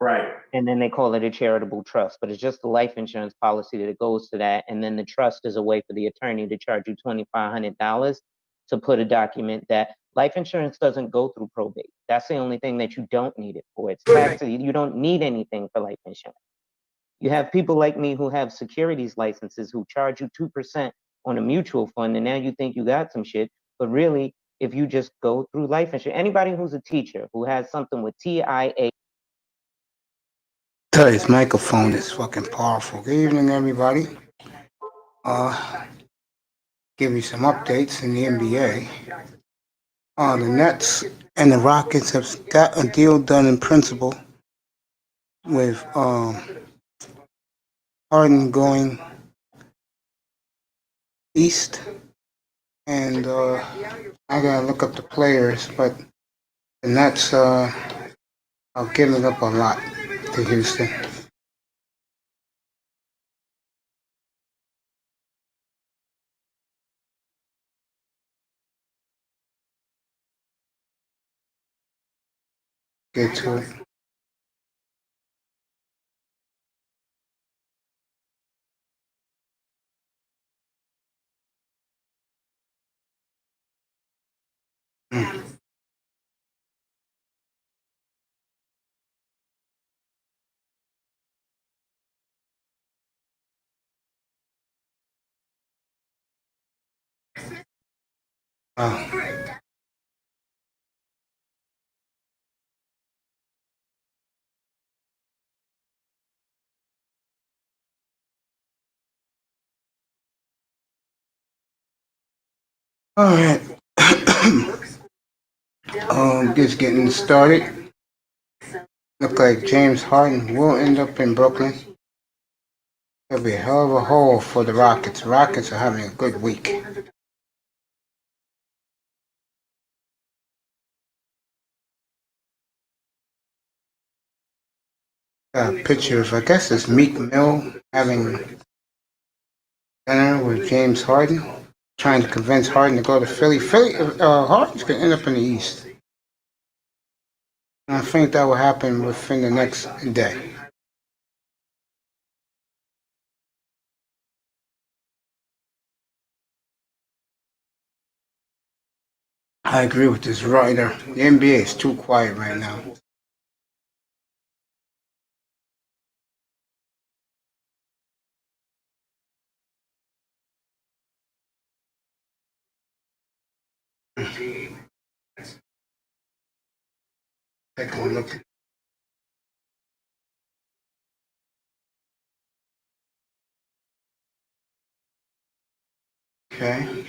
Right. And then they call it a charitable trust, but it's just a life insurance policy that goes to that. And then the trust is a way for the attorney to charge you $2,500 to put a document that life insurance doesn't go through probate. That's the only thing that you don't need it for. It's tax. You don't need anything for life insurance. You have people like me who have securities licenses who charge you 2% on a mutual fund, and now you think you got some shit. But really, if you just go through life insurance, anybody who's a teacher who has something with TIA. Tell you, his microphone is fucking powerful. Good evening, everybody. Give you some updates in the NBA. The Nets and the Rockets have got a deal done in principle with Harden going east, and I gotta look up the players, but the Nets are giving up a lot to Houston. Get to it. All right. Just getting started. Look like James Harden will end up in Brooklyn. It'll be a hell of a haul for the Rockets. The Rockets are having a good week. Got a picture of, I guess it's Meek Mill having dinner with James Harden, trying to convince Harden to go to Philly. Harden's going to end up in the East. And I think that will happen within the next day. I agree with this writer. The NBA is too quiet right now. Take a look. Okay.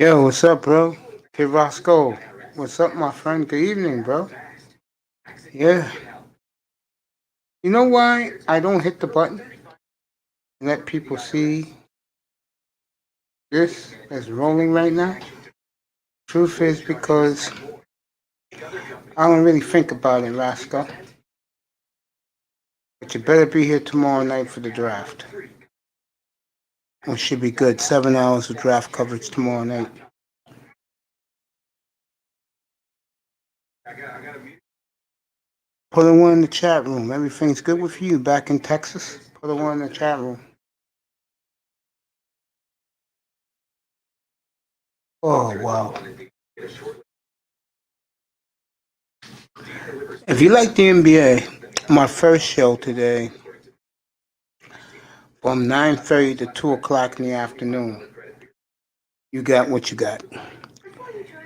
Yo, what's up, bro? Kid Roscoe. What's up, my friend? Good evening, bro. Yeah. You know why I don't hit the button and let people see this that's rolling right now? Truth is because I don't really think about it, Roscoe. But you better be here tomorrow night for the draft. It should be good. 7 hours of draft coverage tomorrow night. Put a one in the chat room. Everything's good with you back in Texas? Put a one in the chat room. Oh, wow. If you like the NBA, my first show today from 9:30 to 2 o'clock in the afternoon, you got what you got.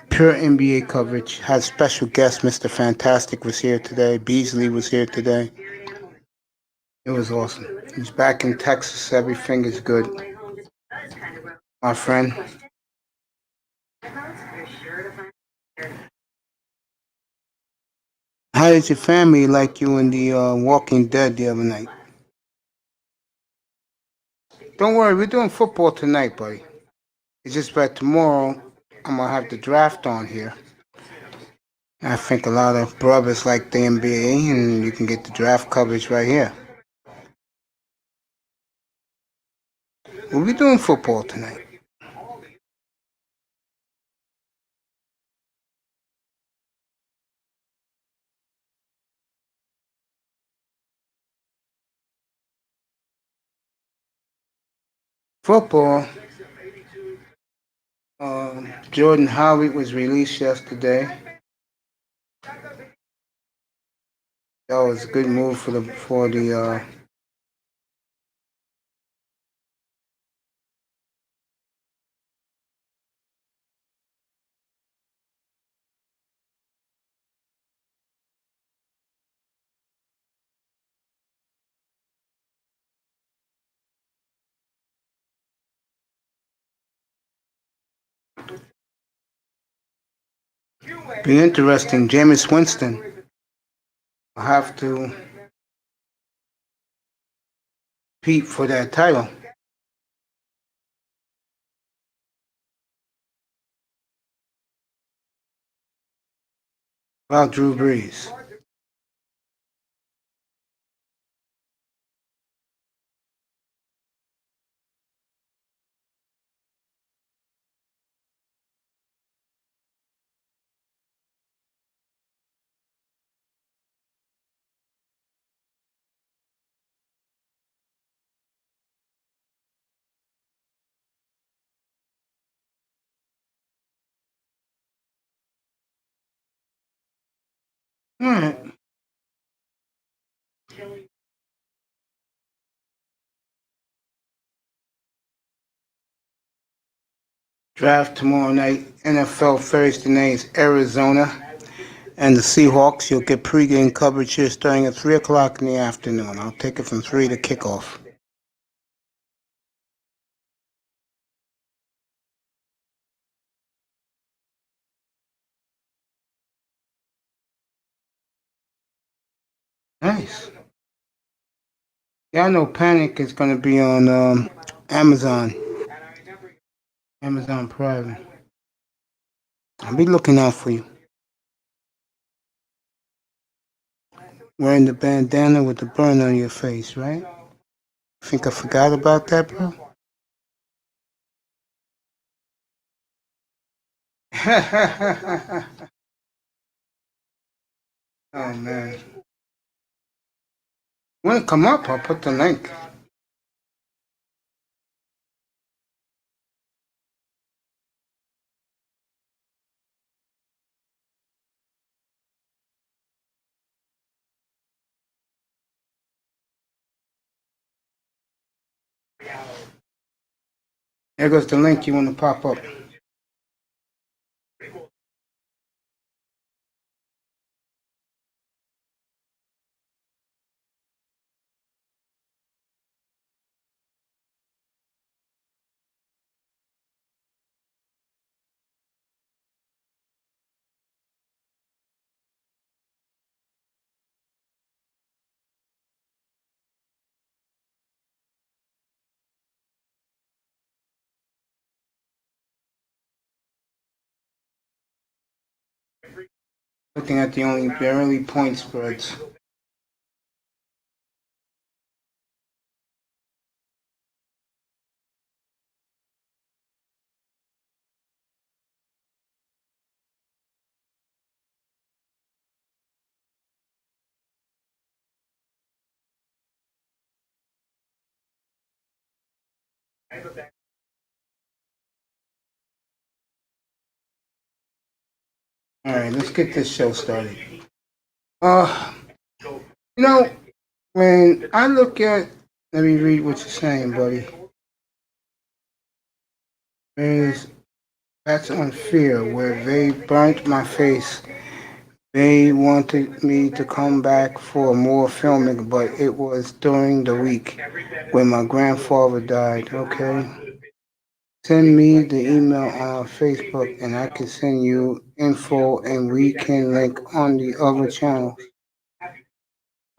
Pure NBA coverage. Had special guest, Mr. Fantastic was here today. Beasley was here today. It was awesome. He's back in Texas. Everything is good. My friend. How did your family like you in the Walking Dead the other night? Don't worry, we're doing football tonight, buddy. It's just that tomorrow I'm going to have the draft on here. I think a lot of brothers like the NBA, and you can get the draft coverage right here. We'll be doing football tonight. Football. Jordan Howard was released yesterday. That was a good move for the. Be interesting. Jameis Winston will have to compete for that title. About Drew Brees. All right. Draft tomorrow night. NFL Thursday night is Arizona and the Seahawks. You'll get pregame coverage here starting at 3 o'clock in the afternoon. I'll take it from 3 to kickoff. Nice. Yeah, I know Panic is going to be on Amazon. Amazon Prime. I'll be looking out for you. Wearing the bandana with the burn on your face, right? Think I forgot about that, bro? Oh, man. When it come up, I'll put the link. There goes the link you want to pop up. Looking at the only barely point spreads. All right, let's get this show started. Uh, you know, when I look at, let me read what you're saying, buddy. There's, that's unfair. Where they burnt my face, they wanted me to come back for more filming, but it was during the week when my grandfather died. Okay, send me the email on Facebook, and I can send you info, and we can link on the other channels.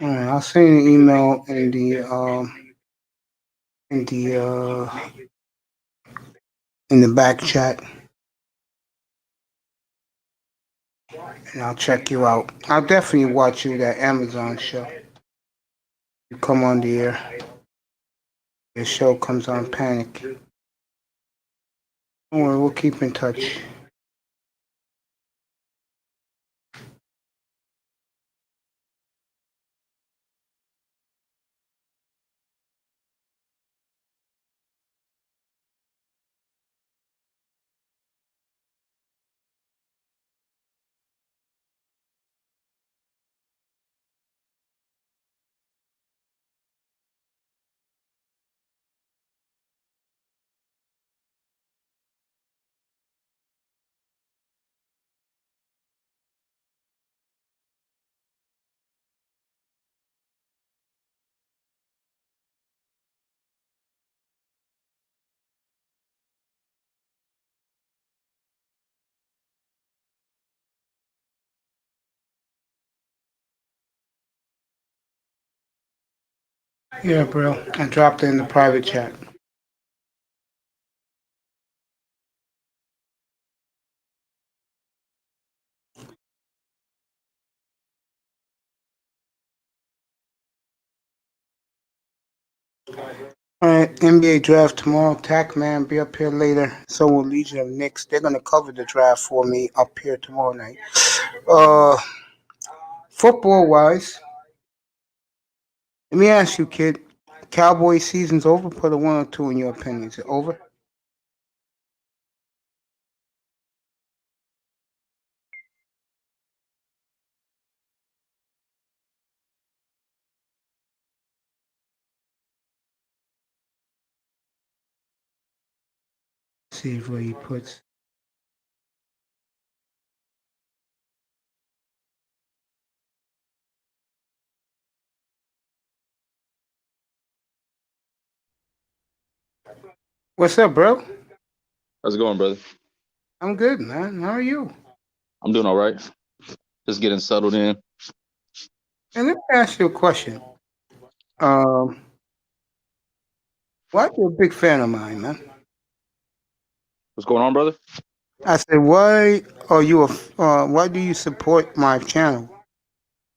All right, I'll send you an email in the in the back chat, and I'll check you out. I'll definitely watch you that Amazon show. You come on the air. Your show comes on Panic. Don't worry, we'll keep in touch. Yeah, bro. I dropped it in the private chat. All right, NBA draft tomorrow. Takman be up here later. So will Legion of Knicks. They're gonna cover the draft for me up here tomorrow night. Uh, football wise, let me ask you, kid. Cowboy season's over. Put a 1 or 2 in your opinion. Is it over? See where he puts. What's up, bro? How's it going, brother? I'm good, man. How are you? I'm doing all right. Just getting settled in. And let me ask you a question. Um, why are you a big fan of mine, man? What's going on, brother? I said, why are you a? Why do you support my channel?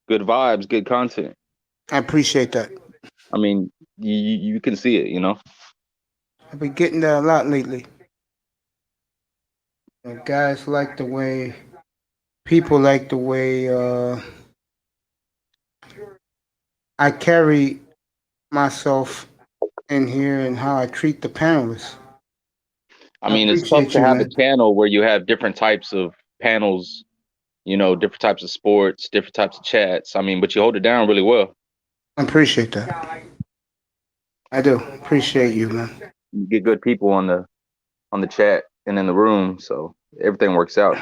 Good vibes, good content. I appreciate that. I mean, you can see it, you know. I've been getting that a lot lately. Guys like the way people like the way I carry myself in here and how I treat the panelists. I I mean, it's tough appreciate to you, have a man. channel where you have different types of panels, you know, different types of sports, different types of chats. I mean, but you hold it down really well. I appreciate that. I do appreciate you, man. You get good people on the chat and in the room, so everything works out.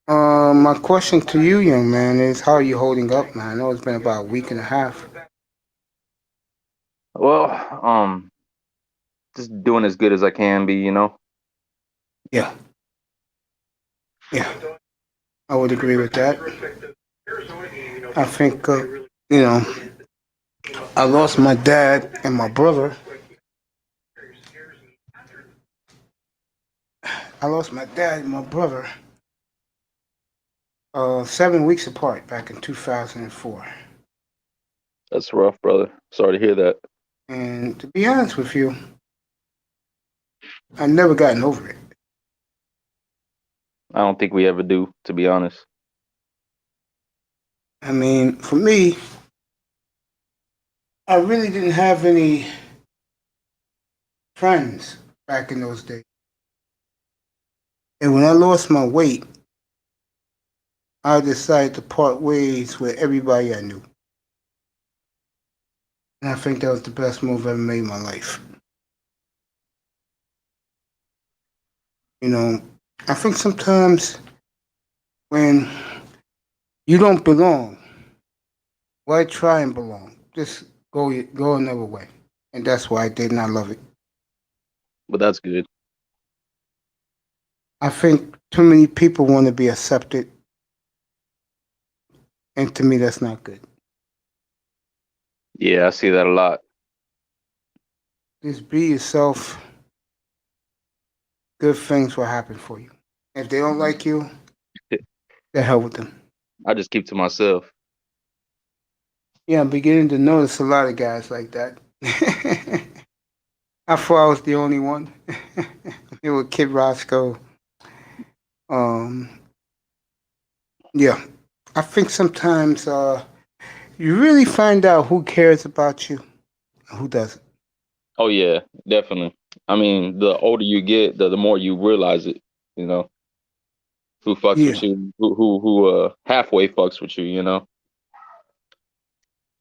My question to you, young man, is how are you holding up, man? I know it's been about a week and a half. Well, just doing as good as I can be, you know. Yeah, yeah, I would agree with that. I think, you know, I lost my dad and my brother. I lost my dad and my brother 7 weeks apart back in 2004. That's rough, brother. Sorry to hear that. And to be honest with you, I've never gotten over it. I don't think we ever do, to be honest. I mean, for me, I really didn't have any friends back in those days. And when I lost my weight, I decided to part ways with everybody I knew. And I think that was the best move I ever made in my life. You know, I think sometimes when you don't belong, why try and belong? Just go another way. And that's why I did not love it. But that's good. I think too many people want to be accepted, and to me, that's not good. Yeah, I see that a lot. Just be yourself. Good things will happen for you. If they don't like you, the hell with them. I just keep to myself. Yeah, I'm beginning to notice a lot of guys like that. I thought I was the only one. It was Kid Roscoe. Um, yeah, I think sometimes you really find out who cares about you and who doesn't. Oh yeah, definitely. I mean, the older you get, the more you realize it. You know, who fucks Yeah, with you, who halfway fucks with you. You know,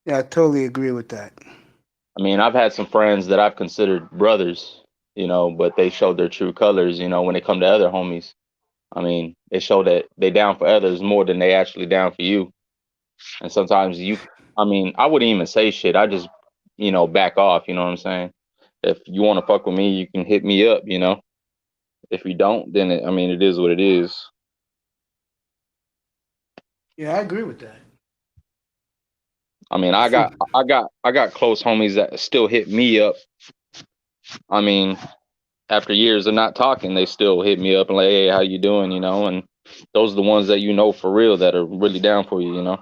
yeah, I totally agree with that. I mean, I've had some friends that I've considered brothers. You know, but they showed their true colors. You know, when it come to other homies, I mean, they show that they down for others more than they actually down for you. And sometimes I mean, I wouldn't even say shit. I just, back off. You know what I'm saying? If you want to fuck with me, you can hit me up. You know. If you don't, then I mean, it is what it is. Yeah, I agree with that. I mean, I got close homies that still hit me up. I mean, after years of not talking, they still hit me up and like, hey, how you doing? And those are the ones that for real that are really down for you.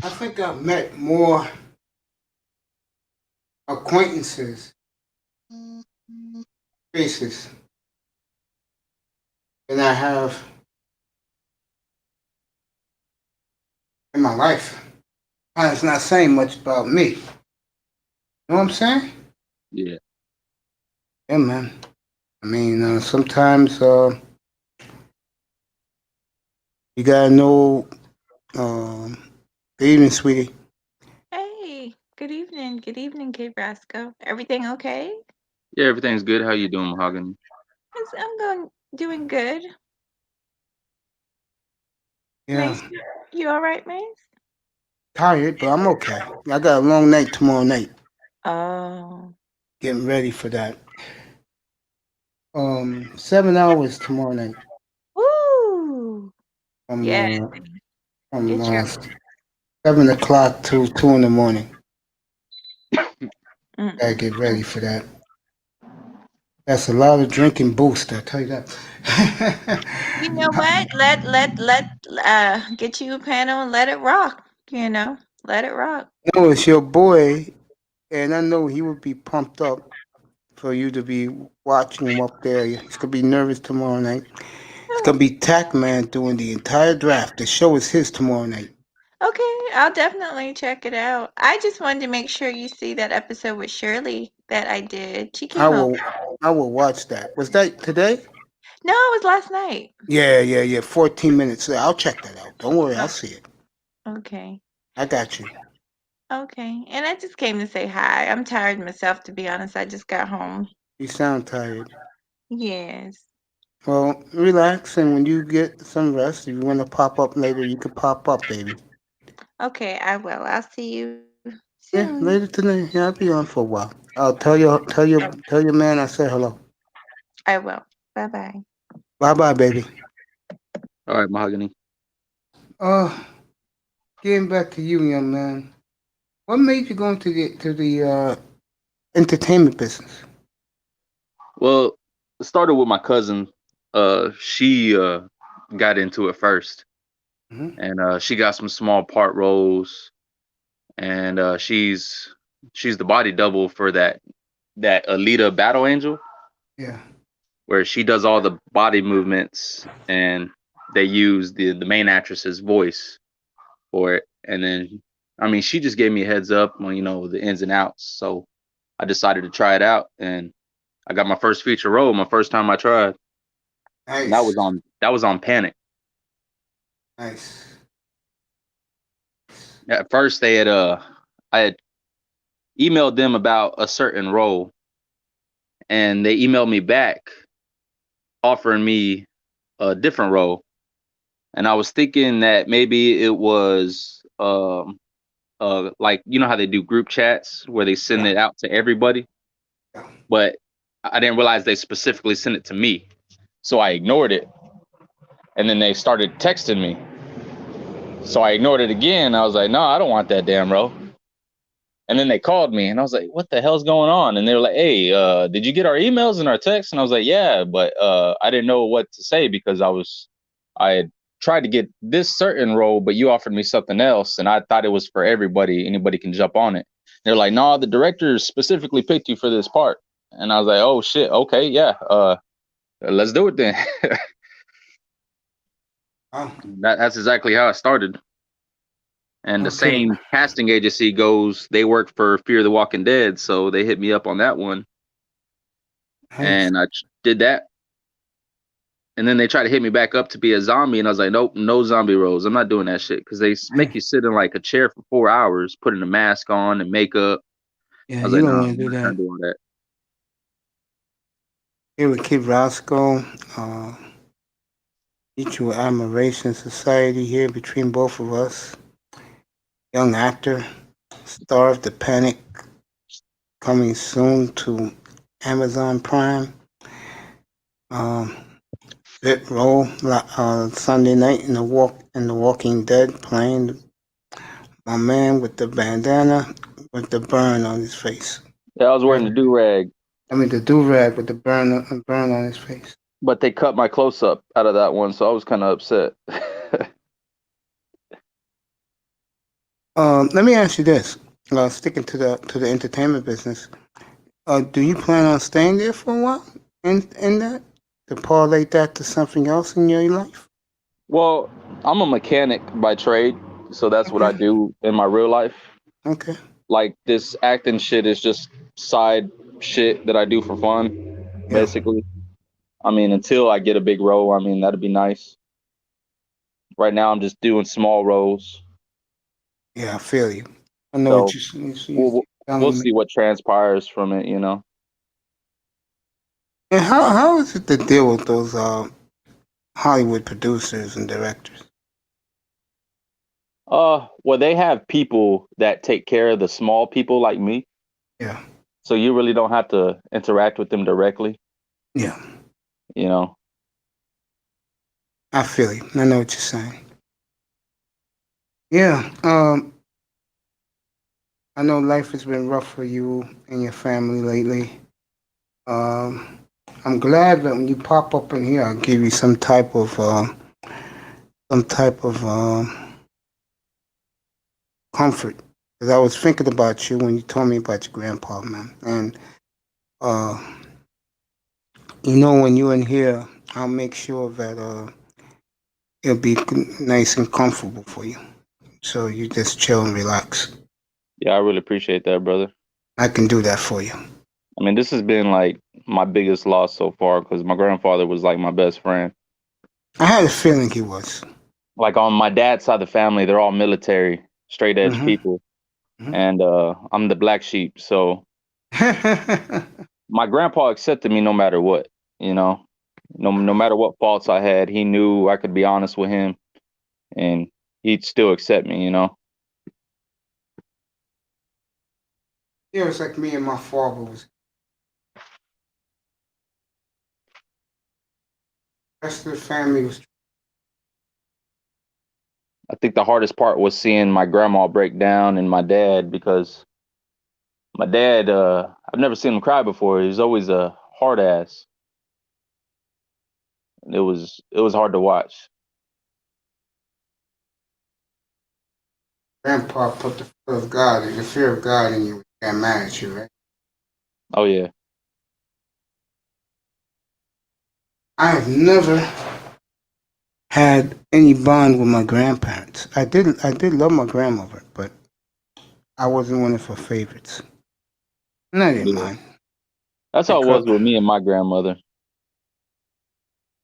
I think I've met more acquaintances, faces, than I have in my life. It's not saying much about me. You know what I'm saying? Yeah. Yeah, man. I mean, sometimes you gotta know. Good evening, sweetie. Hey, good evening. Good evening, Kate Brasco. Everything okay? Yeah, everything's good. How you doing, Mahogany? I'm doing good. Yeah, Mace, you all right, Mace? tired, but I'm okay. I got a long night tomorrow night. Oh, Getting ready for that. 7 hours tomorrow night. woo! From Yeah, uh, from get your 7 o'clock to 2 in the morning. Gotta mm-mm. get ready for that. That's a lot of drinking boost, I tell you that. You know what? Let get you a panel and let it rock. Let it rock. No, it's your boy, and I know he would be pumped up for you to be watching him up there. He's gonna be nervous tomorrow night. It's gonna be Takman doing the entire draft. The show is his tomorrow night. Okay, I'll definitely check it out. I just wanted to make sure you see that episode with Shirley that I did. She I came over. will. I will watch that. Was that today? No, it was last night. Yeah. 14 minutes. I'll check that out. Don't worry, I'll Oh, see it. okay. I got you. Okay. And I just came to say hi. I'm tired myself, to be honest. I just got home. You sound tired. Yes. Well, relax, and when you get some rest, if you want to pop up later, you can pop up, baby. Okay, I will. I'll see you Yeah, soon. later tonight. Yeah, I'll be on for a while. I'll tell your man I said hello. I will. Bye bye. Bye bye, baby. All right, Mahogany. Uh, getting back to you, young man. What made you go into the entertainment business? Well, it started with my cousin. She got into it first, Hmm. and she got some small part roles, and she's the body double for that Alita Battle Angel, Yeah. where she does all the body movements, and they use the main actress's voice for it. And then, I mean, she just gave me a heads up on the ins and outs, so I decided to try it out, and I got my first feature role, my first time I tried. And that Nice. was on Panic. Nice. At first I had emailed them about a certain role, and they emailed me back offering me a different role. And I was thinking that maybe it was like how they do group chats where they send Yeah. it out to everybody, Yeah. but I didn't realize they specifically sent it to me. So I ignored it, and then they started texting me. So I ignored it again. I was like, no, I don't want that damn role. And then they called me, and I was like, what the hell's going on? And they were like, hey, did you get our emails and our texts? And I was like, yeah, but I didn't know what to say because I had tried to get this certain role, but you offered me something else, and I thought it was for everybody. Anybody can jump on it. They're like, no, the director specifically picked you for this part. And I was like, oh shit, okay, yeah, let's do it then. Oh, That's exactly how it started. And the okay. same casting agency they work for Fear the Walking Dead, so they hit me up on that one, Nice. and I did that. And then they tried to hit me back up to be a zombie, and I was like, nope, no zombie roles. I'm not doing that shit because they make you sit in like a chair for 4 hours, putting a mask on and makeup. Yeah, I was you like, no, don't want to I'm do not trying that. to do all that. Here with Kid Roscoe, Mutual Admiration Society here between both of us. Young actor, star of The Panic, coming soon to Amazon Prime. Um, bit role Sunday night in the Walking Dead, playing my man with the bandana with the burn on his face. Yeah, I was wearing the do rag, I mean the do rag with the burn on his face. but they cut my close up out of that one, so I was kind of upset. Let me ask you this: sticking to the entertainment business, do you plan on staying there for a while in that to parlay that to something else in your life? Well, I'm a mechanic by trade, so that's what I Okay. do in my real life. Okay. Like this acting shit is just side shit that I do for fun, Yeah. basically. I mean, until I get a big role, I mean, that'd be nice. Right now, I'm just doing small roles. Yeah, I feel you. I know what So you're we'll telling me. see what transpires from it, you know. And how is it to deal with those Hollywood producers and directors? Well, they have people that take care of the small people like me, Yeah. so you really don't have to interact with them directly, Yeah. you know. I feel you. I know what you're saying. Yeah. I know life has been rough for you and your family lately. Um, I'm glad that when you pop up in here, I'll give you some type of comfort. Because I was thinking about you when you told me about your grandpa, man. And uh, when you're in here, I'll make sure that it'll be nice and comfortable for you. So you just chill and relax. Yeah, I really appreciate that, brother. I can do that for you. I mean, this has been like my biggest loss so far because my grandfather was like my best friend. I had a feeling he was. Like on my dad's side of the family, they're all military, straight edge Mm-hmm. people, and I'm the black sheep. So my grandpa accepted me no matter what, you know. No matter what faults I had, he knew I could be honest with him, and he'd still accept me, you know. Yeah, it's like me and my father was. The rest of the family was. I think the hardest part was seeing my grandma break down and my dad because my dad, I've never seen him cry before. He's always a hard ass. It was hard to watch. Grandpa put the fear of God in you when he got mad at you, right? Oh yeah. I have never had any bond with my grandparents. I did love my grandmother, but I wasn't one of her favorites. And I didn't Yeah. mind. That's how it Because, was with me and my grandmother.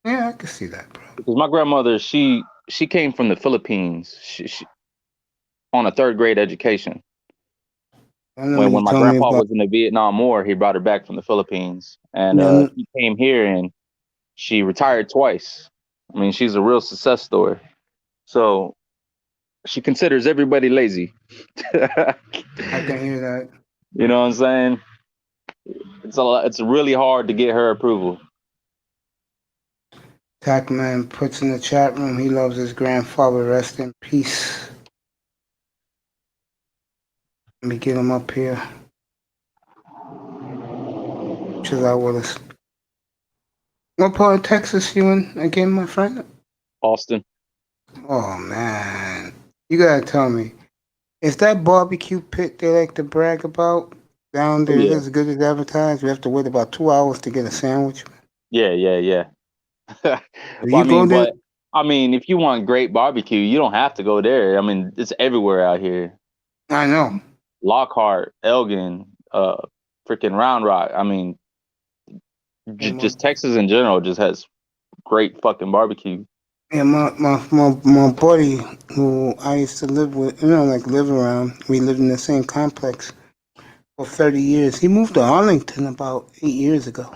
yeah, I can see that, bro. Because my grandmother, she came from the Philippines. She on a third grade education. I know When you when my told me grandpa about, was in the Vietnam War, he brought her back from the Philippines, and yeah, she came here and she retired twice. I mean, she's a real success story. So she considers everybody lazy. You I can hear that. know what I'm saying? It's really hard to get her approval. Takman puts in the chat room, he loves his grandfather. Rest in peace. Let me get him up here. Chill out with us. What part of Texas you in again, my friend? Austin. Oh, man. You gotta tell me. Is that barbecue pit they like to brag about down Oh there yeah. as good as advertised? We have to wait about 2 hours to get a sandwich. Yeah. Do Well, you go there? I mean, if you want great barbecue, you don't have to go there. I mean, it's everywhere out here. I know. Lockhart, Elgin, freaking Round Rock. I mean, Yeah, just Texas in general just has great fucking barbecue. my buddy who I used to live with, like live around, we lived in the same complex for 30 years. He moved to Arlington about 8 years ago.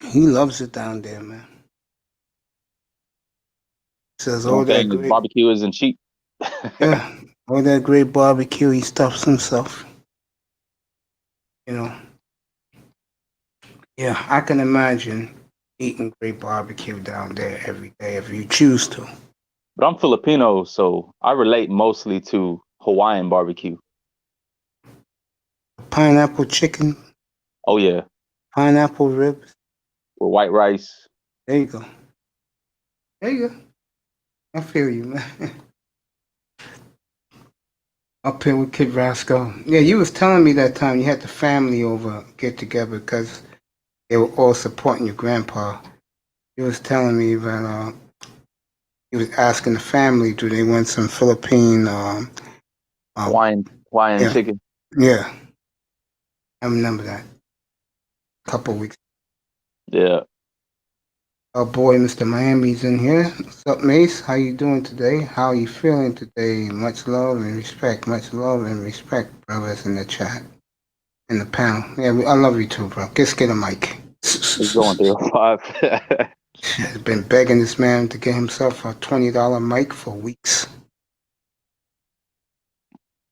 He loves it down there, man. Says The only all that thing is great, barbecue isn't cheap. yeah, all that great barbecue, he stuffs himself. You know, Yeah, I can imagine eating great barbecue down there every day if you choose to. But I'm Filipino, so I relate mostly to Hawaiian barbecue. Pineapple chicken, Oh yeah, pineapple ribs. with white rice. There you go. There you go. I feel you, man. Up here with Kid Rascal. Yeah, you was telling me that time you had the family over get together because they were all supporting your grandpa. You was telling me that he was asking the family, do they want some Philippine? Hawaiian Yeah, chicken. yeah. I remember that. A couple weeks. Yeah. Our boy, Mr. Miami's in here. What's up, Mace? How you doing today? How are you feeling today? Much love and respect. Much love and respect, brothers in the chat, in the panel. Yeah, I love you too, bro. Just get a mic. It's going through a five. Has been begging this man to get himself a $20 mic for weeks.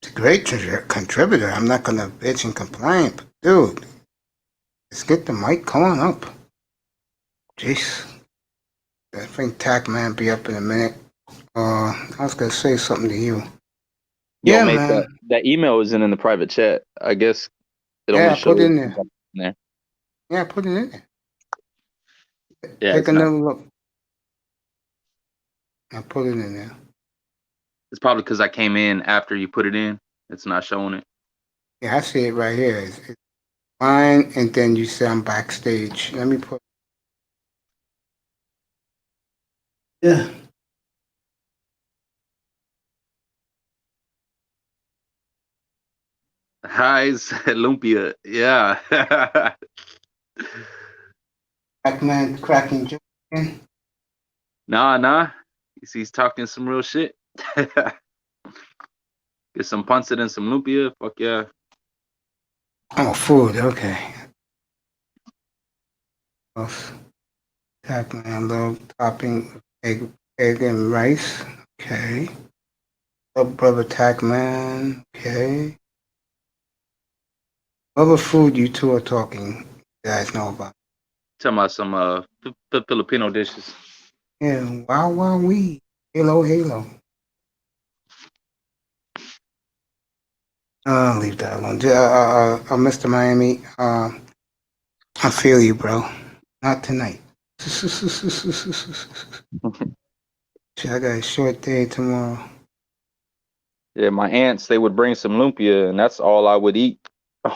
It's a great contributor. I'm not gonna bitch and complain, but dude, let's get the mic. Come on up. Jeez. I think Takman be up in a minute. I was gonna say something to you. Yo, Yeah, mate, man. that email isn't in the private chat. I guess it Yeah, only I put it shows in in there. there. Yeah, I put it in there. Yeah, Take it's not. another look. I put it in there. It's probably because I came in after you put it in. It's not showing it. Yeah, I see it right here. It's mine, and then you say I'm backstage. Let me put. Yeah. Hi's lumpia. Yeah. Takman cracking joke again. Nah. He's talking some real shit. Get some pancit and some lumpia. Fuck yeah. Oh, food. Okay. Takman love topping egg and rice. Okay. Love brother Takman. Okay. What other food you two are talking? You guys know about? Talking about some Filipino dishes. Yeah. Wow wee. Halo. I'll leave that alone. Mr. Miami. I feel you, bro. Not tonight. Shit, I got a short day tomorrow. Yeah, my aunts, they would bring some lumpia, and that's all I would eat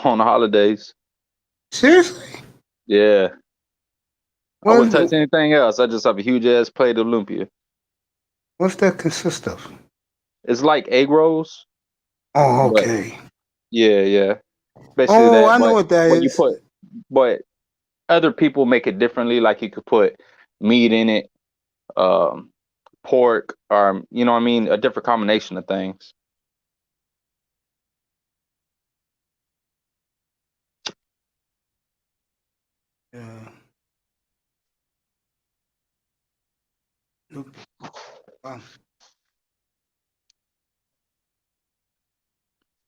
on the holidays. Seriously? Yeah. I wouldn't touch What? anything else. I just have a huge ass plate of lumpia. What's that consist of? It's like egg rolls, Oh, but okay. yeah. Basically Oh, that, I know but what that when you is. put, but other people make it differently. Like you could put meat in it, um, pork, or you know what I mean, a different combination of things. Yeah. Wow.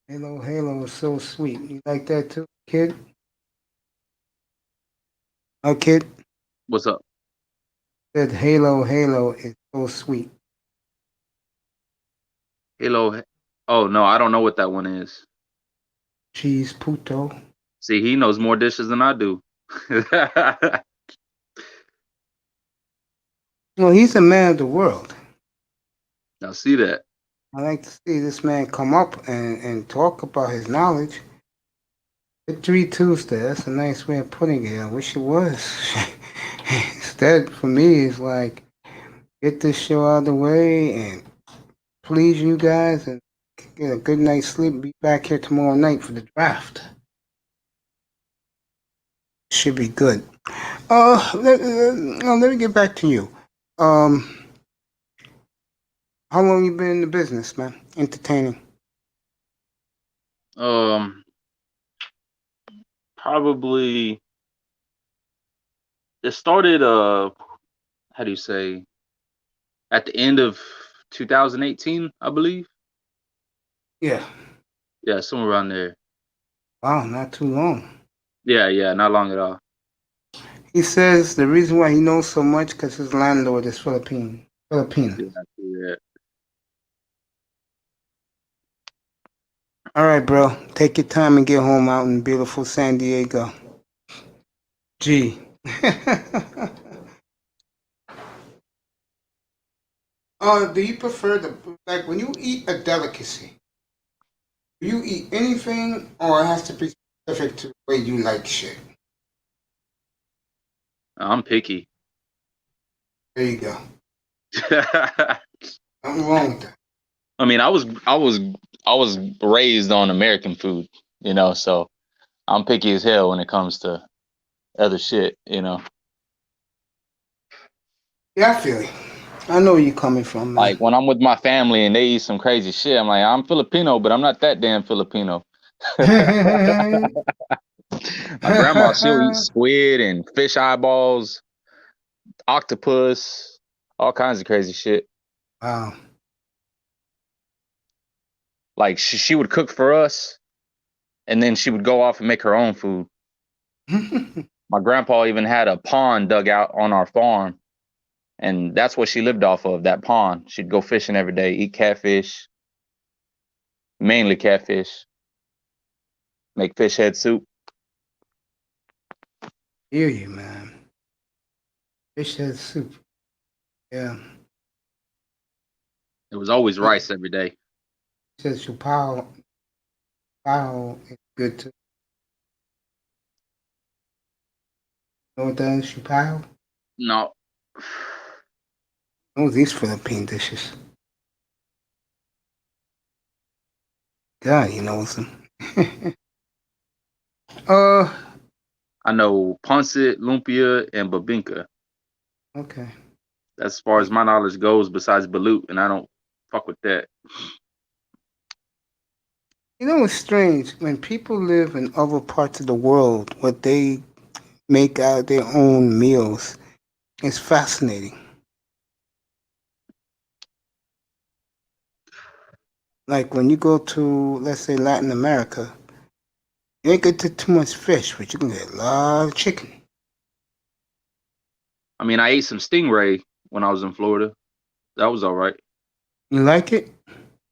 Halo is so sweet. You like that too, kid? Oh, kid What's up? said Halo is so sweet. Hello. Oh no, I don't know what that one is. Cheese puto. See, he knows more dishes than I do. Well, he's a man of the world. I see that. I like to see this man come up and talk about his knowledge. Victory Tuesday, that's a nice way of putting it. I wish it was. Instead, for me, it's like, get this show out of the way and please you guys and get a good night's sleep. Be back here tomorrow night for the draft. Should be good. Let me get back to you. Um, how long you been in the business, man? Entertaining. Um, Probably it started. How do you say? At the end of 2018, I believe. Yeah. Yeah, somewhere around there. Wow, not too long. Yeah, not long at all. He says the reason why he knows so much because his landlord is Filipino. Yeah. All right, bro. Take your time and get home out in beautiful San Diego. G. Do you prefer like when you eat a delicacy? Do you eat anything, or it has to be specific to the way you like shit? I'm picky. There you go. Nothing wrong with that. I mean, I was raised on American food, so I'm picky as hell when it comes to other shit, Yeah, I feel you. I know where you're coming from, man. Like when I'm with my family and they eat some crazy shit, I'm like, I'm Filipino, but I'm not that damn Filipino. My grandma, she'll eat squid and fish eyeballs, octopus, all kinds of crazy shit. Wow. Like she would cook for us, and then she would go off and make her own food. My grandpa even had a pond dug out on our farm, and that's what she lived off of, that pond. She'd go fishing every day, eat catfish, mainly catfish, make fish head soup. Hear you, man. Fish head soup. Yeah. It was always rice every day. Says chupao. Chupao is good too. Know what that is? Chupao? No. Oh, these Philippine dishes. God, he knows them. I know pancit, lumpia, and babinka. Okay. That's as far as my knowledge goes, besides balut, and I don't fuck with that. You know what's strange? When people live in other parts of the world, what they make out their own meals is fascinating. Like when you go to, let's say, Latin America, you ain't get too much fish, but you can get a lot of chicken. I mean, I ate some stingray when I was in Florida. That was all right. You like it?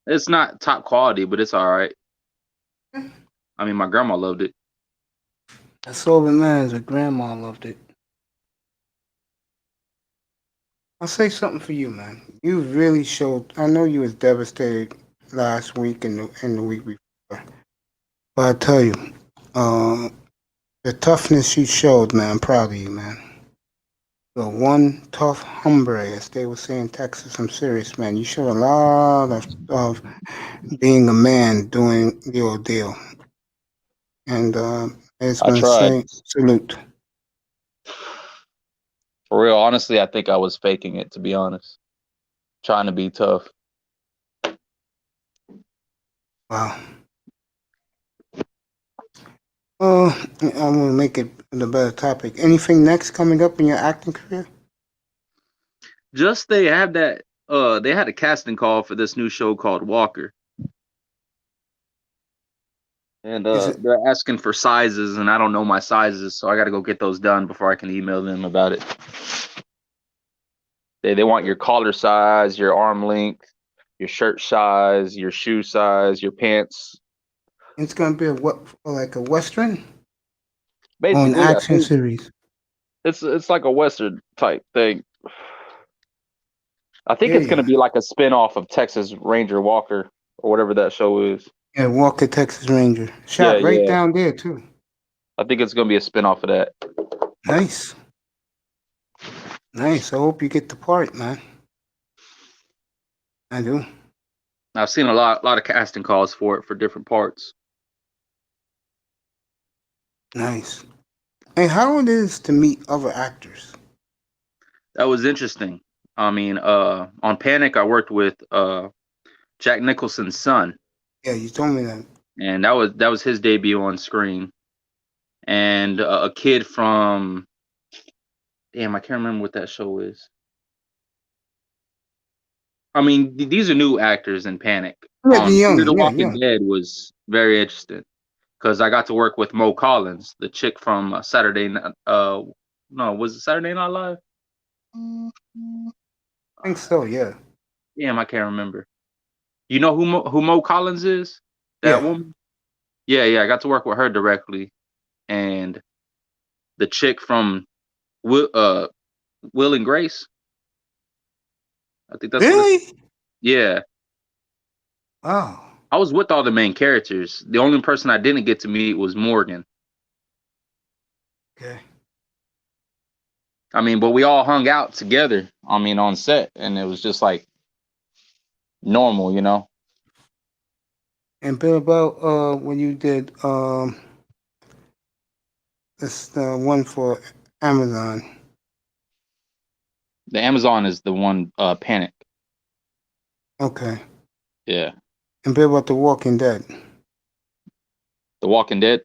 It's not top quality, but it's all right. I mean, my grandma loved it. That's all that matters. But grandma loved it. I'll say something for you, man. You really showed. I know you was devastated last week and the week before, but I tell you, the toughness you showed, man. I'm proud of you, man. You're one tough hombre, as they would say in Texas. I'm serious, man. You showed a lot of being a man doing the ordeal, and I was I gonna tried. say salute. For real, honestly, I think I was faking it, to be honest. Trying to be tough. Wow. Oh, I'm gonna make it a better topic. Anything next coming up in your acting career? Just they had a casting call for this new show called Walker. And Is it? they're asking for sizes, and I don't know my sizes, so I got to go get those done before I can email them about it. They want your collar size, your arm length, your shirt size, your shoe size, your pants. It's gonna be like a western or an Basically, I action think series. it's like a Western type thing. I think Hear it's you, gonna man. be like a spin-off of Texas Ranger Walker or whatever that show is. Yeah, Walker, Texas Ranger. Yeah, Shot right yeah. down there too. I think it's gonna be a spin-off of that. Nice, nice. I hope you get the part, man. I do. I've seen a lot of casting calls for it for different parts. Nice. And how it is to meet other actors? That was interesting. I mean, on Panic, I worked with Jack Nicholson's son, Yeah, you told me that. and that was his debut on screen. And a kid from, damn, I can't remember what that show is. I mean, these are new actors in Panic. Yeah, the Fear the young. Yeah, Walking young. Dead was very interesting because I got to work with Mo Collins, the chick from No, was it Saturday Night Live? I think so. Yeah. Damn, I can't remember. You know who Mo Collins is? That Yeah. woman? Yeah, yeah. I got to work with her directly, and the chick from Will and Grace. I think that's what it. Really? Yeah, Wow. I was with all the main characters. The only person I didn't get to meet was Morgan. Okay. I mean, but we all hung out together. I mean, on set, and it was just like normal, you know. And Bill, about when you did this one for Amazon. The Amazon is the one. Panic. Okay. Yeah, And Bill, about The Walking Dead. The Walking Dead.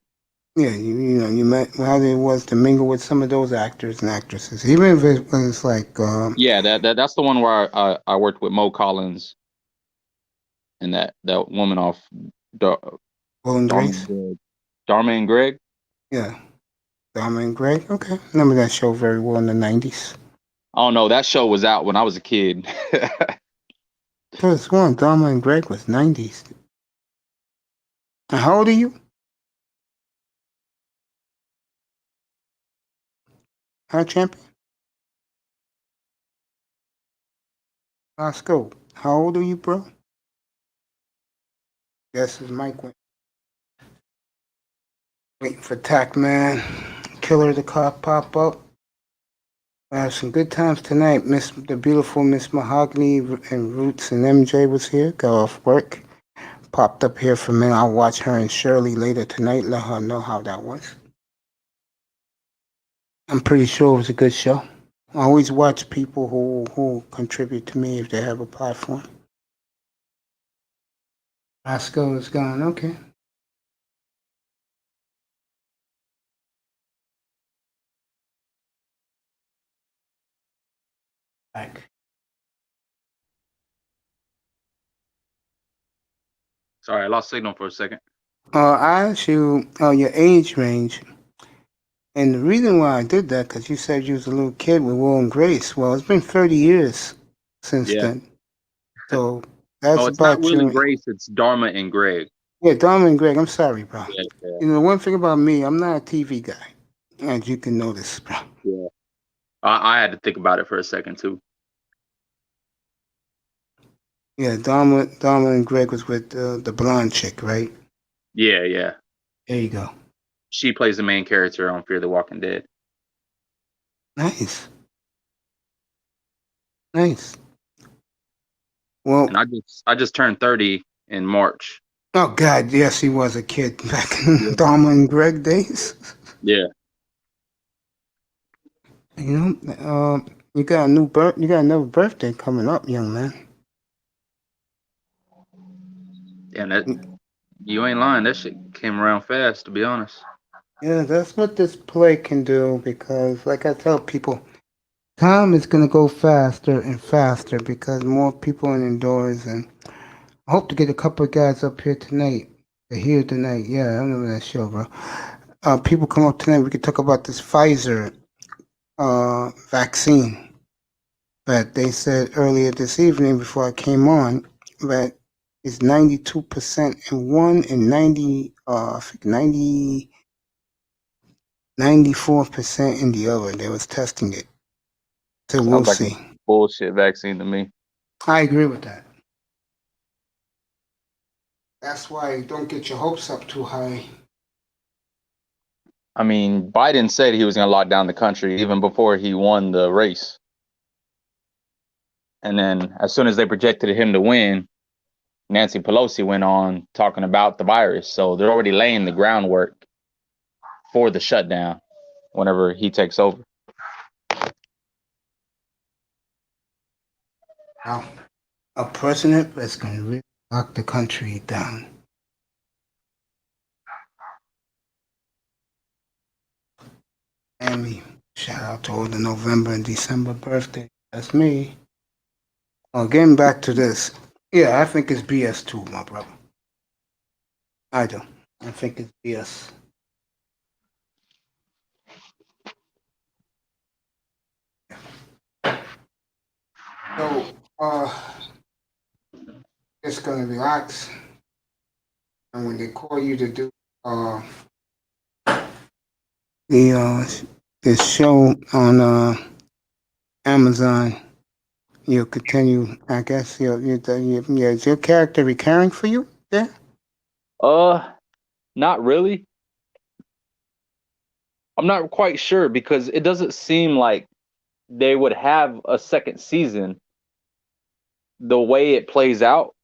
Yeah, you know, you met how it was to mingle with some of those actors and actresses, even if it was like Yeah, that's the one where I worked with Mo Collins and that woman off Dar- Will and Dharma Grace. and Greg. Dharma and Greg. Yeah, Dharma and Greg. Okay, remember that show very well in the '90s. Oh no, that show was out when I was a kid. First one, Dharma and Greg was '90s. And how old are you? Huh, champion? Oscar, how old are you, bro? Guess his mic went. Waiting for Takman, Killer to pop up. I have some good times tonight. The beautiful Miss Mahogany and Roots and MJ was here. Got off work. Popped up here for a minute. I'll watch her and Shirley later tonight. Let her know how that was. I'm pretty sure it was a good show. I always watch people who contribute to me if they have a platform. Roscoe is gone. Okay. Back. Sorry, I lost signal for a second. I asked you your age range. And the reason why I did that, because you said you was a little kid with Will and Grace. Well, it's been 30 years since Yeah. then. So that's Oh, it's not about Will and you. Grace. It's Dharma and Greg. Yeah, Dom and Greg, I'm sorry, bro. Yeah, yeah, You know, one thing about me, I'm not a TV guy, as you can notice, bro. yeah. I had to think about it for a second too. Yeah, Dom and Greg was with the blonde chick, right? Yeah, yeah. There you go. She plays the main character on Fear the Walking Dead. Nice. Nice. Well, And I just turned 30 in March. oh, God, yes, he was a kid back in Yeah. Dom and Greg days. Yeah. You know, you got another birthday coming up, young man. And that you ain't lying. That shit came around fast, to be honest. Yeah, that's what this play can do because, like I tell people, time is going to go faster and faster because more people are indoors. And I hope to get a couple of guys up here tonight. They're here tonight. Yeah, I remember that show, bro. People come up tonight. We could talk about this Pfizer vaccine. But they said earlier this evening before I came on that it's 92% in one and 94% in the other. They was testing it. So we'll Sounds like a see. bullshit vaccine to me. I agree with that. That's why don't get your hopes up too high. I mean, Biden said he was going to lock down the country even before he won the race. And then as soon as they projected him to win, Nancy Pelosi went on talking about the virus. So they're already laying the groundwork for the shutdown whenever he takes over. Wow. A president that's going to really lock the country down. And me. Shout out to all the November and December birthday. That's me. Well, getting back to this. Yeah, I think it's BS too, my brother. I do. I think it's BS. So, just gonna relax, and when they call you to do uh the this show on Amazon, you'll continue. I guess yeah. Is your character recurring for you? Yeah. Not really. I'm not quite sure because it doesn't seem like they would have a second season the way it plays out.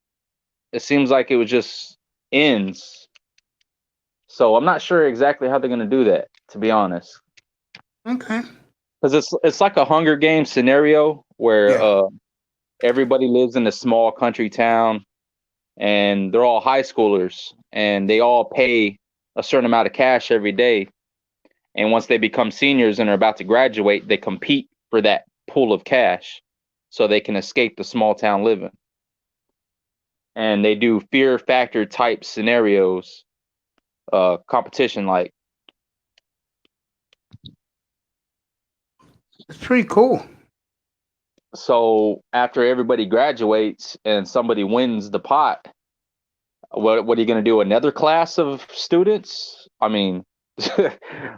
It seems like it was just ends. So I'm not sure exactly how they're gonna do that, to be honest. Okay. Because it's like a Hunger Games scenario where Yeah. everybody lives in a small country town and they're all high schoolers and they all pay a certain amount of cash every day. And once they become seniors and are about to graduate, they compete for that pool of cash so they can escape the small town living. And they do fear factor type scenarios, competition like. It's pretty cool. So after everybody graduates and somebody wins the pot, what are you going to do? Another class of students? I mean, I'm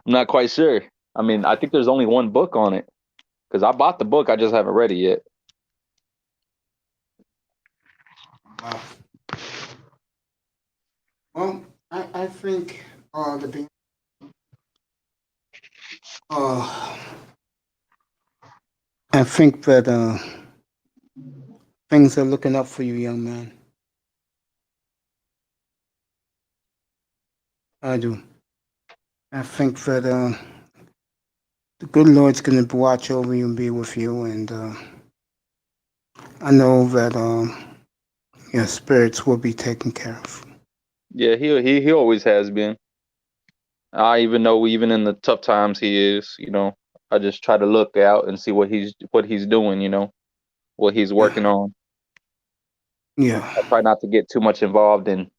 not quite sure. I mean, I think there's only one book on it because I bought the book. I just haven't read it yet. Wow. Well, I think the uh I think that things are looking up for you, young man. I do. I think that the good Lord's going to watch over you and be with you, and I know that your spirits will be taken care of. Yeah, he always has been. I even know even in the tough times he is. I just try to look out and see what he's doing. What he's Yeah, working on. I yeah, try not to get too much involved in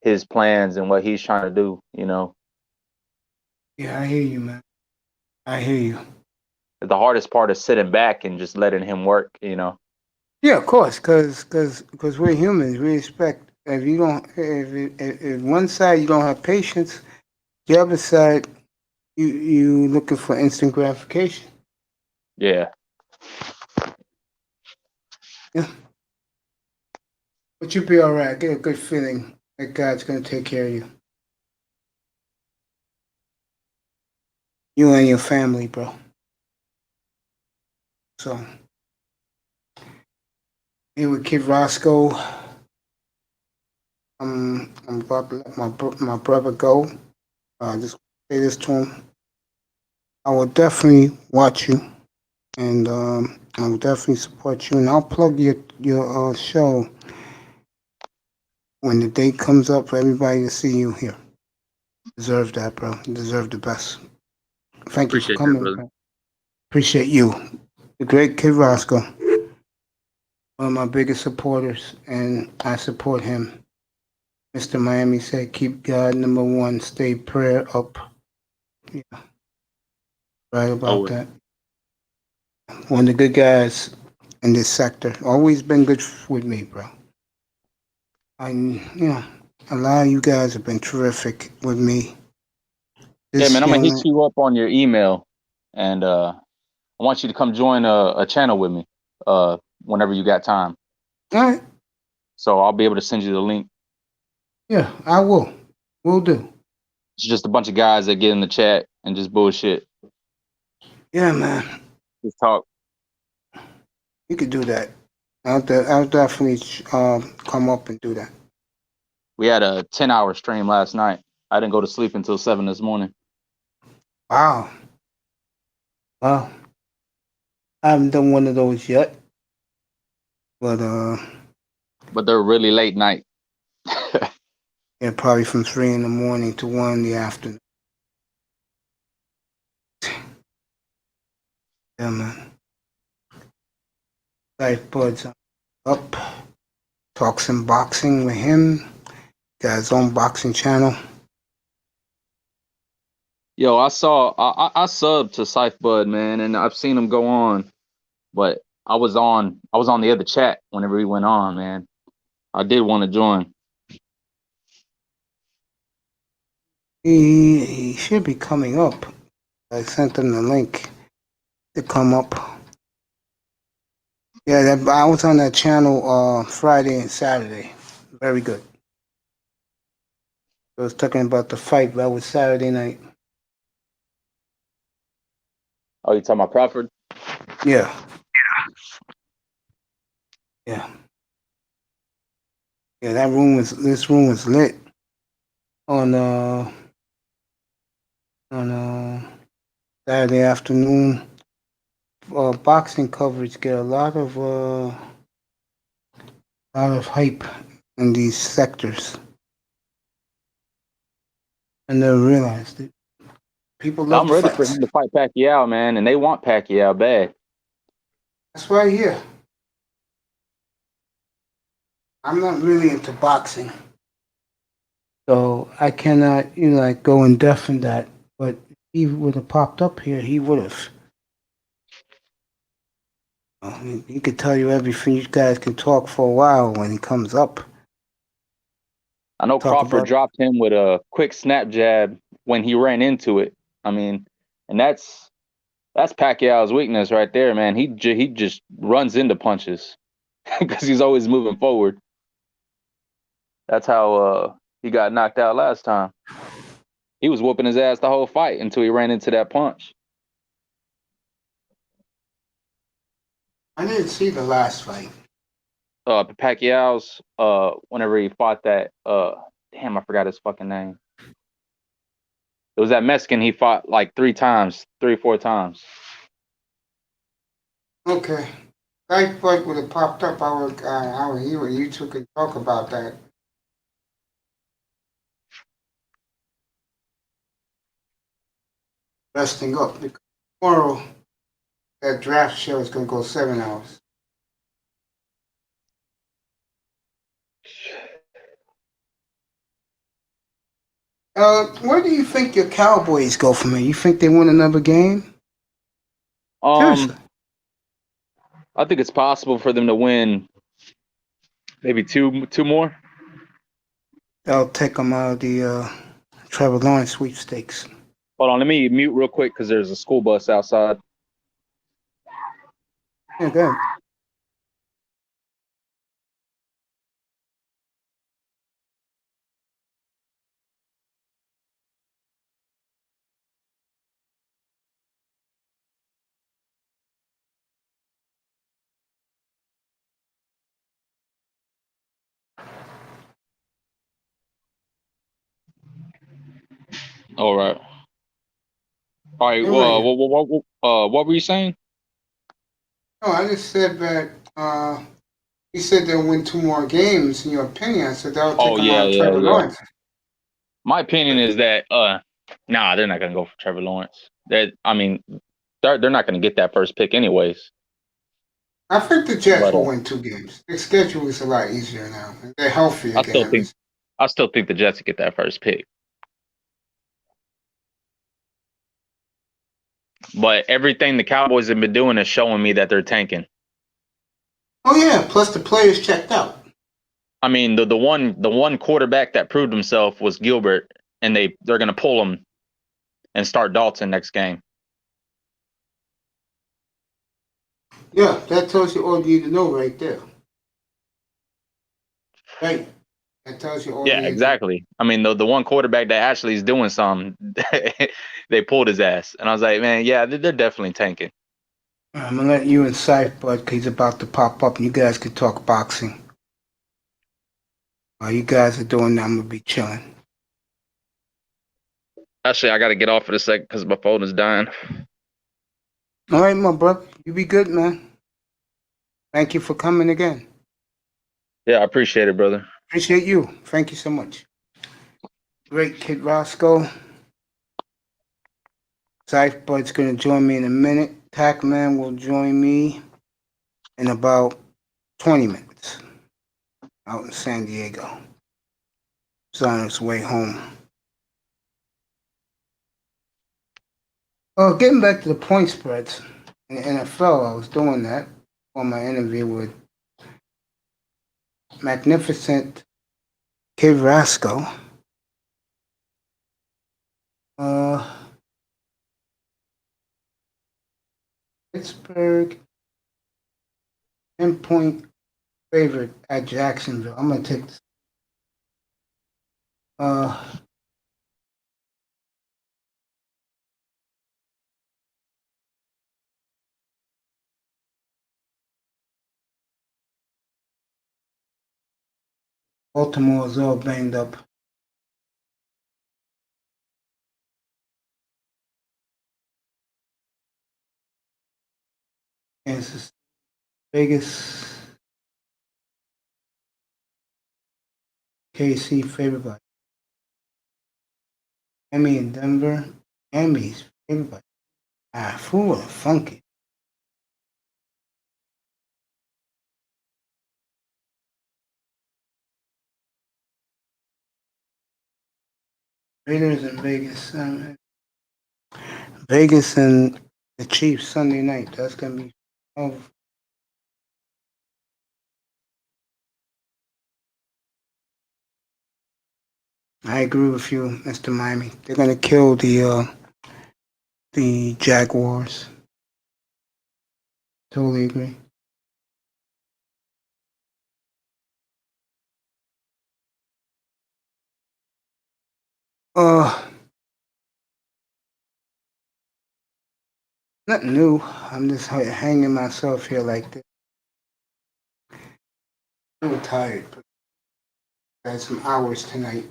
his plans and what he's trying to do. yeah. I hear you, man. I hear you. The hardest part is sitting back and just letting him work. Yeah, of course, because we're humans. We expect if you don't, if one side you don't have patience, the other side you looking for instant gratification. Yeah. Yeah, but you'll be all right. I get a good feeling that God's gonna take care of you, you and your family, bro. So here with Kid Roscoe, I'm about to let my brother go. Just say this to him. I will definitely watch you, and I will definitely support you. And I'll plug your show when the date comes up for everybody to see you here. Deserve that, bro. You deserve the best. Thank you for Appreciate that, coming, brother. bro. Appreciate you. The great Kid Roscoe, one of my biggest supporters, and I support him. Mr. Miami said, keep God number one, stay prayer up. Yeah, right about Always. that. One of the good guys in this sector. Always been good with me, bro. A lot of you guys have been terrific with me. Yeah, man, This I'm gonna young hit man, you up on your email, and I want you to come join a channel with me, whenever you got time. all right, So I'll be able to send you the link. yeah, I will. Will do. It's just a bunch of guys that get in the chat and just bullshit, Yeah, man, just talk. you could do that. I'll definitely come up and do that. We had a 10-hour stream last night. I didn't go to sleep until 7 this morning. Wow. Wow. I haven't done one of those yet, but But they're really late night. yeah, probably from 3 in the morning to 1 in the afternoon. Yeah, man. Life buds up. Talk some boxing with him. Got his own boxing channel. Yo, I subbed to Scythe Bud, man, and I've seen him go on, but I was on the other chat whenever he went on, man. I did want to join. He should be coming up. I sent him the link to come up. Yeah, I was on that channel Friday and Saturday. Very good. I was talking about the fight. That was Saturday night. Oh, you talking about Crawford? Yeah. Yeah. Yeah, this room was lit on Saturday afternoon. Boxing coverage get a lot of hype in these sectors. I never realized it. People love I'm the ready for fights. him to fight Pacquiao, man, and they want Pacquiao bad. That's why here. I'm not really into boxing, so I cannot, go in depth in that. But if he would have popped up here, he would have. He could tell you everything. You guys can talk for a while when he comes up. I know Talk Crawford about dropped him with a quick snap jab when he ran into it. I mean, and that's Pacquiao's weakness right there, man. He just runs into punches because he's always moving forward. That's how he got knocked out last time. He was whooping his ass the whole fight until he ran into that punch. I didn't see the last fight. Pacquiao's whenever he fought that damn, I forgot his fucking name. It was that Mexican he fought like 4 times. Okay. That fight would have popped up. I would hear what you two could talk about that. Resting up. Because tomorrow, that draft show is going to go 7 hours. Where do you think your Cowboys go from here? You think they win another game? Seriously. I think it's possible for them to win maybe two more. They'll take them out of the Trevor Lawrence sweepstakes. Hold on, let me mute real quick because there's a school bus outside. Yeah, go ahead. All right. All right. Anyway, What were you saying? no, I just said that you said they'll win 2 more games. In your opinion, I said they'll take Oh them yeah, out of Trevor yeah. Lawrence. My opinion is that nah, they're not gonna go for Trevor Lawrence. They're not gonna get that first pick anyways. I think the Jets But will win 2 games. Their schedule is a lot easier now. They're healthy I still again. think the Jets will get that first pick. But everything the Cowboys have been doing is showing me that they're tanking. Oh yeah, plus the players checked out. I mean, the one quarterback that proved himself was Gilbert, and they're gonna pull him and start Dalton next game. Yeah, that tells you all you need to know right there. Right. That tells you all Yeah, you need exactly. I mean, the one quarterback that actually is doing something, they pulled his ass, and I was like, man, yeah, they're definitely tanking. I'm going to let you incite Bud because he's about to pop up and you guys can talk boxing. While you guys are doing that, I'm going to be chilling. Actually, I got to get off for a second because my phone is dying. All right, my brother. You be good, man. Thank you for coming again. Yeah, I appreciate it, brother. Appreciate you. Thank you so much. Great Kid Roscoe. Scythe Bud's going to join me in a minute. Takman will join me in about 20 minutes out in San Diego. He's on his way home. Getting back to the point spreads in the NFL, I was doing that. for my interview with magnificent Kid Rascal. Pittsburgh 10-point favorite at Jacksonville. I'm gonna take this. Baltimore is all banged up. Kansas, Vegas, KC favored by Miami and Denver. Miami's favored by fool funky. Raiders in Vegas. Vegas and the Chiefs Sunday night. That's gonna be. I agree with you, Mr. Miami. They're gonna kill the Jaguars. Totally agree. Nothing new. I'm just hanging myself here like this. I'm tired. But I had some hours tonight.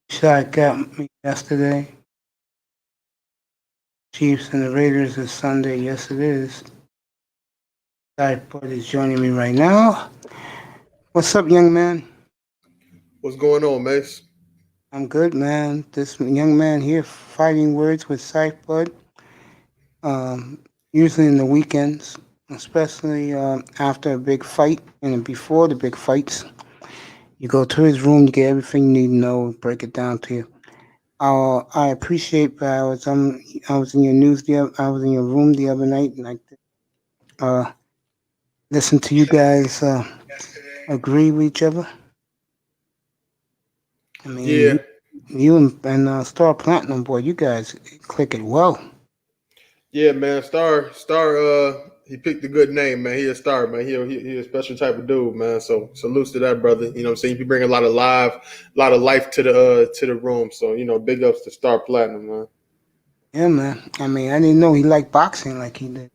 Shot got me yesterday. Chiefs and the Raiders is Sunday. Yes, it is. Typhoid is joining me right now. What's up, young man? What's going on, Mace? I'm good, man. This young man here fighting words with Cypher. Usually in the weekends, especially after a big fight and before the big fights. You go to his room, you get everything you need to know, break it down to you. I appreciate that I was in your I was in your room the other night, and I listened to you guys agree with each other. I mean, Yeah, you and Star Platinum, boy, you guys click it well. yeah, man. Star, he picked a good name, man. He a star, man. He a special type of dude, man. So salutes to that brother. You know what I'm saying? He bring a lot of life to the room. So, big ups to Star Platinum, man. Yeah, man. I mean, I didn't know he liked boxing like he did.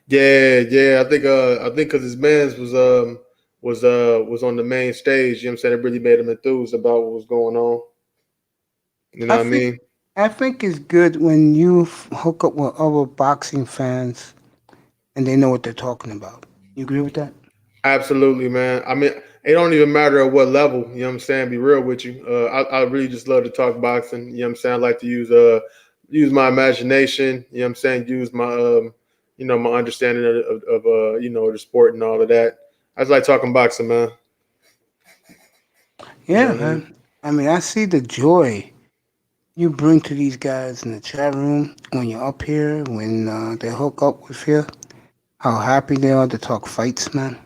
Yeah. I think because his man's was on the main stage. You know what I'm saying? It really made him enthused about what was going on. You know what I mean? I think it's good when you hook up with other boxing fans and they know what they're talking about. You agree with that? Absolutely, man. I mean, it don't even matter at what level, you know what I'm saying? Be real with you. I really just love to talk boxing, you know what I'm saying? I like to use my imagination, you know what I'm saying? Use my my understanding of the sport and all of that. I just like talking boxing, man. You know Yeah, what I mean? man. I mean, I see the joy you bring to these guys in the chat room when you're up here, when they hook up with you, how happy they are to talk fights, man.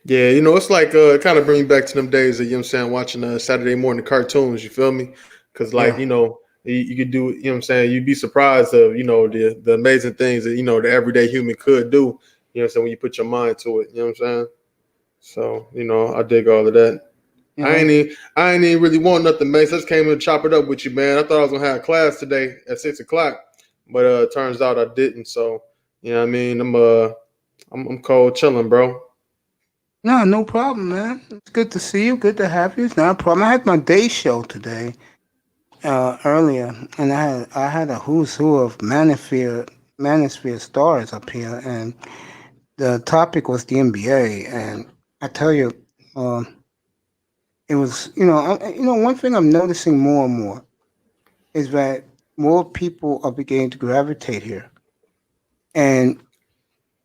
Yeah, it's like it kind of bring me back to them days of, you know what I'm saying, watching Saturday morning cartoons, you feel me? Because, like, Yeah. you could do, you know what I'm saying, you'd be surprised of, the amazing things that, the everyday human could do, you know what I'm saying, when you put your mind to it, you know what I'm saying? So, I dig all of that. You I know? ain't even really want nothing, man. So I just came in to chop it up with you, man. I thought I was gonna have class today at 6 o'clock, but turns out I didn't. So you know what I mean, I'm cold chilling, bro. No problem, man. It's good to see you. Good to have you. It's not a problem. I had my day show today, earlier, and I had a who's who of manosphere stars up here, and the topic was the NBA, and I tell you, um, it was one thing I'm noticing more and more is that more people are beginning to gravitate here, and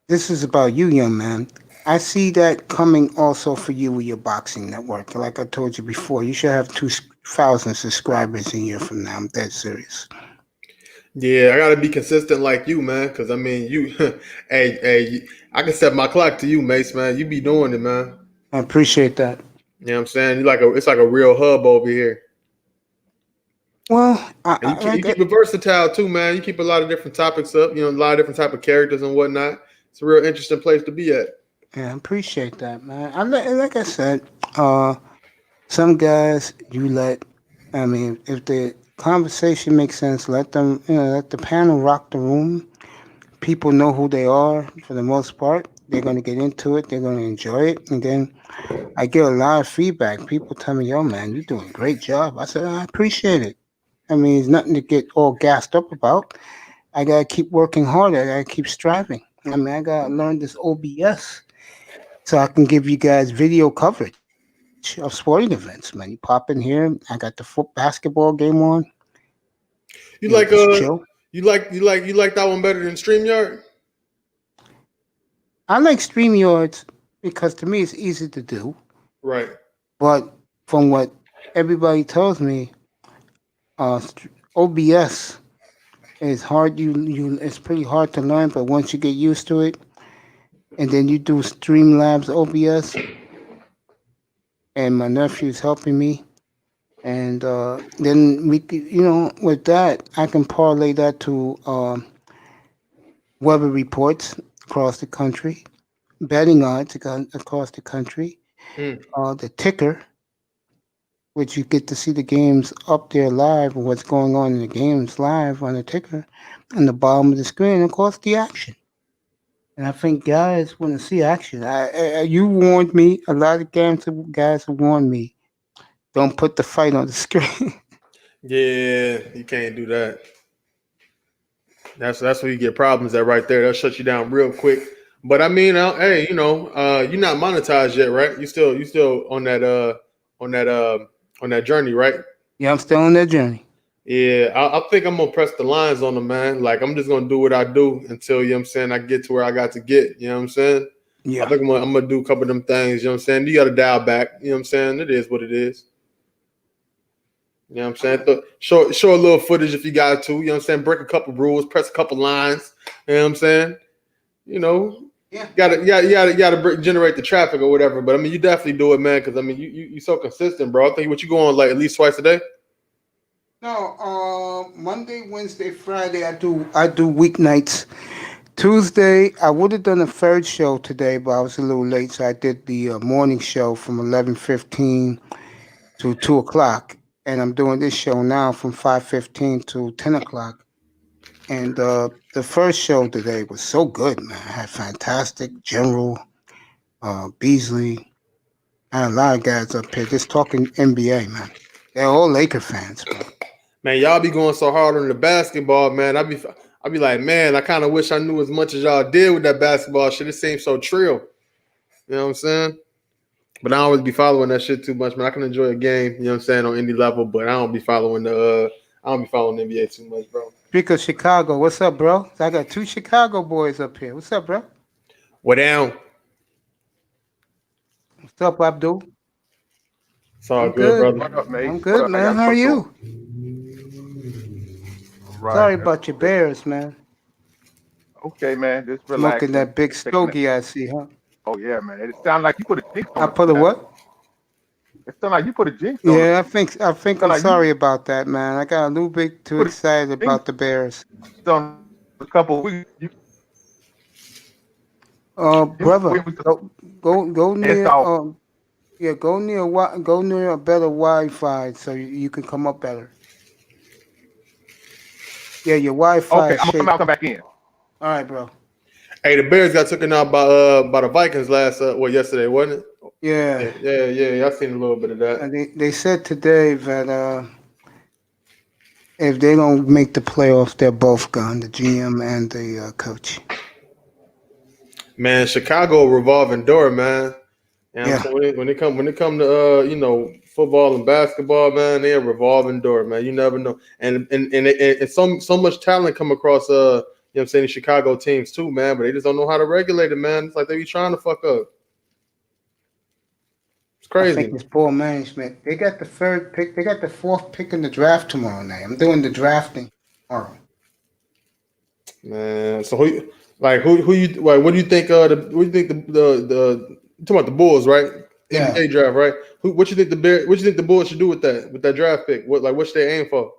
this is about you, young man. I see that coming also for you with your boxing network. Like I told you before, you should have 2,000 subscribers a year from now. I'm dead serious. Yeah, I gotta be consistent like you, man. Because I mean, you, hey, I can set my clock to you, Mace, man. You be doing it, man. I appreciate that. You know what I'm saying? It's like a real hub over here. Well, And you keep it versatile too, man. You keep a lot of different topics up, a lot of different type of characters and whatnot. It's a real interesting place to be at. yeah, I appreciate that, man. Like I said, some guys I mean, if the conversation makes sense, let them, let the panel rock the room. People know who they are for the most part. They're going to get into it. They're going to enjoy it. And then I get a lot of feedback. People tell me, yo, man, you're doing a great job. I said, I appreciate it. I mean, it's nothing to get all gassed up about. I got to keep working harder. I got to keep striving. I mean, I got to learn this OBS so I can give you guys video coverage of sporting events, man. You pop in here. I got the basketball game on. You Yeah, like just chill. you like that one better than StreamYard? I like StreamYards because to me it's easy to do. Right. But from what everybody tells me, OBS is hard. It's pretty hard to learn, but once you get used to it, and then you do Streamlabs OBS, and my nephew's helping me, and then with that, I can parlay that to weather reports across the country, betting odds across the country, Mm. the ticker, which you get to see the games up there live and what's going on in the games live on the ticker, and the bottom of the screen, of course, the action. And I think guys want to see action. You warned me. A lot of guys have warned me. Don't put the fight on the screen. Yeah, you can't do that. That's where you get problems at right there. That'll shut you down real quick. But I mean, hey, you're not monetized yet, right? You still on that journey, right? Yeah, I'm still on that journey. Yeah, I think I'm gonna press the lines on them, man. Like I'm just gonna do what I do until I get to where I got to get. You know what I'm saying? Yeah. I think I'm gonna do a couple of them things. You know what I'm saying? You got to dial back. You know what I'm saying? It is what it is. You know what I'm saying? Show a little footage if you got to. You know what I'm saying? Break a couple rules, press a couple lines. You know what I'm saying? Yeah. You gotta generate the traffic or whatever. But I mean, you definitely do it, man. Because I mean, you so consistent, bro. I think what you go on like at least twice a day. No, Monday, Wednesday, Friday, I do weeknights. Tuesday, I would have done a third show today, but I was a little late, so I did the morning show from 11:15 to 2 o'clock, and I'm doing this show now from 5:15 to 10 o'clock. And the first show today was so good, man. I had fantastic General Beasley. I had a lot of guys up here just talking NBA, man. They're all Laker fans, bro. Man, y'all be going so hard on the basketball, man. I be like, man, I kind of wish I knew as much as y'all did with that basketball shit. It seems so trill. You know what I'm saying? But I don't always be following that shit too much, man. I can enjoy a game, you know what I'm saying, on any level, but I don't be following the NBA too much, bro. Speak of Chicago, what's up, bro? I got 2 Chicago boys up here. What's up, bro? What down? What's up, Abdul? It's all I'm good, good. brother. What up, mate? I'm good, man. How are you? Right. Sorry about your Bears, man. Okay, man. Just relax. Smoking that big stogie I see, huh? Oh yeah, man. It sounds like you put a jinx on I it. put a what? It sounds like you put a jinx on it. Yeah, I think I'm like sorry about that, man. I got a little bit too excited about the Bears. On a couple of weeks. Brother, go near Yeah, go near a better Wi-Fi so you can come up better. Yeah, your Wi-Fi Okay, is I'm gonna come out, shaky. come back in. All right, bro. Hey, the Bears got taken out by the Vikings yesterday, wasn't it? Yeah, Yeah. I seen a little bit of that. and they said today that if they don't make the playoffs, they're both gone, the GM and the coach. Man, Chicago a revolving door, man. You know what I'm Yeah, saying? When it come to football and basketball, man, they're a revolving door, man. You never know. And so much talent come across you know what I'm saying, the Chicago teams too, man, but they just don't know how to regulate it, man. It's like they be trying to fuck up. It's I think crazy. it's poor management. They got the third pick. They got the fourth pick in the draft tomorrow night. I'm doing the drafting tomorrow. Man, so who you like? What do you think? What do you think the you talking about the Bulls, right? Yeah. NBA draft, right? What you think what you think the Bulls should do with that draft pick? What should they aim for?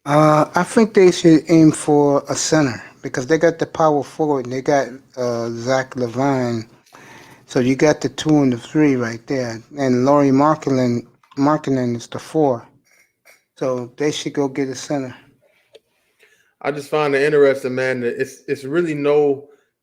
I think they should aim for a center because they got the power forward and they got Zach Levine. So you got the 2 and the 3 right there. And Laurie Markkinen is the 4. So they should go get a center. I just find it interesting, man. That it's really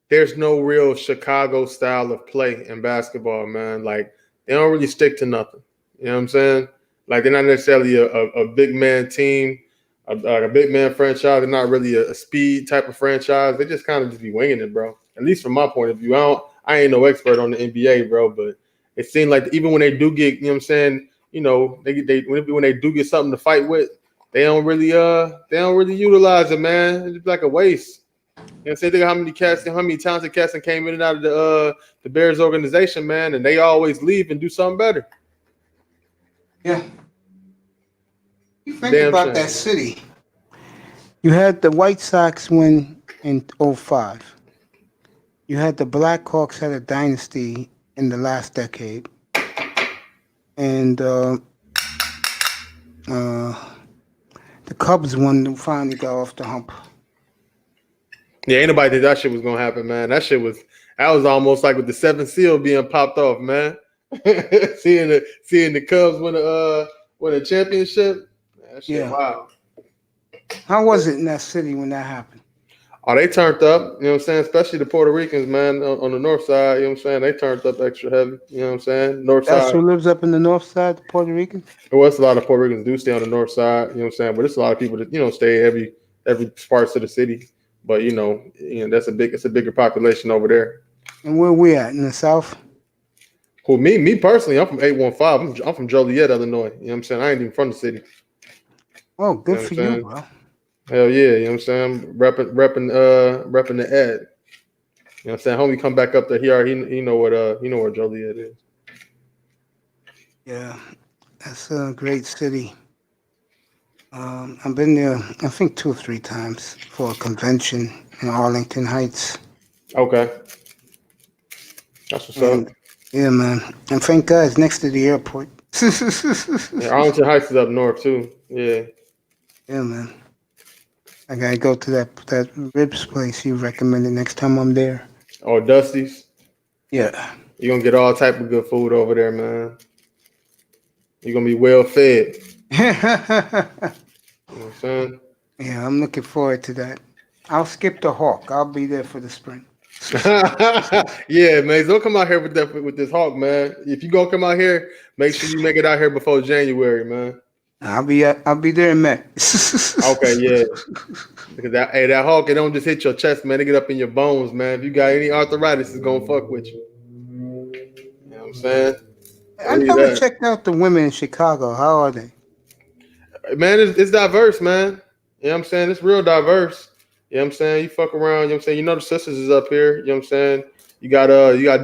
there's no real Chicago style of play in basketball, man. Like they don't really stick to nothing. You know what I'm saying? Like they're not necessarily a big man team, a big man franchise. They're not really a speed type of franchise. They just kind of just be winging it, bro. At least from my point of view. I ain't no expert on the NBA, bro, but it seemed like even when they do get, you know what I'm saying, when they do get something to fight with, they don't really utilize it, man. It's like a waste. You know what I'm saying? Think of how many talented cats that came in and out of the Bears organization, man, and they always leave and do something better. Yeah. You think Damn about shame. that city. You had the White Sox win in 2005. You had the Blackhawks had a dynasty in the last decade. And the Cubs finally got off the hump. Yeah, ain't nobody think that shit was gonna happen, man. That was almost like with the 7th seal being popped off, man. seeing the Cubs win a championship. Man, that shit, Yeah. wow. How was it in that city when that happened? Oh, they turned up, you know what I'm saying? Especially the Puerto Ricans, man, on the north side, you know what I'm saying? They turned up extra heavy, you know what I'm saying? North That's side. who lives up in the north side, the Puerto Ricans? There was a lot of Puerto Ricans do stay on the north side, you know what I'm saying? But it's a lot of people that, stay every parts of the city. But it's a bigger population over there. And where we at, in the south? Who me personally, I'm from 815. I'm from Joliet, Illinois. You know what I'm saying? I ain't even from the city. Oh, good You know for what I'm you, saying? bro. Hell yeah, you know what I'm saying? Repping the ad. You know what I'm saying? Homie come back up there. He know where Joliet is. Yeah, that's a great city. I've been there, I think 2 or 3 times for a convention in Arlington Heights. Okay. That's what's And up. yeah, man. And thank God it's next to the airport. Yeah, Arlington Heights is up north too. Yeah. Yeah, man. I gotta go to that ribs place you recommended next time I'm there. Or Dusty's. Yeah. You're gonna get all type of good food over there, man. You're gonna be well fed. You know what I'm saying? Yeah, I'm looking forward to that. I'll skip the Hawk. I'll be there for the sprint. Yeah, man. Don't come out here with this Hawk, man. If you gonna come out here, make sure you make it out here before January, man. I'll be there in May. Okay, yeah. Because that Hawk, it don't just hit your chest, man. It get up in your bones, man. If you got any arthritis, it's gonna fuck with you. You know what I'm saying? I never checked out the women in Chicago. How are they? Man, it's diverse, man. You know what I'm saying? It's real diverse. You know what I'm saying? You fuck around, you know what I'm saying? The sisters is up here, you know what I'm saying? You got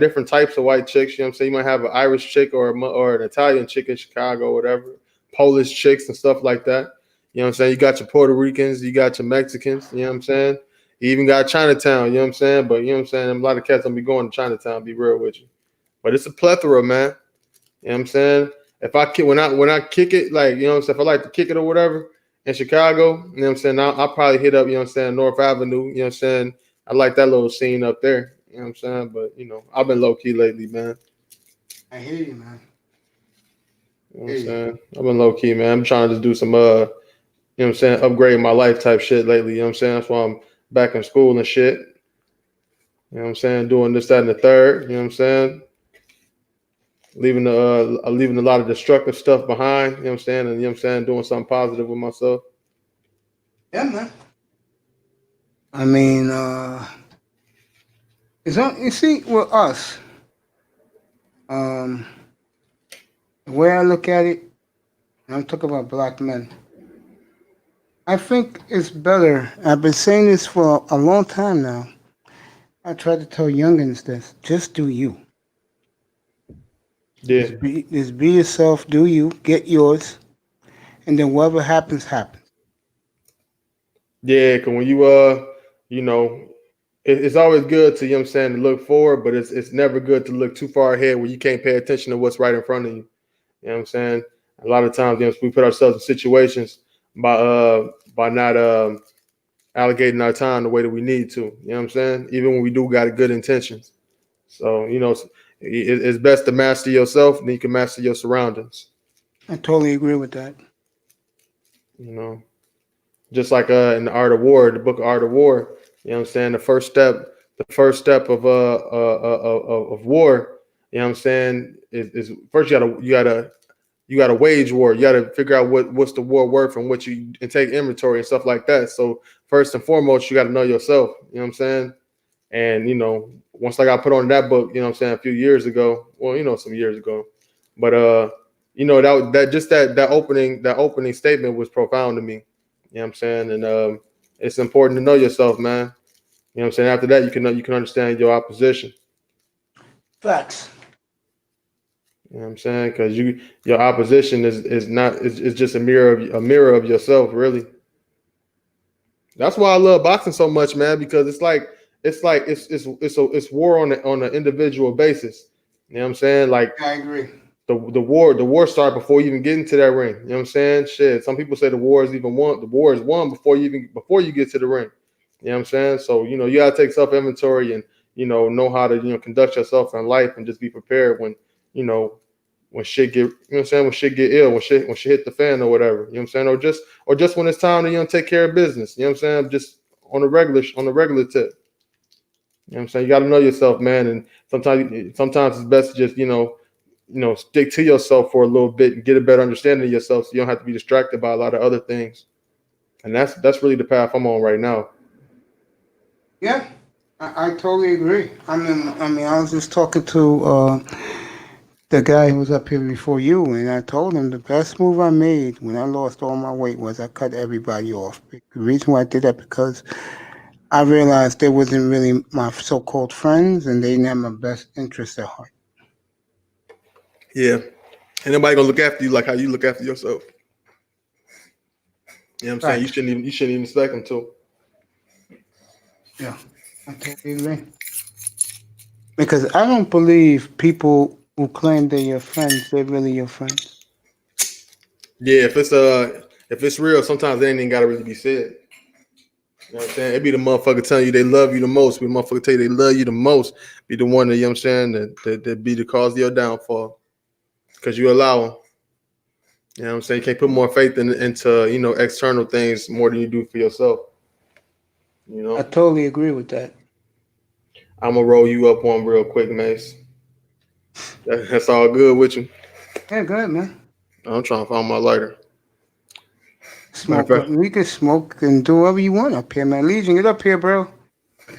different types of white chicks, you know what I'm saying? You might have an Irish chick or an Italian chick in Chicago, whatever. Polish chicks and stuff like that. You know what I'm saying? You got your Puerto Ricans, you got your Mexicans, you know what I'm saying? You even got Chinatown, you know what I'm saying? But you know what I'm saying? A lot of cats don't be going to Chinatown, be real with you. But it's a plethora, man. You know what I'm saying? When I kick it, like, you know what I'm saying, if I like to kick it or whatever in Chicago, you know what I'm saying, I'll probably hit up, you know what I'm saying, North Avenue, you know what I'm saying? I like that little scene up there, you know what I'm saying? But, I've been low-key lately, man. I hear you, man. You know what I'm saying? I've been low key, man. I'm trying to do some you know what I'm saying, upgrade my life type shit lately. You know what I'm saying? That's why I'm back in school and shit. You know what I'm saying? Doing this, that, and the third. You know what I'm saying? Leaving leaving a lot of destructive stuff behind. You know what I'm saying? And you know what I'm saying? Doing something positive with myself. Yeah, man. I mean, you see, with us, the way I look at it, and I'm talking about black men, I think it's better. I've been saying this for a long time now. I try to tell youngins this: just do you. Yeah. Just be yourself. Do you get yours, and then whatever happens, happens. Yeah, because when you know, it's always good to, you know what I'm saying, to look forward, but it's never good to look too far ahead where you can't pay attention to what's right in front of you. You know what I'm saying? A lot of times, you know, we put ourselves in situations by not allocating our time the way that we need to. You know what I'm saying? Even when we do got good intentions. So, you know, it's best to master yourself, then you can master your surroundings. I totally agree with that. You know, just like in the Art of War, the book Art of War. You know what I'm saying? The first step of war. You know what I'm saying? Is first you gotta wage war. You gotta figure out what's the war worth and and take inventory and stuff like that. So first and foremost, you got to know yourself. You know what I'm saying? And you know, once I got put on that book, you know what I'm saying, a few years ago. Well, you know, some years ago, but you know, that opening statement was profound to me. You know what I'm saying? And it's important to know yourself, man. You know what I'm saying? After that, you can understand your opposition. Facts. You know what I'm saying? Because your opposition is just a mirror of yourself, really. That's why I love boxing so much, man. Because it's war on an individual basis. You know what I'm saying? Like I agree. the war started before you even get into that ring. You know what I'm saying? Shit. Some people say the war is won before you get to the ring. You know what I'm saying? So you know you gotta take self inventory and know how to conduct yourself in life and just be prepared when when shit get, when shit get ill, when shit hit the fan or whatever, you know what I'm saying? Or just when it's time to, take care of business, you know what I'm saying? Just on the regular tip. You know what I'm saying? You got to know yourself, man. And sometimes it's best to just, stick to yourself for a little bit and get a better understanding of yourself so you don't have to be distracted by a lot of other things. And that's really the path I'm on right now. Yeah, I totally agree. I mean, I was just talking to the guy who was up here before you, and I told him the best move I made when I lost all my weight was I cut everybody off. The reason why I did that because I realized they wasn't really my so-called friends, and they didn't have my best interest at heart. Yeah. Ain't nobody gonna look after you like how you look after yourself. You know what I'm saying? You shouldn't even expect them to. Yeah, I totally agree. Because I don't believe people who claim they're your friends, they're really your friends. Yeah, if it's real, sometimes they ain't even gotta really be said. You know what I'm saying? It be the motherfucker telling you they love you the most. Be the motherfucker tell you they love you the most. Be the one that, you know what I'm saying, that be the cause of your downfall. Because you allow them. You know what I'm saying? You can't put more faith into external things more than you do for yourself. I totally agree with that. I'm gonna roll you up one real quick, Mace. That's all good with you. Yeah, go ahead, man. I'm trying to find my lighter. Smoke. We can smoke and do whatever you want up here, man. Legion, get up here, bro.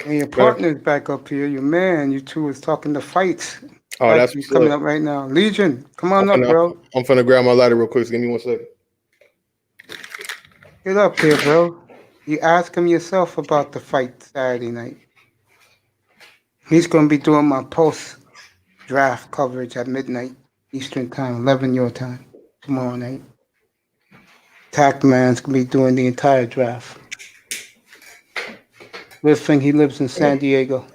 And your partner's back up here. Your man, you two is talking the fights. Oh, that's He's coming up right now. Legion, come on up, bro. I'm finna grab my lighter real quick. So give me 1 second. Get up here, bro. You ask him yourself about the fight Saturday night. He's gonna be doing my post-draft coverage at midnight Eastern time, 11 your time, tomorrow night. Takman's gonna be doing the entire draft. Withh, he lives in San Diego.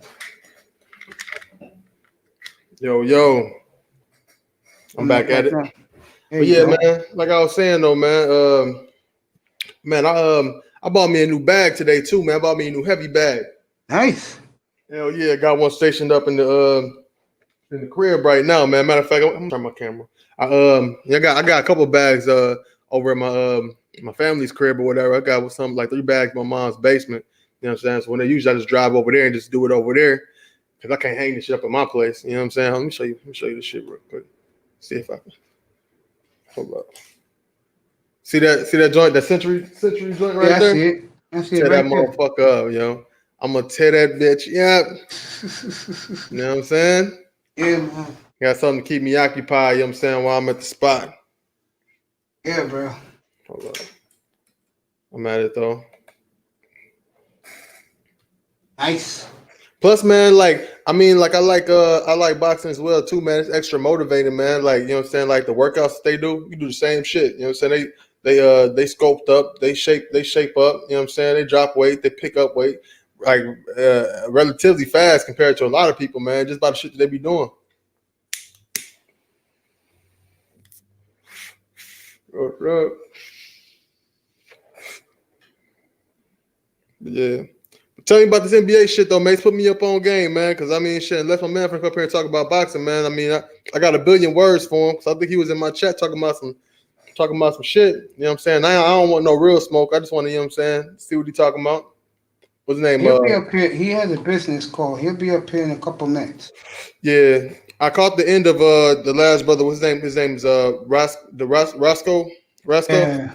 Yo. I'm back at it. But yeah, man, like I was saying though, man, I bought me a new bag today too, man. I bought me a new heavy bag. Nice. Hell yeah, got one stationed up in the in the crib right now, man. Matter of fact, I'm gonna turn my camera. I got a couple bags over at my family's crib or whatever. I got something like 3 bags in my mom's basement. You know what I'm saying? So when they usually I just drive over there and just do it over there because I can't hang this shit up at my place. You know what I'm saying? Let me show you this shit real quick. See if I can. Hold up. See that joint, that century joint right there? I see it. I see it Tear right that there. motherfucker up, yo. I'm gonna tear that bitch up. You know what I'm saying? Yeah, man. Got something to keep me occupied, you know what I'm saying, while I'm at the spot. Yeah, bro. Hold up. I'm at it though. Nice. Plus, man, I like boxing as well too, man. It's extra motivating, man. Like, you know what I'm saying? Like the workouts they do, you do the same shit. You know what I'm saying? They sculpt up, they shape up, you know what I'm saying? They drop weight, they pick up weight, like relatively fast compared to a lot of people, man, just by the shit that they be doing. Yeah. Tell me about this NBA shit though, mates. Put me up on game, man. Because I mean, shit. Unless my man from up here and talk about boxing, man. I mean, I got a billion words for him. Because I think he was in my chat talking about some shit. You know what I'm saying? I don't want no real smoke. I just want to, you know what I'm saying, see what he talking about. What's his name? He'll be up here. He has a business call. He'll be up here in a couple minutes. Yeah, I caught the end of the last brother. What's his name? His name's Roscoe. Yeah.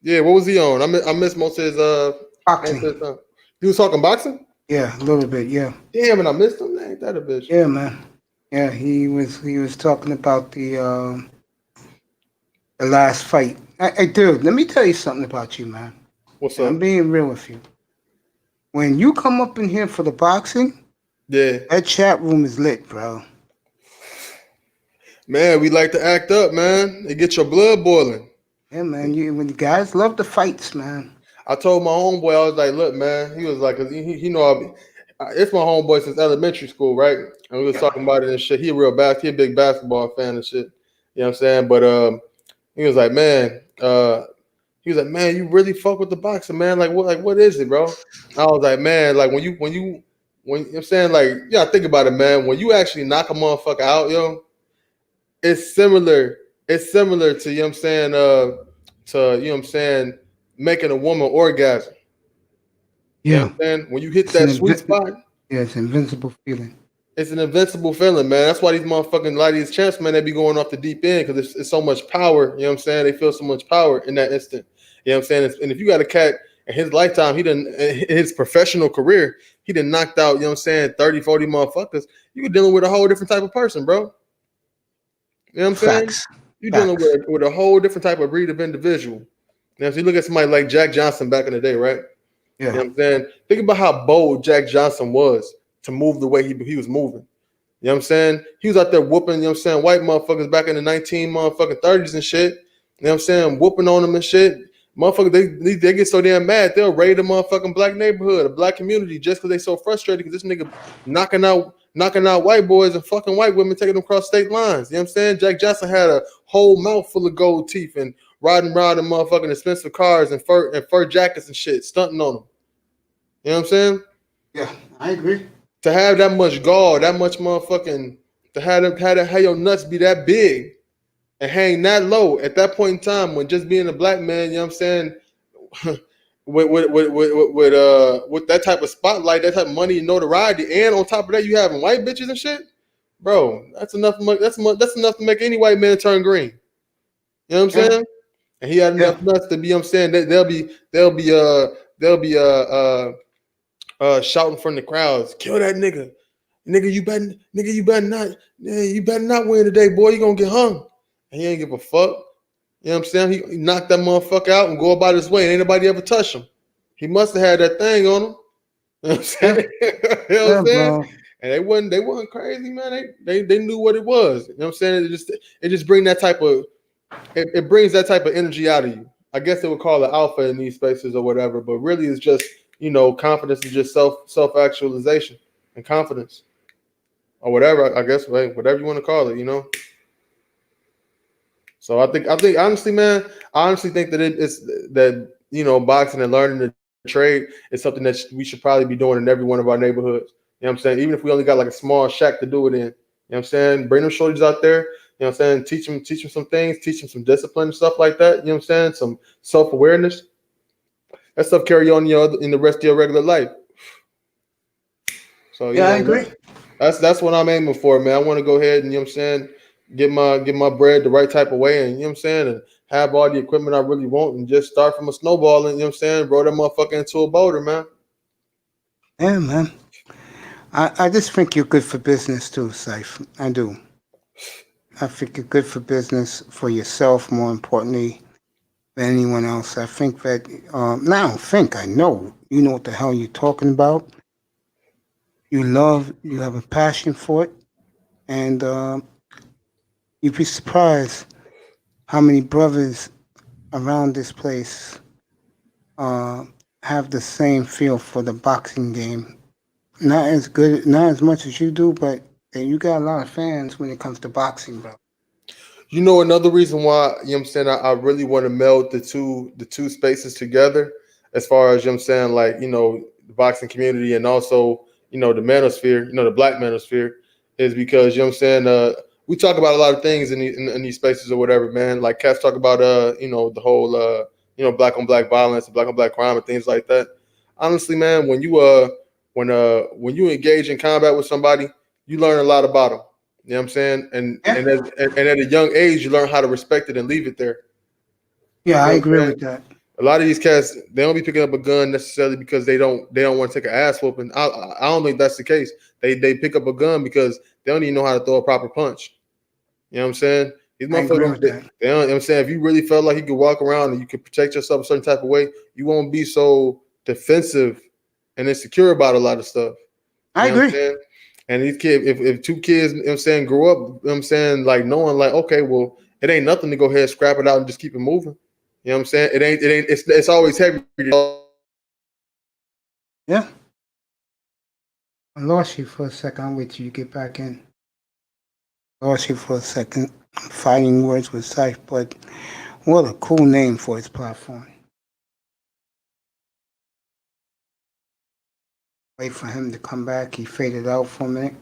Yeah, what was he on? I missed most of his Boxing. He was talking boxing? Yeah, a little bit, yeah. Damn, and I missed him. Ain't that a bitch? Yeah, man. Yeah, he was talking about the last fight. Hey, dude, let me tell you something about you, man. What's up? I'm being real with you. When you come up in here for the boxing, yeah, that chat room is lit, bro. Man, we like to act up, man. It gets your blood boiling. Yeah, man. When the guys love the fights, man. I told my homeboy, I was like, look, man. He was like, cause he know it's my homeboy since elementary school, right? And we was talking about it and shit. He a big basketball fan and shit. You know what I'm saying? But he was like, man, you really fuck with the boxing, man. Like what is it, bro? I was like, man, like when you know what I'm saying, like, yeah, think about it, man. When you actually knock a motherfucker out, yo, it's similar to, you know what I'm saying, to, you know what I'm saying, making a woman orgasm. You know what I'm saying? When you hit that sweet spot. Yeah, it's an invincible feeling. It's an invincible feeling, man. That's why these motherfucking these champs, man, they be going off the deep end because it's so much power. You know what I'm saying? They feel so much power in that instant. You know what I'm saying? And if you got a cat in his lifetime, in his professional career, he done knocked out, you know what I'm saying, 30, 40 motherfuckers. You're dealing with a whole different type of person, bro. You know what I'm saying? You're dealing with a whole different type of breed of individual. Now, if you look at somebody like Jack Johnson back in the day, right? Yeah. You know what I'm saying? Think about how bold Jack Johnson was to move the way he was moving. You know what I'm saying? He was out there whooping, you know what I'm saying, white motherfuckers back in the 1930s and shit. You know what I'm saying? Whooping on them and shit. Motherfuckers, they get so damn mad, they'll raid a motherfucking black neighborhood, a black community, just because they so frustrated because this nigga knocking out white boys and fucking white women, taking them across state lines. You know what I'm saying? Jack Johnson had a whole mouth full of gold teeth and riding around in motherfucking expensive cars and fur jackets and shit, stunting on them. You know what I'm saying? Yeah, I agree. To have that much gall, that much motherfucking, to have your nuts be that big and hang that low at that point in time when just being a black man, you know what I'm saying, with that type of spotlight, that type of money and notoriety, and on top of that, you having white bitches and shit, bro, that's enough. That's enough to make any white man turn green. You know what I'm saying? And he had enough nuts to be, you know what I'm saying, that they'll be shouting from the crowds, kill that nigga. Nigga, you better not win today, boy. You gonna get hung. And he ain't give a fuck. You know what I'm saying? He knocked that motherfucker out and go about his way. And ain't nobody ever touched him. He must have had that thing on him. You know what I'm saying? You know what I'm saying? And they wasn't crazy, man. They knew what it was. You know what I'm saying? It just brings that type of energy out of you. I guess they would call it alpha in these spaces or whatever, but really it's just, you know, confidence is just self-actualization and confidence. Or whatever, I guess, whatever you want to call it, you know. So I think honestly, man, I honestly think that it's that, you know, boxing and learning the trade is something that we should probably be doing in every one of our neighborhoods. You know what I'm saying? Even if we only got like a small shack to do it in, you know what I'm saying? Bring them shorties out there. You know what I'm saying? Teach them some things, teach them some discipline and stuff like that. You know what I'm saying? Some self-awareness. That stuff carry on in the rest of your regular life. So Yeah, I agree. that's what I'm aiming for, man. I want to go ahead and you know what I'm saying, get my bread the right type of way, and you know what I'm saying, and have all the equipment I really want, and just start from a snowball, and you know what I'm saying, roll that motherfucker into a boulder, man. Yeah, man. I just think you're good for business too, Saif. I do. I think you're good for business for yourself, more importantly than anyone else. I think that, I don't think, I know, you know what the hell you're talking about. You have a passion for it, and you'd be surprised how many brothers around this place uh, have the same feel for the boxing game. Not as good, not as much as you do, but you got a lot of fans when it comes to boxing, bro. You know, another reason why, you know what I'm saying, I really want to meld the two spaces together, as far as, you know what I'm saying, like, the boxing community, and also, the manosphere, the black manosphere, is because, you know what I'm saying, we talk about a lot of things in these spaces or whatever, man. Like cats talk about the whole black on black violence, black on black crime and things like that. Honestly, man, when you engage in combat with somebody, you learn a lot about them. You know what I'm saying? And Yeah, at a young age, you learn how to respect it and leave it there. yeah, You I know what agree I'm saying? with that. A lot of these cats, they don't be picking up a gun necessarily because they don't want to take an ass whooping. I don't think that's the case. They pick up a gun because they don't even know how to throw a proper punch. You know what I'm saying? These I agree motherfuckers, with that. they don't. You know what I'm saying, if you really felt like you could walk around and you could protect yourself a certain type of way, you won't be so defensive and insecure about a lot of stuff. I You know what I'm agree. saying? And these kids, if two kids, you know what I'm saying, grow up, you know what I'm saying, like knowing like, okay, well, it ain't nothing to go ahead, scrap it out and just keep it moving. You know what I'm saying? It's always heavy. Yeah. I lost you for a second. I'll wait till you get back in. Lost you for a second. Fighting words with Saif, but what a cool name for his platform. Wait for him to come back. He faded out for a minute.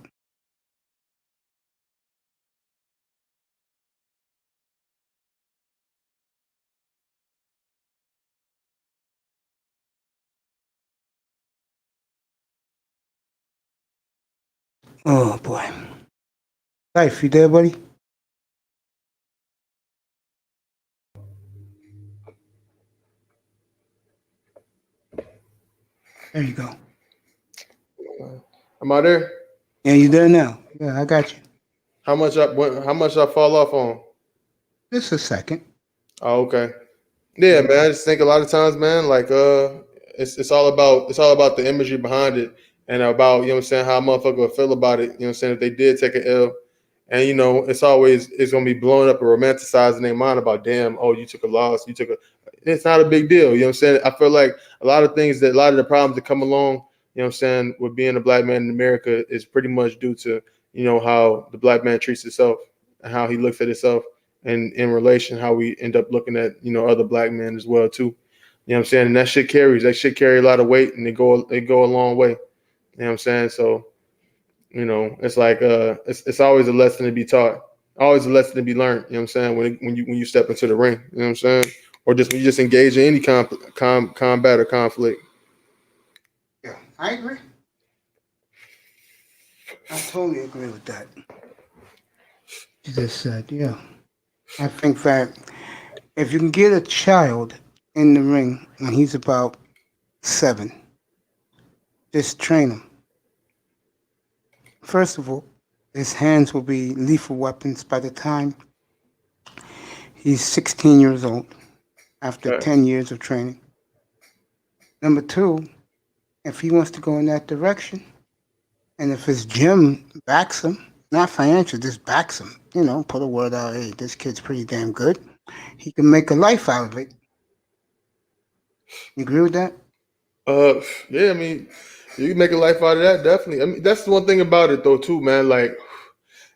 Oh boy. Saif, you there, buddy? There you go. Am I there? Yeah, you there now? Yeah, I got you. How much I fall off on? Just a second. Oh, okay. Yeah, man. I just think a lot of times, man, like it's all about the imagery behind it, and about, you know what I'm saying, how a motherfucker would feel about it. You know what I'm saying, if they did take an L. And it's gonna be blowing up and romanticized in their mind about, damn, oh, you took a loss, it's not a big deal. You know what I'm saying? I feel like a lot of the problems that come along, you know what I'm saying, with being a black man in America is pretty much due to, how the black man treats himself and how he looks at himself, and in relation how we end up looking at, other black men as well too. You know what I'm saying? And that shit carry a lot of weight, and it go a long way. You know what I'm saying? So, it's like it's always a lesson to be taught, always a lesson to be learned. You know what I'm saying, when you step into the ring. You know what I'm saying, or just when you just engage in any combat or conflict. Yeah, I agree. I totally agree with that. You just said, yeah. I think that if you can get a child in the ring when he's about 7, just train him. First of all, his hands will be lethal weapons by the time he's 16 years old, after Facts. 10 years of training. Number two, if he wants to go in that direction, and if his gym backs him, not financial, just backs him, put a word out, hey, this kid's pretty damn good, he can make a life out of it. You agree with that? Yeah, I mean, you can make a life out of that, definitely. I mean, that's the one thing about it though too, man. Like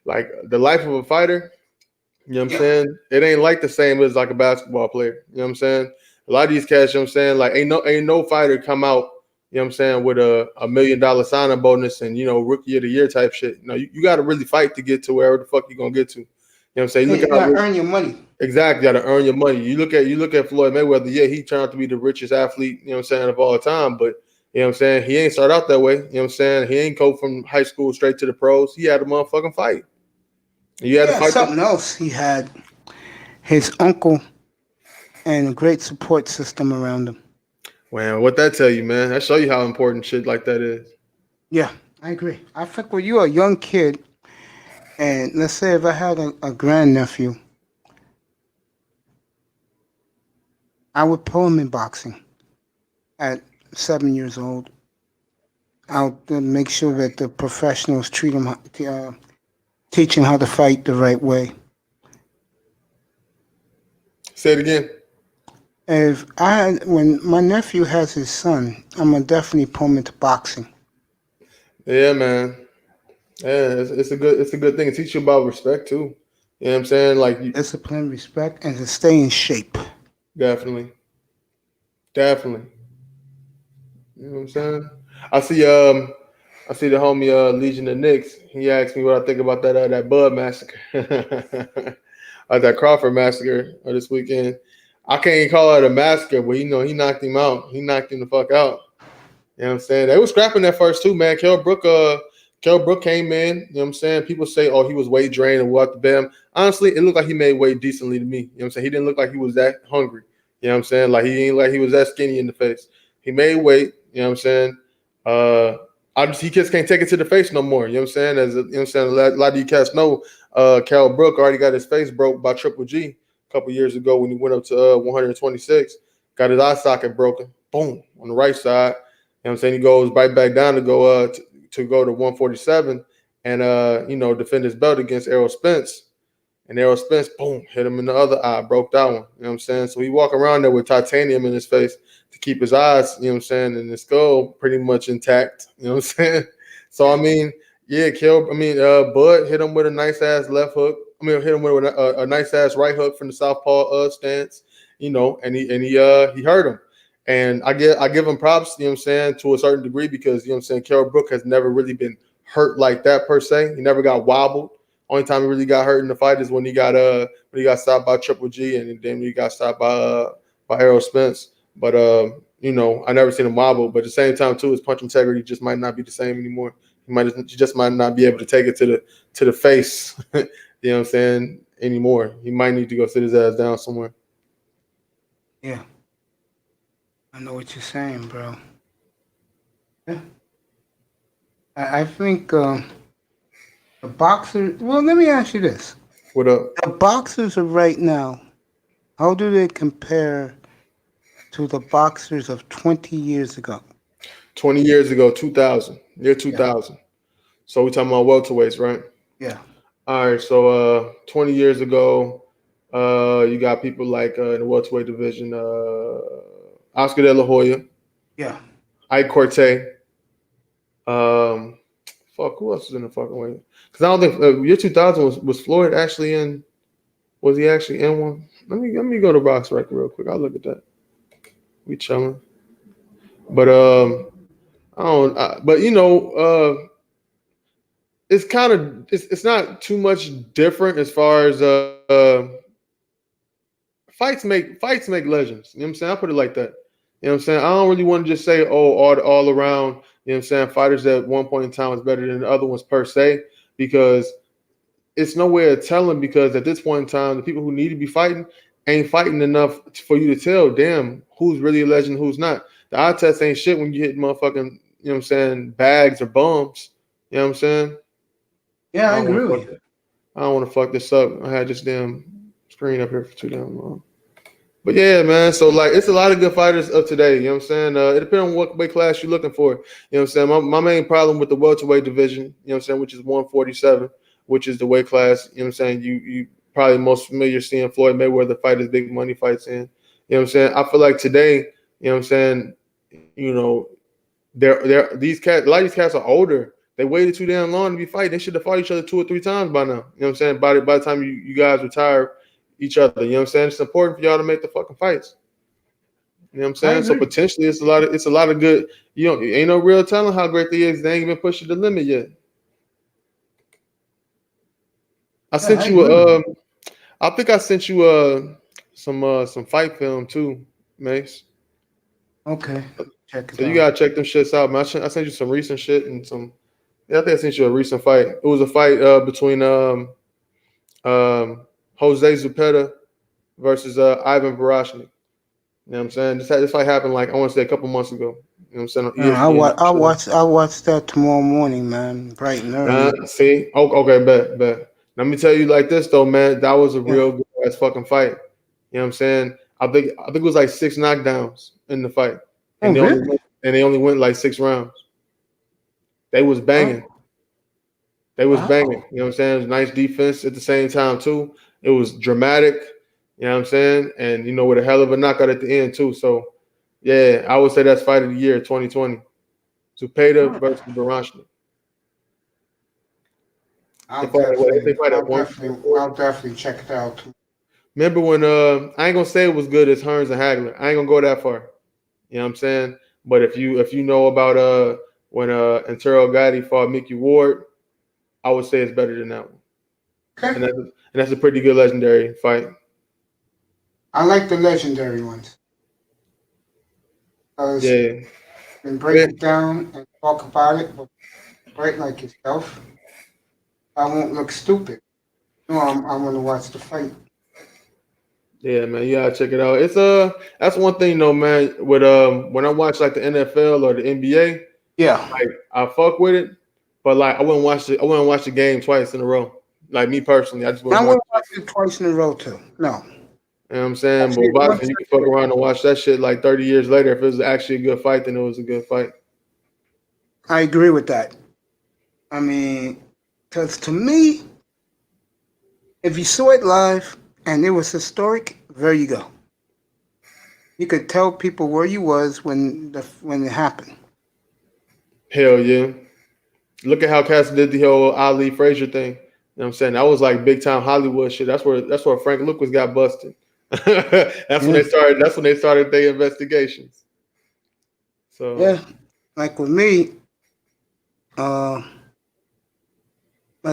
the life of a fighter. You know what I'm saying? It ain't like the same as like a basketball player. You know what I'm saying? A lot of these cats, you know what I'm saying, like ain't no fighter come out, you you know what I'm saying, with a $1 million signing bonus and, you know, rookie of the year type shit. You know, you got to really fight to get to wherever the fuck you're going to get to. You know what I'm saying? You gotta earn your money. Exactly, got to earn your money. You look at Floyd Mayweather, yeah, he turned out to be the richest athlete, you know what I'm saying, of all time, but you know what I'm saying, he ain't started out that way. You know what I'm saying? He ain't go from high school straight to the pros. He had a motherfucking fight. You had to fight something else. He had his uncle and a great support system around him. Man, what that tell you, man? That show you how important shit like that is. Yeah, I agree. I think when you're a young kid, and let's say if I had a grandnephew, I would pull him in boxing at 7 years old. I'll make sure that the professionals treat him, teach him how to fight the right way. Say it again. When my nephew has his son, I'm gonna definitely pull him into boxing. Yeah, man. Yeah, it's a good thing. It teaches you about respect too. You know what I'm saying? Like Discipline, respect, and to stay in shape. Definitely. You know what I'm saying? I see the homie Legion of Knicks. He asked me what I think about that Bud massacre. That Crawford massacre this weekend. I can't even call it a massacre, but you know, he knocked him out. He knocked him the fuck out. You know what I'm saying? They were scrapping that first too, man. Kell Brook came in. You know what I'm saying? People say, oh, he was weight drained and what the bam. Honestly, it looked like he made weight decently to me. You know what I'm saying? He didn't look like he was that hungry. You know what I'm saying? Like he ain't like he was that skinny in the face. He made weight. You know what I'm saying? He just can't take it to the face no more. You know what I'm saying? You know what I'm saying? A lot of you cats know Kell Brook already got his face broke by Triple G a couple years ago when he went up to 126. Got his eye socket broken. Boom, on the right side. You know what I'm saying? He goes right back down to go to 147 and you know, defend his belt against Errol Spence. And Errol Spence, boom, hit him in the other eye, broke that one. You know what I'm saying? So he walk around there with titanium in his face to keep his eyes, you know what I'm saying, and his skull pretty much intact. You know what I'm saying? So I mean, yeah, Bud hit him with a nice ass left hook. I mean, hit him with a nice ass right hook from the southpaw stance, you know, and he hurt him. And I give him props, you know what I'm saying, to a certain degree because, you know what I'm saying, Kell Brook has never really been hurt like that per se. He never got wobbled. Only time he really got hurt in the fight is when he got stopped by Triple G and then he got stopped by Errol Spence. But you know, I never seen him wobble. But at the same time too, his punch integrity just might not be the same anymore. He just might not be able to take it to the face. You know what I'm saying? Anymore. He might need to go sit his ass down somewhere. Yeah. I know what you're saying, bro. Yeah. I think the boxers. Well, let me ask you this: What up? the boxers of right now, how do they compare to the boxers of 20 years ago? 20 years ago, 2000, year 2000. Yeah. So we talking about welterweights, right? Yeah. All right. So 20 years ago, you got people like in the welterweight division, Oscar De La Hoya. Yeah. Ike Corte. Who else was in the fucking weight? Because I don't think year 2000 was Floyd actually in. Was he actually in one? Let me go to Box Record real quick. I'll look at that. We chilling. But I don't. But you know, it's kind of it's not too much different as far as fights make legends. You know what I'm saying? I put it like that. You know what I'm saying? I don't really want to just say, oh, all around, you know what I'm saying, fighters at one point in time was better than the other ones per se, because it's no way of telling, because at this point in time, the people who need to be fighting ain't fighting enough for you to tell, damn, who's really a legend, who's not. The eye test ain't shit when you hit motherfucking, you know what I'm saying, bags or bums. You know what I'm saying? Yeah, I agree with you. I don't want to fuck this up. I had this damn screen up here for too damn long. But yeah, man, so like it's a lot of good fighters of today, you know what I'm saying? It depends on what weight class you're looking for. You know what I'm saying? My main problem with the welterweight division, you know what I'm saying, which is 147, which is the weight class, you know what I'm saying, you probably most familiar seeing Floyd Mayweather fight his big money fights in. You know what I'm saying? I feel like today, you know what I'm saying, you know, these cats, a lot of these cats are older. They waited too damn long to be fighting. They should have fought each other 2 or 3 times by now. You know what I'm saying? By the time you guys retire each other, you know what I'm saying? It's important for y'all to make the fucking fights. You know what I'm saying? So potentially it's a lot of good. You know, ain't no real telling how great they is. They ain't even pushing the limit yet. I sent you I think I sent you some fight film too, Mace. Okay, check it So you out. gotta check them shits out, man. I sent you some recent shit and some. Yeah, I think I sent you a recent fight. It was a fight between Jose Zepeda versus Ivan Barashnik. You know what I'm saying? This fight happened like I want to say a couple months ago. You know what I'm saying? On ESPN. I watch that tomorrow morning, man, bright and early. See? Okay, bet. Let me tell you like this though, man. That was a real good ass fucking fight. You know what I'm saying? I think it was like 6 knockdowns in the fight. And they only went like 6 rounds. They was banging. They was banging. You know what I'm saying? It was nice defense at the same time too. It was dramatic. You know what I'm saying? And with a hell of a knockout at the end too. So yeah, I would say that's fight of the year 2020. Zepeda versus Barashnik. I'll definitely check it out. Remember when I ain't gonna say it was good as Hearns and Hagler. I ain't gonna go that far. You know what I'm saying? But if you know about when Antero Gotti fought Mickey Ward, I would say it's better than that one. Okay. And that's a pretty good legendary fight. I like the legendary ones. Yeah. And break it down and talk about it, but break like yourself. I won't look stupid. No, I'm gonna watch the fight. Yeah, man, you gotta check it out. It's that's one thing though, man. With when I watch like the NFL or the NBA, like I fuck with it, but like I wouldn't watch the game twice in a row. Like me personally, I wouldn't watch it twice in a row too. No. You know what I'm saying? But boxing, you can fuck around and watch that shit like 30 years later. If it was actually a good fight, then it was a good fight. I agree with that. I mean, because to me, if you saw it live and it was historic, there you go. You could tell people where you was when it happened. Hell yeah. Look at how Cass did the whole Ali Frazier thing. You know what I'm saying? That was like big time Hollywood shit. That's where Frank Lucas got busted. That's when they started their investigations. So yeah, like with me, my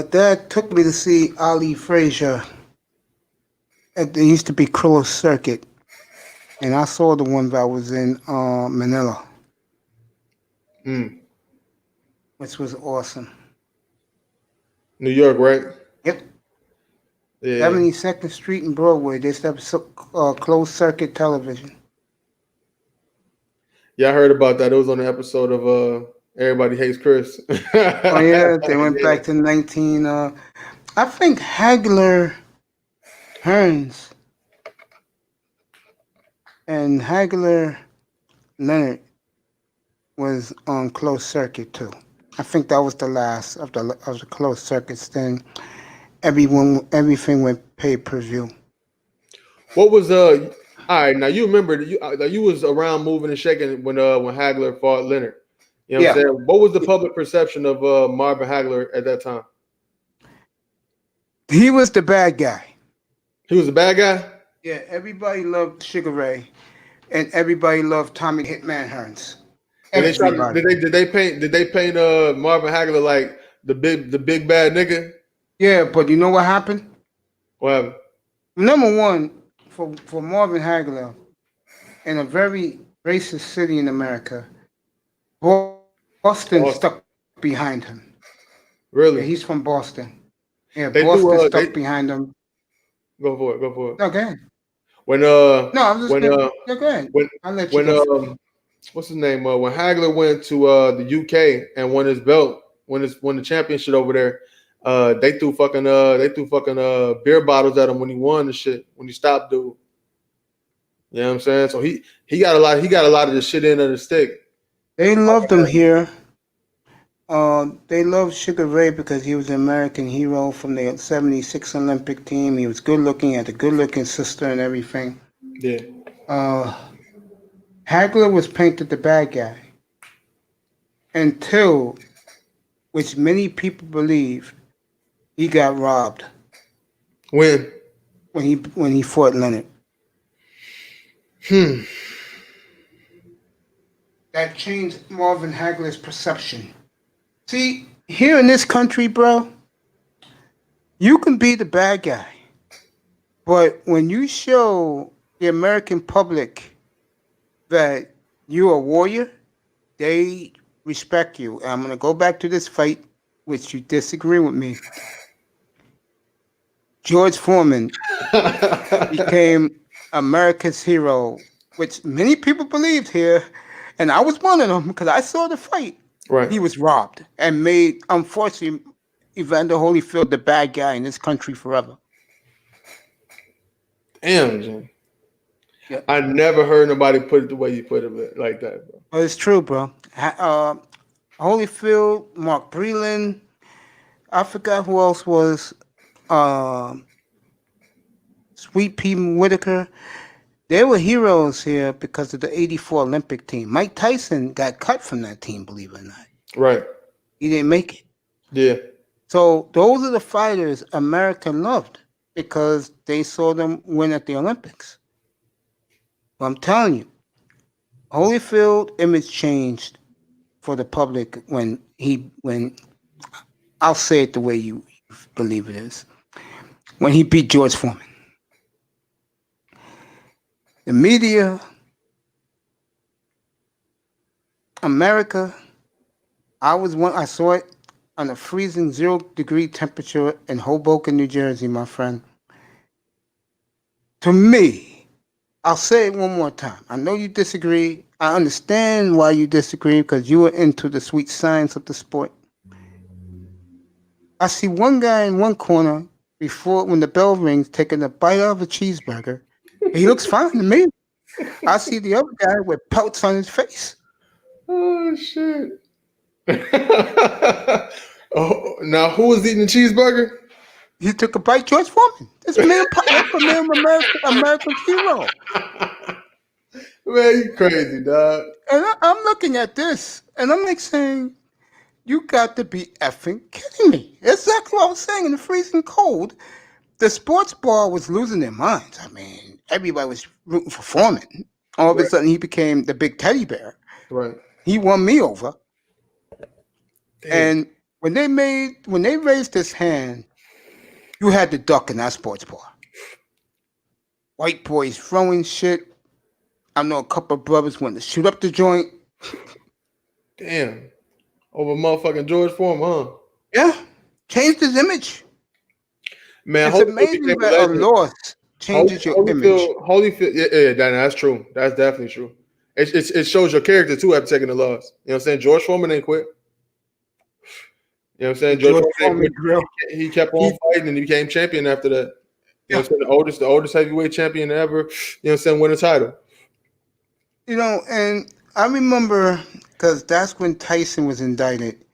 dad took me to see Ali Frazier. It used to be closed circuit, and I saw the one that was in Manila, which was awesome. New York, right? Yep. Yeah. 72nd Street and Broadway. They used to have closed circuit television. Yeah, I heard about that. It was on the episode of Everybody Hates Chris. Oh yeah, they went back to 19. I think Hagler, Hearns, and Hagler Leonard was on closed circuit too. I think that was the last of the closed circuits. Then everything went pay-per-view. What was all right? Now you remember you was around moving and shaking when Hagler fought Leonard. You know what I'm saying? What was the public perception of Marvin Hagler at that time? He was the bad guy. He was the bad guy? Yeah, everybody loved Sugar Ray, and everybody loved Tommy Hitman Hearns. Did they paint Marvin Hagler like the big bad nigga? Yeah, but you know what happened? What happened? Number one, for Marvin Hagler, in a very racist city in America, Boston stuck behind him. Really? Yeah, he's from Boston. Yeah, Boston stuck behind him. Go for it. Okay. When no, I'm just go ahead. I'll let you go. What's his name? When Hagler went to the UK and won his belt, won the championship over there, they threw fucking beer bottles at him when he won the shit, when he stopped dude. You know what I'm saying? So he got a lot of the shit in the stick. They loved him here. They loved Sugar Ray because he was an American hero from the 76 Olympic team. He was good looking, had a good looking sister and everything. Yeah. Hagler was painted the bad guy until, which many people believe, he got robbed. When he fought Leonard. that changed Marvin Hagler's perception. See, here in this country, bro, you can be the bad guy, but when you show the American public that you're a warrior, they respect you. And I'm going to go back to this fight, which you disagree with me. George Foreman became America's hero, which many people believed here, and I was one of them because I saw the fight. Right. He was robbed and made, unfortunately, Evander Holyfield the bad guy in this country forever. Damn, Jim. Yep. I never heard nobody put it the way you put it like that, bro. But it's true, bro. Holyfield, Mark Breland, I forgot who else was. Sweet Pea Whitaker. They were heroes here because of the '84 Olympic team. Mike Tyson got cut from that team, believe it or not. Right. He didn't make it. Yeah. So those are the fighters America loved because they saw them win at the Olympics. But I'm telling you, Holyfield image changed for the public when I'll say it the way you believe it is. When he beat George Foreman. The media, America, I saw it on a freezing 0-degree temperature in Hoboken, New Jersey, my friend. To me, I'll say it one more time. I know you disagree. I understand why you disagree because you were into the sweet science of the sport. I see one guy in one corner when the bell rings taking a bite out of a cheeseburger. He looks fine to me. I see the other guy with pelts on his face. Oh, shit. Oh, now, who was eating the cheeseburger? He took a bite, George Foreman. This man, America's hero. Man, you crazy, dog. And I'm looking at this, and I'm like saying, you got to be effing kidding me. Exactly what I was saying in the freezing cold. The sports bar was losing their minds. I mean, everybody was rooting for Foreman. All of a sudden, he became the big teddy bear. Right. He won me over. Damn. And when they raised his hand, you had to duck in that sports bar. White boys throwing shit. I know a couple of brothers wanted to shoot up the joint. Damn. Over motherfucking George Foreman, huh? Yeah. Changed his image. Man, It's amazing that a loss changes your image. Holyfield, yeah, that's true. That's definitely true. It shows your character too after taking the loss. You know what I'm saying? George Foreman ain't quit. You know what I'm saying? George Foreman ain't quit. He kept on fighting and he became champion after that. You know what I'm saying? The oldest heavyweight champion ever, you know what I'm saying, win a title. You know, and I remember because that's when Tyson was indicted.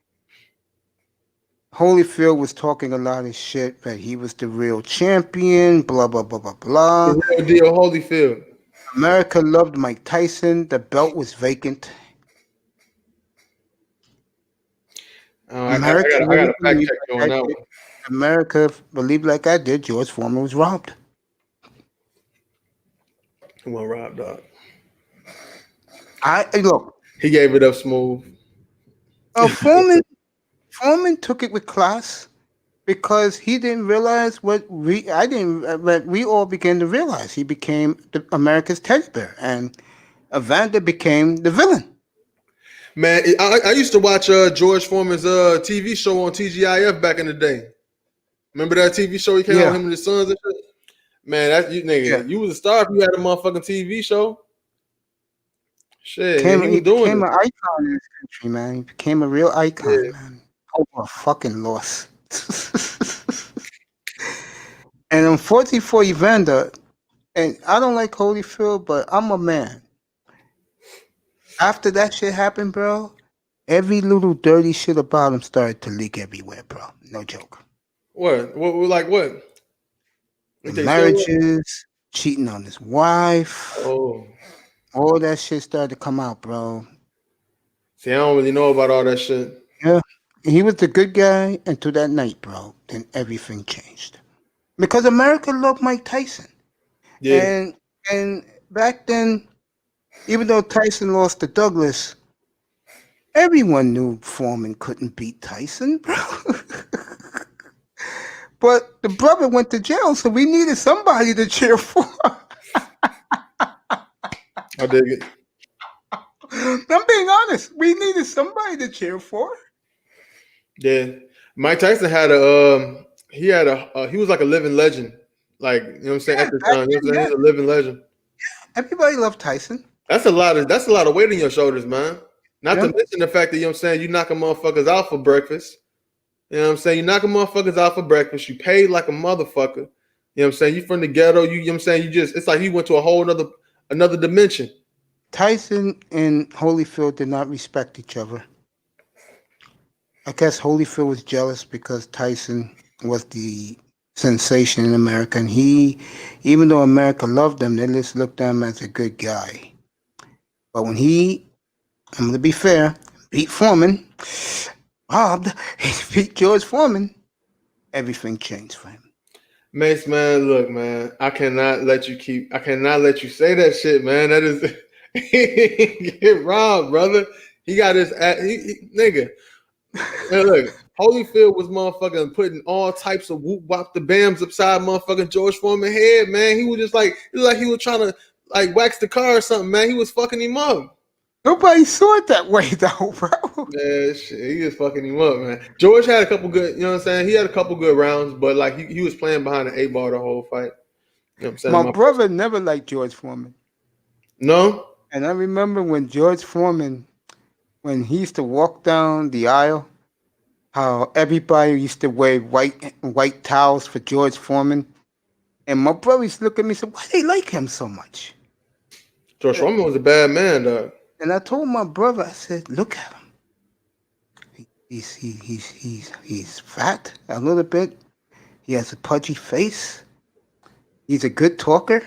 Holyfield was talking a lot of shit that he was the real champion, blah, blah, blah, blah, blah. The real deal Holyfield. America loved Mike Tyson. The belt was vacant. I got a fact check on that one. America believed like I did. George Foreman was robbed. He wasn't robbed, dog. Look. He gave it up smooth. Foreman took it with class because he didn't realize what we all began to realize. He became America's teddy bear, and Evander became the villain. Man, I used to watch George Foreman's TV show on TGIF back in the day. Remember that TV show he came on, him and his sons and shit? Man, that's you nigga. Yeah. You was a star if you had a motherfucking TV show. Shit, he became an icon in this country, man. He became a real icon, man. Over a fucking loss. And unfortunately for Evander, and I don't like Holyfield, but I'm a man. After that shit happened, bro, every little dirty shit about him started to leak everywhere, bro. No joke. What? Like what? Marriages, cheating on his wife. Oh. All that shit started to come out, bro. See, I don't really know about all that shit. Yeah. He was the good guy until that night, bro. Then everything changed. Because America loved Mike Tyson. Yeah. And back then, even though Tyson lost to Douglas, Everyone knew Foreman couldn't beat Tyson, bro. But the brother went to jail, so we needed somebody to cheer for. I dig it. I'm being honest. We needed somebody to cheer for. Yeah, Mike Tyson had he was like a living legend. Like, you know what I'm saying, at the time. You know what I'm saying? He's a living legend. Everybody loved Tyson. That's a lot of weight on your shoulders, man. Not to mention the fact that, you know what I'm saying, you knocking motherfuckers out for breakfast. You know what I'm saying? You knocking motherfuckers out for breakfast. You paid like a motherfucker. You know what I'm saying? You from the ghetto. You know what I'm saying? It's like he went to a whole another dimension. Tyson and Holyfield did not respect each other. I guess Holyfield was jealous because Tyson was the sensation in America, and even though America loved him, they just looked at him as a good guy. But when I'm going to be fair, beat Foreman, he beat George Foreman, everything changed for him. Mace, man, look, man, I cannot let you say that shit, man. That is get robbed, brother. He got his nigga. Man, look, Holyfield was motherfucking putting all types of whoop wop the bams upside motherfucking George Foreman's head, man. He was just like, it was like he was trying to like wax the car or something, man. He was fucking him up. Nobody saw it that way, though, bro. Yeah, shit, he was fucking him up, man. George had a couple good, you know what I'm saying? He had a couple good rounds, but like he was playing behind the 8-ball the whole fight. You know what I'm saying? My brother never liked George Foreman. No? And I remember when George Foreman, when he used to walk down the aisle, how everybody used to wear white towels for George Foreman. And my brother used to look at me and say, why they like him so much? George Foreman was a bad man, dog. And I told my brother, I said, look at him. He's fat a little bit. He has a pudgy face. He's a good talker.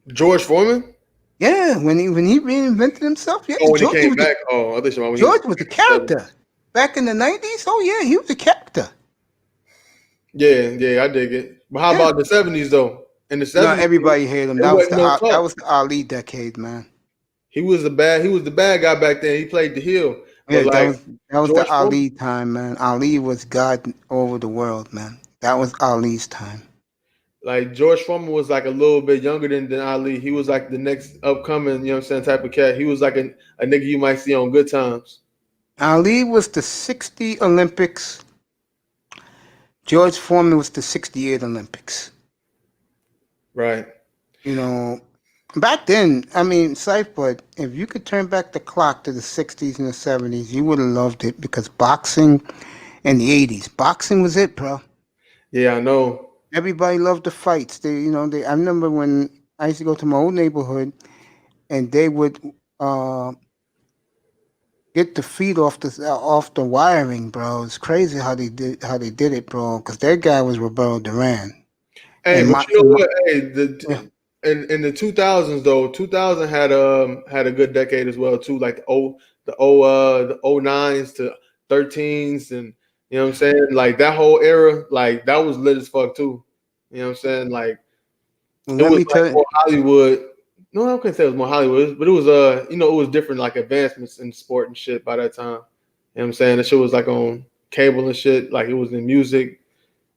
George Foreman? Yeah, when he reinvented himself. Yeah, Oh, when George he came back. George was a character. Back in the 90s, oh yeah, he was a character. Yeah, I dig it. But how about the 70s though? In the 70s, no, everybody hated him. That was the Ali decade, man. He was the bad guy back then. He played the heel. Yeah, but that was the Ali time, man. Ali was God over the world, man. That was Ali's time. Like George Foreman was like a little bit younger than Ali. He was like the next upcoming, you know what I'm saying, type of cat. He was like a nigga you might see on Good Times. Ali was the 60 Olympics. George Foreman was the 68 Olympics. Right. You know, back then, I mean, but if you could turn back the clock to the 60s and the 70s, you would have loved it because boxing in the 80s, boxing was it, bro. Yeah, I know. Everybody loved the fights. I remember when I used to go to my old neighborhood and they would get the feet off the wiring, bro. It's crazy how they did it, bro. Because their guy was Roberto Duran. Hey, but you know what? Hey, in the 2000s though, 2000 had a good decade as well too. Like the 09s to 13s, and you know what I'm saying. Like that whole era, like that was lit as fuck too. You know what I'm saying? Like it was like more Hollywood. No, I couldn't say it was more Hollywood, but it was it was different, like advancements in sport and shit by that time. You know what I'm saying? The shit was like on cable and shit, like it was in music.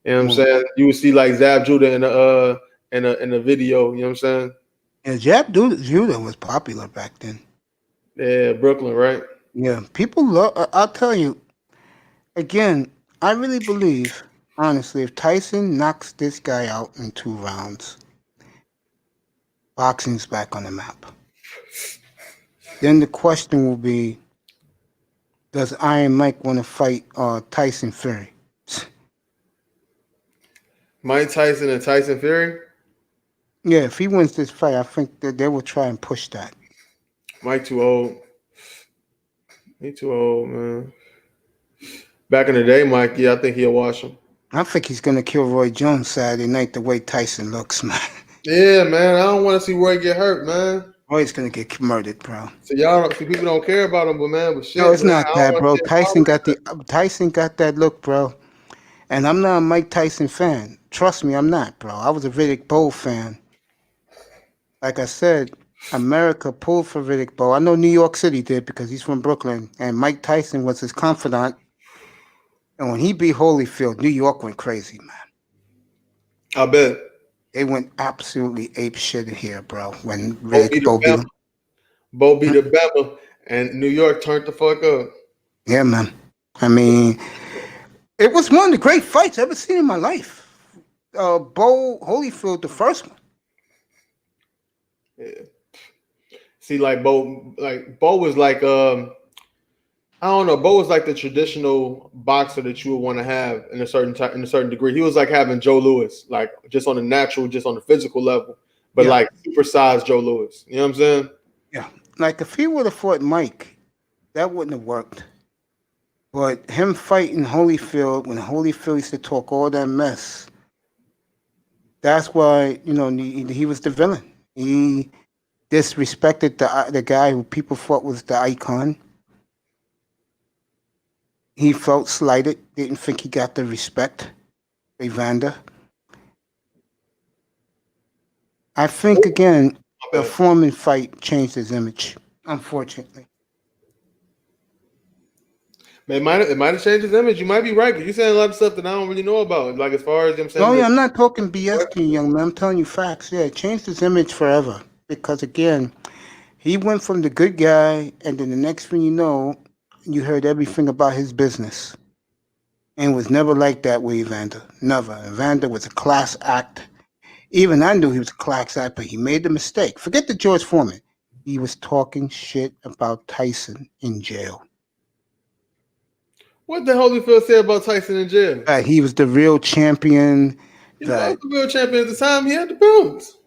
You know what I'm saying? You would see like Zab Judah in a video, you know what I'm saying? And Zab Judah was popular back then. Yeah, Brooklyn, right? Yeah. People love I'll tell you, again, I really believe, honestly, if Tyson knocks this guy out in 2 rounds, boxing's back on the map. Then the question will be, does Iron Mike want to fight Tyson Fury? Mike Tyson and Tyson Fury? Yeah, if he wins this fight, I think that they will try and push that. Mike too old. He too old, man. Back in the day, Mike, yeah, I think he'll watch him. I think he's going to kill Roy Jones Saturday night the way Tyson looks, man. Yeah, man. I don't want to see Roy get hurt, man. Roy's going to get murdered, bro. So people don't care about him, but man, but shit. No, it's not that, bro. Tyson got that look, bro. And I'm not a Mike Tyson fan. Trust me, I'm not, bro. I was a Riddick Bowe fan. Like I said, America pulled for Riddick Bowe. I know New York City did because he's from Brooklyn, and Mike Tyson was his confidant. And when he beat Holyfield, New York went crazy, man. I bet. They went absolutely ape shit here, bro. When Bo beat Riddick Bowe beat Bama. him. Bo beat Bama, and New York turned the fuck up. Yeah, man. I mean, it was one of the great fights I've ever seen in my life. Bo Holyfield, the first one. Yeah. See, like Bo was like I don't know. Bo was like the traditional boxer that you would want to have in a certain degree. He was like having Joe Louis, like just on the natural, just on the physical level, but like supersized Joe Louis. You know what I'm saying? Yeah. Like if he would have fought Mike, that wouldn't have worked. But him fighting Holyfield, when Holyfield used to talk all that mess, that's why, he was the villain. He disrespected the guy who people thought was the icon. He felt slighted, didn't think he got the respect, Evander. I think, again, the Foreman fight changed his image, unfortunately. It might have changed his image. You might be right, because you're saying a lot of stuff that I don't really know about. Like as far as I'm saying. No, yeah, I'm not talking BS to you, young man. I'm telling you facts. Yeah, it changed his image forever. Because again, he went from the good guy, and then the next thing you know, you heard everything about his business. And it was never like that with Evander. Never. Evander was a class act. Even I knew he was a class act, but he made the mistake. Forget the George Foreman. He was talking shit about Tyson in jail. What the Holyfield say about Tyson in jail? He was the real champion. He was the real champion at the time. He had the belts.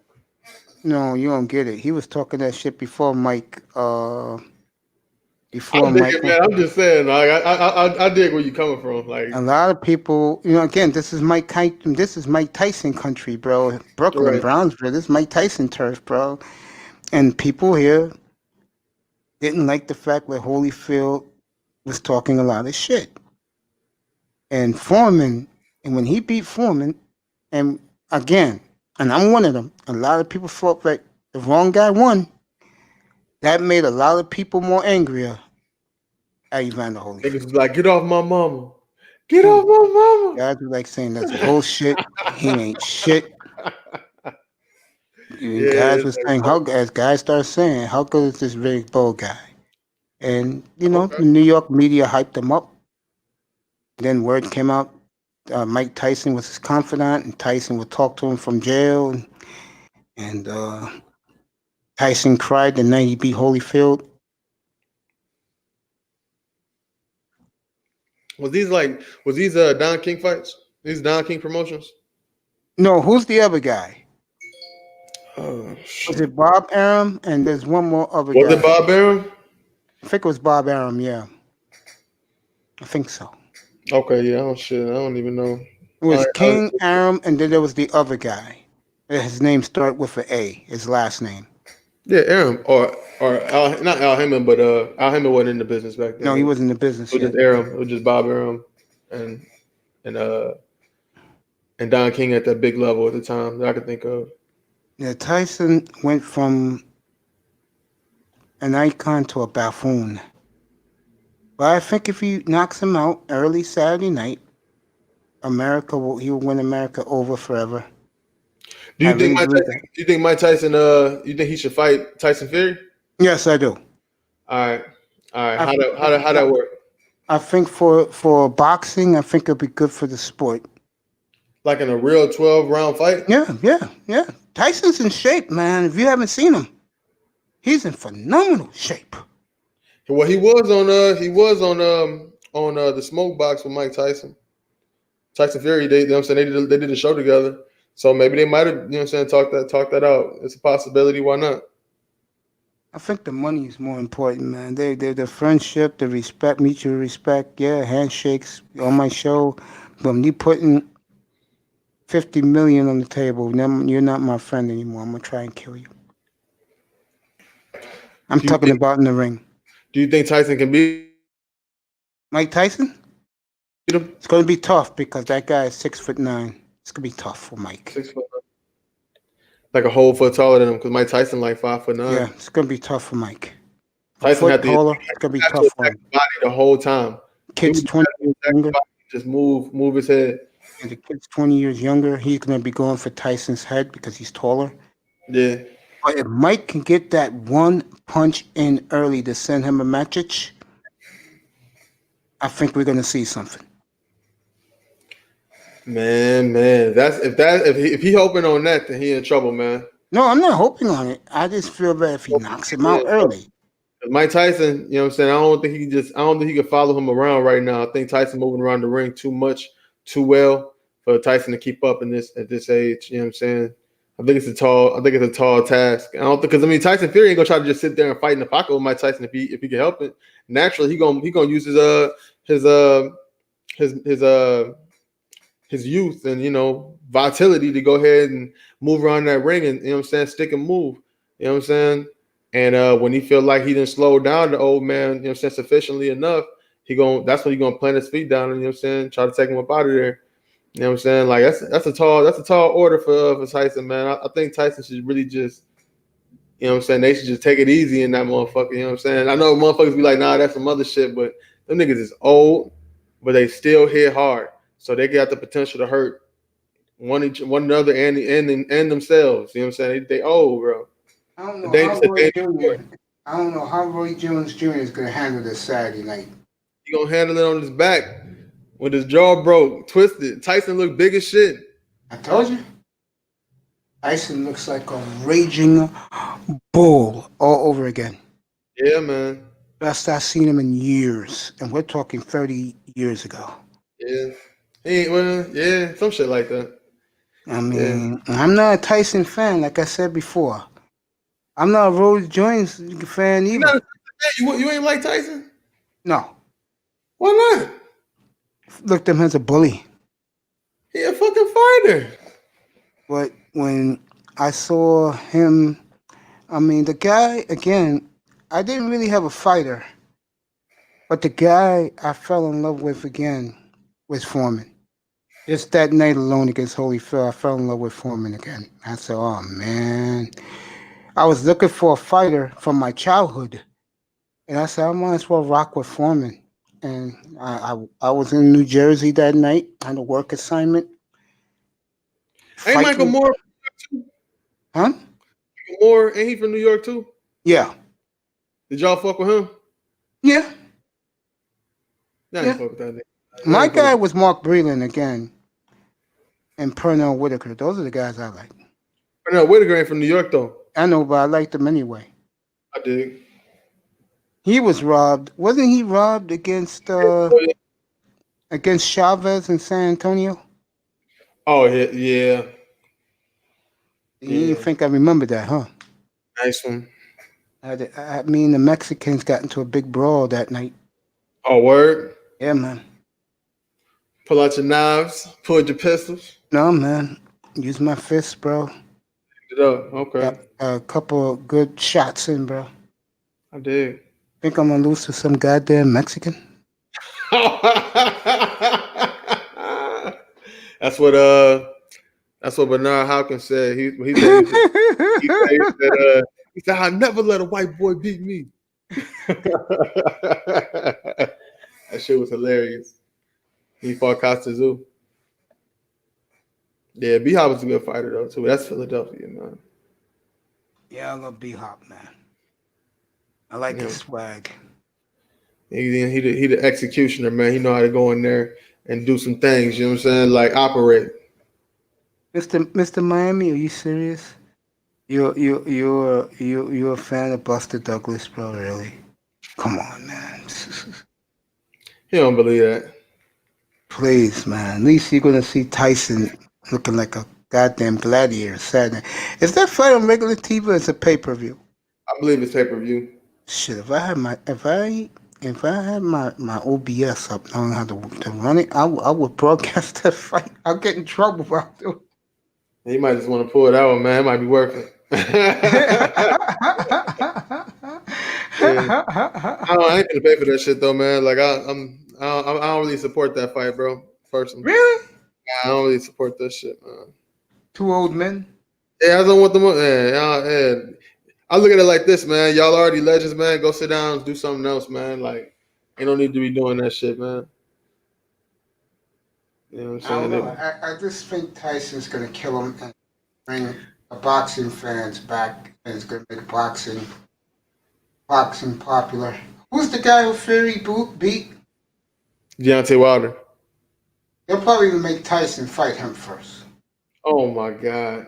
No, you don't get it. He was talking that shit before Mike. I'm just saying. Like, I dig where you're coming from. Like a lot of people, again, this is Mike Tyson country, bro. Brooklyn, right. Brownsville. This is Mike Tyson turf, bro. And people here didn't like the fact that Holyfield was talking a lot of shit. And Foreman, and when he beat Foreman, and again, and I'm one of them, a lot of people thought that the wrong guy won. That made a lot of people more angrier at Evander Holyfield. Niggas like, get off my mama. Get off my mama. Guys were like saying that's bullshit. He ain't shit. Guys were saying, as guys started saying, how good is this Riddick Bowe guy? And, the New York media hyped him up. Then word came out, Mike Tyson was his confidant, and Tyson would talk to him from jail. And Tyson cried the night he beat Holyfield. Was these Don King fights? These Don King promotions? No, who's the other guy? Oh, shit. Was it Bob Arum? And there's one more other guy. Was it Bob Arum? I think it was Bob Arum, yeah. I think so. Okay, yeah, I don't even know. It was King Arum, and then there was the other guy. His name started with an A, his last name. Yeah, Arum, or not Al Hammond, but Al Hammond wasn't in the business back then. No, he wasn't in the business. It was just Arum. It was just Bob Arum, and Don King at that big level at the time that I could think of. Yeah, Tyson went from an icon to a buffoon. But I think if he knocks him out early Saturday night, he will win America over forever. Do you think Mike Tyson? You think he should fight Tyson Fury? Yes, I do. All right. How that work? I think for boxing, I think it'll be good for the sport. Like in a real 12-round fight? Yeah. Tyson's in shape, man. If you haven't seen him, he's in phenomenal shape. Well, he was on the smoke box with Mike Tyson. Tyson Fury, they did a show together. So maybe they might have, talk that out. It's a possibility. Why not? I think the money is more important, man. The friendship, the respect, mutual respect. Yeah, handshakes on my show. But when you putting $50 million on the table, then you're not my friend anymore. I'm gonna try and kill you. I'm talking about in the ring. Do you think Tyson can beat Mike Tyson? It's going to be tough because that guy is 6'9". It's going to be tough for Mike. 6'9". like a whole foot taller than him because Mike Tyson like 5'9". Yeah, it's gonna be tough for Mike. A Tyson foot had to taller, it's gonna be have to tough for attack him. the body the whole time. Kid's Dude 20 had to years attack the younger. body, just move his head. And the kid's 20 years younger. He's gonna be going for Tyson's head because he's taller. Yeah. But if Mike can get that one punch in early to send him a message, I think we're gonna see something. Man, if he hoping on that, then he in trouble, man. No, I'm not hoping on it. I just feel that if he knocks him out early. Mike Tyson, you know what I'm saying? I don't think he can follow him around right now. I think Tyson moving around the ring too much, too well for Tyson to keep up at this age. You know what I'm saying? I think it's a tall task. I don't think because Tyson Fury ain't gonna try to just sit there and fight in the pocket with Mike Tyson if he can help it. Naturally, he gonna use his youth and vitality to go ahead and move around that ring and stick and move. You know what I'm saying? And when he feel like he didn't slow down the old man, sufficiently enough, that's when he gonna plant his feet down and try to take him up out of there. You know what I'm saying? Like that's a tall order for Tyson, man. I think Tyson should really just, they should just take it easy in that motherfucker. You know what I'm saying? I know motherfuckers be like, nah, that's some other shit, but them niggas is old, but they still hit hard. So they got the potential to hurt one another and themselves. You know what I'm saying? They old, bro. I don't know how Roy Jones Jr. is gonna handle this Saturday night. He gonna handle it on his back with his jaw broke, twisted. Tyson looked big as shit. I told you. Tyson looks like a raging bull all over again. Yeah, man. Best I've seen him in years, and we're talking 30 years ago. Yeah. Some shit like that. I'm not a Tyson fan, like I said before. I'm not a Roy Jones fan either. You ain't like Tyson? No. Why not? Looked at him as a bully. He a fucking fighter. But when I saw him, the guy, again, I didn't really have a fighter. But the guy I fell in love with again was Foreman. Just that night alone against Holyfield, I fell in love with Foreman again. I said, oh, man. I was looking for a fighter from my childhood. And I said, I might as well rock with Foreman. And I was in New Jersey that night on a work assignment. Ain't Michael Moore from New York too? Huh? Michael Moore, ain't he from New York too? Yeah. Did y'all fuck with him? Yeah. Nah, yeah. Fuck with that nigga. My guy was Mark Breland again. And Pernell Whitaker. Those are the guys I like. Pernell Whitaker ain't from New York though. I know, but I liked him anyway. I dig. He was robbed. Wasn't he robbed against Chavez in San Antonio? Oh, yeah. You didn't think I remember that, huh? Nice one. The Mexicans got into a big brawl that night. Oh, word? Yeah, man. Pull out your knives. Pull your pistols. No, man. Use my fists, bro. Pick it up. Okay. Got a couple of good shots in, bro. I dig. Think I'm gonna lose to some goddamn Mexican? That's what Bernard Hopkins said. He said I'll never let a white boy beat me. That shit was hilarious. He fought Costa Zoo. Yeah, B-Hop was a good fighter though too. That's Philadelphia, man. Yeah, I love B-Hop, man. I like his swag. He the executioner, man. He know how to go in there and do some things. You know what I'm saying? Like operate. Mr. Miami, are you serious? You're a fan of Buster Douglas, bro? Really? Come on, man. He don't believe that. Please, man. At least you're gonna see Tyson looking like a goddamn gladiator Saturday. Is that fight on regular TV or is it pay-per-view? I believe it's pay-per-view. Shit, if I had my OBS up knowing how to run it, I would broadcast that fight. I'll get in trouble if I do it. He might just want to pull it out, man. It might be working. I ain't gonna pay for that shit though, man. Like I don't really support that fight, bro. Personally, really? I don't really support that shit, man. Two old men. Yeah, I don't want them. Yeah. I look at it like this, man. Y'all already legends, man. Go sit down and do something else, man. Like, ain't no need to be doing that shit, man. You know what I I'm don't know. saying? I just think Tyson's gonna kill him and bring the boxing fans back, and it's gonna make boxing popular. Who's the guy who Fury beat? Deontay Wilder. They'll probably make Tyson fight him first. Oh my God.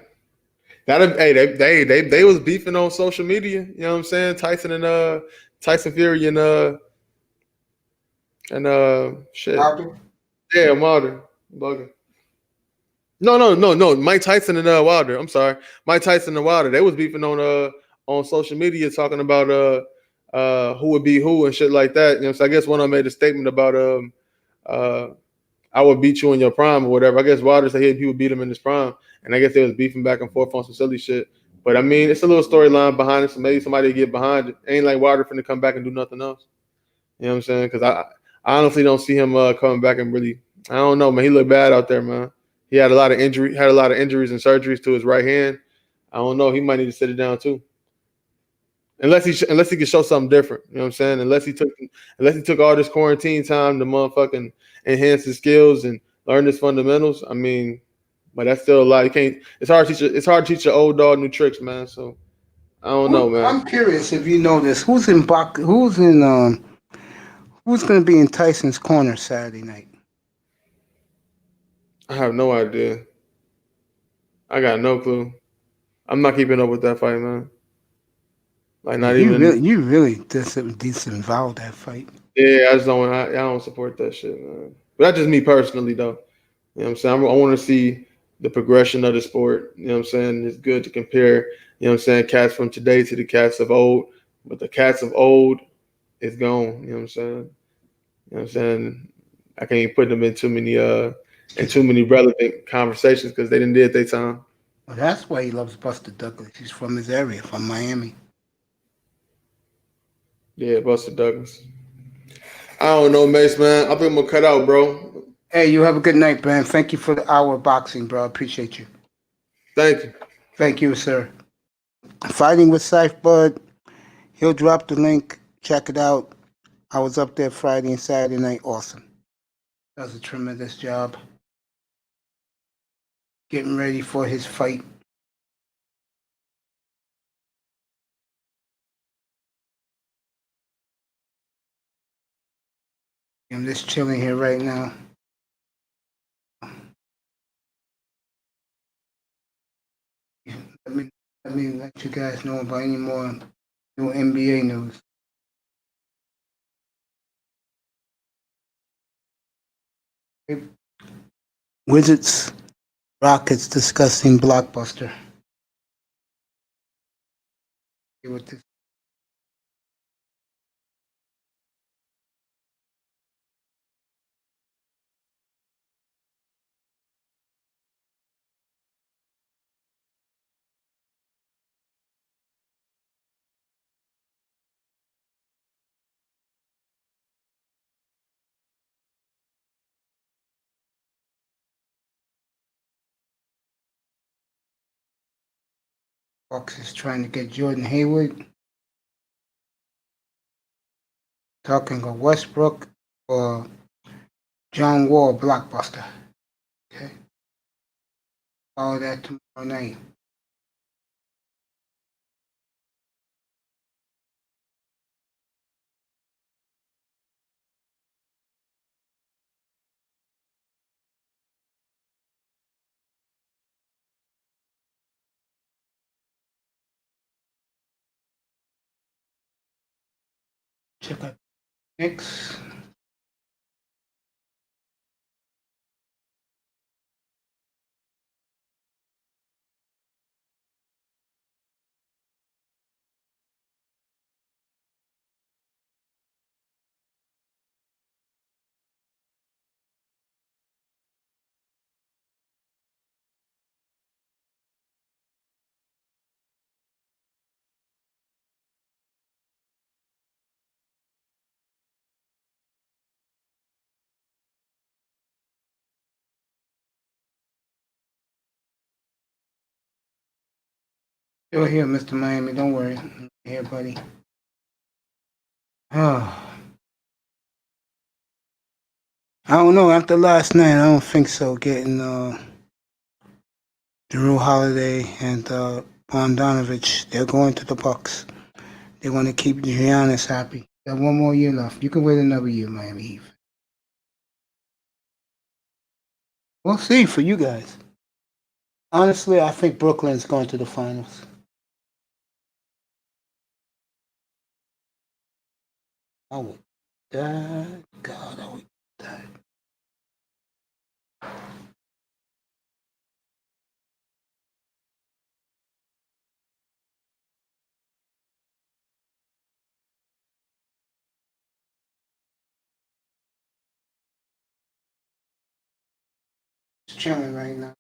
Hey, they was beefing on social media. You know what I'm saying? Tyson Fury and shit. Wilder? Yeah, Wilder. Bugging. No. Mike Tyson and Wilder. I'm sorry. Mike Tyson and Wilder. They was beefing on social media talking about who would be who and shit like that. You know, so I guess one of them made a statement about uh I would beat you in your prime or whatever. I guess Wilder said he would beat him in his prime. And I guess they was beefing back and forth on some silly shit. But I mean, it's a little storyline behind it, so maybe somebody get behind it. Ain't like Wilder finna come back and do nothing else. You know what I'm saying? Because I honestly don't see him coming back and really. I don't know, man. He looked bad out there, man. He had a lot of injuries and surgeries to his right hand. I don't know. He might need to sit it down too, unless he can show something different. You know what I'm saying? Unless he took all this quarantine time to motherfucking enhance his skills and learn his fundamentals. I mean, but that's still a lot. You can't. It's hard to teach an old dog new tricks, man. So I don't know, man. I'm curious if you know this. Who's gonna be in Tyson's corner Saturday night? I have no idea. I got no clue. I'm not keeping up with that fight, man. Like not even. You really disavowed that fight. Yeah, I just don't. I don't support that shit, man. But that's just me personally, though. You know what I'm saying? I want to see the progression of the sport. You know what I'm saying? It's good to compare. You know what I'm saying? Cats from today to the cats of old, but the cats of old is gone. You know what I'm saying? You know what I'm saying? I can't put them in too many relevant conversations because they didn't did their time. Well, that's why he loves Buster Douglas. He's from his area, from Miami. Yeah, Buster Douglas. I don't know, Mace, man. I think I'm gonna cut out, bro. Hey, you have a good night, man. Thank you for the hour of boxing, bro. I appreciate you. Thank you. Thank you, sir. Fighting with Scythe Bud. He'll drop the link. Check it out. I was up there Friday and Saturday night. Awesome. Does a tremendous job. Getting ready for his fight. I'm just chilling here right now. Let me let you guys know about any more new NBA news. Wizards, Rockets discussing blockbuster. With this Bucks is trying to get Jordan Hayward. Talking of Westbrook or John Wall blockbuster. Okay. All that tomorrow night. Check out Knicks. You're here, Mr. Miami. Don't worry. Here, buddy. Oh, I don't know. After last night, I don't think so. Getting Drew Holiday and Bogdanovich, they're going to the Bucks. They want to keep Giannis happy. Got one more year left. You can wait another year, Miami Heat. We'll see for you guys. Honestly, I think Brooklyn's going to the finals. I would die. God, I would die. Just chilling right now.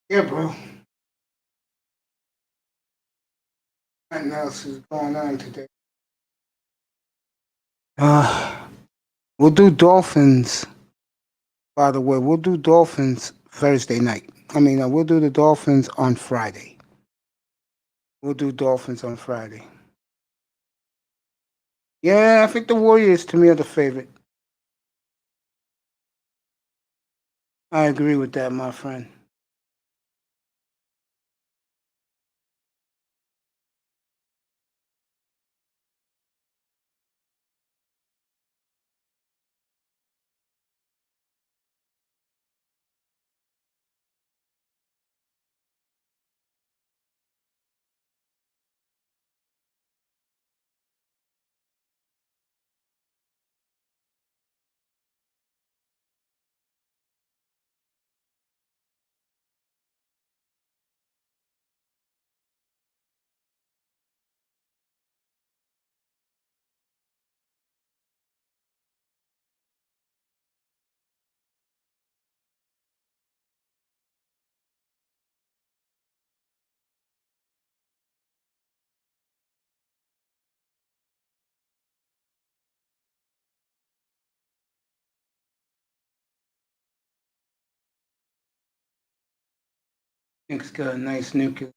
Yeah, bro. Nothing else is going on today. We'll do Dolphins. By the way, we'll do Dolphins Thursday night. We'll do the Dolphins on Friday. We'll do Dolphins on Friday. Yeah, I think the Warriors to me are the favorite. I agree with that, my friend. Knicks got a nice nucleus.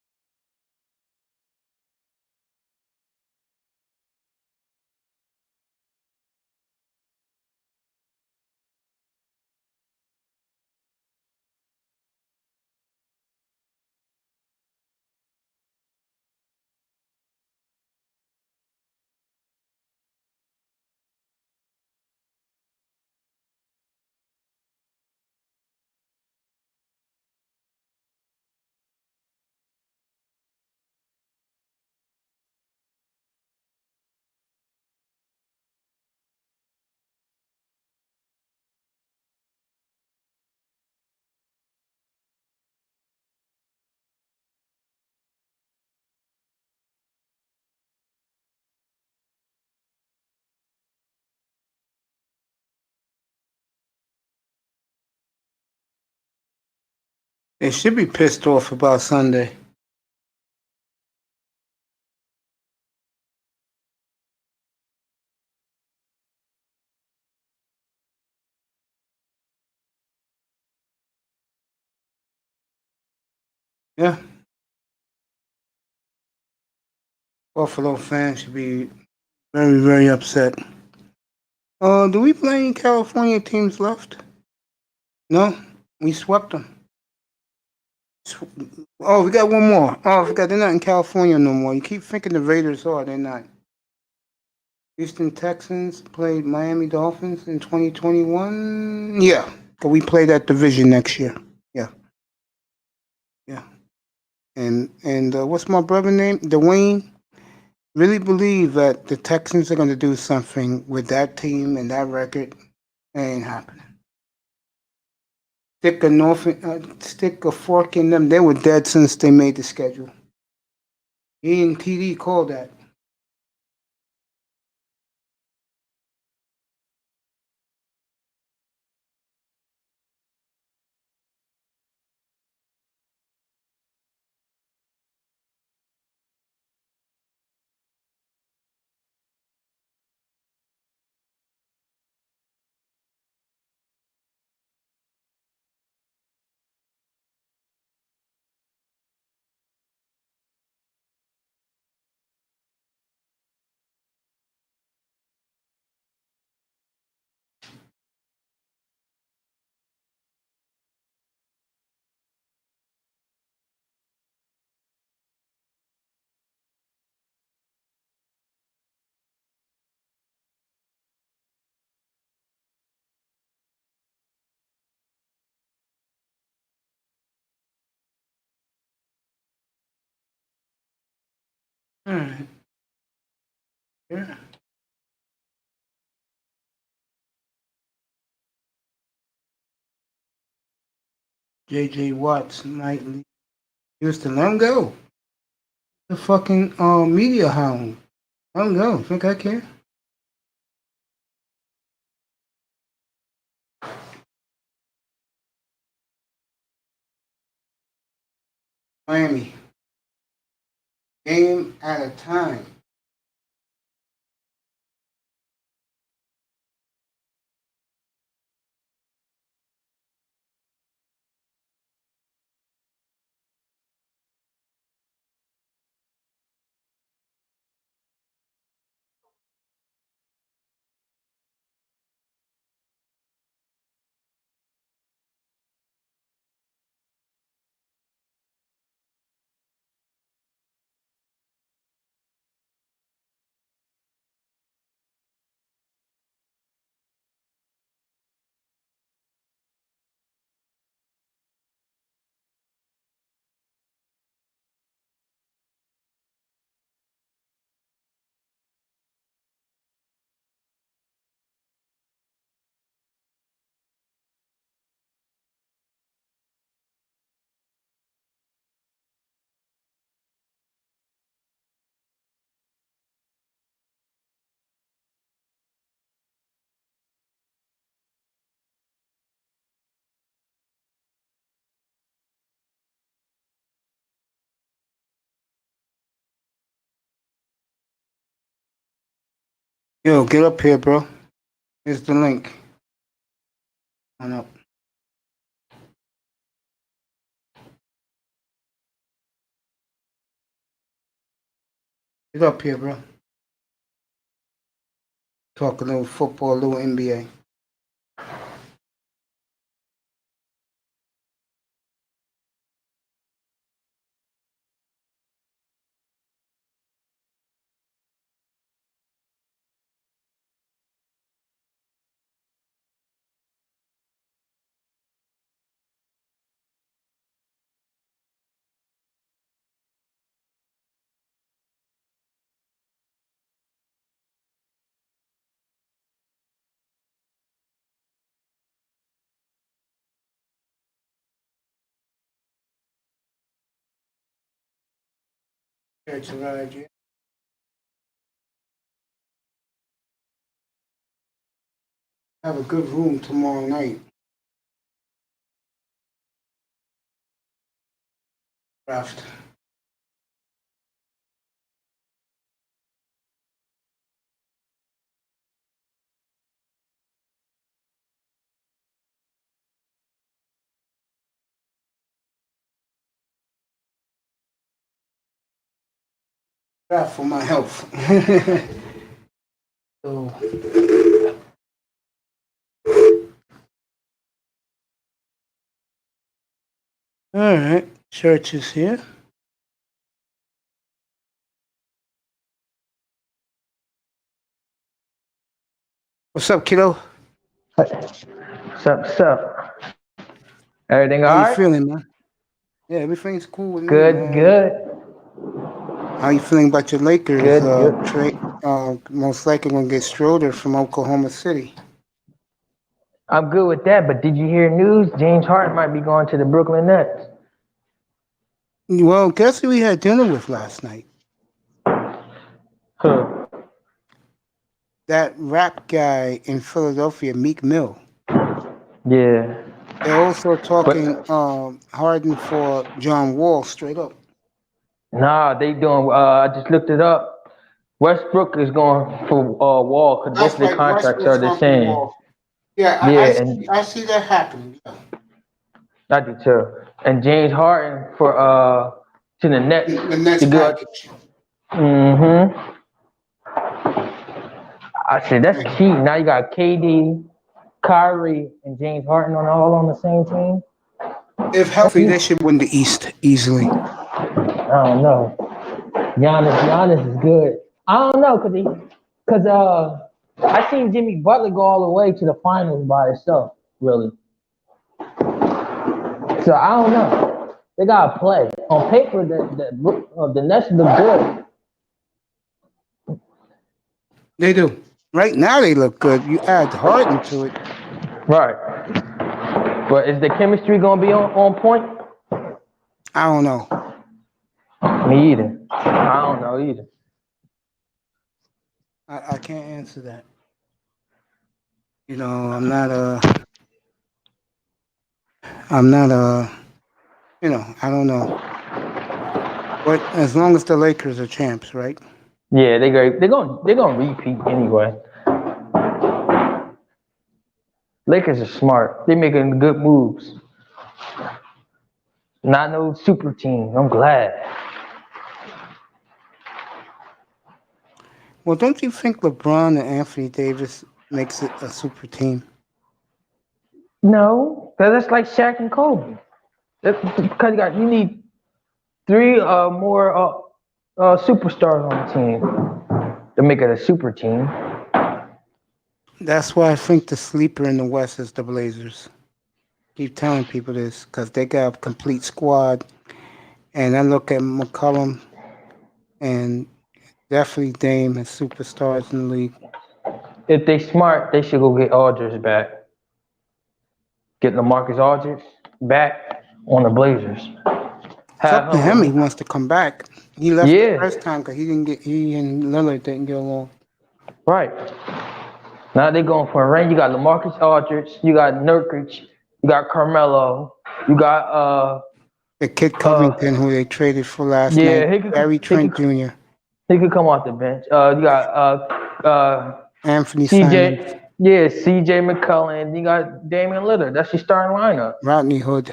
They should be pissed off about Sunday. Yeah. Buffalo fans should be very, very upset. Do we play any California teams left? No, we swept them. Oh, we got one more. Oh, I forgot they're not in California no more. You keep thinking the Raiders are, they're not. Houston Texans played Miami Dolphins in 2021. Yeah, but we play that division next year. Yeah, yeah. And what's my brother name? Dwayne. Really believe that the Texans are going to do something with that team and that record. It ain't happening. Stick a fork in them. They were dead since they made the schedule. He and TD called that. All right. Yeah. J.J. Watts nightly. Houston, let him go. The fucking media hound. Let him go. Think I care? Miami. Game at a time. Yo, get up here, bro. Here's the link. On up. Get up here, bro. Talk a little football, a little NBA. Church of Elijah. Have a good room tomorrow night. Draft. Draft for my health. So, all right. Church is here. What's up, kiddo? What's up? Everything How all you right? feeling, man? Yeah, everything's cool with me, Good, man. good. How you feeling about your Lakers? Good. Trade, most likely gonna get Schroeder from Oklahoma City. I'm good with that, but did you hear news? James Harden might be going to the Brooklyn Nets. Well, guess who we had dinner with last night? Huh. That rap guy in Philadelphia, Meek Mill. Yeah. They're also talking But Harden for John Wall, straight up. nah, they doing I just looked it up. Westbrook is going for Wall because both That's of the right. contracts are Westbrook's the going for same. Wall. Yeah, Yeah, and I see that happening. Yeah. I do too. And James Harden for to the Nets The next to go. package. I said that's cheap. Now you got KD, Kyrie, and James Harden all on the same team. If healthy, they should win the East easily. I don't know. Giannis is good. I don't know, cause I seen Jimmy Butler go all the way to the finals by himself, really. So I don't know. They gotta play. On paper, the Nets look good, They do. Right now they look good. You add Harden to it. Right. But is the chemistry gonna be on point? I don't know. Me either. I don't know either. I can't answer that. You know, I don't know. But as long as the Lakers are champs, right? Yeah, they're gonna repeat anyway. Lakers are smart. They making good moves. Not no super team. I'm glad. Well, don't you think LeBron and Anthony Davis makes it a super team? No, that's like Shaq and Kobe. That's because you need three more superstars on the team to make it a super team. That's why I think the sleeper in the West is the Blazers. Keep telling people this because they got a complete squad. And I look at McCollum and definitely Dame as superstars in the league. If they smart, they should go get Aldridge back. Get LaMarcus Aldridge back on the Blazers. It's up Have to him. He him. wants to come back. He left the Yeah, first time because he and Lillard didn't get along. right. Now they going for a ring. You got LaMarcus Aldridge. You got Nurkic. You got Carmelo. You got The kid Covington, who they traded for last night, yeah, Gary Trent Jr., he could come off the bench. You got Anthony Simons, CJ. Yeah, CJ McCollum. You got Damian Lillard. That's your starting lineup. Rodney Hood.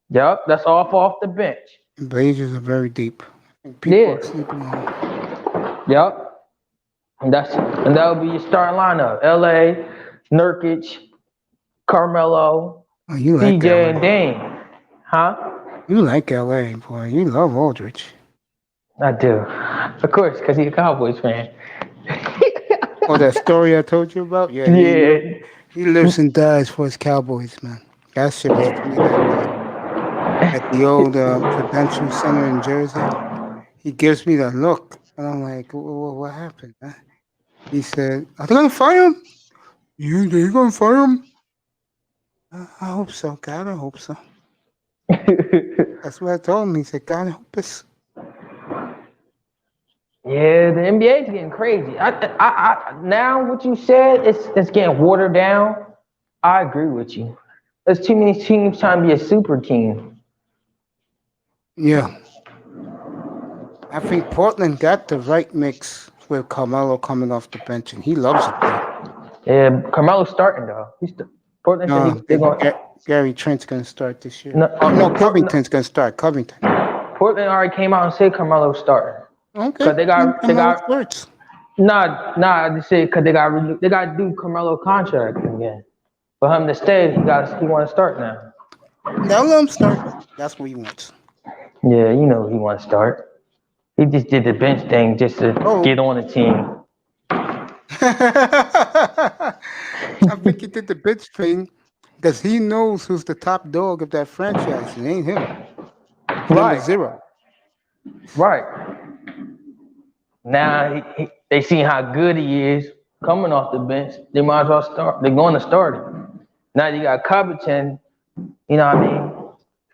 Yep, that's off the bench. Blazers are very deep. And people Yeah. are sleeping on them. Yep. And that would be your starting lineup. LA, Nurkic, Carmelo, Oh, you like CJ, and LA. Dame. Huh? You like LA, boy. You love Aldridge. I do. Of course, because he's a Cowboys fan. Oh, that story I told you about? Yeah, Yeah. he lives and dies for his Cowboys, man. That shit was funny that day. At the old Prudential Center in Jersey. He gives me the look. And I'm like, what happened? Huh? He said, are they going to fire him? You going to fire him? I hope so. God, I hope so. That's what I told him. He said, God, I hope it's. Yeah, the NBA is getting crazy. Now what you said, it's getting watered down. I agree with you. There's too many teams trying to be a super team. Yeah. I think Portland got the right mix with Carmelo coming off the bench, and he loves it there. Yeah, Carmelo's starting though. Portland said they're going. Gary Trent's going to start this year. No, Covington's going to start. Covington. Portland already came out and said Carmelo's starting. Okay. Cause they got starts. Nah. They said because they got to do Carmelo contract again. For him to stay, he want to start now. Now let him start. That's what he wants. Yeah, you know he want to start. He just did the bench thing just to get on the team. I think he did the bench thing because he knows who's the top dog of that franchise. It ain't him. Number 0. Right. Now they see how good he is coming off the bench. They might as well start. They're going to start him. Now you got Covington, you know what I mean,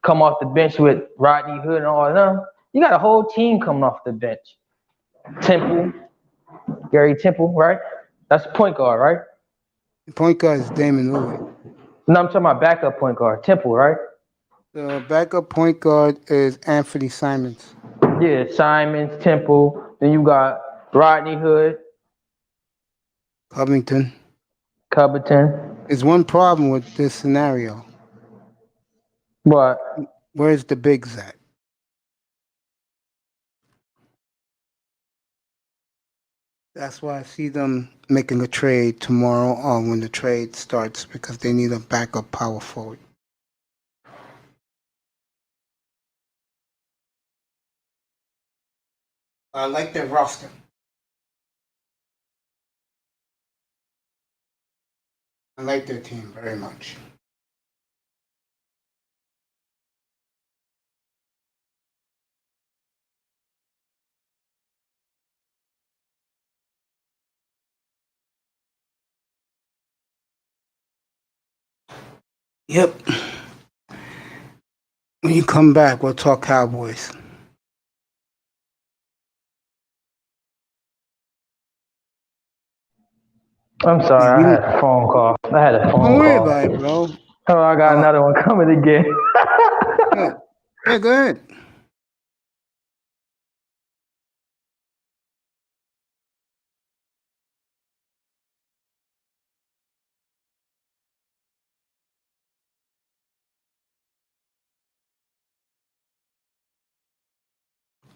come off the bench with Rodney Hood and all of them. You got a whole team coming off the bench. Temple, Gary Temple, right? That's point guard, right? The point guard is Damian Lillard. No, I'm talking about backup point guard, Temple, right? The backup point guard is Anthony Simons. Yeah, Simons, Temple. Then you got Rodney Hood. Covington. There's one problem with this scenario. What? Where's the bigs at? That's why I see them making a trade tomorrow when the trade starts because they need a backup power forward. I like their roster. I like their team very much. Yep. When you come back, we'll talk Cowboys. I'm sorry, I had a phone call. Don't worry about it, bro. Oh, I got another one coming again. Good. Yeah, go ahead.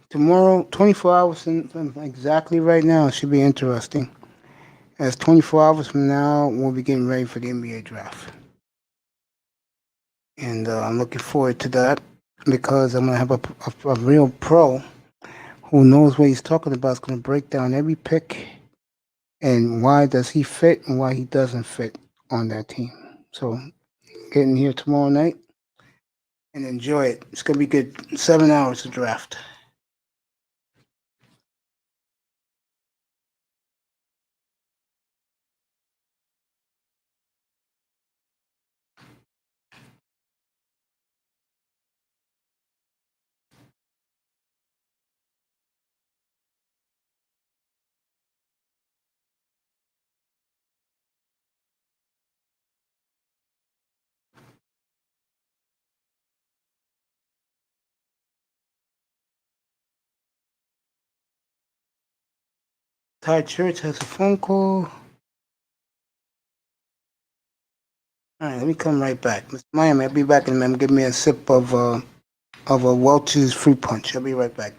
Tomorrow, 24 hours from exactly right now, it should be interesting. As 24 hours from now, we'll be getting ready for the NBA draft. And I'm looking forward to that because I'm going to have a real pro who knows what he's talking about. Is going to break down every pick and why does he fit and why he doesn't fit on that team. So get in here tomorrow night and enjoy it. It's going to be good. 7 hours to draft. Ty Church has a phone call. All right, let me come right back. Mr. Miami, I'll be back in a minute. Give me a sip of a Welch's fruit punch. I'll be right back.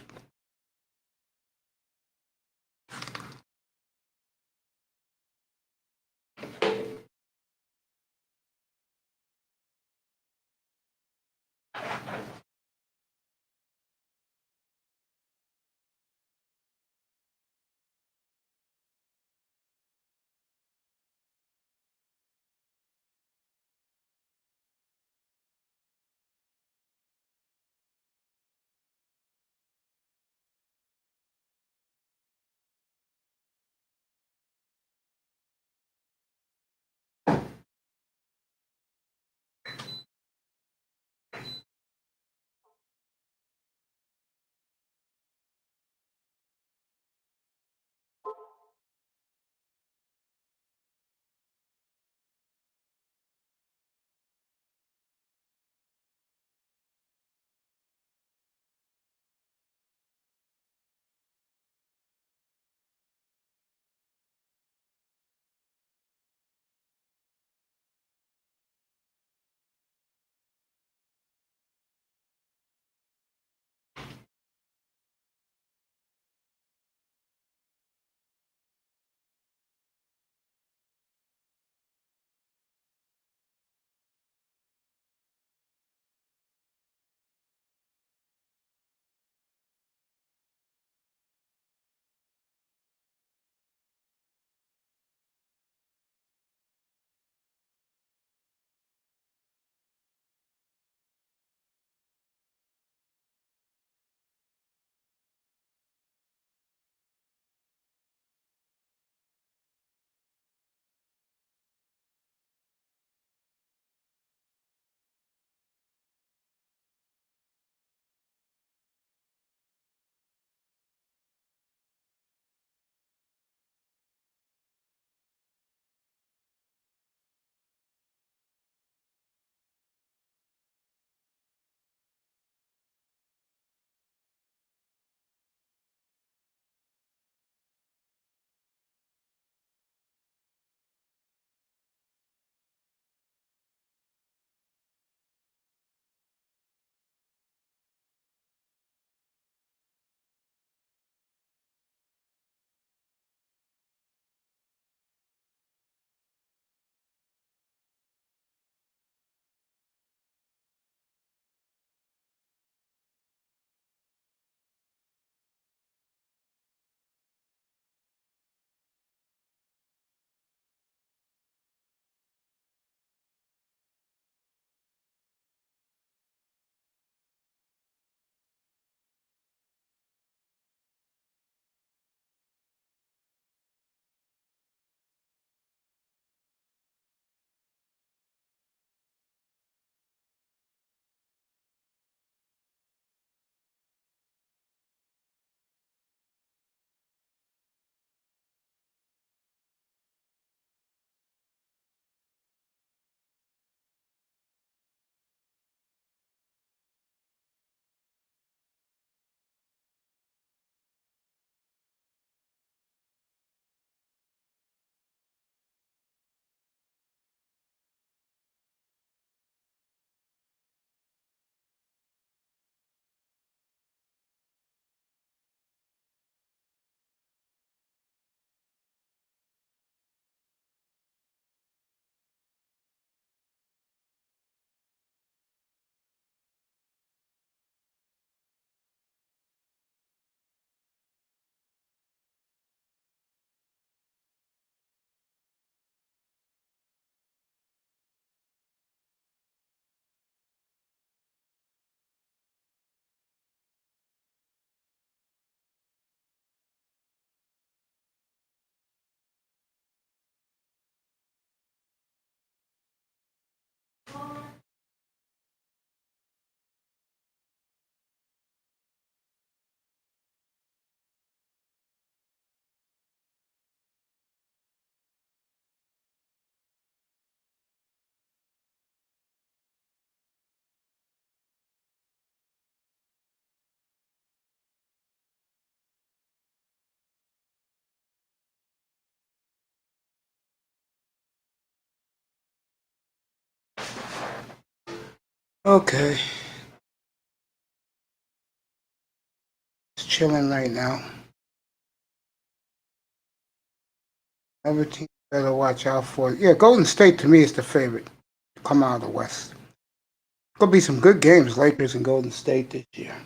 Okay. Just chilling right now. Every team better watch out for. Yeah, Golden State to me is the favorite to come out of the West. Gonna be some good games, Lakers and Golden State this year.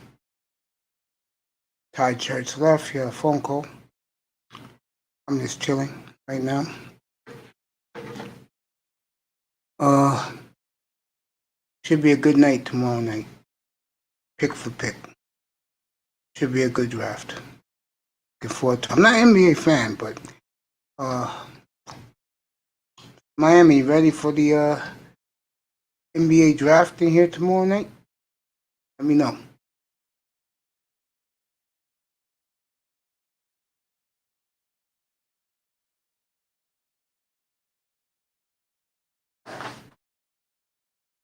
Ty Church left. Yeah, phone call. I'm just chilling right now. Uh, should be a good night tomorrow night. Pick for pick. Should be a good draft. Looking forward to. I'm not an NBA fan, but Miami ready for the NBA draft in here tomorrow night? Let me know.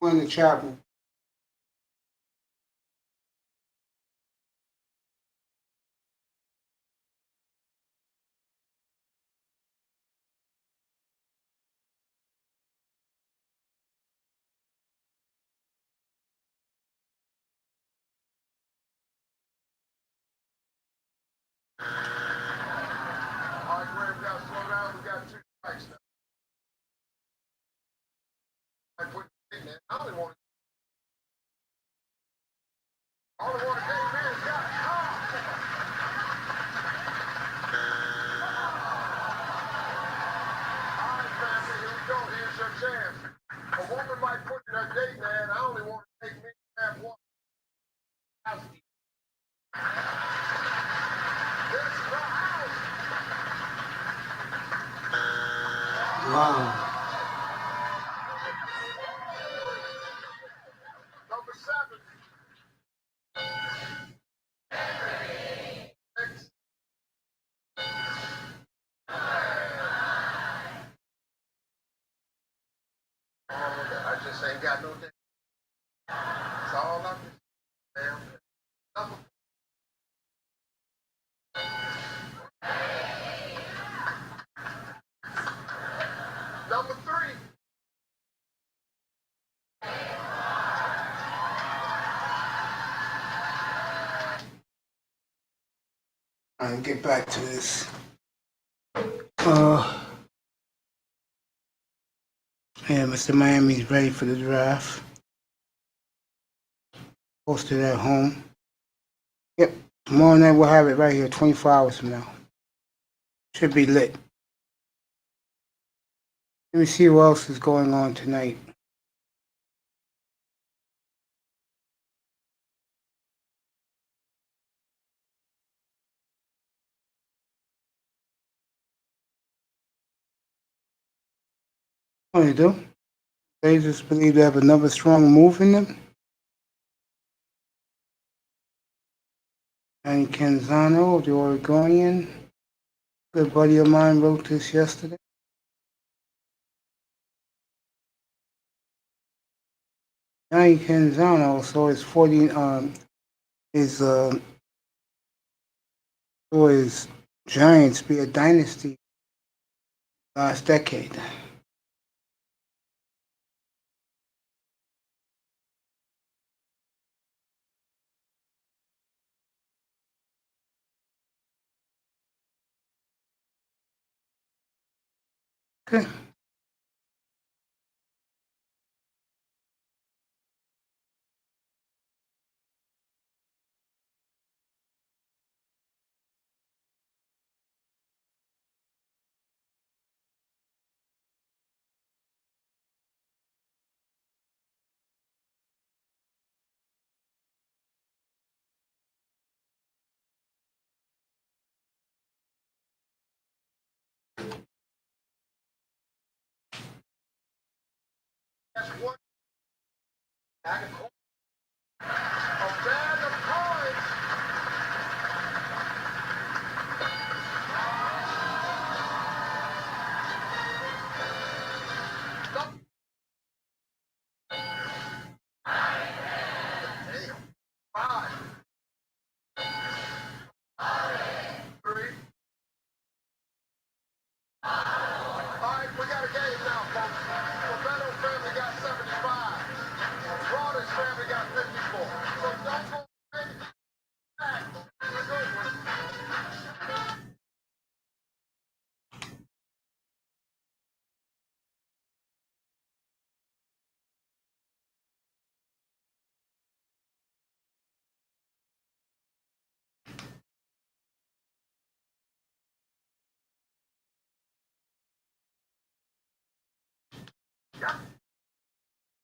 We're in the chat room. Wow. All right, get back to this. Yeah, Mr. Miami's ready for the draft. Posted at home. Yep, tomorrow night we'll have it right here, 24 hours from now. Should be lit. Let me see what else is going on tonight. What do you do? They just believe they have another strong move in them. And Canzano, the Oregonian, good buddy of mine, wrote this yesterday. Johnny Canzano, so his 40, his for his Giants be a dynasty last decade. Okay.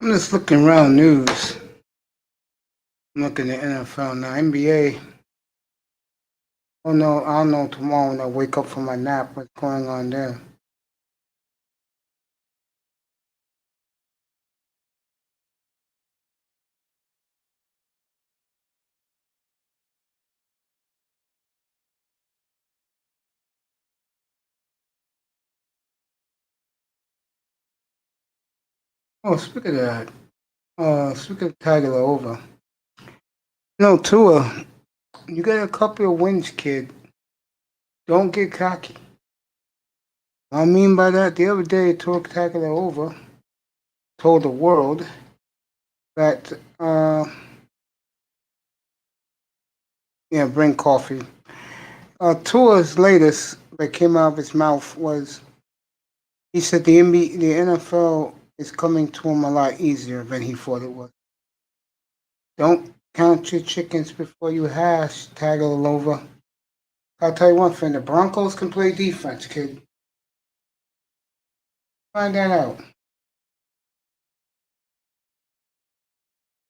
I'm just looking around news. I'm looking at NFL now. NBA. Oh no, I'll know tomorrow when I wake up from my nap what's going on there. Oh, speaking of that, speaking of Tagovailoa over, no Tua, you got a couple of wins, kid. Don't get cocky. What I mean by that, the other day Tua Tagovailoa over told the world that bring coffee. Tua's latest that came out of his mouth was he said the NFL is coming to him a lot easier than he thought it was. Don't count your chickens before you hatch, Tagovailoa. I'll tell you one thing: the Broncos can play defense, kid. Find that out.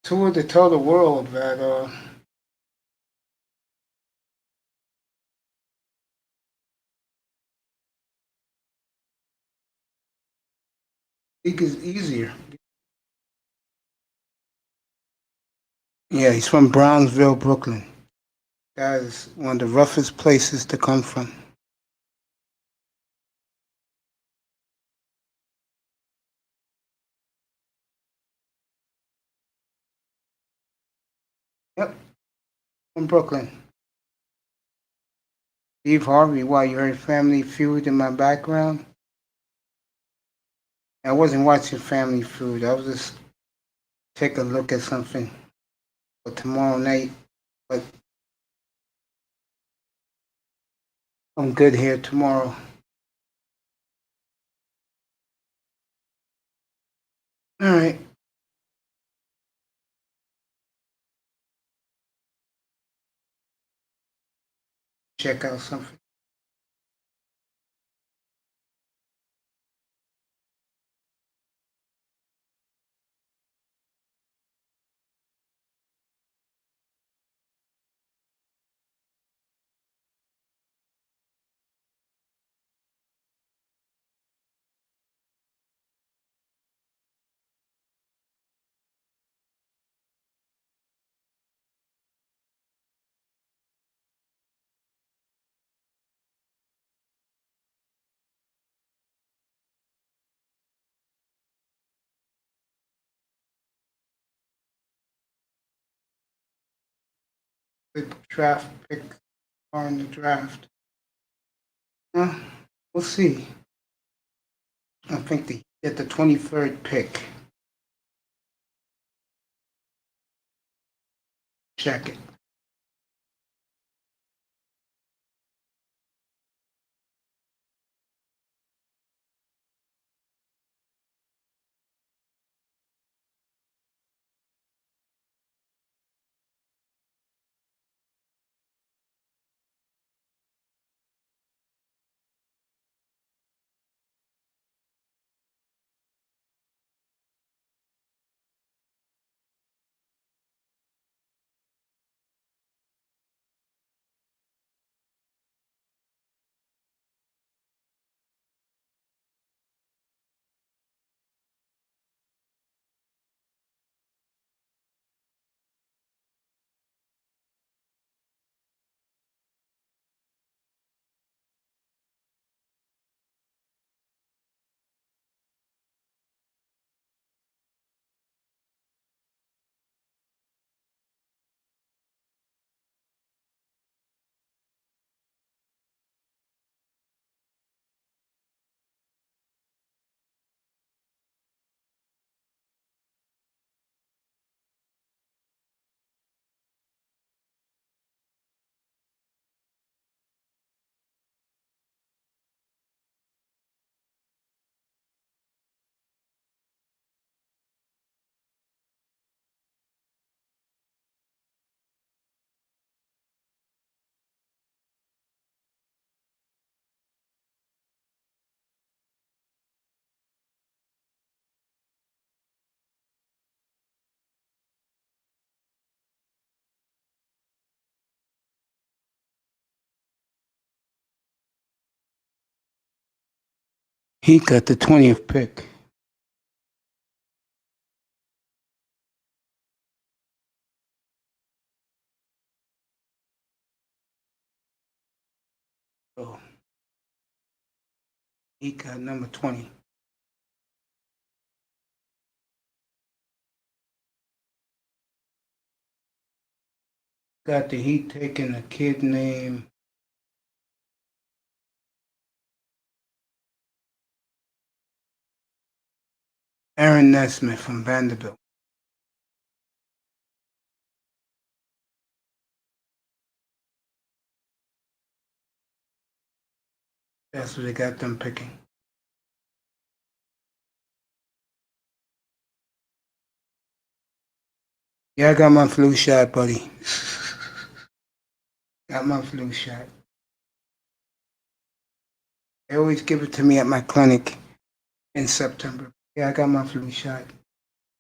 Tua to tell the world that league is easier. Yeah, he's from Brownsville, Brooklyn. That is one of the roughest places to come from. Yep, from Brooklyn. Steve Harvey, why you heard Family Feud in my background? I wasn't watching Family Feud. I was just take a look at something for tomorrow night. But I'm good here tomorrow. All right. Check out something. Good draft pick on the draft. We'll see. I think they get the 23rd pick. Check it. He got the 20th pick. Oh, he got number 20. Got the Heat taking a kid named Aaron Nesmith from Vanderbilt. That's what they got them picking. Yeah, I got my flu shot, buddy. Got my flu shot. They always give it to me at my clinic in September. Yeah, I got my flu shot.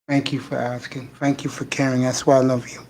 Thank you for asking. Thank you for caring. That's why I love you.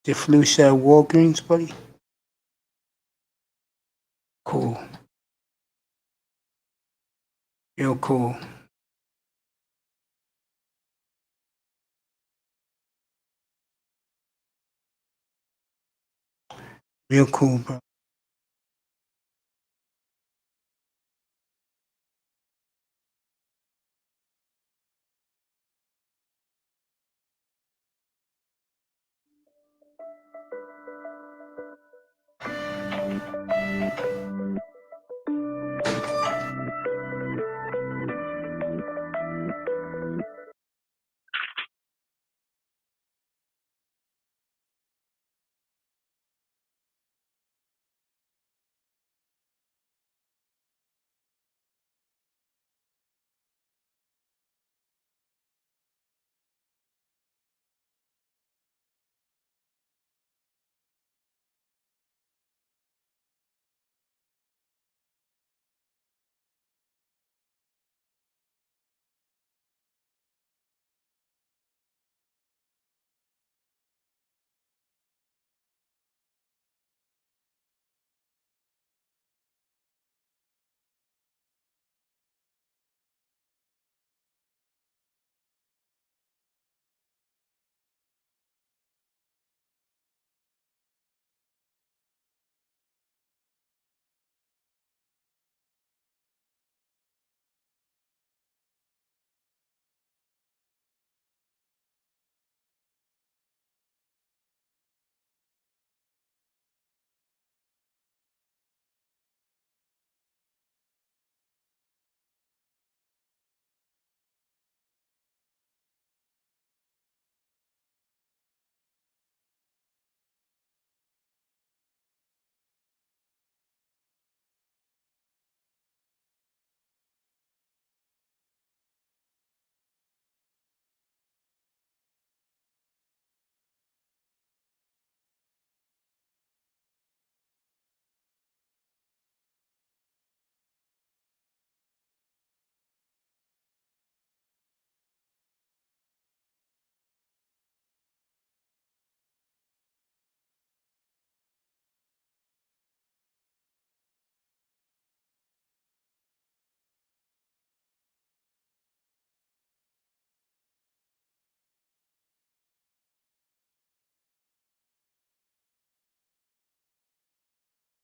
The flu shot at Walgreens, buddy? Cool. Real cool. Real cool, bro.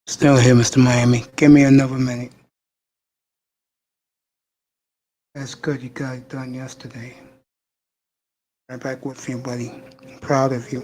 Still here, Mr. Miami. Give me another minute. That's good. You got it done yesterday. Right back with you, buddy. I'm proud of you.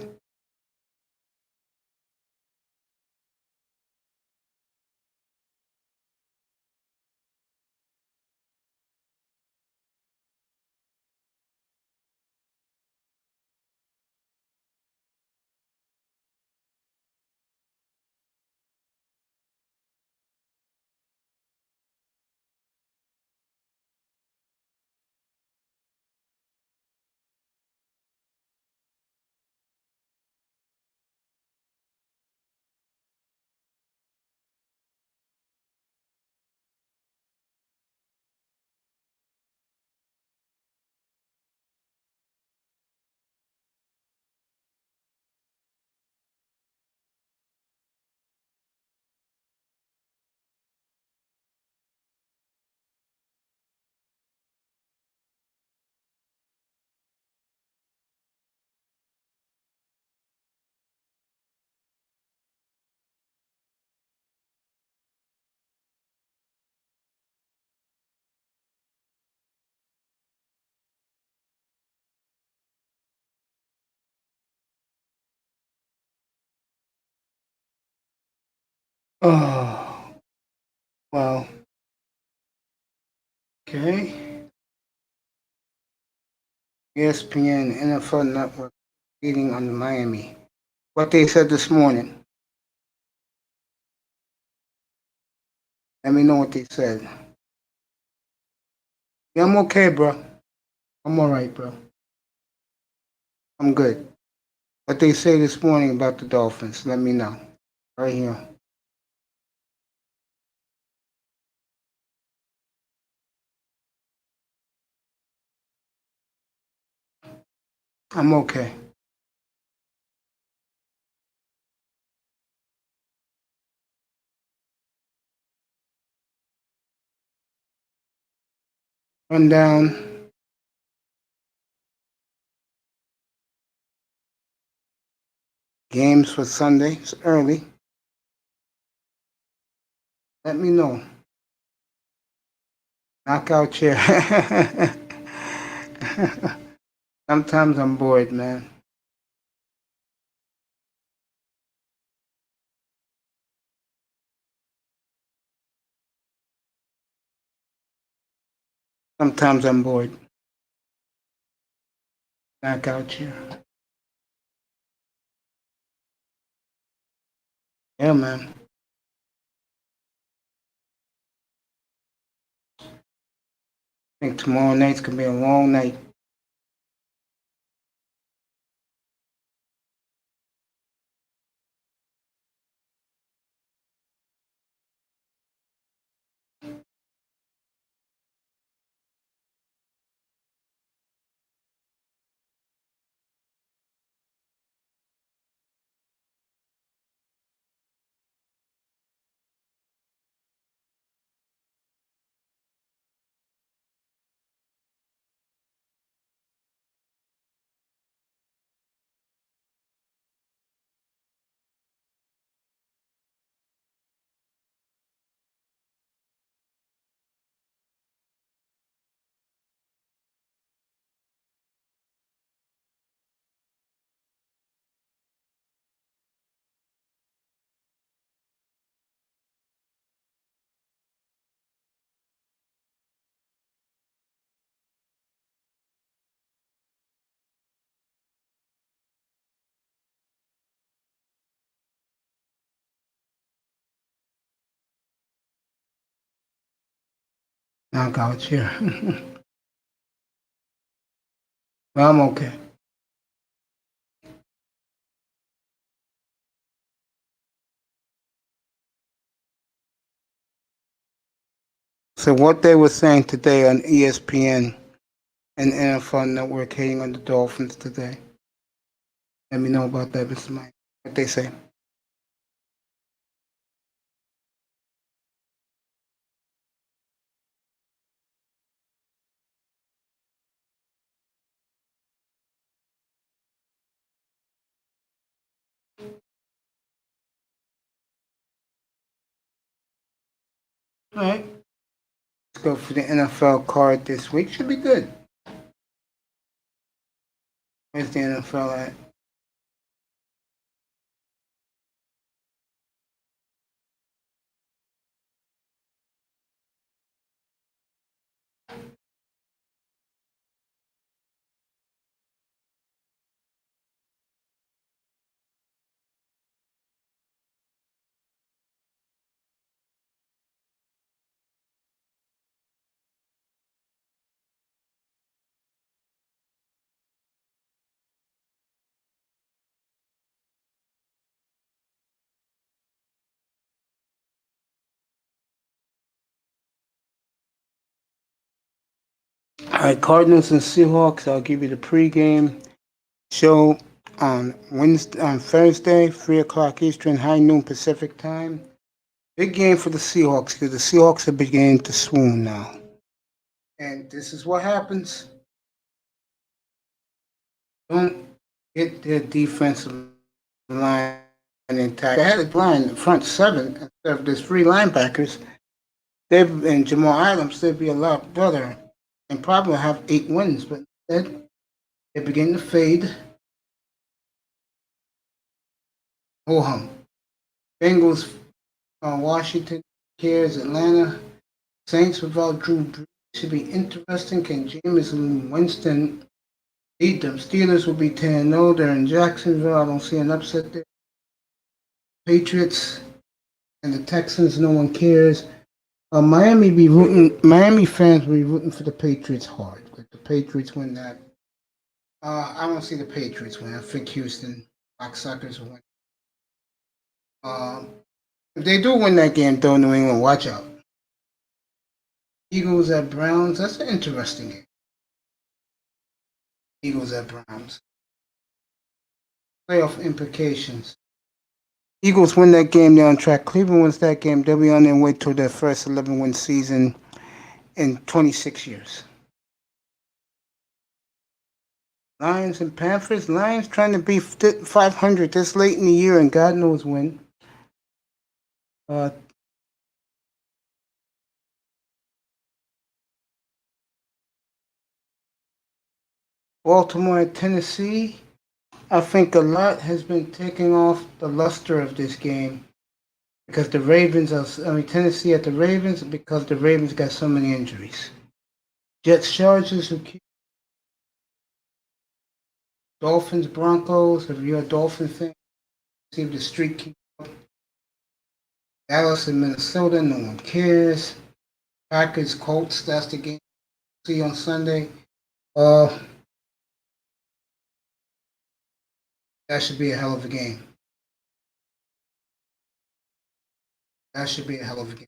Oh, well, okay. ESPN, NFL Network, beating on Miami. What they said this morning. Let me know what they said. Yeah, I'm okay, bro. I'm all right, bro. I'm good. What they say this morning about the Dolphins, let me know. Right here. I'm okay. Rundown. Games for Sunday. It's early. Let me know. Knockout chair. Sometimes I'm bored, man. Sometimes I'm bored. Knockout chair. Yeah, man. I think tomorrow night's gonna be a long night. Knockout chair. Well, I'm okay. So what they were saying today on ESPN and NFL Network hating on the Dolphins today. Let me know about that, Mr. Mike. What they say. All right. Let's go for the NFL card this week. Should be good. Where's the NFL at? All right, Cardinals and Seahawks. I'll give you the pregame show on Thursday, 3 o'clock Eastern, high noon Pacific time. Big game for the Seahawks because the Seahawks are beginning to swoon now. And this is what happens. Don't get their defensive line intact. They had a line front seven instead of there's three linebackers. They've and Jamal Adams, they'd be a lot better and probably have 8 wins, but instead they begin to fade. Ho hum. Bengals Washington cares. Atlanta Saints without Drew Brees should be interesting. Can Jameis Winston lead them? Steelers will be 10-0. They're in Jacksonville. I don't see an upset there. Patriots and the Texans, no one cares. Miami fans will be rooting for the Patriots hard. If the Patriots win that, I don't see the Patriots win. I think Houston Suckers will win. If they do win that game, though, New England, watch out. Eagles at Browns. That's an interesting game. Eagles at Browns. Playoff implications. Eagles win that game, they're on track. Cleveland wins that game, they'll be on their way to their first 11-win season in 26 years. Lions and Panthers. Lions trying to be 500 this late in the year, and God knows when. Baltimore at Tennessee. I think a lot has been taking off the luster of this game because the Ravens Tennessee at the Ravens because the Ravens got so many injuries. Jets, Chargers, Dolphins, Broncos. If you're a Dolphin fan, see if the streak keeps up. Dallas and Minnesota, no one cares. Packers, Colts, that's the game. See on Sunday. That should be a hell of a game. That should be a hell of a game.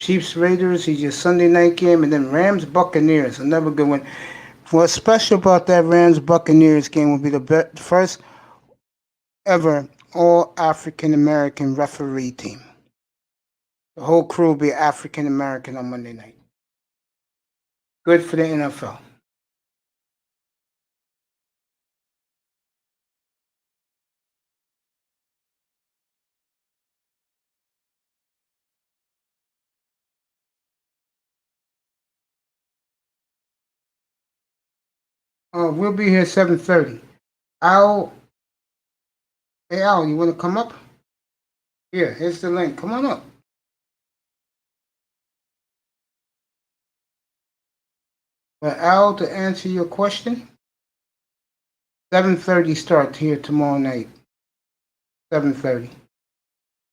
Chiefs, Raiders, is your Sunday night game, and then Rams, Buccaneers, another good one. What's special about that Rams Buccaneers game will be the first ever all African American referee team. The whole crew will be African American on Monday night. Good for the NFL. We'll be here 7:30. Al, hey Al, you want to come up? Here, here's the link. Come on up. Al, to answer your question, 7:30 start here tomorrow night. 7:30.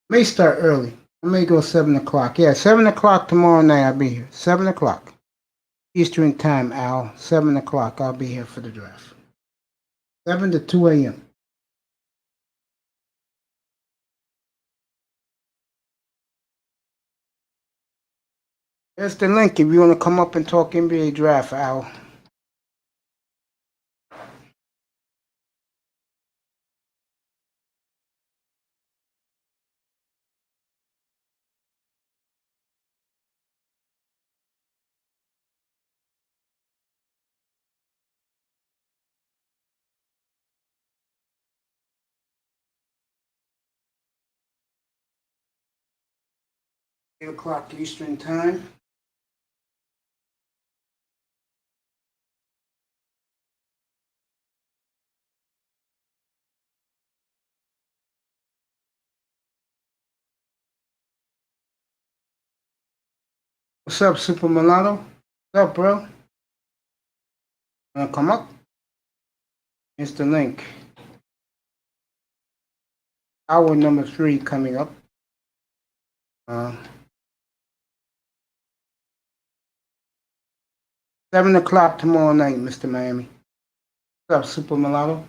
May start early. I may go 7 o'clock. Yeah, 7 o'clock tomorrow night I'll be here. 7 o'clock. Eastern time, Al. 7 o'clock I'll be here for the draft. 7 to 2 a.m. There's the link if you want to come up and talk NBA draft, Al. Eight o'clock Eastern time. What's up, Super Mulatto? What's up, bro? Wanna come up? Here's the link. Hour number 3 coming up. 7 o'clock tomorrow night, Mr. Miami. What's up, Super Mulatto?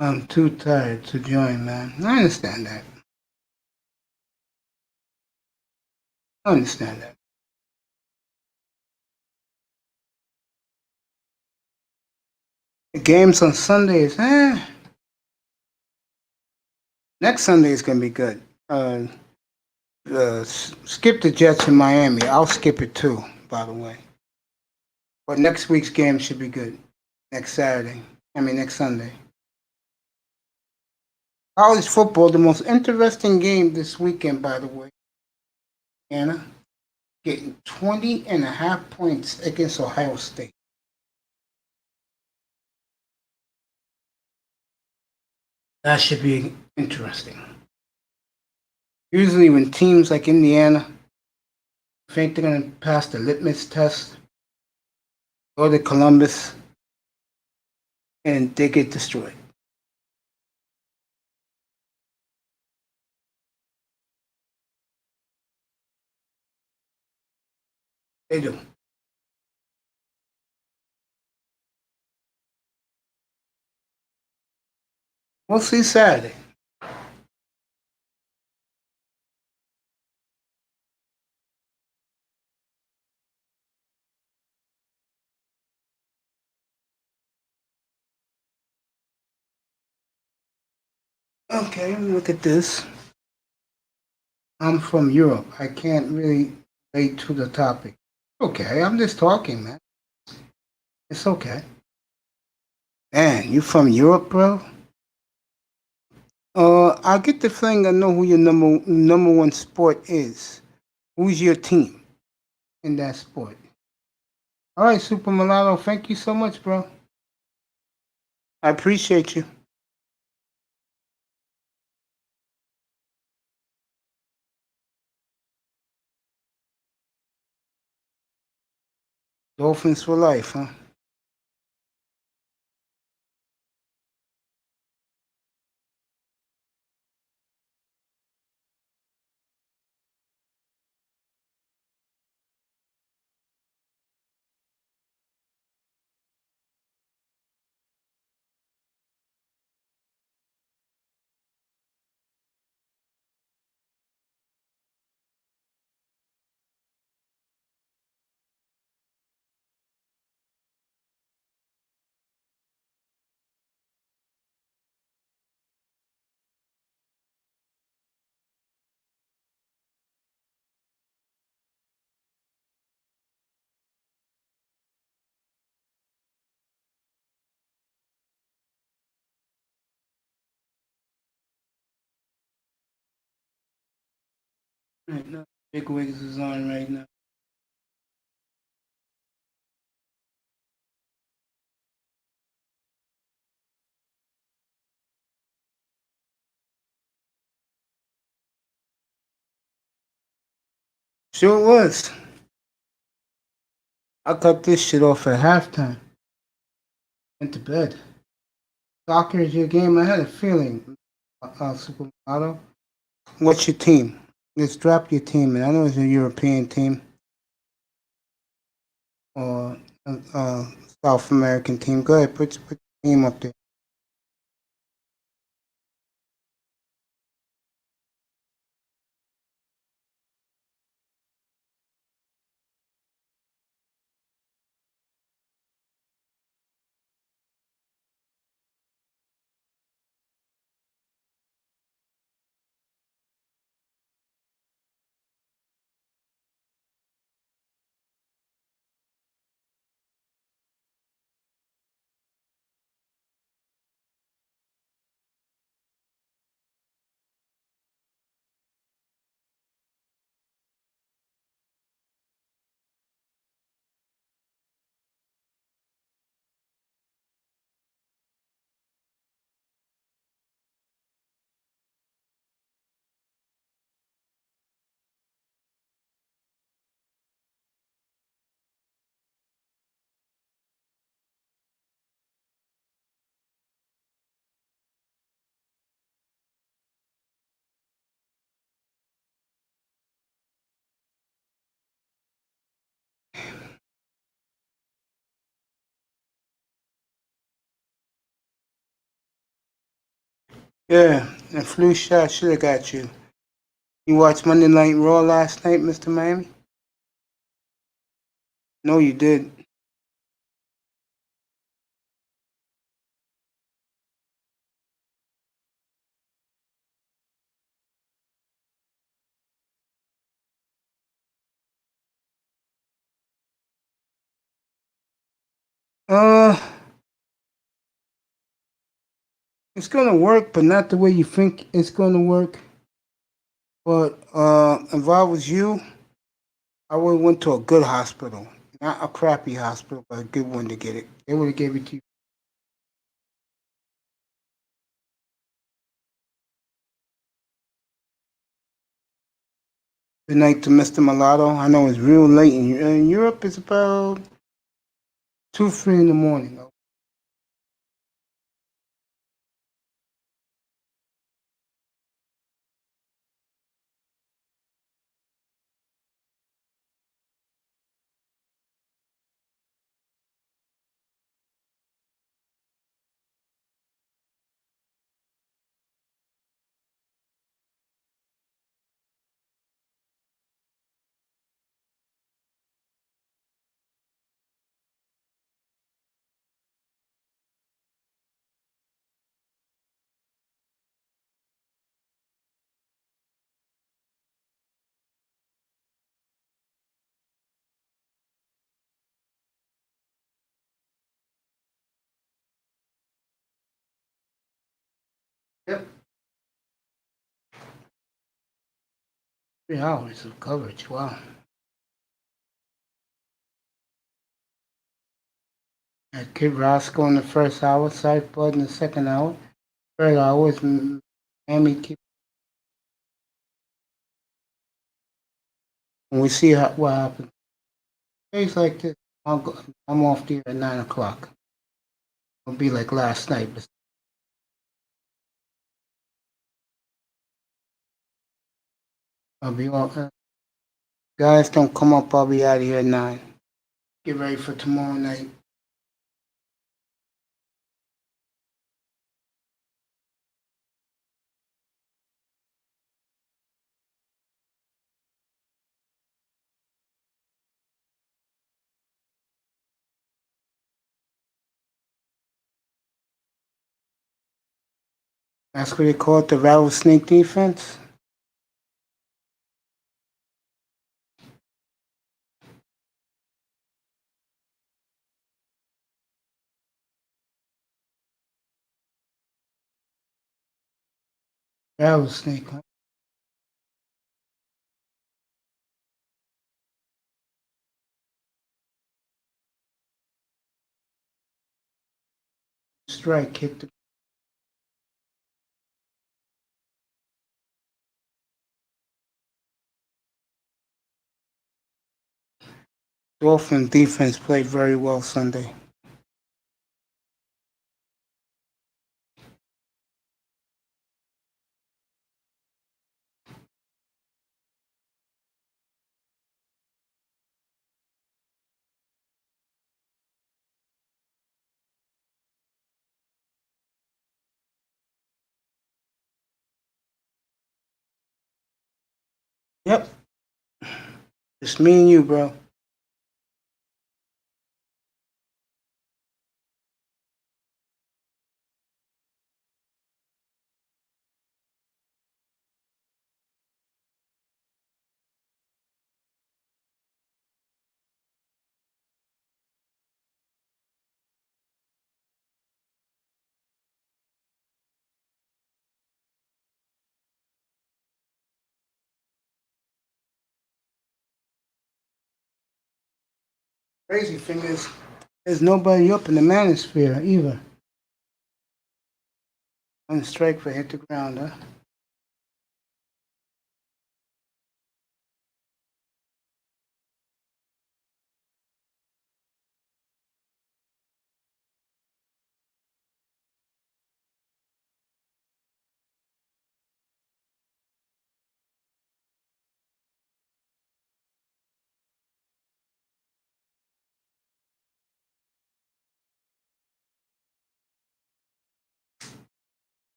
I'm too tired to join, man. I understand that. I understand that. The games on Sundays, next Sunday is gonna be good. Skip the Jets in Miami. I'll skip it too, by the way. But next week's game should be good. Next Saturday. Next Sunday. College football, the most interesting game this weekend, by the way. Anna, getting 20.5 points against Ohio State. That should be interesting. Usually when teams like Indiana think they're going to pass the litmus test, go to Columbus, and they get destroyed. They do. We'll see Saturday. Okay, look at this. I'm from Europe. I can't really relate to the topic. Okay, I'm just talking, man. It's okay. Man, you from Europe, bro? I get the feeling I know who your number one sport is. Who's your team in that sport? All right, Super Milano, thank you so much, bro. I appreciate you. Dolphins for life, huh? Right now, Big Wigs is on right now. Sure was. I cut this shit off at halftime. Went to bed. Soccer is your game. I had a feeling, Super Milano. What's your team? Let's drop your team. And I know it's a European team or South American team. Go ahead, put your team up there. Yeah, the flu shot should have got you. You watched Monday Night Raw last night, Mr. Miami? No, you did. Uh, it's gonna work, but not the way you think it's gonna work. But if I was you, I would have went to a good hospital, not a crappy hospital, but a good one to get it. They would have gave it to you. Good night to Mr. Mulatto. I know it's real late in Europe. It's about 2, 3 in the morning. Though. Yep. 3 hours of coverage. Wow. Had Kid Roscoe in the first hour, Side Bud in the second hour. Third hour is Miami keep. And we see what happens. Days like this, I'm off the air at 9 o'clock. It'll be like last night, but I'll be all. Guys, don't come up. I'll be out of here at 9. Get ready for tomorrow night. That's what they call it, the rattlesnake defense. Rattlesnake, huh? Strike hit the Dolphin defense played very well Sunday. Yep. Just me and you, bro. Crazy thing is, there's nobody up in the manosphere either. One strike for hit the ground, huh?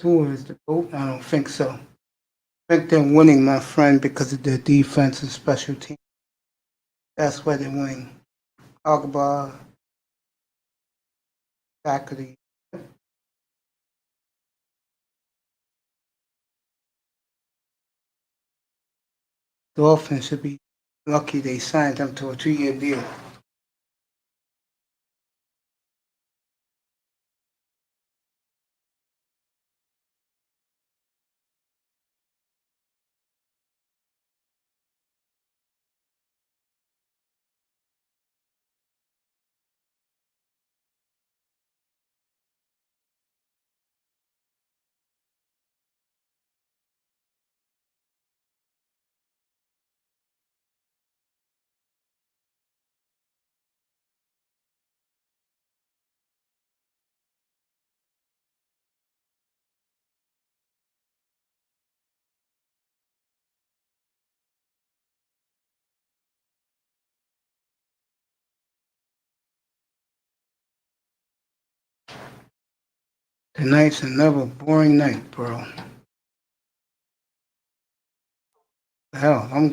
Tua is the GOAT? I don't think so. I think they're winning, my friend, because of their defense and special team. That's why they're winning. Agba, faculty. Dolphins should be lucky they signed him to a 2-year deal. Tonight's another boring night, bro. Hell, I'm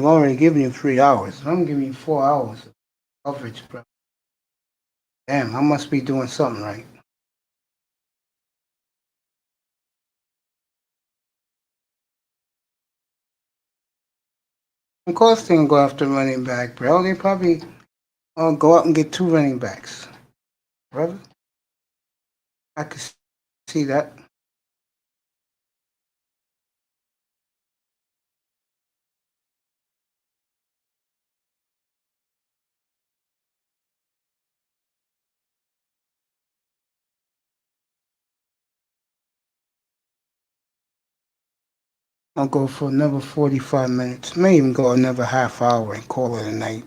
already giving you 3 hours. I'm giving you 4 hours of coverage, bro. Damn, I must be doing something right. Of course they're gonna go after running back, bro. They probably go out and get 2 running backs, brother. I can see that. I'll go for another 45 minutes. May even go another half hour and call it a night.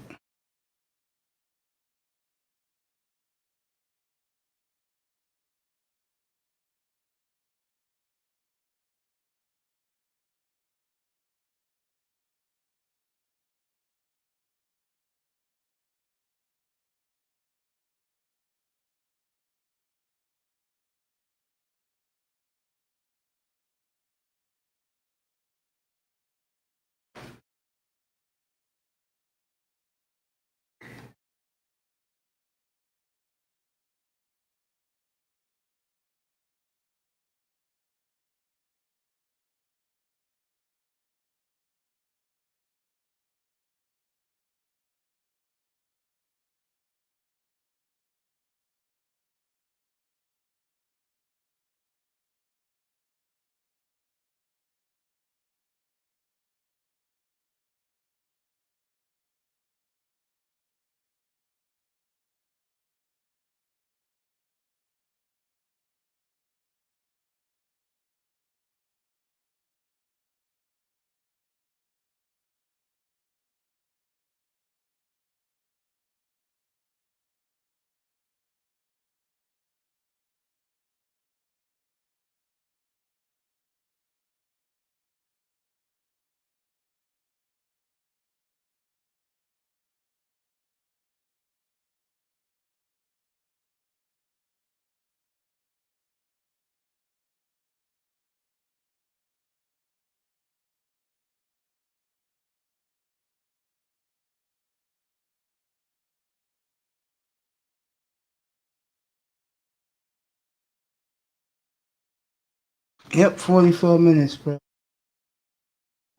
Yep, 44 minutes, bro.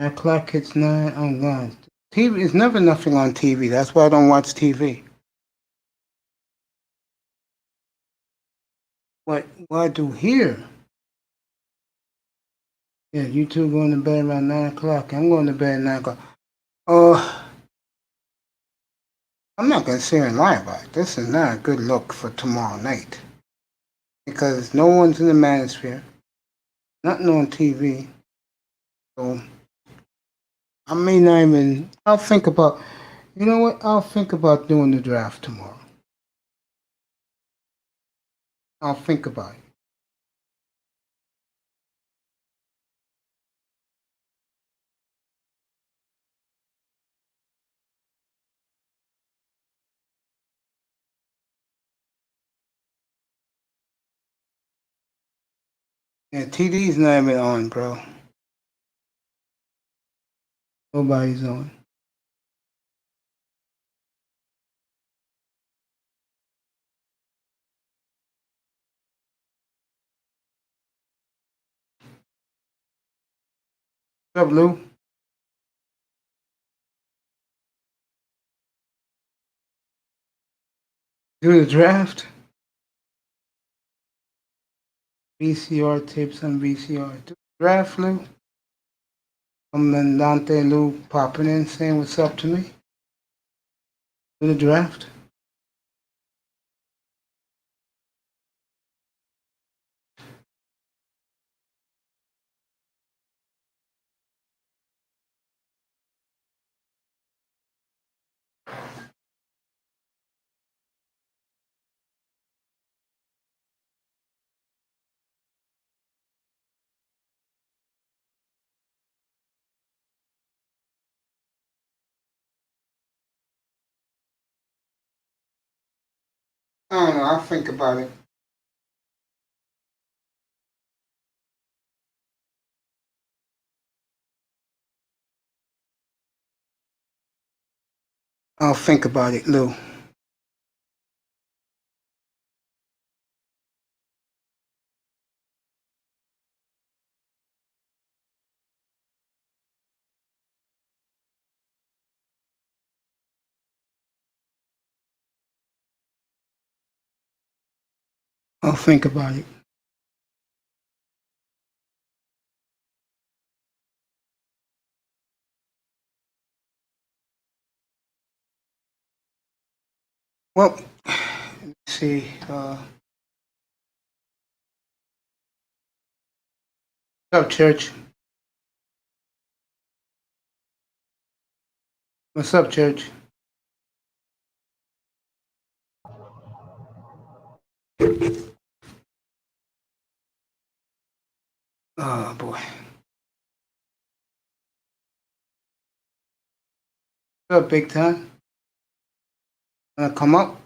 That clock hits 9. I'm gone. TV is never nothing on TV. That's why I don't watch TV. What I do here? Yeah, you two going to bed around 9 o'clock. I'm going to bed at 9 o'clock. Oh, I'm not going to sit here and lie about it. This is not a good look for tomorrow night. Because no one's in the manosphere. Nothing on TV. So I may not even. I'll think about. You know what? I'll think about doing the draft tomorrow. I'll think about it. Yeah, TD's not even on, bro. Nobody's on. What's up, Lou? Do the draft. VCR tapes on VCR. Do the draft, Lou. I'm Dante Lou popping in saying what's up to me. Do the draft. I don't know. I'll think about it. I'll think about it, Lou. I'll think about it. Well, let's see. What's up, Church? What's up, Church? Oh boy. What's up, Big Time? Wanna come up?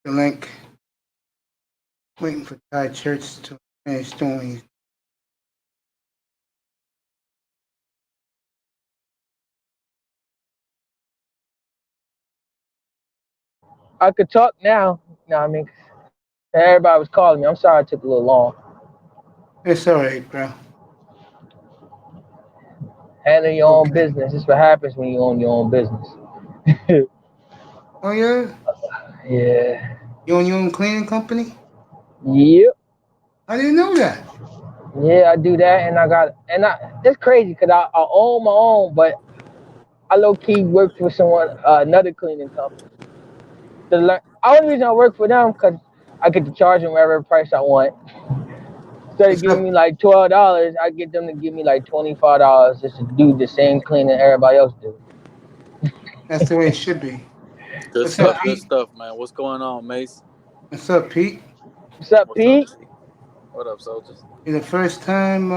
The link. Waiting for Ty Church to finish doing his. I could talk now. You know what I mean? Everybody was calling me. I'm sorry it took a little long. It's all right, bro. Handle your own Okay. business. This is what happens when you own your own business. Oh yeah. Yeah. You own your own cleaning company? Yep. I didn't know that. Yeah, I do that, and it's crazy because I own my own, but I low key work for someone, another cleaning company. The only reason I work for them because I get to charge them whatever price I want. Instead of What's giving up? me like $12, I get them to give me like $25 just to do the same cleaning everybody else do. That's the way it should be. Good What's up, stuff, good Pete? stuff, man. What's going on, Mace? What's up, Pete? What's up, What's up, Pete? G? What up, soldiers? It's the first time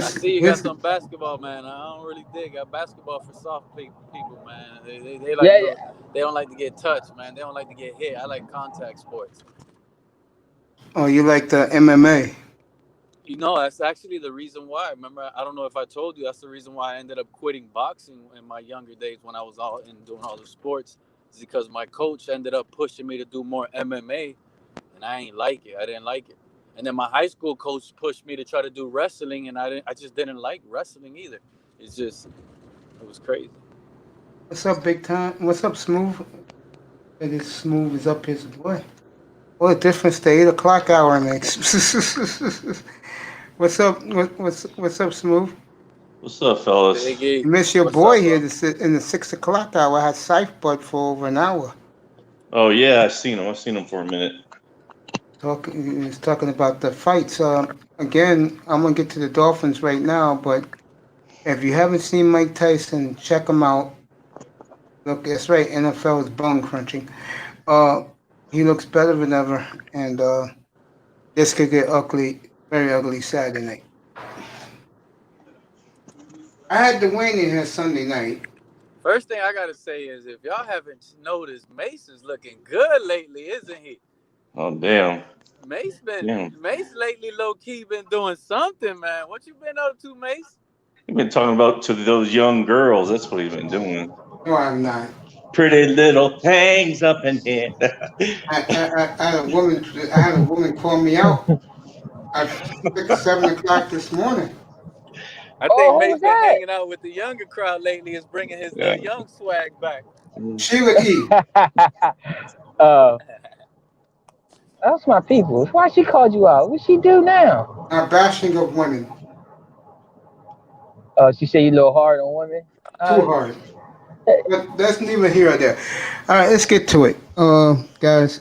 I this see you got this some basketball, man. I don't really dig. Got basketball for soft people, man. They like Yeah, those. yeah. They don't like to get touched, man. They don't like to get hit. I like contact sports. oh, you like the MMA. You know, that's actually the reason why. Remember, I don't know if I told you. That's the reason why I ended up quitting boxing in my younger days when I was all in doing all the sports. Is because my coach ended up pushing me to do more MMA, and I ain't like it. I didn't like it. And then my high school coach pushed me to try to do wrestling, and I just didn't like wrestling either. It's just, it was crazy. What's up, Big Time? What's up, Smooth? It is Smooth is up his boy. What a difference the 8 o'clock hour makes. What's up? What's up, Smooth? What's up, fellas? Biggie, You miss your what's boy up, here bro? in the 6 o'clock hour. I had Scythe Bud for over an hour. Oh yeah, I've seen him for a minute. He's talking about the fights. Again, I'm gonna get to the Dolphins right now, but if you haven't seen Mike Tyson, check him out. Look, that's right. NFL is bone crunching. Uh, he looks better than ever, and this could get ugly, very ugly Saturday night. I had Dwayne in here Sunday night. First thing I gotta say is, if y'all haven't noticed, Mason's looking good lately, isn't he? Oh damn. Mace Damn. Mace lately low key been doing something, man. What you been up to, Mace? He's been talking about to those young girls. That's what he's been doing. No, I'm not. Pretty little things up in here. I had a woman call me out at 7 o'clock this morning. I Oh, think who Mace was been that? hanging out with the younger crowd lately. Is bringing his Yeah. young swag back. Sheila E. uh, that's my people. Why she called you out? What she do now? Not bashing of women. She said you a little hard on women. Too hard. But that's neither here or there. All right, let's get to it. Guys,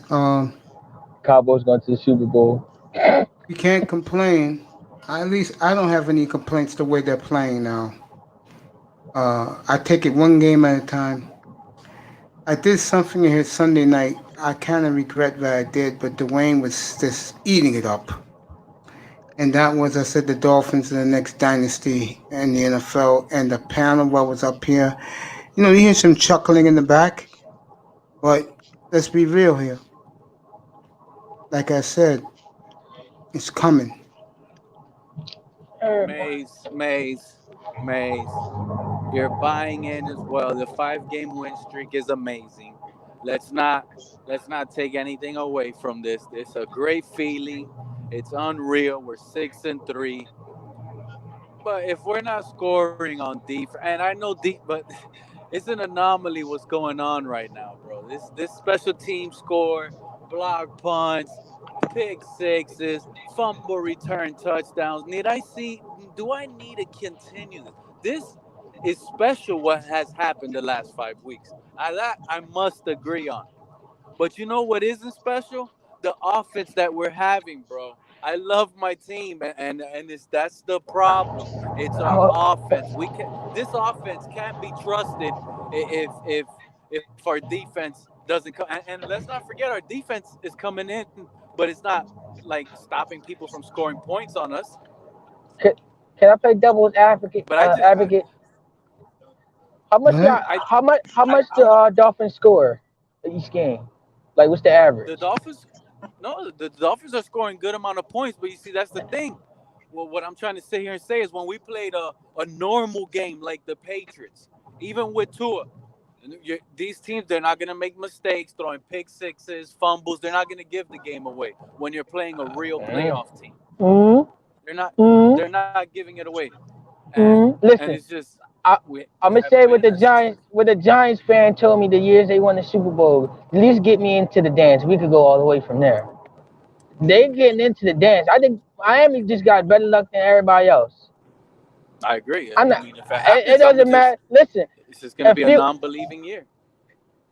Cowboys going to the Super Bowl. you can't complain. At least I don't have any complaints the way they're playing now. I take it one game at a time. I did something here Sunday night. I kind of regret that I did, but Dwayne was just eating it up. And that was, I said, the Dolphins are the next dynasty in the NFL. And the panel what was up here, you know, you hear some chuckling in the back. But let's be real here. Like I said, it's coming. Mace. You're buying in as well. The 5-game win streak is amazing. Let's not take anything away from this. It's a great feeling. It's unreal. We're 6-3. But if we're not scoring on defense, and I know but it's an anomaly what's going on right now, bro. This special team score, block punts, pick sixes, fumble return touchdowns. Do I need to continue this? This is special what has happened the last 5 weeks. I must agree on. But you know what isn't special? The offense that we're having, bro. I love my team, and that's the problem. It's our offense. This offense can't be trusted if our defense doesn't come. And let's not forget, our defense is coming in, but it's not like stopping people from scoring points on us. Can I play devil's advocate? But Advocate. How much? How much the Dolphins score each game? Like, what's the average? The Dolphins are scoring good amount of points, but you see, that's the thing. Well, what I'm trying to sit here and say is when we played a normal game like the Patriots, even with Tua, these teams, they're not going to make mistakes, throwing pick sixes, fumbles. They're not going to give the game away when you're playing a real playoff team. They're not giving it away. And it's just... I'm gonna say what the Giants fan told me the years they won the Super Bowl. At least get me into the dance. We could go all the way from there. They getting into the dance. I think Miami just got better luck than everybody else. I agree. It doesn't matter. Listen, it's just gonna be a non-believing year.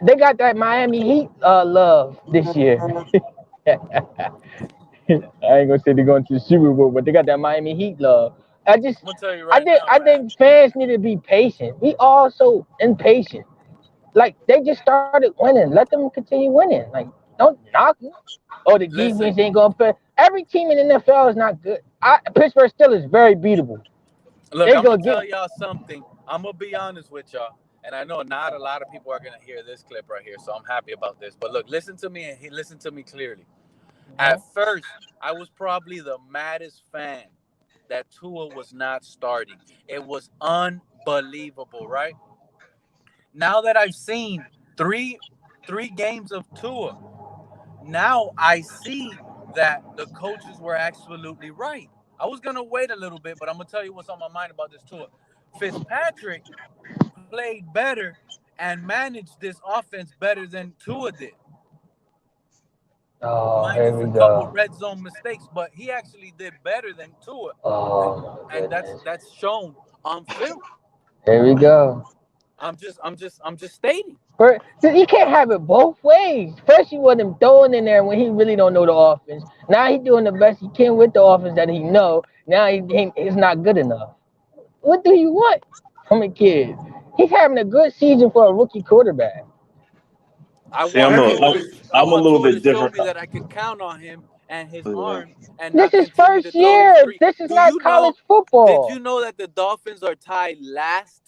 They got that Miami Heat love this year. I ain't gonna say they're going to the Super Bowl, but they got that Miami Heat love. I think fans need to be patient. We all so impatient. Like, they just started winning. Let them continue winning. Like, don't knock them. Oh, the defense ain't gonna play. Every team in the NFL is not good. Pittsburgh still is very beatable. Look, I'm gonna tell y'all something. I'm gonna be honest with y'all, and I know not a lot of people are gonna hear this clip right here, so I'm happy about this. But look, listen to me and listen to me clearly. At first, I was probably the maddest fan that Tua was not starting. It was unbelievable, right? Now that I've seen three games of Tua, now I see that the coaches were absolutely right. I was going to wait a little bit, but I'm going to tell you what's on my mind about this Tua. Fitzpatrick played better and managed this offense better than Tua did. Here we a go. couple red zone mistakes, but he actually did better than Tua. And that's shown on film. Here we go. I'm just stating. You can't have it both ways. First, you want him throwing in there when he really don't know the offense. Now he's doing the best he can with the offense that he know. Now he's not good enough. What do you want from a kid? He's having a good season for a rookie quarterback. I'm a little bit different. Show me that I can count on him and his arm. And this is first year. This is not college football. Did you know that the Dolphins are tied last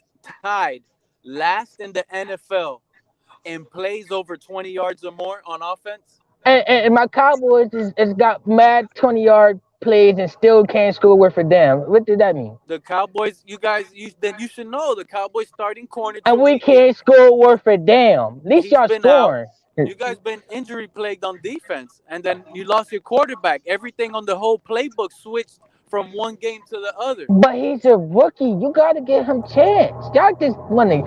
in the NFL in plays over 20 yards or more on offense? And my Cowboys is got mad 20-yard plays and still can't score worth a damn. What did that mean? The Cowboys, then you should know the Cowboys starting corner And we Tweety. can't score worth a damn. At least He's y'all been out. scoring. You guys been injury plagued on defense, and then you lost your quarterback. Everything on the whole playbook switched from one game to the other. But he's a rookie. You gotta give him chance. Y'all just money.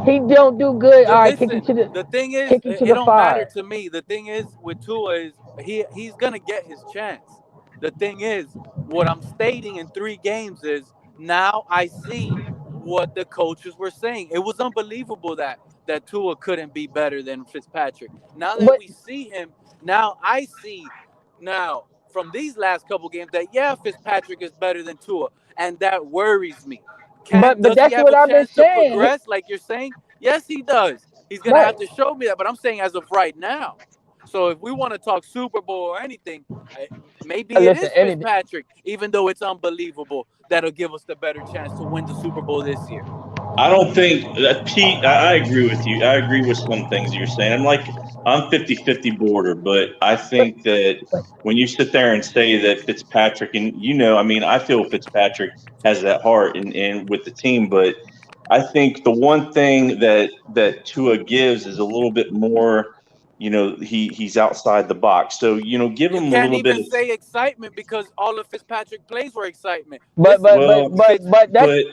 He don't do good. All right, kick him to The thing is, kick him to it the don't matter fire. to me. The thing is with Tua is he's gonna get his chance. The thing is, what I'm stating in 3 games is now I see what the coaches were saying. It was unbelievable that Tua couldn't be better than Fitzpatrick. Now that But we see him, now I see now from these last couple games that Fitzpatrick is better than Tua, and that worries me. but Does he that's have what a I've been chance to saying. progress like you're saying? Yes, he does. He's gonna Right. have to show me that, but I'm saying as of right now. So if we want to talk Super Bowl or anything, maybe it Listen, is Fitzpatrick, even though it's unbelievable, that'll give us the better chance to win the Super Bowl this year. I don't think Pete, I agree with you. I agree with some things you're saying. I'm 50-50 border, but I think that when you sit there and say that Fitzpatrick, and I feel Fitzpatrick has that heart and with the team, but I think the one thing that Tua gives is a little bit more, he's outside the box. So, give him a Can't little bit even of say excitement because all of Fitzpatrick plays were excitement. But Listen,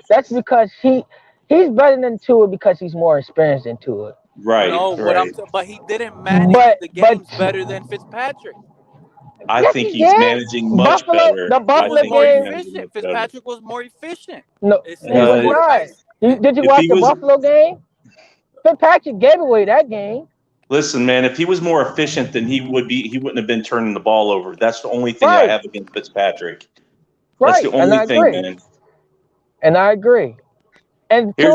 that's because he's better than Tua because he's more experienced than Tua. right. no, right. but he didn't manage But the games better than Fitzpatrick. I yes, think he he's did. managing much better. The He Buffalo was more game. efficient. Fitzpatrick was more efficient. No, It's he was what not. Did you If watch he the was- Buffalo game? Fitzpatrick gave away that game. Listen, man, if he was more efficient than he wouldn't have been turning the ball over. That's the only thing I Right. have against Fitzpatrick. That's Right, the and I only thing, agree. man. And I agree. And Tua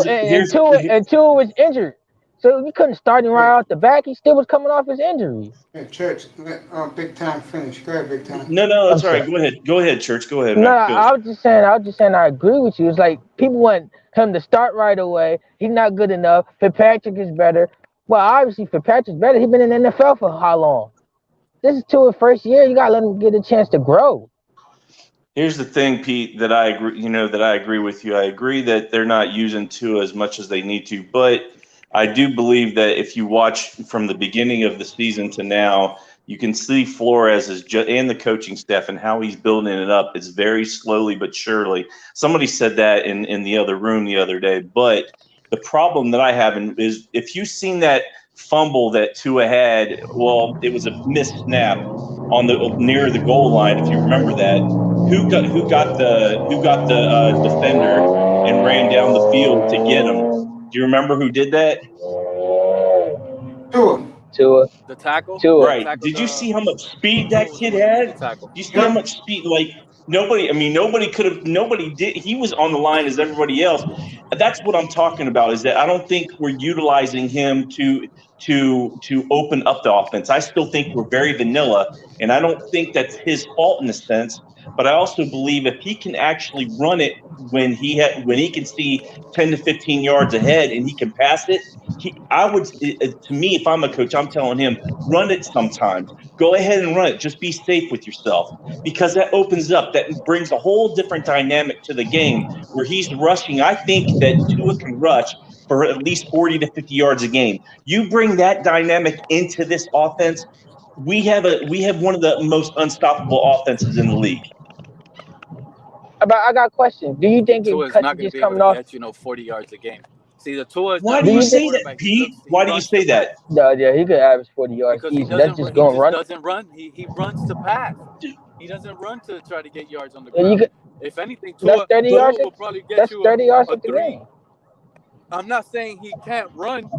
was injured, so you couldn't start him right off the back. He still was coming off his injury. Hey, Church, let Big Time finish. Go ahead, Big Time. No, that's I'm all right. sorry. Go ahead, Church. Go ahead, No, man. Go. I was just saying I agree with you. It's like people want him to start right away. He's not good enough. Fitzpatrick is better. Well, obviously Fitzpatrick's better. He's been in the NFL for how long? This is Tua's first year. You gotta let him get a chance to grow. Here's the thing, Pete, that I agree with you. I agree that they're not using Tua as much as they need to, but I do believe that if you watch from the beginning of the season to now, you can see Flores and the coaching staff and how he's building it up. It's very slowly but surely. Somebody said that in the other room the other day, but the problem that I have is if you've seen that fumble that Tua had, well, it was a missed snap on the near the goal line. If you remember that, who got the defender and ran down the field to get him? Do you remember who did that? Tua. The tackle? Right. Did you see how much speed that kid had? Did you see how much speed? Like nobody did. He was on the line as everybody else. That's what I'm talking about, is that I don't think we're utilizing him to open up the offense. I still think we're very vanilla, and I don't think that's his fault in a sense. But I also believe if he can actually run it when he can see 10 to 15 yards ahead and he can pass it, to me, if I'm a coach, I'm telling him, run it sometimes. Go ahead and run it. Just be safe with yourself, because that opens up, that brings a whole different dynamic to the game where he's rushing. I think that Tua can rush for at least 40 to 50 yards a game. You bring that dynamic into this offense, we have one of the most unstoppable offenses in the league. But I got a question. Do you think Tua's not going to be able to get 40 yards a game? See, the Tua is Why do you say that, Pete? Why do you say that? Yeah, he could average 40 yards. Because he That's going to run. doesn't run. He runs to pass. He doesn't run to try to get yards on the ground. If anything, Tua will probably get you 30 yards a a 3. game. I'm not saying he can't run.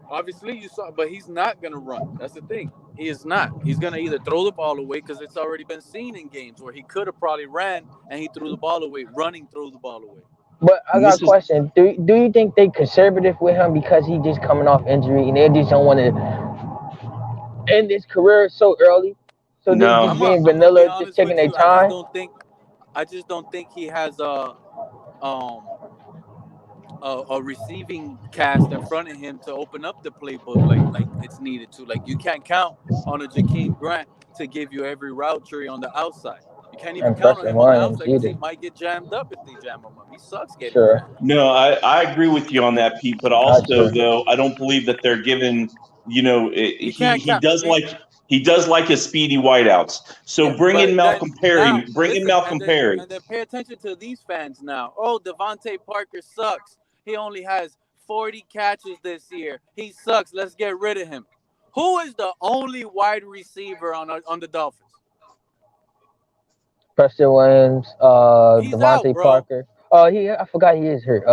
Obviously, you saw, but he's not going to run. That's the thing. He is not. He's going to either throw the ball away, because it's already been seen in games where he could have probably ran and he threw the ball away. Running throws the ball away. But I got a question. Do you think they conservative with him because he just coming off injury and they just don't want to end his career so early? So they're just being vanilla, just taking their time? I just don't think he has a receiving cast in front of him to open up the playbook like it's needed to. Like you can't count on a Jakeem Grant to give you every route tree on the outside. You can't even And count on Preston him on the Williams outside because he either. might get jammed up if they jam him up. He sucks getting Sure. jammed. No, I agree with you on that, Pete. But also, though, I don't believe that they're given. You know, You can't he count. does like his speedy wideouts. So bring in Malcolm Perry. Bring in Malcolm Perry. And then pay attention to these fans now. Oh, Devontae Parker sucks. He only has 40 catches this year. He sucks. Let's get rid of him. Who is the only wide receiver on the Dolphins? Preston Williams, He's Devontae out, bro. Parker. I forgot he is hurt.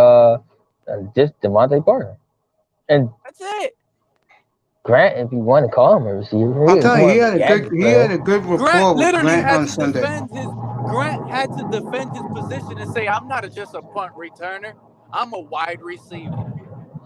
Just Devontae Parker. And that's it. Grant, if you want to call him a receiver, I'm telling you, he had a good rapport with Grant on Sunday. Grant had to defend his position and say, "I'm not just a punt returner. I'm a wide receiver."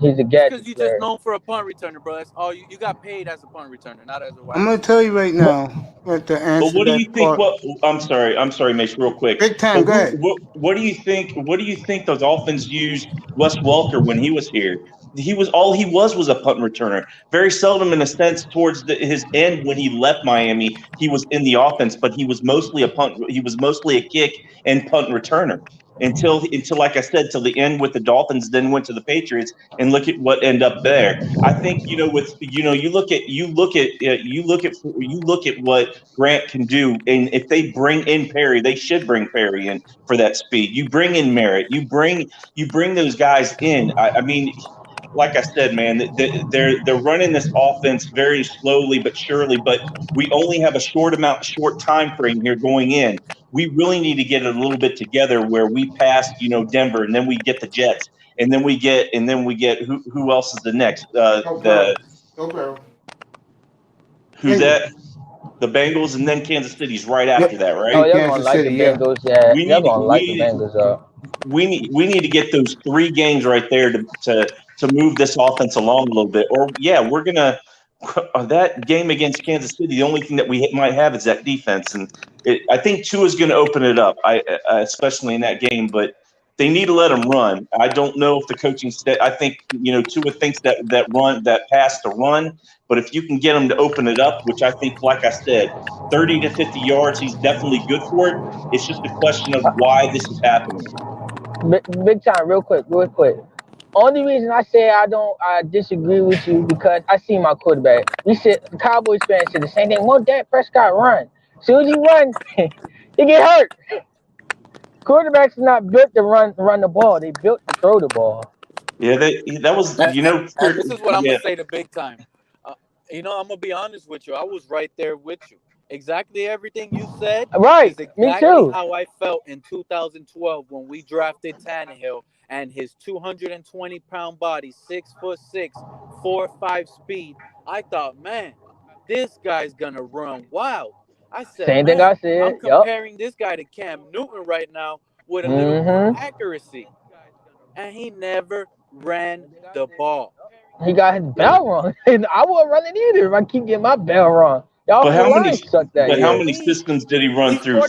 He's a gadget. Because you're just known for a punt returner, bro. That's all you got paid as a punt returner, not as a wide. I'm gonna tell you right now what the answer. But what do you think? I'm sorry, Mace. Real quick. Big time. Go ahead. What do you think? What do you think the Dolphins used Wes Welker when he was here? He was a punt returner. Very seldom, in a sense, towards his end when he left Miami, he was in the offense, but he was mostly a punt. He was mostly a kick and punt returner until like I said, till the end with the Dolphins. Then went to the Patriots, and look at what ended up there. I think you look at what Grant can do, and if they bring in Perry, they should bring Perry in for that speed. You bring in Merritt. You bring those guys in. I mean. Like I said, man, they're running this offense very slowly but surely. But we only have a short time frame here going in. We really need to get it a little bit together where we pass, Denver, and then we get the Jets, and then we get who else is the next? Who's that? The Bengals, and then Kansas City's right after that, right? Oh, you're gonna like the Bengals. Yeah, you're gonna like the Bengals. We need to get those 3 games right there to move this offense along a little bit. Or we're gonna that game against Kansas City. The only thing that we might have is that defense, and I think Tua's going to open it up. Especially in that game, but they need to let him run. I don't know if the coaching staff. I think Tua thinks that pass to run. But if you can get him to open it up, which I think, like I said, 30 to 50 yards, he's definitely good for it. It's just a question of why this is happening. Big time, real quick. Only reason I say I disagree with you because I see my quarterback. The Cowboys fans said the same thing. Won't Dak Prescott run? As soon as he runs, he get hurt. Quarterbacks are not built to run the ball. They built to throw the ball. Yeah, that was this is what I'm gonna say to big time. I'm gonna be honest with you. I was right there with you. Exactly everything you said. Right, is exactly me too. How I felt in 2012 when we drafted Tannehill and his 220-pound body, 6'6", 4.5 speed. I thought, man, this guy's gonna run wild. I said, same thing I said. I'm comparing this guy to Cam Newton right now with a little more accuracy, and he never ran the ball. He got his bell wrong. I wouldn't run it either if I keep getting my bell wrong. But how many systems did he run through?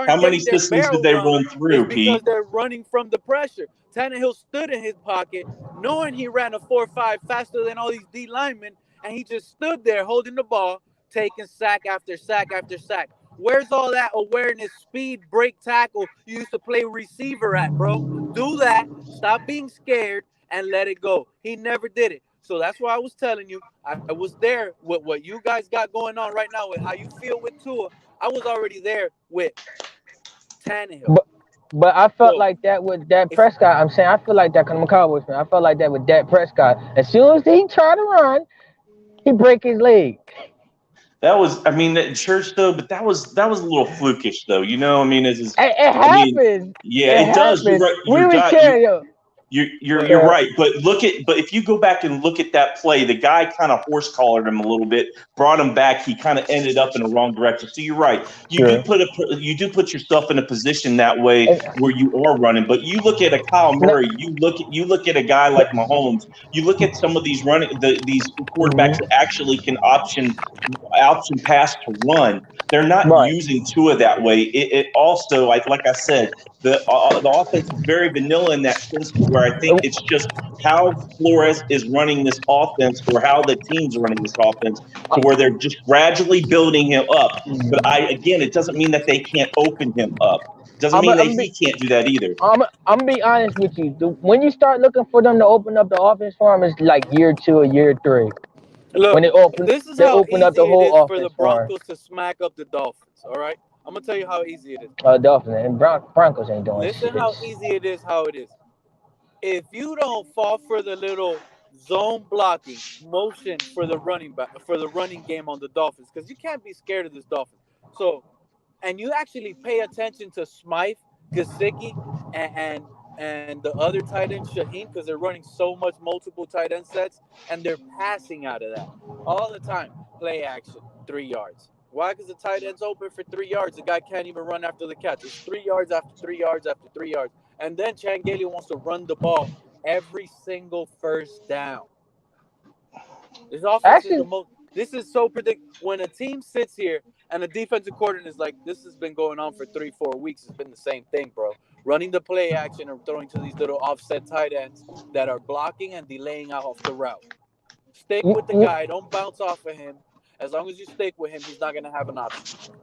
How many systems did they run through, Pete? Because they're running from the pressure. Tannehill stood in his pocket, knowing he ran a 4.5 faster than all these D linemen, and he just stood there holding the ball, taking sack after sack after sack. Where's all that awareness, speed, break tackle you used to play receiver at, bro? Do that. Stop being scared and let it go. He never did it. So that's why I was telling you, I was there with what you guys got going on right now with how you feel with Tua. I was already there with Tannehill. But I felt like that with Dak Prescott. I'm saying I feel like that because I'm a Cowboys fan. I felt like that with Dak Prescott. As soon as he tried to run, he break his leg. That was, church though, but that was a little flukish though. It happens. It does. You're right. You're right, but if you go back and look at that play, the guy kind of horse collared him a little bit, brought him back. He kind of ended up in the wrong direction. So you're right. You do put yourself in a position that way where you are running. But you look at a Kyle Murray, you look at a guy like Mahomes. You look at some of these these quarterbacks that actually can option pass to run. They're not using Tua that way. It also, like I said, the offense is very vanilla in that sense, to where I think it's just how Flores is running this offense, or how the teams are running this offense, to where they're just gradually building him up. But again, it doesn't mean that they can't open him up. Doesn't mean that he can't do that either. I'm gonna be honest with you. When you start looking for them to open up the offense for him, it's like year 2 or year 3. Look, when this is how open easy up the it whole is for offense the Broncos to smack up the Dolphins. All right, I'm gonna tell you how easy it is. Dolphins and Broncos ain't doing Listen shit. how easy it is. How it is. If you don't fall for the little zone blocking motion for the running game on the Dolphins, because you can't be scared of this Dolphins. So, and you actually pay attention to Smythe, Gesicki, and the other tight end Shaheen, because they're running so much multiple tight end sets, and they're passing out of that all the time. Play action, 3 yards. Why? Because the tight end's open for 3 yards. The guy can't even run after the catch. It's 3 yards after 3 yards after 3 yards. And then Changeli wants to run the ball every single first down. This offense is the most. This is so predictable. When a team sits here and a defensive coordinator is like, this has been going on for 3-4 weeks. It's been the same thing, bro. Running the play action and throwing to these little offset tight ends that are blocking and delaying out off the route. Stick with the guy. Don't bounce off of him. As long as you stick with him, he's not going to have an option.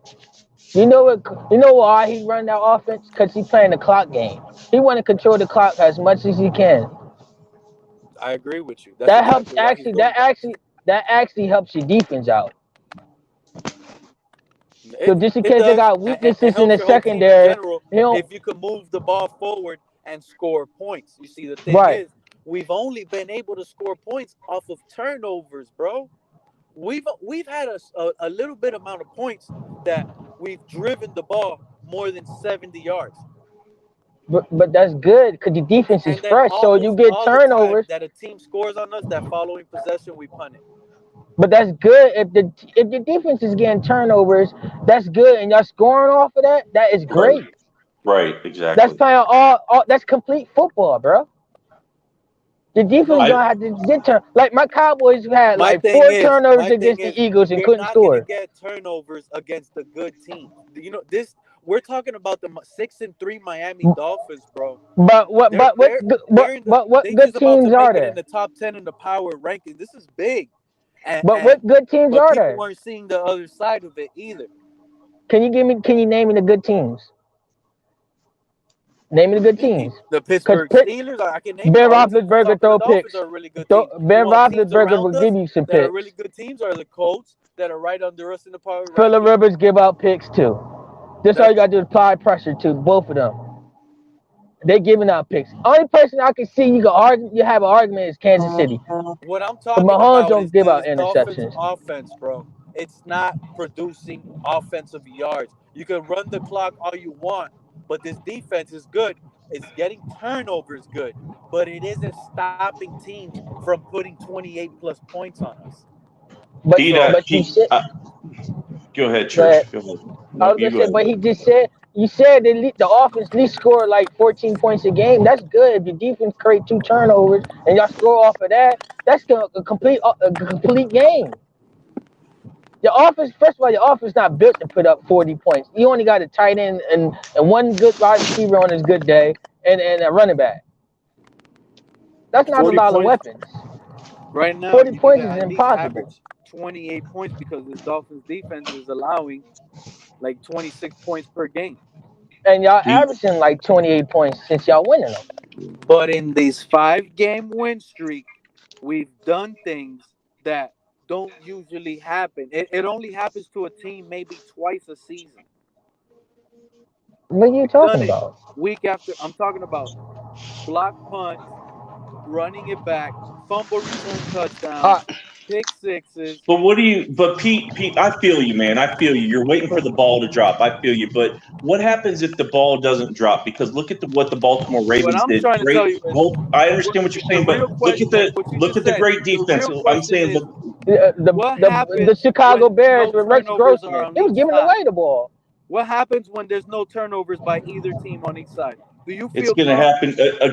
You know what? You know why he run that offense? Because he's playing the clock game. He want to control the clock as much as he can. I agree with you. That helps that actually helps your defense out. So just in case they got weaknesses in the secondary, if you could move the ball forward and score points. You see, the thing is, we've only been able to score points off of turnovers, bro. We've had a little bit amount of points that we've driven the ball more than 70 yards. But that's good because your defense is fresh, so you get turnovers. That a team scores on us, that following possession we punt it. But that's good if your defense is getting turnovers. That's good, and y'all scoring off of that. That is great. Right, exactly. That's playing all. That's complete football, bro. The defense gonna have to get turn. Like my Cowboys had like 4 turnovers against the Eagles and couldn't score. You're not gonna get turnovers against a good team. You know this. We're talking about the 6-3 Miami Dolphins, bro. But what good teams are there? In the top 10 in the power ranking, this is big. But what good teams are there? People weren't seeing the other side of it either. Can you name me the good teams? Name me the good teams. The Pittsburgh Steelers. I can name. Ben Roethlisberger throw picks. Really good Ben Roethlisberger will give you some picks. Are really good teams are the Colts that are right under us in the power ranking. Phillip Rivers give out picks too. That's all you gotta do is apply pressure to both of them. They giving out picks. Only person I can see you have an argument is Kansas City. What I'm talking Mahomes about don't is give out interceptions. Offense, bro. It's not producing offensive yards. You can run the clock all you want, but this defense is good. It's getting turnovers good, but it isn't stopping teams from putting 28 plus points on us. Go ahead, Church. Go ahead. I was gonna say, but he just said, you said the offense at least score like 14 points a game. That's good. If your defense create 2 turnovers and y'all score off of that, that's a complete game. Your offense, first of all, your offense not built to put up 40 points. You only got a tight end and one good wide receiver on his good day and a running back. That's not a lot of weapons. Right now, 40 points is impossible. 28 points because the Dolphins defense is allowing like 26 points per game. And y'all averaging like 28 points since y'all winning them. But in this 5-game win streak, we've done things that don't usually happen. It only happens to a team maybe twice a season. What are you talking about? Week after, I'm talking about block punt, running it back, fumble return touchdown, pick sixes. But Pete, I feel you, man. I feel you. You're waiting for the ball to drop. I feel you. But what happens if the ball doesn't drop? Because look at what the Baltimore Ravens did. I understand what you're saying, but look at the great defense. I'm saying the Chicago Bears with Rex Grossman. They was giving away the ball. What happens when there's no turnovers by either team on each side? Do you feel it's going to happen? A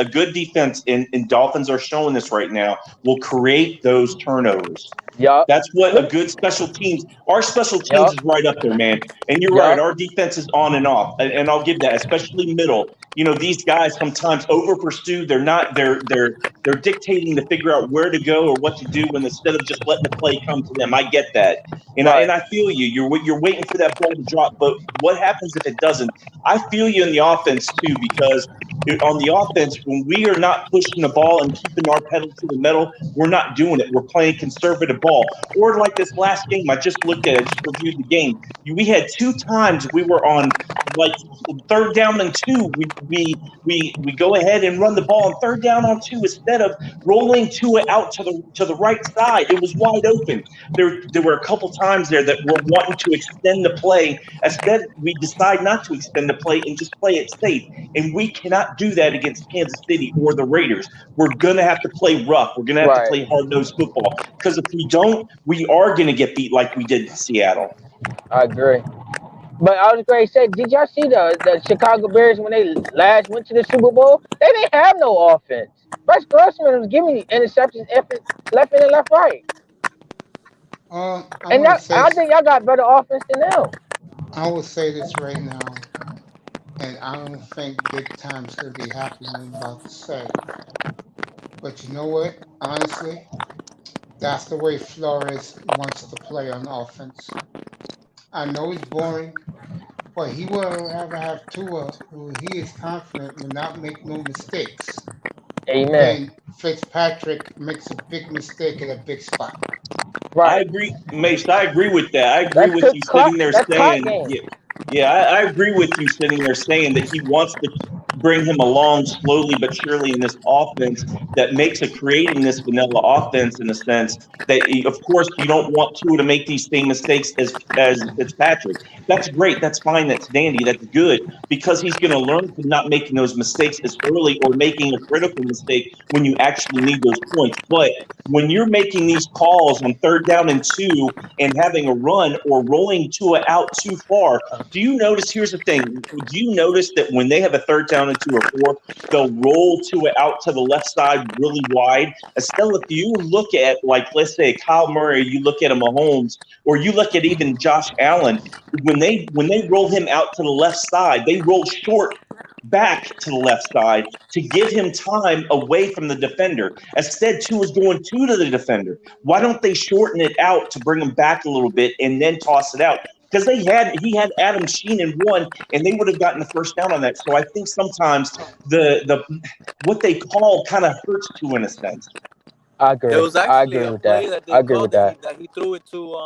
good defense, and Dolphins are showing this right now, will create those turnovers. Yup. That's what a good special teams. Our special teams Yup. is right up there, man. And you're right. Yup. Our defense is on and off, and I'll give that, especially middle. You know, these guys sometimes over pursue. They're not. They're dictating to figure out where to go or what to do, when instead of just letting the play come to them. I get that, and Right. I feel you. You're waiting for that ball to drop, but what happens if it doesn't? I feel you in the offense too, because on the offense, when we are not pushing the ball and keeping our pedal to the metal, we're not doing it. We're playing conservative ball. Or like this last game, I just looked at it, just reviewed the game. We had 2 times we were on like 3rd down and 2. We go ahead and run the ball on 3rd down on 2 instead of rolling to it out to the right side. It was wide open. There were a couple times there that we're wanting to extend the play. Instead, we decide not to extend the play and just play it safe. And we cannot do that against Kansas City or the Raiders. We're going to have to play rough. We're going to have to Right. play hard-nosed football. Because if we don't, we are going to get beat like we did in Seattle. I agree. But I was going to say, did y'all see the Chicago Bears when they last went to the Super Bowl? They didn't have no offense. Russ Grossman was giving interceptions left and left, right. I'm And gonna say, I think y'all got better offense than them. I will say this right now, and I don't think Big Time's gonna be happy with what I'm about to say. But you know what? Honestly, that's the way Flores wants to play on offense. I know it's boring, but he will rather have Tua, who he is confident will not make no mistakes, Amen. than Fitzpatrick makes a big mistake at a big spot. I Right. agree, Mace. I agree with that. I agree That's with clock. you sitting there That's clock saying, game. I agree with you sitting there saying that he wants to bring him along slowly but surely in this offense that makes creating this vanilla offense in a sense that, of course, you don't want Tua to make these same mistakes as Fitzpatrick. That's great. That's fine. That's dandy. That's good, because he's going to learn from not making those mistakes as early or making a critical mistake when you actually need those points. But when you're making these calls on 3rd down and 2 and having a run or rolling Tua out too far, do you notice? Here's the thing. Do you notice that when they have a 3rd down and 2 or 4, they'll roll Tua out to the left side really wide? Estelle, if you look at, like, let's say Kyle Murray, you look at a Mahomes, or you look at even Josh Allen, when they roll him out to the left side, they roll short back to the left side to give him time away from the defender. Instead, Tua's going to the defender. Why don't they shorten it out to bring him back a little bit and then toss it out? Because he had Adam Sheen in one, and they would have gotten the 1st down on that. So I think sometimes the what they call kind of hurts Tua in a sense. I agree. There was I actually agree a with play that. that they I agree called with that. that he threw it to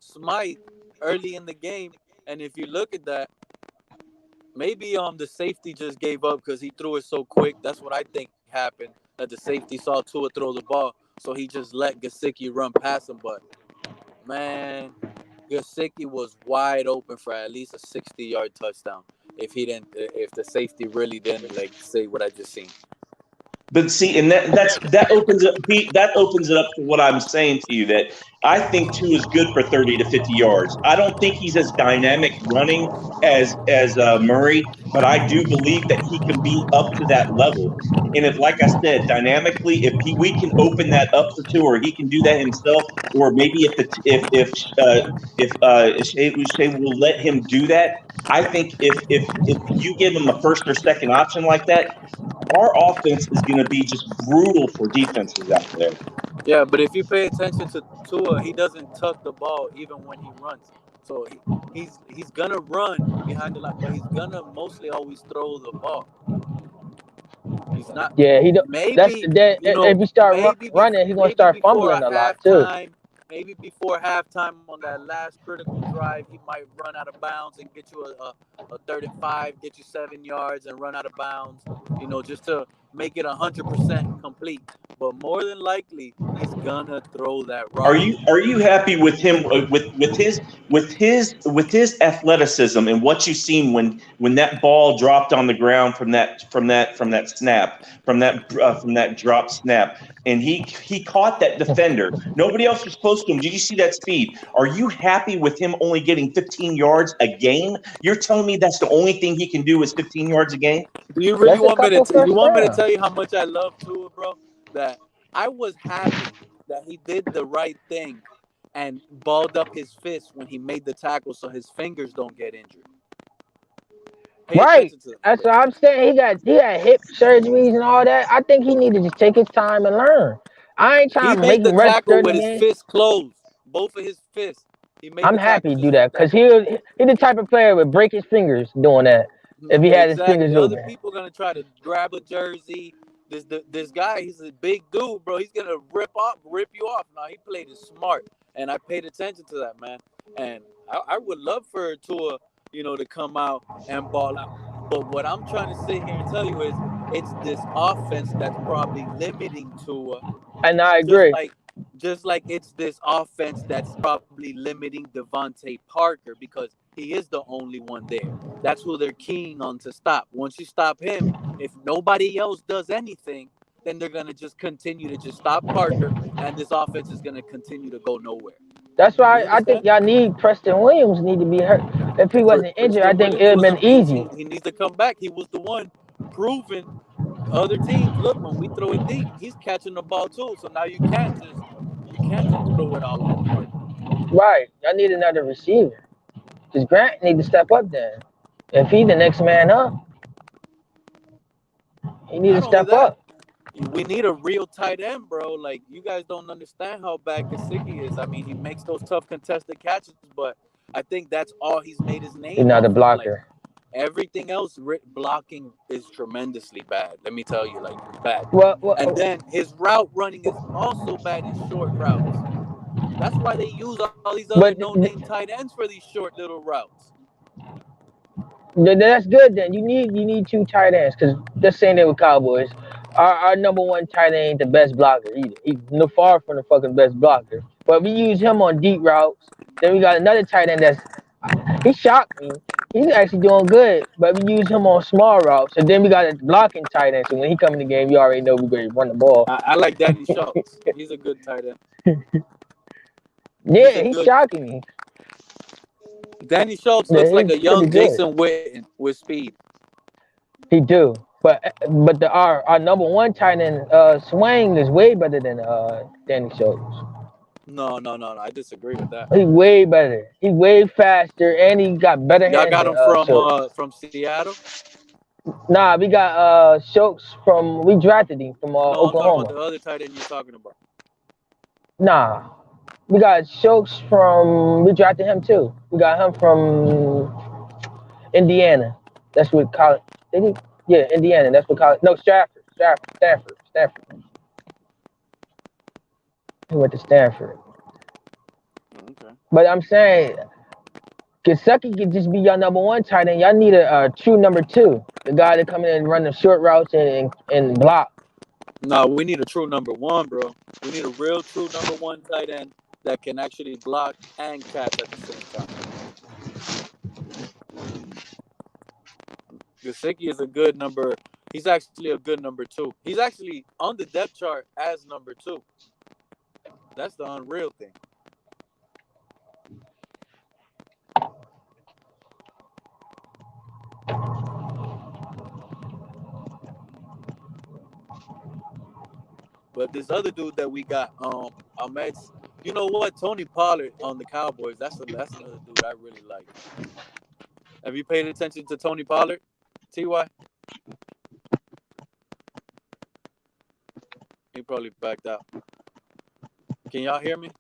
Smythe early in the game, and if you look at that, maybe the safety just gave up because he threw it so quick. That's what I think happened. That the safety saw Tua throw the ball, so he just let Gesicki run past him. But man, Gesicki was wide open for at least a 60-yard touchdown if the safety really didn't say what I just seen. But see, and that opens it up for what I'm saying to you, that I think Tua is good for 30 to 50 yards. I don't think he's as dynamic running as Murray, but I do believe that he can be up to that level. And if, like I said, dynamically, we can open that up for Tua, or he can do that himself, or maybe if Shea will let him do that, I think if you give him a 1st or 2nd option like that, our offense is going to be just brutal for defenses out there. Yeah, but if you pay attention to Tua, he doesn't tuck the ball even when he runs. So he's gonna run behind the line, but he's gonna mostly always throw the ball. He's not. Yeah, he. Maybe If he start running, he's gonna start fumbling a lot too. Maybe before halftime on that last critical drive, he might run out of bounds and get you a 35, get you 7 yards and run out of bounds, just to make it 100% complete. But more than likely, he's gonna throw that rock. Are you happy with him with his athleticism and what you've seen when that ball dropped on the ground from that drop snap, and he caught that defender? Nobody else was close to him. Did you see that speed? Are you happy with him only getting 15 yards a game? You're telling me that's the only thing he can do is 15 yards a game? Do you really want me to tell you how much I love Tua, bro? That I was happy that he did the right thing and balled up his fist when he made the tackle so his fingers don't get injured. Pay Right. attention to that. That's what I'm saying. He had hip surgeries and all that. I think he needed to just take his time and learn. I ain't He trying to made make the him rest tackle 30 with his games. fist closed, both of his fists. He made I'm the happy tackle to do just that like because that. he the type of player would break his fingers doing that if he had his fingers Exactly. Other open. people gonna try to grab a jersey. This guy, he's a big dude, bro. He's gonna rip you off. Now he played it smart, and I paid attention to that, man. And I would love for Tua, to come out and ball out. But what I'm trying to sit here and tell you is, it's this offense that's probably limiting Tua. And I agree. Just like it's this offense that's probably limiting Devontae Parker because he is the only one there. That's who they're keen on to stop. Once you stop him, if nobody else does anything, then they're going to just continue to just stop Parker, and this offense is going to continue to go nowhere. That's why I think y'all need Preston Williams need to be hurt. If he wasn't injured, I think it would have been easy. He needs to come back. He was the one proving other teams, look, when we throw it deep, he's catching the ball too. So now you can't just throw it all on Parker. Right. Y'all need another receiver. Because Grant need to step up then. If he the next man up, he need to step up. We need a real tight end, bro. Like, you guys don't understand how bad Gesicki is. I mean, he makes those tough contested catches, but I think that's all he's made his name. He's not a off of. blocker. Like, everything else, blocking is tremendously bad. Let me tell you, like, bad. And then his route running is also bad in short routes. That's why they use all these other no-name tight ends for these short little routes. That's good then. You need two tight ends because just saying that with Cowboys, our number one tight end ain't the best blocker either. He's far from the fucking best blocker. But we use him on deep routes. Then we got another tight end he shocked me. He's actually doing good, but we use him on small routes. And then we got a blocking tight end. So when he come in the game, you already know we're going to run the ball. I like Danny Schultz. He's a good tight end. Yeah, he's shocking me. Danny Schultz looks like a young Jason Witten with speed. He do, but our number one tight end, Swain, is way better than Danny Schultz. No, I disagree with that. He's way better. He's way faster, and he got better hands. Y'all got him from Seattle? Nah, we got Schultz we drafted him from Oklahoma. I'm talking about the other tight end you're talking about. Nah. We got Schultz we drafted him too. We got him from Indiana. That's what college. Yeah, Indiana. That's what college. No, Stanford. He went to Stanford. Okay. But I'm saying, Gesicki could just be your number one tight end. Y'all need a true number two. The guy that come in and run the short routes and block. No, we need a true number one, bro. We need a real true number one tight end that can actually block and catch at the same time. Gesicki is a good number. He's actually a good number two. He's actually on the depth chart as number two. That's the unreal thing. But this other dude that we got, Ahmed's, you know what? Tony Pollard on the Cowboys. That's another dude I really like. Have you paid attention to Tony Pollard, Ty? He probably backed out. Can y'all hear me?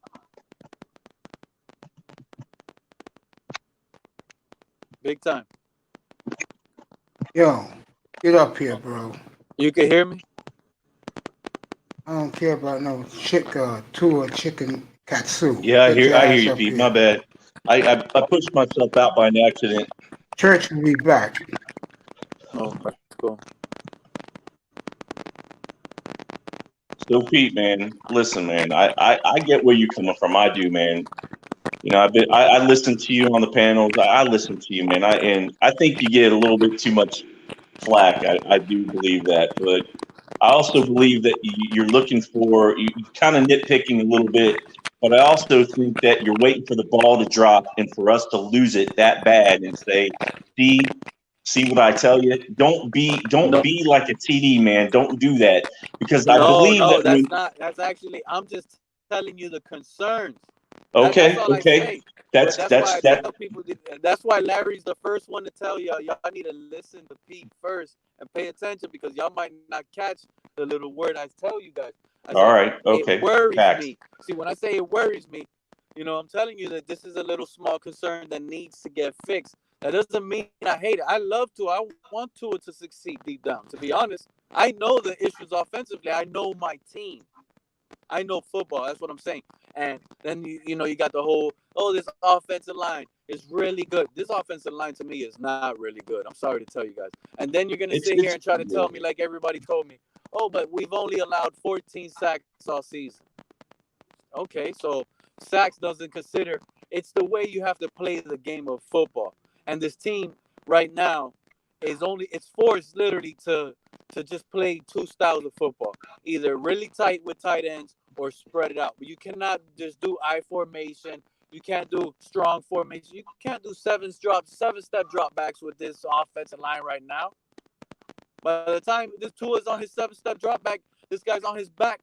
Big time. Yo, get up here, bro. You can hear me? I don't care about no Tua chicken katsu. Yeah, I hear you, Pete. My bad. I pushed myself out by an accident. Church will be back. Oh, cool. So, Pete, man, listen, man. I get where you're coming from. I do, man. You know, I listen to you on the panels. I listen to you, man. I think you get a little bit too much flack. I do believe that, but I also believe that you're looking for you kind of nitpicking a little bit. But I also think that you're waiting for the ball to drop and for us to lose it that bad and say, see what I tell you? Don't be like a TD, man. Don't do that because I believe that. That's actually. I'm just telling you the concerns. Okay, That's all I okay. say. But that's why I That. tell people. That's why Larry's the first one to tell y'all. Y'all need to listen to Pete first and pay attention because y'all might not catch the little word I tell you guys. I All said right. it Okay. worries Facts. me. See, when I say it worries me, I'm telling you that this is a little small concern that needs to get fixed. That doesn't mean I hate it. I love to. I want to succeed deep down. To be honest, I know the issues offensively. I know my team. I know football. That's what I'm saying. And then you got the whole this offensive line is really good. This offensive line to me is not really good. I'm sorry to tell you guys. And then you're gonna sit here and try to tell me like everybody told me, but we've only allowed 14 sacks all season. Okay, so sacks doesn't consider. It's the way you have to play the game of football. And this team right now it's forced literally to just play two styles of football, either really tight with tight ends or spread it out. But you cannot just do I formation. You can't do strong formation. You can't do seven-step drop backs with this offensive line right now. By the time this Tua is on his 7-step drop back, this guy's on his back.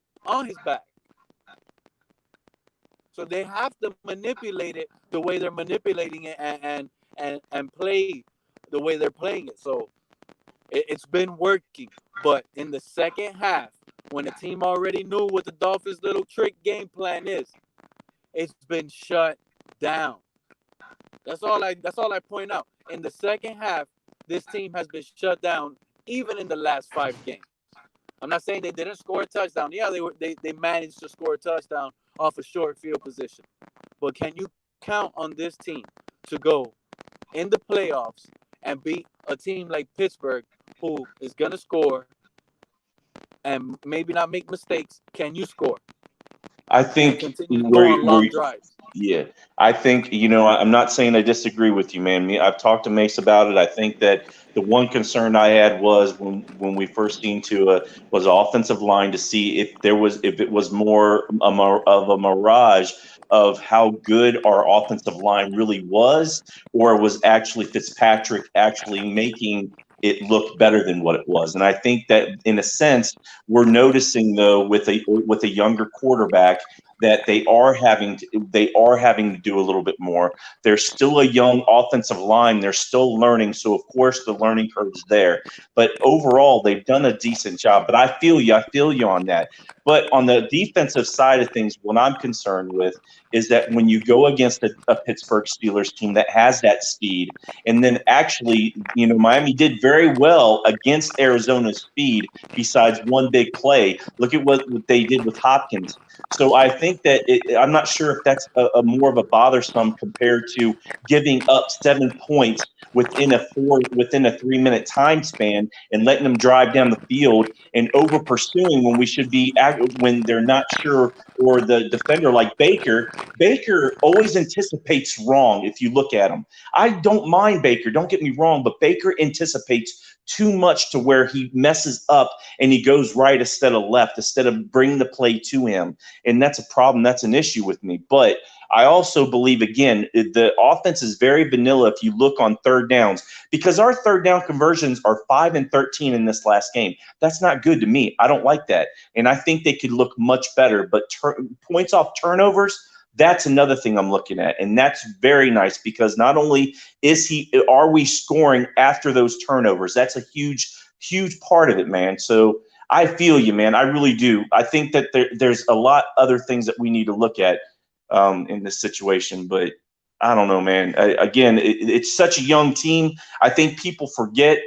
So they have to manipulate it the way they're manipulating it and play the way they're playing it. So it's been working. But in the second half, when the team already knew what the Dolphins' little trick game plan is, it's been shut down. That's all I point out. In the second half, this team has been shut down even in the last 5 games. I'm not saying they didn't score a touchdown. Yeah, they managed to score a touchdown off a short field position. But can you count on this team to go in the playoffs and beat a team like Pittsburgh who is going to score and maybe not make mistakes? Can you score? I And think continue to go on long drives. Yeah, I think, I'm not saying I disagree with you, man. I've talked to Mace about it. I think that the one concern I had was when we first seen Tua was offensive line, to see if it was more of a mirage of how good our offensive line really was, or was actually Fitzpatrick actually making it look better than what it was. And I think that in a sense, we're noticing though with a younger quarterback that they are having to do a little bit more. They're still a young offensive line. They're still learning. So of course the learning curve is there, but overall they've done a decent job. But I feel you on that. But on the defensive side of things, what I'm concerned with is that when you go against a Pittsburgh Steelers team that has that speed, and then actually, Miami did very well against Arizona's speed besides one big play. Look at what they did with Hopkins. So I think that I'm not sure if that's a more of a bothersome compared to giving up 7 points within a 3-minute time span and letting them drive down the field and over pursuing when we should be when they're not sure, or the defender like Baker always anticipates wrong. If you look at him, I don't mind Baker, don't get me wrong, but Baker anticipates too much to where he messes up and he goes right instead of left, instead of bringing the play to him. And that's a problem. That's an issue with me. But I also believe, again, the offense is very vanilla if you look on third downs, because our third down conversions are 5 and 13 in this last game. That's not good to me. I don't like that. And I think they could look much better. But points off turnovers, that's another thing I'm looking at. And that's very nice, because not only are we scoring after those turnovers? That's a huge, huge part of it, man. So I feel you, man. I really do. I think that there's a lot other things that we need to look at in this situation, but I don't know, man. Again, it's such a young team. I think people forget,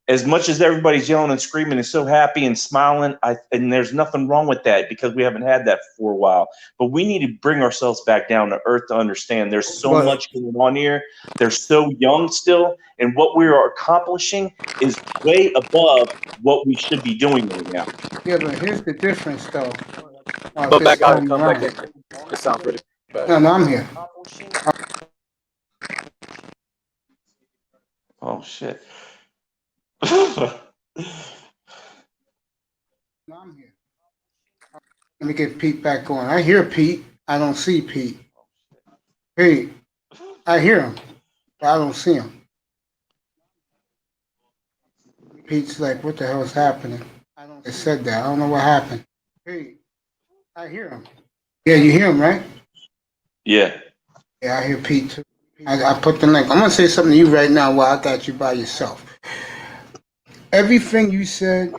as much as everybody's yelling and screaming and so happy and smiling, and there's nothing wrong with that, because we haven't had that for a while. But we need to bring ourselves back down to earth to understand there's so much going on here. They're so young still, and what we are accomplishing is way above what we should be doing right now. Yeah, but here's the difference, though. But back out and come back in. It sounds pretty bad. No, I'm here. Oh, shit. I'm here. Let me get Pete back going. I hear Pete. I don't see Pete. Pete, I hear him, but I don't see him. Pete's like, what the hell is happening? I said that. I don't know what happened. Pete, I hear him. Yeah, you hear him, right? Yeah. Yeah, I hear Pete too. I put the link. I'm gonna say something to you right now while I got you by yourself. Everything you said,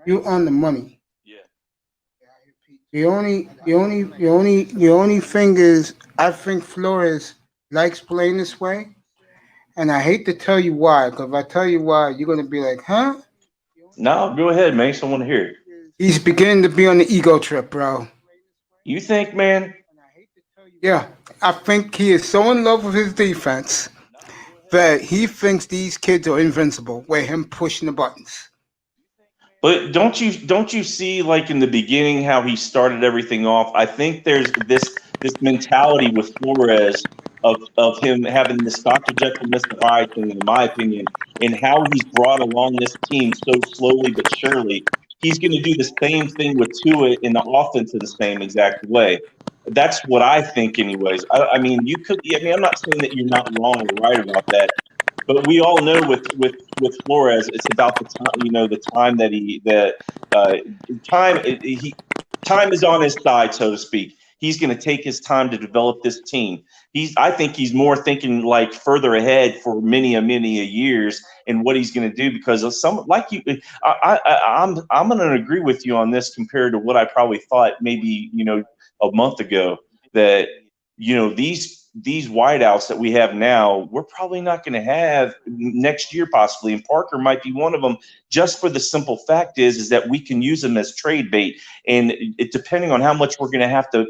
you're on the money. Yeah. The only thing is, I think Flores likes playing this way, and I hate to tell you why. Because if I tell you why, you're gonna be like, huh? No, go ahead, Mace. I want to hear it. He's beginning to be on the ego trip, bro. You think, man? Yeah, I think he is so in love with his defense that he thinks these kids are invincible with him pushing the buttons. But don't you see, like in the beginning, how he started everything off? I think there's this mentality with Flores of him having this Dr. Jekyll, Mr. Hyde thing, in my opinion, and how he's brought along this team so slowly but surely. He's going to do the same thing with Tua in the offense in the same exact way. That's what I think, anyways. I mean, you could. I mean, I'm not saying that you're not wrong or right about that. But we all know with Flores, it's about the time. You know, the time that time is on his side, so to speak. He's going to take his time to develop this team. I think he's more thinking like further ahead for many a years and what he's going to do, because of some, like you, I'm going to agree with you on this compared to what I probably thought maybe, a month ago, that, these wideouts that we have now, we're probably not going to have next year possibly, and Parker might be one of them, just for the simple fact is that we can use them as trade bait, and depending on how much we're going to have to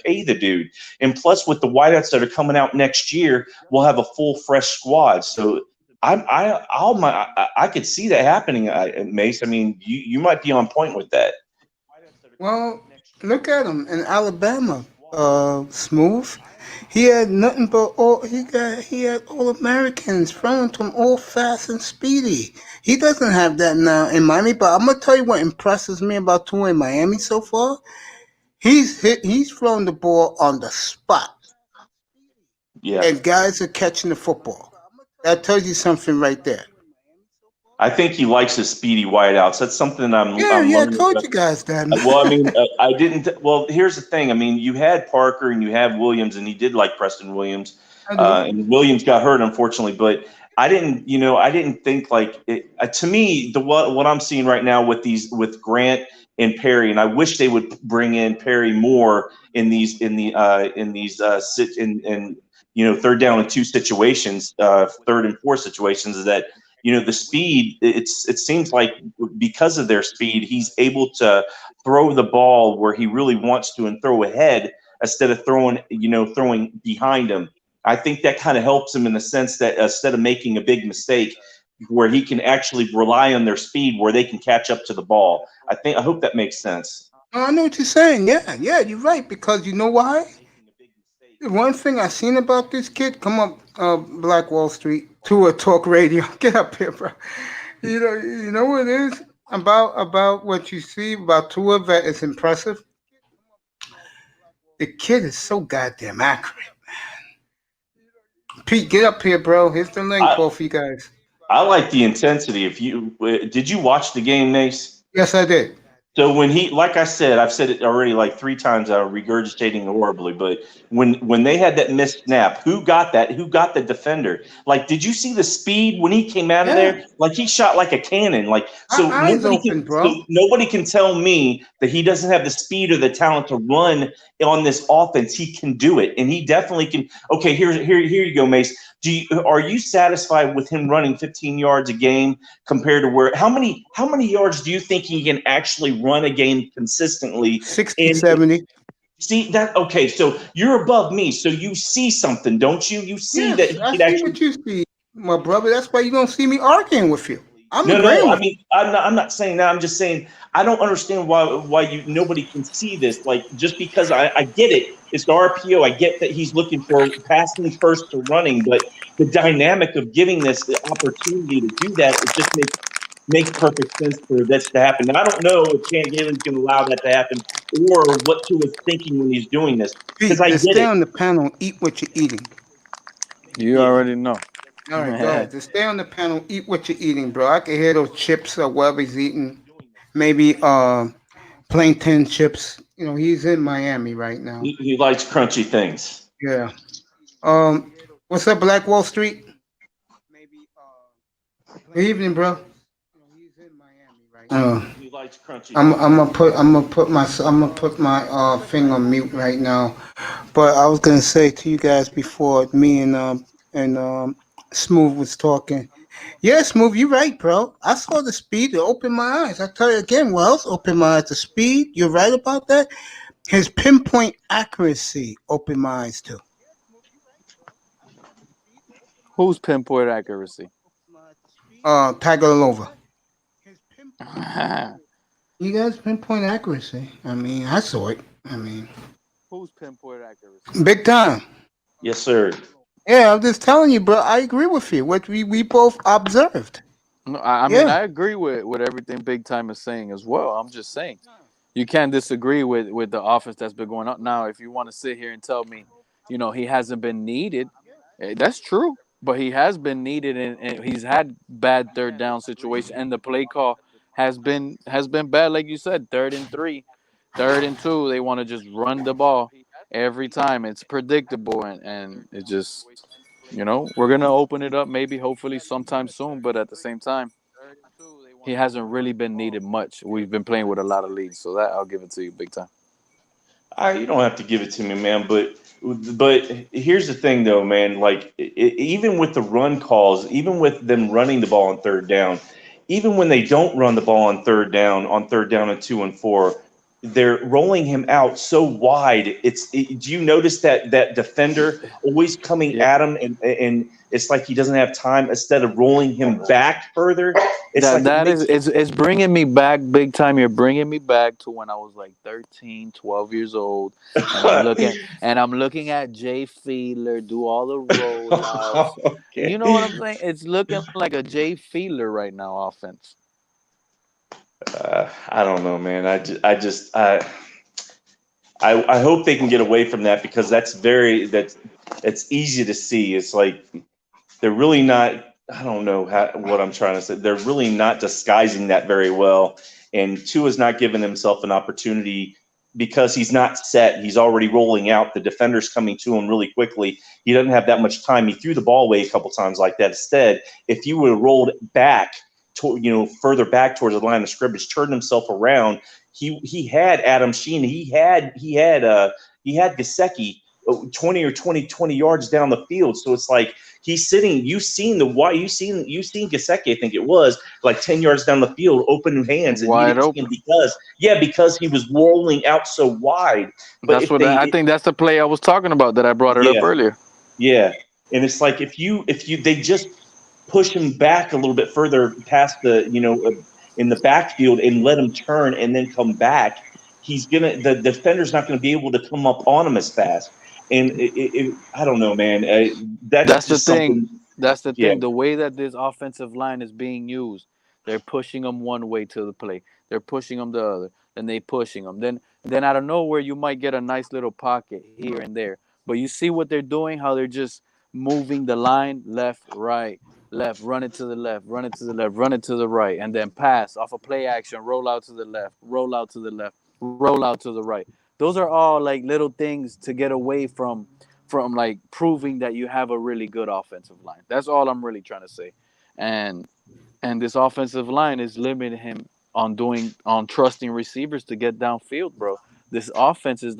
pay the dude, and plus with the wideouts that are coming out next year, we'll have a full fresh squad. So I could see that happening, Mace. I mean, you might be on point with that. Well, look at him in Alabama, Smooth. He had nothing but he had all Americans running to him, all fast and speedy. He doesn't have that now in Miami. But I'm gonna tell you what impresses me about Tua in Miami so far. He's thrown the ball on the spot. Yeah. And guys are catching the football. That tells you something right there. I think he likes his speedy wideouts. That's something I'm I learning. told you guys that. Well, I mean, I didn't. Well, here's the thing. I mean, you had Parker and you have Williams, and he did like Preston Williams, and Williams got hurt, unfortunately. But I didn't, I didn't think like it, to me, what I'm seeing right now with Grant and Perry, and I wish they would bring in Perry more in these third down and 2 situations, 3rd and 4 situations, is that. The speed, it seems like because of their speed, he's able to throw the ball where he really wants to and throw ahead instead of throwing behind him. I think that kind of helps him in the sense that instead of making a big mistake, where he can actually rely on their speed where they can catch up to the ball. I hope that makes sense. I know what you're saying. Yeah, you're right. Because you know why? One thing I seen about this kid, come up Black Wall Street to a talk radio. Get up here, bro. You know what it is about what you see about Tua that is impressive? The kid is so goddamn accurate, man. Pete, get up here, bro. Here's the link, both of you guys. I like the intensity. Did you watch the game, Mace? Yes, I did. So when like I said, I've said it already like 3 times. I'm regurgitating horribly, but when they had that missed snap, who got that? Who got the defender? Like, did you see the speed when he came out of there? Like, he shot like a cannon. Like, so nobody can tell me that he doesn't have the speed or the talent to run on this offense. He can do it, and he definitely can. Okay, here you go, Mace. Are you satisfied with him running 15 yards a game compared to how many yards do you think he can actually run a game consistently? 60, 70. See that? Okay, so you're above me, so you see something, don't you? You see that he I can see what you see, my brother. That's why you don't see me arguing with you. No. I mean, I'm not saying that. I'm just saying I don't understand why nobody can see this. Like, just because I get it, it's the RPO. I get that he's looking for passing first to running, but the dynamic of giving this the opportunity to do that, it just makes perfect sense for this to happen. And I don't know if Cam Galen's going to allow that to happen, or what Tua is thinking when he's doing this. Because I get stay on the panel, eat what you're eating. You already know. All right, go ahead. Just stay on the panel, eat what you're eating, bro. I can hear those chips or whatever he's eating. Maybe plantain chips. he's in Miami right now. He likes crunchy things. Yeah. What's up, Black Wall Street? Good evening, bro. He likes crunchy. I'm gonna put my thing on mute right now. But I was gonna say to you guys before me and Smooth was talking. Yeah, Smooth, you're right, bro. I saw the speed. It opened my eyes. I tell you again, Wells, opened my eyes. The speed. You're right about that. His pinpoint accuracy opened my eyes too. Who's pinpoint accuracy? Tagovailoa. You guys pinpoint accuracy. I mean, I saw it. I mean, who's pinpoint accuracy? Big time. Yes, sir. Yeah, I'm just telling you, bro. I agree with you. What we both observed. No, I mean, I agree with everything Big Time is saying as well. I'm just saying, you can't disagree with the offense that's been going on. Now, if you want to sit here and tell me, he hasn't been needed, that's true. But he has been needed, and he's had bad third down situation, and the play call has been bad, like you said. 3rd and 3, 3rd and 2. They want to just run the ball every time. It's predictable, and it just, we're gonna open it up maybe, hopefully, sometime soon. But at the same time, he hasn't really been needed much. We've been playing with a lot of leads, so that I'll give it to you, Big Time. You don't have to give it to me, man. But here's the thing, though, man. Like even with the run calls, even with them running the ball on 3rd down, even when they don't run the ball on 3rd down and 2 and 4, they're rolling him out so wide. Do you notice that defender always coming at him, and it's like he doesn't have time. Instead of rolling him back further, it's bringing me back, Big Time. You're bringing me back to when I was like 13, 12 years old, and I'm looking at Jay Fiedler do all the rollouts. Okay. You know what I'm saying? It's looking like a Jay Fiedler right now offense. I don't know, man. I hope they can get away from that, because it's easy to see. It's like they're really not. I don't know what I'm trying to say. They're really not disguising that very well. And Tua's not giving himself an opportunity because he's not set. He's already rolling out. The defender's coming to him really quickly. He doesn't have that much time. He threw the ball away a couple times like that. Instead, if you would have rolled back, further back towards the line of scrimmage, turned himself around, he had Adam Sheen. He had Gesicki 20 yards down the field. So it's like he's sitting. You've seen Gesicki, I think it was like 10 yards down the field, open hands, and wide open because he was rolling out so wide. But that's what I think. That's the play I was talking about that I brought it up earlier. Yeah, and it's like if they just push him back a little bit further past the in the backfield and let him turn and then come back, the defender's not gonna be able to come up on him as fast. And I don't know, man. That's the thing. Something. That's the thing. The way that this offensive line is being used, they're pushing them one way to the play. They're pushing them the other. Then they pushing them. Then out of nowhere, you might get a nice little pocket here and there. But you see what they're doing? How they're just moving the line left, right, left, run it to the left, run it to the left, run it to the right, and then pass off a play action, roll out to the left, roll out to the left, roll out to the right. Those are all like little things to get away from like proving that you have a really good offensive line. That's all I'm really trying to say. And this offensive line is limiting him on trusting receivers to get downfield, bro. This offense is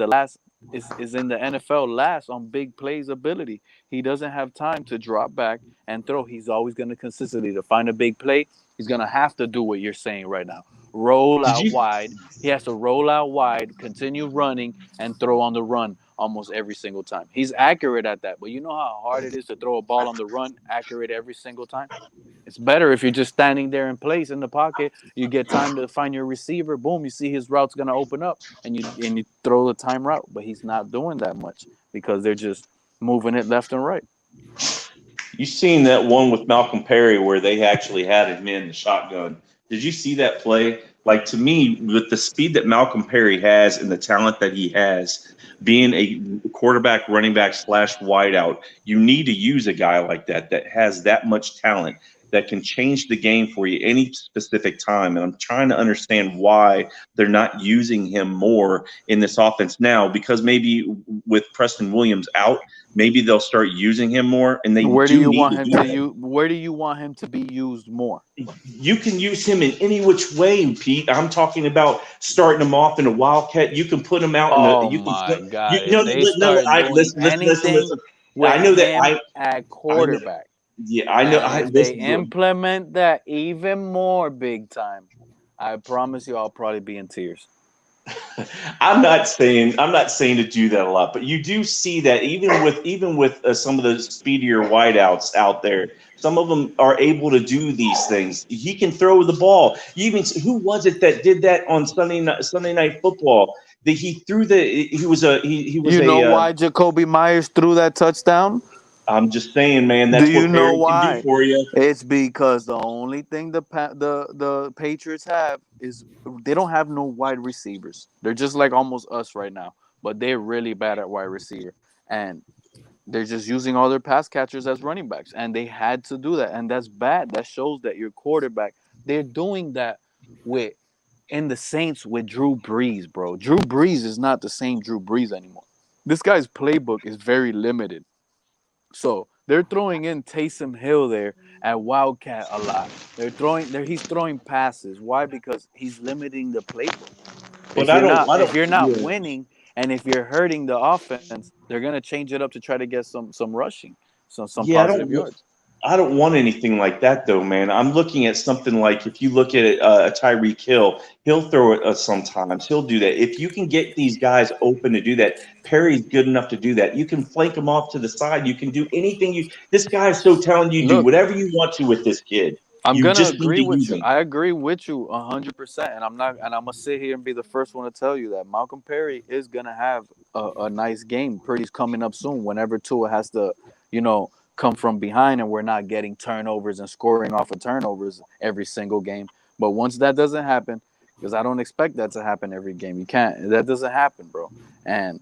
is in the NFL last on big plays ability. He doesn't have time to drop back and throw. He's always going to consistently to find a big play. He's going to have to do what you're saying right now. Roll out wide. He has to roll out wide, continue running, and throw on the run almost every single time. He's accurate at that, but you know how hard it is to throw a ball on the run accurate every single time? It's better if you're just standing there in place in the pocket. You get time to find your receiver. Boom, you see his route's going to open up, and you throw the time route. But he's not doing that much because they're just moving it left and right. You seen that one with Malcolm Perry where they actually had him in the shotgun. Did you see that play? Like, to me, with the speed that Malcolm Perry has and the talent that he has, being a quarterback, running back / wideout, you need to use a guy like that has that much talent that can change the game for you any specific time. And I'm trying to understand why they're not using him more in this offense now, because maybe with Preston Williams out, maybe they'll start using him more. And they Where do you need want to him do to that. use? Where do you want him to be used more? You can use him in any which way, Pete. I'm talking about starting him off in a wildcat. You can put him out in a. Oh You can. my God! No, If they no. start doing anything I with know that. him at I know. quarterback, Yeah, I know. and if they implement that even more big time, I promise you, I'll probably be in tears. I'm not saying to do that a lot, but you do see that even with some of the speedier wideouts out there, some of them are able to do these things. He can throw the ball. Who was it that did that on Sunday Night Football? That he threw he was why Jacoby Myers threw that touchdown? I'm just saying, man. That's Do you what know Perry why? can do for you. It's because the only thing the Patriots have is they don't have no wide receivers. They're just like almost us right now, but they're really bad at wide receiver, and they're just using all their pass catchers as running backs, and they had to do that, and that's bad. That shows that your quarterback. They're doing that in the Saints with Drew Brees, bro. Drew Brees is not the same Drew Brees anymore. This guy's playbook is very limited. So they're throwing in Taysom Hill there at Wildcat a lot. He's throwing passes. Why? Because he's limiting the playbook. But If you're not winning and if you're hurting the offense, they're gonna change it up to try to get some rushing, some positive yards. I don't want anything like that, though, man. I'm looking at something like, if you look at it, Tyreek Hill, he'll throw it sometimes. He'll do that. If you can get these guys open to do that, Perry's good enough to do that. You can flank him off to the side. You can do anything. This guy is so talented. You do whatever you want to with this kid. I'm gonna agree with you. I agree with you 100%, and I'm gonna sit here and be the first one to tell you that Malcolm Perry is gonna have a nice game. Pretty's coming up soon. Whenever Tua has to, come from behind and we're not getting turnovers and scoring off of turnovers every single game. But once that doesn't happen, because I don't expect that to happen every game, that doesn't happen, bro. And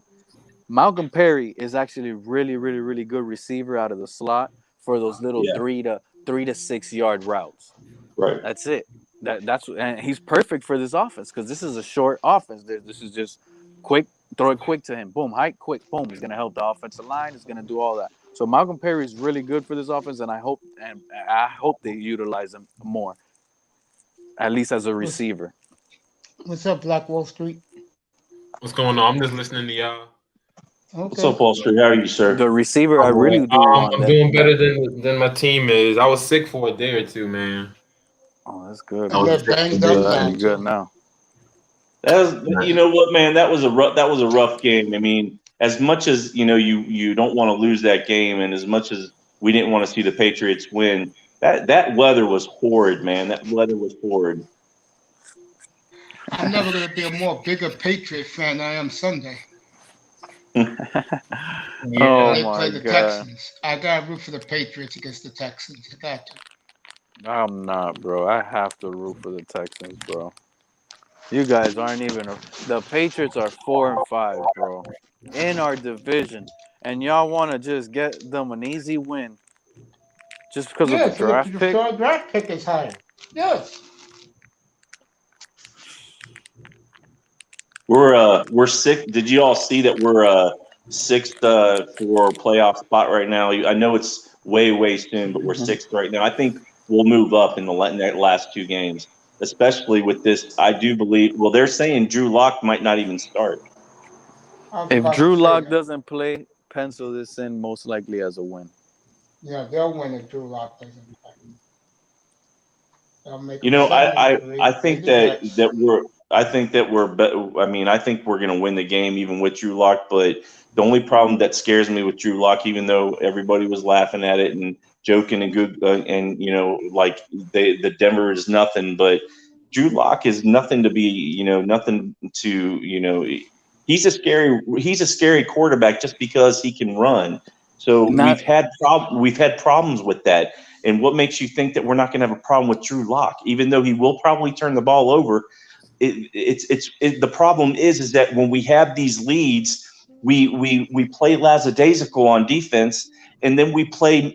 Malcolm Perry is actually a really, really, really good receiver out of the slot for those little 3 to 6 yard routes. Right. That's it. And he's perfect for this offense because this is a short offense. This is just quick, throw it quick to him. Boom, height, quick, boom. He's gonna help the offensive line. He's gonna do all that. So Malcolm Perry is really good for this offense, and I hope they utilize him more, at least as a receiver. What's up, Black Wall Street? What's going on? I'm just listening to y'all. Okay. What's up, Wall Street? How are you, sir? The receiver, I really do. I'm doing better than my team is. I was sick for a day or two, man. Oh, that's good. You're good now. You know what, man? That was a rough game. I mean, as much as you don't want to lose that game, and as much as we didn't want to see the Patriots win, that weather was horrid, man. That weather was horrid. I'm never going to be a more bigger Patriot fan than I am Sunday. Oh they my play the God. Texans. I got to root for the Patriots against the Texans. I got to. I'm not, bro. I have to root for the Texans, bro. You guys aren't even. The Patriots are 4-5, bro, in our division, and y'all want to just get them an easy win just because of the draft pick. The draft pick is higher. Yes. We're sick. Did you all see that we're sixth for playoff spot right now? I know it's way soon, but we're sixth right now. I think we'll move up in the last 2 games, especially with this. I do believe. Well, they're saying Drew Lock might not even start. If Drew Lock doesn't play, pencil this in most likely as a win. Yeah, they'll win if Drew Lock doesn't play. I think that we're. I think that I think we're going to win the game even with Drew Lock. But the only problem that scares me with Drew Lock, even though everybody was laughing at it and joking and good, and like the Denver is nothing, but Drew Lock is nothing to be, nothing to, he's a scary quarterback just because he can run. So we've had problems with that. And what makes you think that we're not going to have a problem with Drew Lock, even though he will probably turn the ball over? The problem is that when we have these leads, we play lackadaisical on defense, and then we play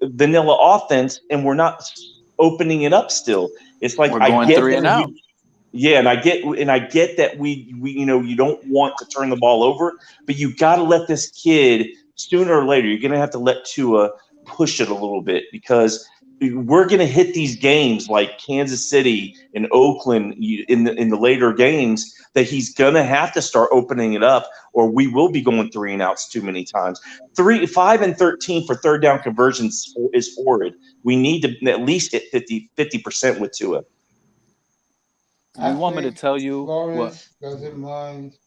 vanilla offense, and we're not opening it up still. It's like We're I going get 3 and that out. and I get that we you don't want to turn the ball over, but you got to let this kid sooner or later. You're going to have to let Tua push it a little bit, because we're going to hit these games like Kansas City and Oakland in the later games that he's going to have to start opening it up, or we will be going 3 and outs too many times. 5 and 13 for third down conversions is horrid. We need to at least hit 50% with Tua. You want me to tell you Lawrence what? doesn't mind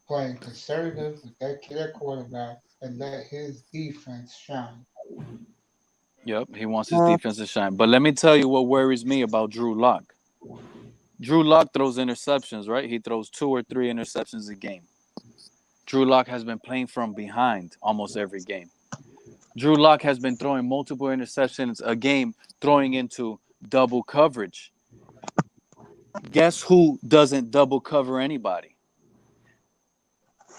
playing conservative with that kid quarterback and let his defense shine. Yep, he wants his defense to shine. But let me tell you what worries me about Drew Lock. Drew Lock throws interceptions, right? He throws 2 or 3 interceptions a game. Drew Lock has been playing from behind almost every game. Drew Lock has been throwing multiple interceptions a game, throwing into double coverage. Guess who doesn't double cover anybody?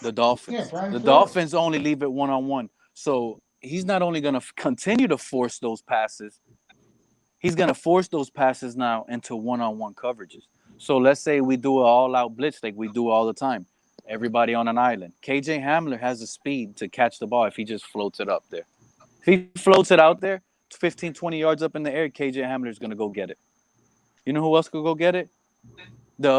The Dolphins. The Dolphins only leave it one-on-one. So he's not only going to continue to force those passes, he's going to force those passes now into one-on-one coverages. So let's say we do an all-out blitz like we do all the time. Everybody on an island. KJ Hamler has the speed to catch the ball if he just floats it up there. If he floats it out there, 15, 20 yards up in the air, KJ Hamler is going to go get it. You know who else could go get it? The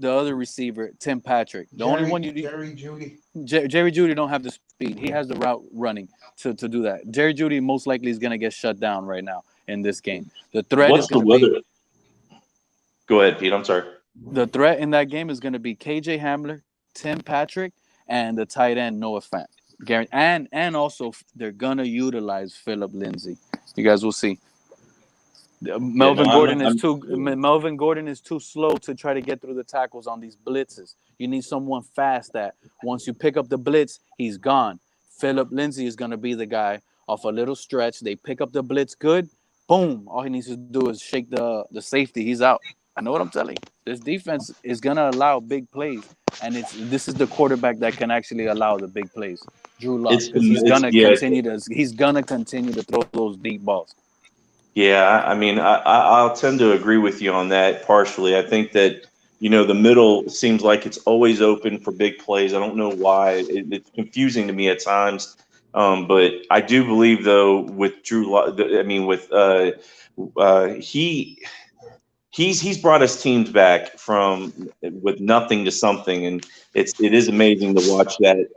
other receiver, Tim Patrick. Only one Jerry Jeudy. Jerry Jeudy don't have the speed. He has the route running to do that. Jerry Jeudy most likely is going to get shut down right now in this game. The threat What's is going the to weather? Go ahead, Pete. I'm sorry. The threat in that game is going to be KJ Hamler, Tim Patrick, and the tight end Noah Fant. And also they're going to utilize Philip Lindsay. You guys will see. Melvin Gordon is too slow to try to get through the tackles on these blitzes. You need someone fast that once you pick up the blitz, he's gone. Philip Lindsay is going to be the guy off a little stretch. They pick up the blitz good. Boom. All he needs to do is shake the safety. He's out. I know what I'm telling you. This defense is going to allow big plays, and this is the quarterback that can actually allow the big plays. Drew Lock. He's going to continue to throw those deep balls. Yeah, I mean, I'll tend to agree with you on that partially. I think that, the middle seems like it's always open for big plays. I don't know why. It's confusing to me at times. But I do believe, though, with Drew, he's brought his teams back from with nothing to something, and it is amazing to watch that.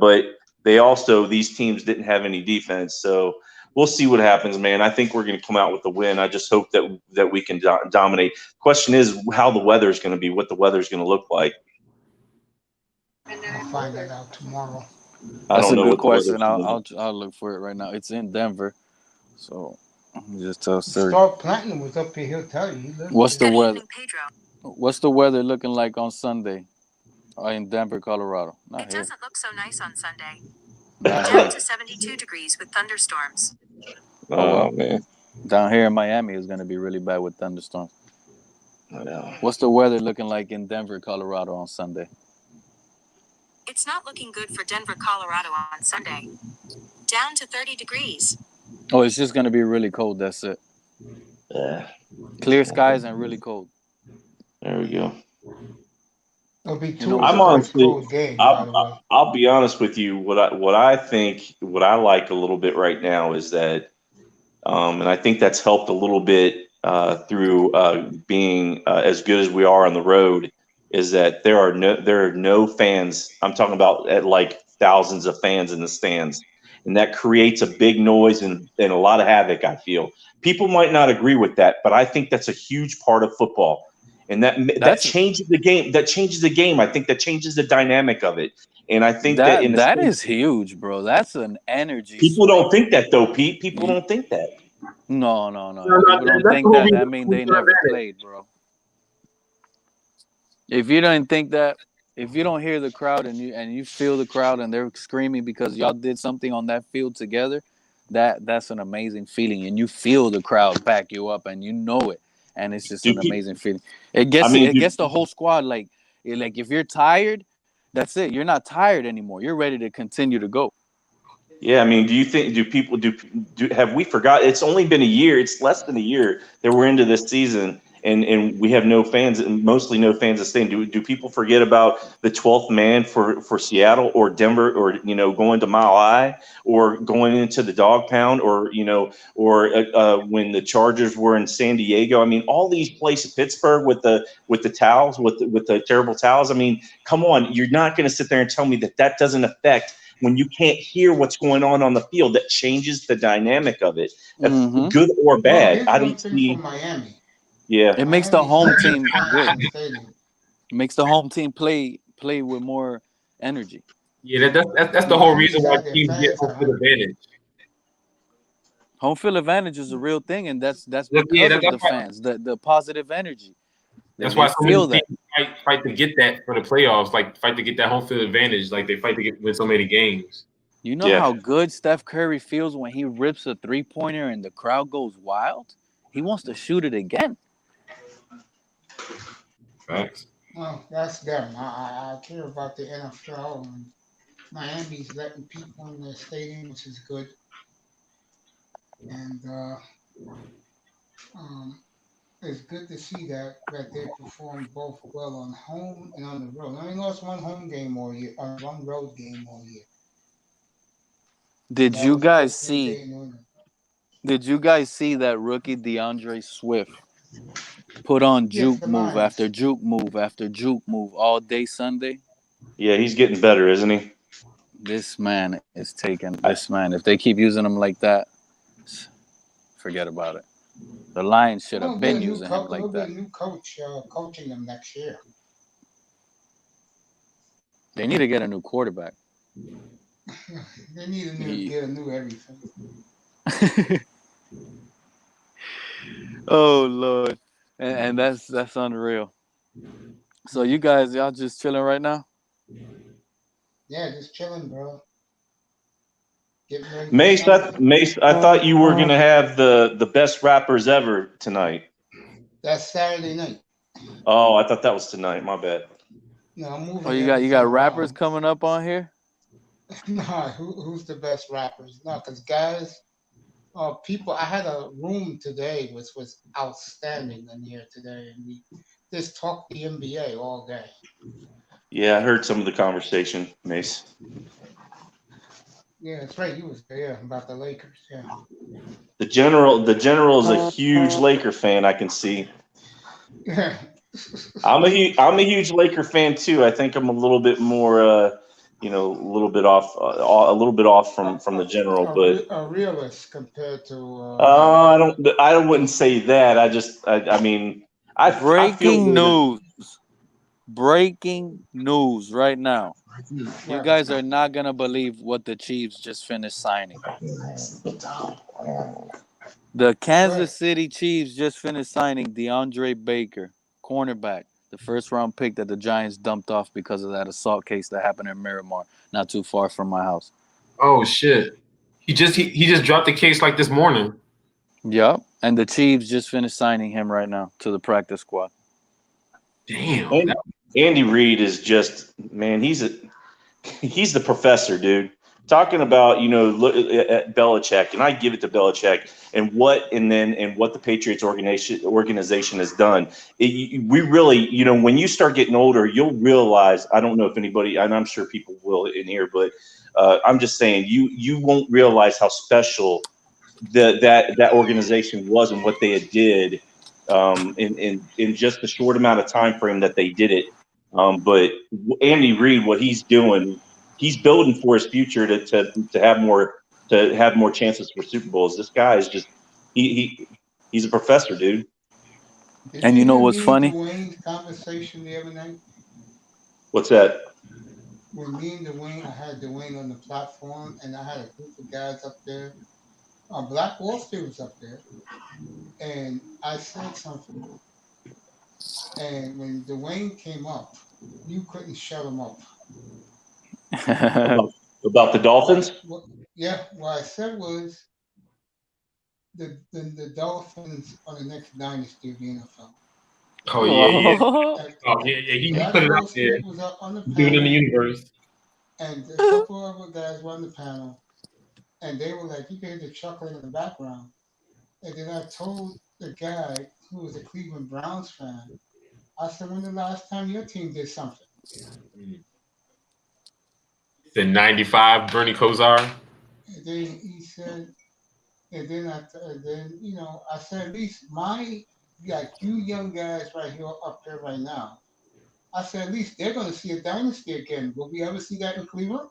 But these teams didn't have any defense, so we'll see what happens, man. I think we're going to come out with a win. I just hope that we can dominate. Question is how the weather is going to be, what the weather is going to look like. I'll find that out tomorrow. That's a good question. I'll look for it right now. It's in Denver, so let me just tell Siri. Start Platinum was up here. He'll tell you. What's the weather? What's the weather looking like on Sunday in Denver, Colorado? It doesn't look so nice on Sunday. Down to 72 degrees with thunderstorms. Oh, man. Down here in Miami is going to be really bad with thunderstorms. I know. What's the weather looking like in Denver, Colorado on Sunday? It's not looking good for Denver, Colorado on Sunday. Down to 30 degrees. Oh, it's just going to be really cold. That's it. Yeah. Clear skies and really cold. There we go. It'll be I'll be honest with you. What I like a little bit right now is that, and I think that's helped a little bit through being as good as we are on the road, is that there are no fans. I'm talking about at like thousands of fans in the stands, and that creates a big noise and a lot of havoc. I feel people might not agree with that, but I think that's a huge part of football. And that changes the game. That changes the game. I think that changes the dynamic of it. And I think that is huge, bro. That's an energy. People don't think that, though, Pete. People don't think that. No. People don't think that. I mean, they never played, bro. If you don't think that, if you don't hear the crowd and you feel the crowd and they're screaming because y'all did something on that field together, that's an amazing feeling. And you feel the crowd back you up, and you know it. And it's just an amazing feeling. It gets the whole squad like if you're tired, That's it. You're not tired anymore. You're ready to continue to go. Yeah, I mean, have we forgot? It's only been a year. It's less than a year that we're into this season, and we have no fans, and mostly no fans that staying. Do people forget about the 12th man for Seattle or Denver, or going to Mile High, or going into the Dog Pound, or when the Chargers were in San Diego? I mean, all these places, Pittsburgh with the towels, with the terrible towels. I mean, come on, you're not going to sit there and tell me that doesn't affect. When you can't hear what's going on the field, that changes the dynamic of it, good or bad. Well, I don't see. From Miami. Yeah, it makes the home team good. Stadium. It makes the home team play with more energy. Yeah, that's the whole reason why teams get home field advantage. Home field advantage is a real thing, and that's because Yeah, of the fans, the positive energy. That's why so many feel that. teams fight to get that for the playoffs, like fight to get that home field advantage, like they fight to win so many games. You know how good Steph Curry feels when he rips a three-pointer and the crowd goes wild? He wants to shoot it again. Facts. Well, that's them. I care about the NFL, and Miami's letting people in the stadium, which is good. And it's good to see that they performed both well on home and on the road. They only lost one home game all year, one road game all year. Did you guys see that rookie DeAndre Swift put on juke move after juke move after juke move all day Sunday? Yeah, he's getting better, isn't he? This man is taking this man. If they keep using him like that, forget about it. The Lions should have been using him like that. There'll be a new coach coaching them next year. They need to get a new quarterback. They need to get a new everything. Oh Lord, and that's unreal. So y'all just chilling right now? Yeah, just chilling, bro. Mace, I thought you were gonna have the best rappers ever tonight. That's Saturday night. Oh, I thought that was tonight. My bad. No, I'm moving. Oh, you got rappers coming up on here? No, who's the best rappers? No, because guys, people. I had a room today which was outstanding in here today, and we just talked the NBA all day. Yeah, I heard some of the conversation, Mace. Yeah, that's right. You was there about the Lakers. Yeah. The general is a huge Laker fan. I can see. Yeah. I'm a huge Laker fan too. I think I'm a little bit more, a little bit off from the general, but a realist compared to. I wouldn't say that. I mean, Breaking news right now. You guys are not gonna believe what the Chiefs just finished signing. The Kansas City Chiefs just finished signing DeAndre Baker, cornerback, the first-round pick that the Giants dumped off because of that assault case that happened in Miramar, not too far from my house. Oh shit! He just dropped the case like this morning. Yep, and the Chiefs just finished signing him right now to the practice squad. Damn. Andy Reid is just, man, he's the professor, dude. Talking about, look at Belichick, and I give it to Belichick and what the Patriots organization has done. We really, when you start getting older, you'll realize, I don't know if anybody, and I'm sure people will in here, but I'm just saying you won't realize how special that organization was and what they did in just the short amount of time frame that they did it. But Andy Reid, what he's doing, he's building for his future to have more chances for Super Bowls. This guy is just he's a professor, dude. And you know what's funny? Dwayne's conversation the other night. What's that? When me and Dwayne, I had Dwayne on the platform, and I had a group of guys up there. Black Wall Street was up there, and I said something. And when Dwayne came up, you couldn't shut him up. About the Dolphins? What I said was the Dolphins are the next dynasty of the NFL. Oh yeah. Oh. And Oh yeah. He Black put it Will out there. Smith was up on the Do it in the panel, universe. and a couple of other guys were on the panel, and they were like, you could hear the chuckling in the background. And then I told the guy who was a Cleveland Browns fan, I said, when the last time your team did something? The 95 Bernie Kosar. And then he said, and then I said, at least like you young guys right here up here right now, I said, at least they're going to see a dynasty again. Will we ever see that in Cleveland?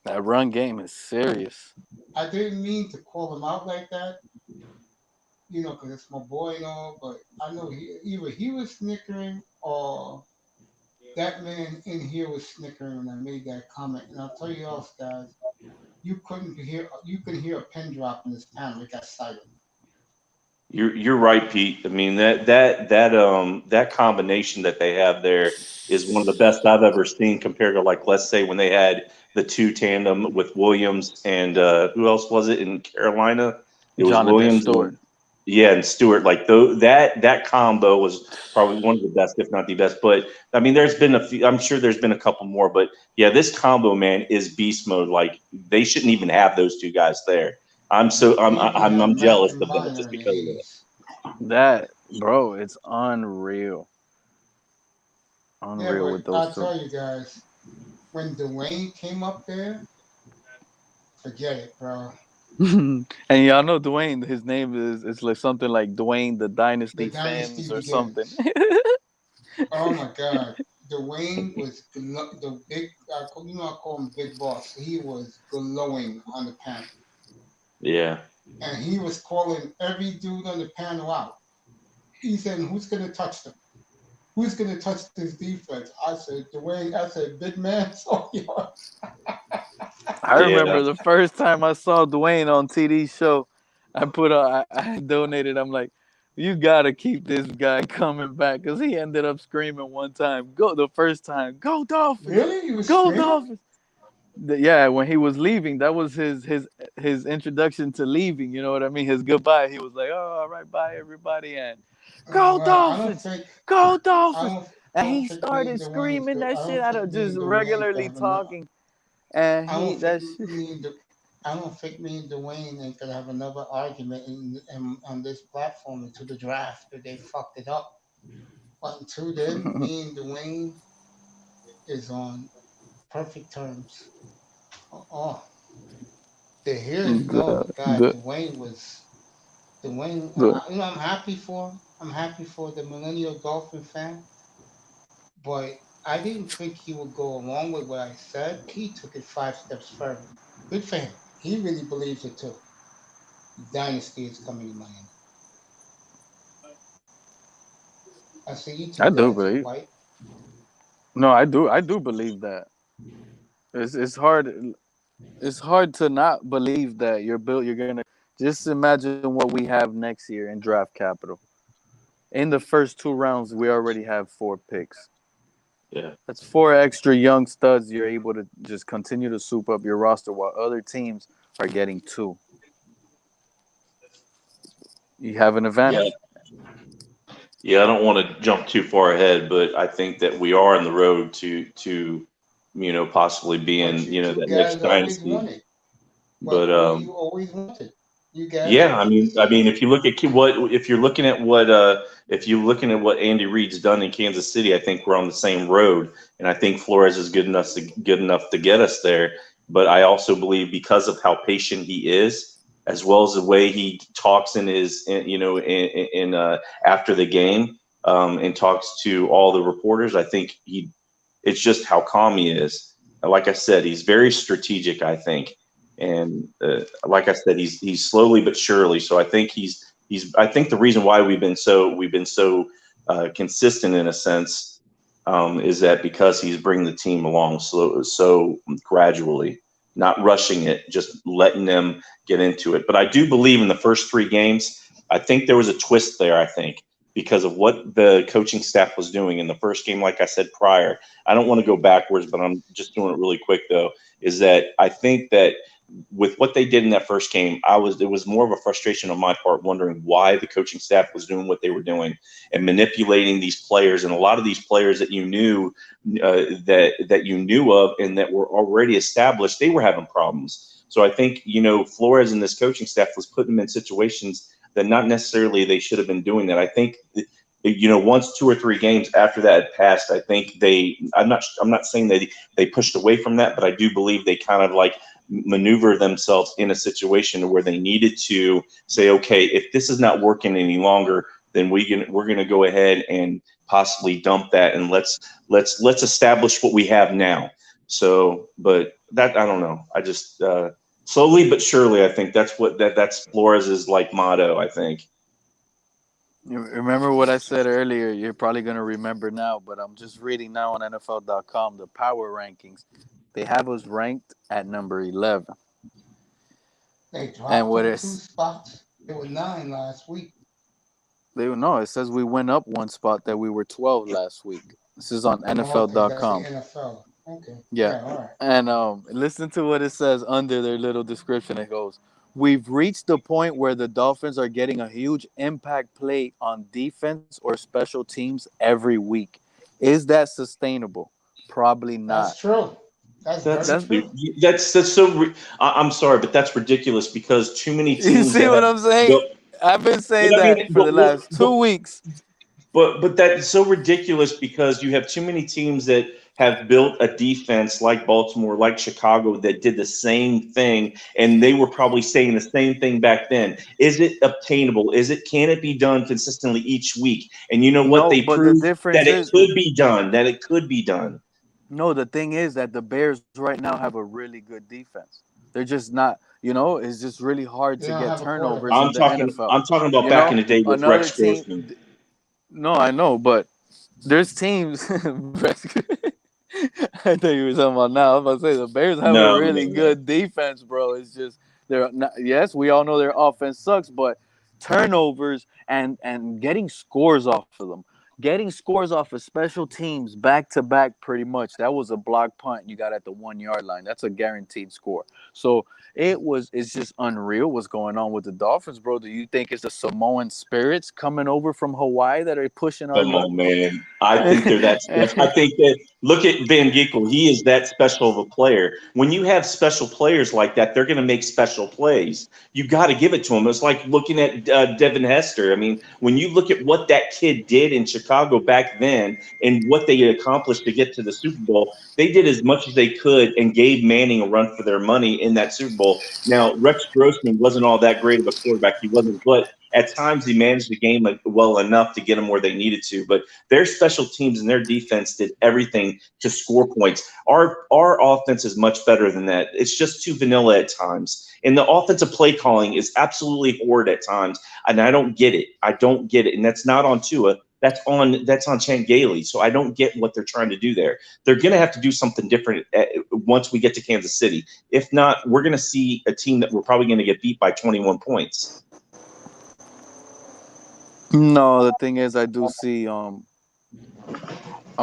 That run game is serious. I didn't mean to call him out like that, because it's my boy and all, but I know either he was snickering or that man in here was snickering when I made that comment. And I'll tell you else, guys, you could hear a pin drop in this town. It got silent. You're right, Pete. I mean that combination that they have there is one of the best I've ever seen compared to, like, let's say when they had the two tandem with Williams and who else was it in Carolina? It was Jonathan Williams Stewart. and Stewart. Like that combo was probably one of the best, if not the best. But I mean, there's been a few. I'm sure there's been a couple more. But yeah, this combo, man, is beast mode. Like, they shouldn't even have those two guys there. I'm jealous of them just because of it. That, bro, it's unreal. Unreal with those I'll two. tell you guys, when Dwayne came up there, forget it, bro. And y'all know Dwayne, his name is like something like Dwayne the Dynasty The Dynasty Fans or begins. something. Oh my God, Dwayne was the big. I call him Big Boss. He was glowing on the panel. Yeah. And he was calling every dude on the panel out. He said, who's going to touch them? Who's going to touch this defense? I said, Dwayne, big man, it's all yours. I remember the first time I saw Dwayne on TD's show, I donated. I'm like, you got to keep this guy coming back, because he ended up screaming one time, the first time, go Dolphins. Really? He was go screaming? Dolphins. Yeah, when he was leaving, that was his introduction to leaving. You know what I mean? His goodbye. He was like, "Oh, all right, bye everybody," and go Dolphins, go Dolphins. And he started screaming that shit out of just regularly talking. And I he don't think me and Dwayne ain't gonna have another argument on this platform until the draft, because they fucked it up. But until then, me and Dwayne is on perfect terms. Here you go, God. Dwayne. I'm happy for him. I'm happy for the millennial Dolphin fan, but I didn't think he would go along with what I said. He took it 5 steps further. Good for him. He really believes it too. Dynasty is coming to Miami. I see you two. I do believe. No, I do believe that. It's hard. It's hard to not believe that you're gonna just imagine what we have next year in draft capital. In the first 2 rounds, we already have 4 picks. Yeah, that's 4 extra young studs. You're able to just continue to soup up your roster while other teams are getting 2. You have an advantage. Yeah, I don't want to jump too far ahead, but I think that we are on the road to possibly being that next dynasty. But you always wanted. You guys. Yeah, I mean, if you look at if you're looking at what Andy Reid's done in Kansas City, I think we're on the same road, and I think Flores is good enough to get us there. But I also believe, because of how patient he is, as well as the way he talks in after the game, and talks to all the reporters, I think it's just how calm he is. Like I said, he's very strategic, I think. And like I said, he's slowly but surely. So I think I think the reason why we've been so consistent in a sense is that because he's bringing the team along so gradually, not rushing it, just letting them get into it. But I do believe in the first 3 games, I think there was a twist there. I think because of what the coaching staff was doing in the first game. Like I said prior, I don't want to go backwards, but I'm just doing it really quick though. Is that I think that with what they did in that first game, it was more of a frustration on my part, wondering why the coaching staff was doing what they were doing and manipulating these players. And a lot of these players that you knew that you knew of and that were already established, they were having problems. So I think, Flores and this coaching staff was putting them in situations that not necessarily they should have been doing that. I think, once 2 or 3 games after that had passed, I think I'm not saying that they pushed away from that, but I do believe they kind of like maneuver themselves in a situation where they needed to say, okay, if this is not working any longer, then we're going to go ahead and possibly dump that, and let's establish what we have now. So, but that, I don't know. I just slowly but surely, I think that's Flores's like motto, I think. You remember what I said earlier? You're probably going to remember now, but I'm just reading now on NFL.com the power rankings. They have us ranked at number 11. They dropped And what 2 is spots. They were 9 last week. it says we went up 1 spot, that we were 12 last week. This is on NFL.com. Okay, that's the NFL. Okay. Yeah. All right. And listen to what it says under their little description. It goes, "We've reached the point where the Dolphins are getting a huge impact play on defense or special teams every week. Is that sustainable? Probably not." That's true. That's so. I'm sorry, but that's ridiculous because too many teams. You see what I'm saying? I've been saying that for the last 2 weeks. But that's so ridiculous because you have too many teams that have built a defense like Baltimore, like Chicago, that did the same thing, and they were probably saying the same thing back then. Is it obtainable? Can it be done consistently each week? And you know what? They proved that it could be done. That it could be done. No, the thing is that the Bears right now have a really good defense. They're just not, it's just really hard to get turnovers in the NFL. I'm talking about back in the day with Rex Grossman. No, I know, but there's teams. I thought you were talking about now. I was about to say the Bears have a really good defense, bro. It's just they're not, yes, we all know their offense sucks, but turnovers and getting scores off of them. Getting scores off of special teams back to back, pretty much. That was a block punt you got at the 1 yard line. That's a guaranteed score. So it's just unreal what's going on with the Dolphins, bro. Do you think it's the Samoan spirits coming over from Hawaii that are pushing on? Come on, man. I think they're that. I think that look at Van Ginkel. He is that special of a player. When you have special players like that, they're going to make special plays. You got to give it to them. It's like looking at Devin Hester. I mean, when you look at what that kid did in Chicago back then and what they accomplished to get to the Super Bowl, they did as much as they could and gave Manning a run for their money in that Super Bowl. Now, Rex Grossman wasn't all that great of a quarterback. He wasn't, but at times he managed the game well enough to get them where they needed to. But their special teams and their defense did everything to score points. Our offense is much better than that. It's just too vanilla at times. And the offensive play calling is absolutely horrid at times. And I don't get it. And that's not on Tua. That's on Chan Gailey. So I don't get what they're trying to do there. They're going to have to do something different once we get to Kansas City. If not, we're going to see a team that we're probably going to get beat by 21 points. No, the thing is, I do see. I'm